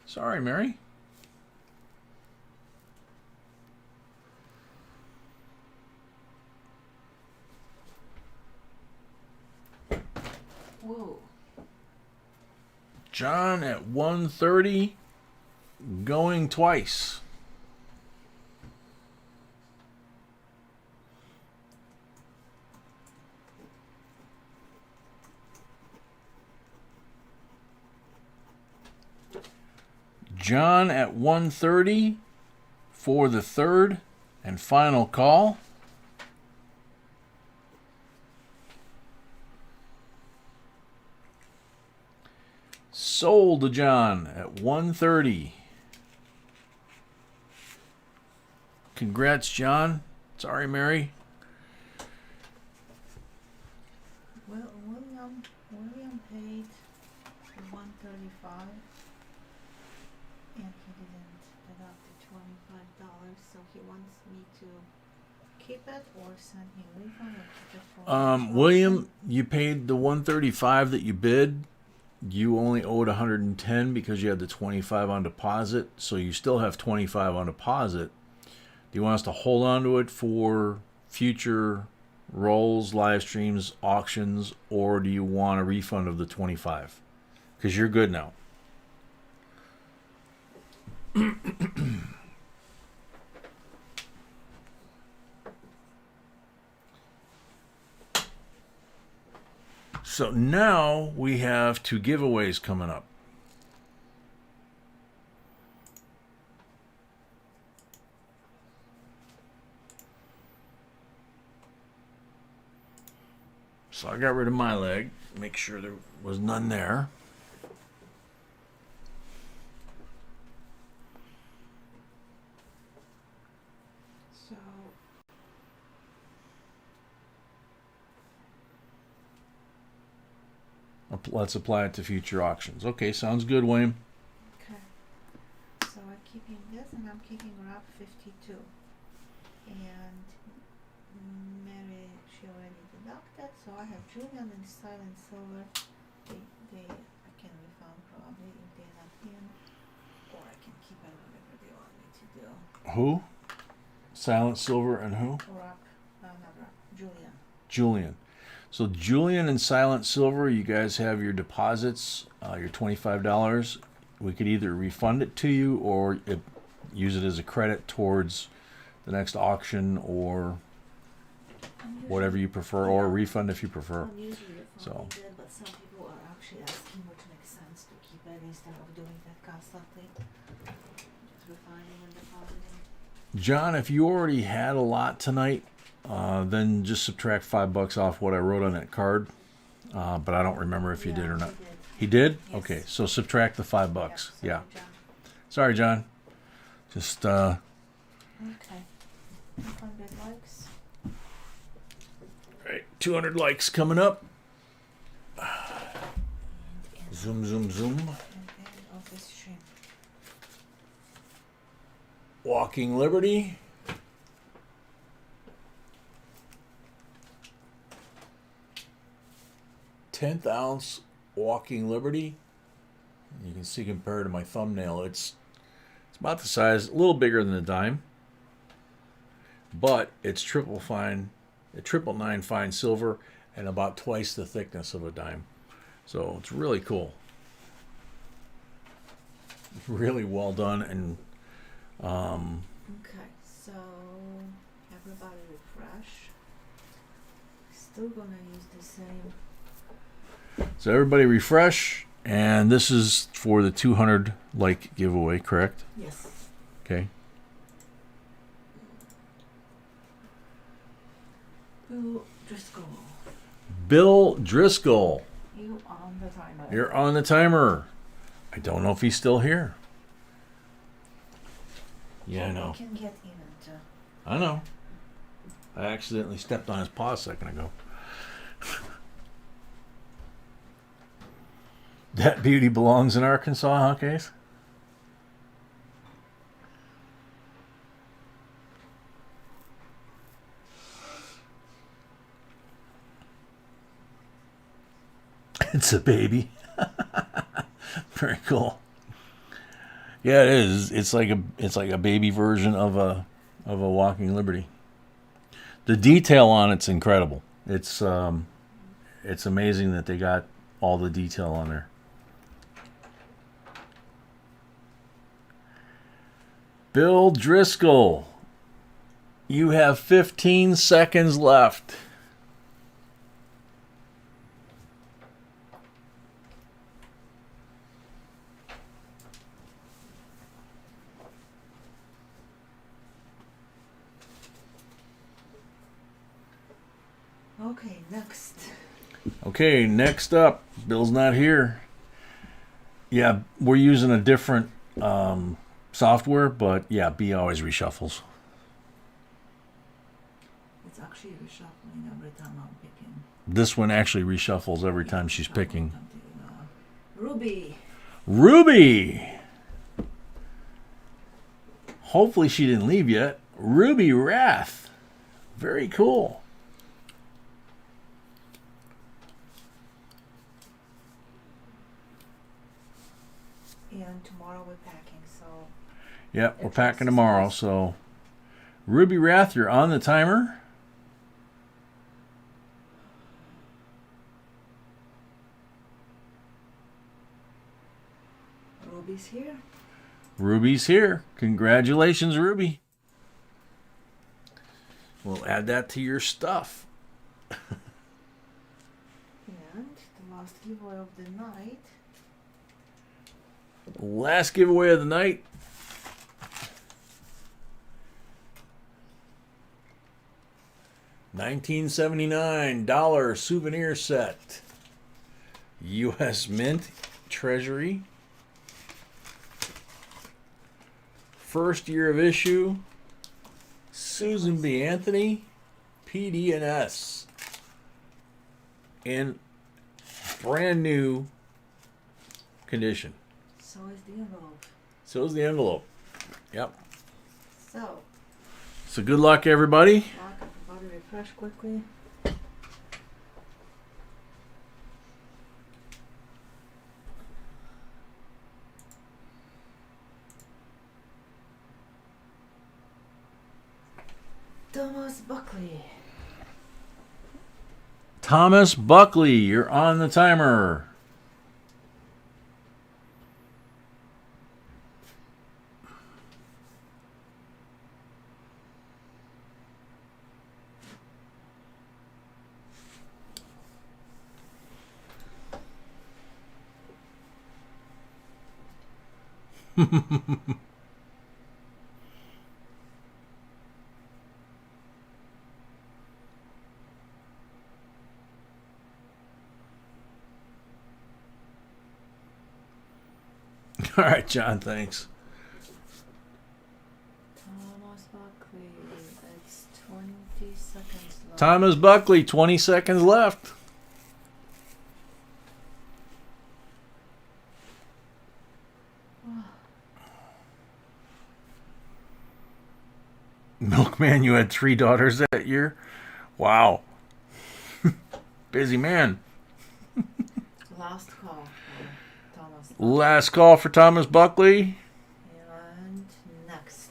Sorry, Mary. Whoa. John at 130 going twice. John at 130 for the third and final call. Sold to John at 130. Congrats, John. Sorry, Mary. Well, William paid $135, and he didn't deduct the $25, so he wants me to keep it or send him a refund or keep it for William, you paid the 135 that you bid. You only owed 110 because you had the 25 on deposit, so you still have 25 on deposit. Do you want us to hold on to it for future rolls, live streams, auctions, or do you want a refund of the 25? Because you're good now. So now we have 2 giveaways coming up. So I got rid of my leg, make sure there was none there. So Let's apply it to future auctions. Okay, sounds good, Wayne. okay. So I'm keeping this, and I'm keeping wrap 52. And Mary, she already deducted. So I have Julian and Silent Silver. They I can refund probably if they're not in, or I can keep it whatever they want me to do. Who? Silent Silver and who? Wrap, not wrap, Julian. Julian. So Julian and Silent Silver, you guys have your deposits, your $25. We could either refund it to you or use it as a credit towards the next auction or whatever you prefer, or refund if you prefer. So. Did, but some people are actually asking which makes sense to keep it instead of doing that constantly. Just refining and depositing. John, if you already had a lot tonight, then just subtract $5 off what I wrote on that card. But I don't remember if you did or not. He did? Yes. Okay, so subtract the $5. Yeah. Sorry, John. Sorry, John. Just Okay. 100 likes. right, 200 likes coming up. Zoom, zoom, zoom. And end of the stream. Walking Liberty. Tenth ounce Walking Liberty. You can see compared to my thumbnail, it's about the size, a little bigger than a dime, but it's triple nine fine silver and about twice the thickness of a dime. So it's really cool, really well done. And Okay, so everybody refresh. Still gonna use the same. so everybody refresh, and this is for the 200 like giveaway, correct? Yes. Okay. Bill Driscoll. Bill Driscoll, You on the timer. you're on the timer. I don't know if he's still here. Yeah, I know. I can get even too. I know. I accidentally stepped on his paw a second ago. That beauty belongs in Arkansas, huh, Case? It's a baby. Very cool. Yeah, it is. It's like a baby version of a Walking Liberty. The detail on it's incredible. It's amazing that they got all the detail on there. Bill Driscoll, you have 15 seconds left. Okay, next. Okay, next up, Bill's not here. Yeah, we're using a different software, but yeah, B always reshuffles. It's actually reshuffling every time I'm picking. This one actually reshuffles every time she's picking. Ruby. Ruby! Hopefully she didn't leave yet. Ruby Wrath. Very cool. And tomorrow we're packing, so. Yep, we're packing tomorrow, so Ruby Wrath, you're on the timer. Ruby's here. Ruby's here. Congratulations, Ruby. We'll add that to your stuff. And the last giveaway of the night. Last giveaway of the night. $19.79 souvenir set. U.S. Mint Treasury. First year of issue. Susan B. Anthony. PD&S. In brand new condition. So is the envelope. So is the envelope. Yep. So good luck, everybody. Everybody refresh quickly. Thomas Buckley. Thomas Buckley, you're on the timer. All right, John, thanks. Thomas Buckley. It's 20 seconds left. Thomas Buckley, 20 seconds left. Milkman, you had 3 daughters that year? Wow. Busy man. Last call for Thomas. Last call for Thomas Buckley. And next.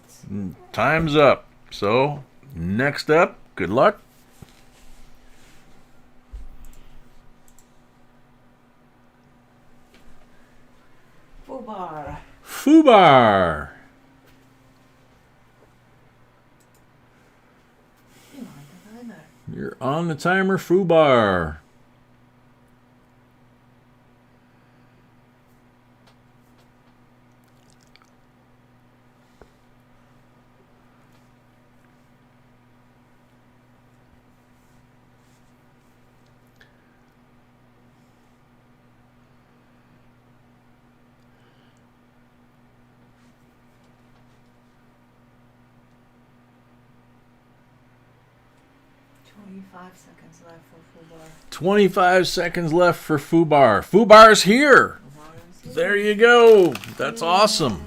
Time's up. So, next up, good luck. Fubar. Fubar. You're on the timer, Fubar. Seconds left for Fubar. 25 seconds left for Fubar. Fubar's here. There you go. That's awesome.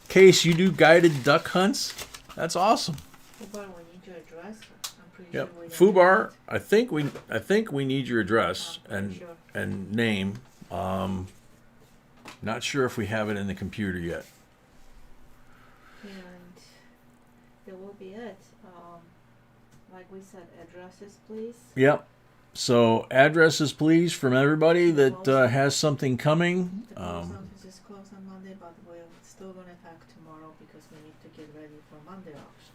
Case, you do guided duck hunts? That's awesome. Fubar, we need your address. I'm pretty Yep. sure we don't Fubar, have it. I think we need your address I'm pretty and name. Not sure if we have it in the computer yet. And that will be it. Like we said, addresses, please. Yep. So addresses, please, from everybody that has something coming. The post office is closed on Monday, but we're still going to pack tomorrow because we need to get ready for Monday auction.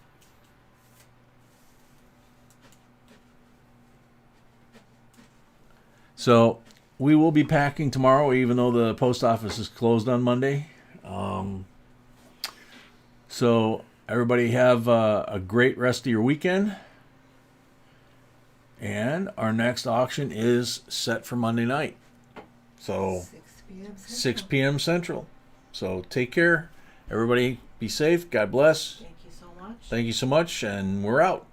So we will be packing tomorrow, even though the post office is closed on Monday. So everybody have a great rest of your weekend. And our next auction is set for Monday night. So 6 p.m. Central. So take care. Everybody be safe. God bless. Thank you so much. Thank you so much. And we're out.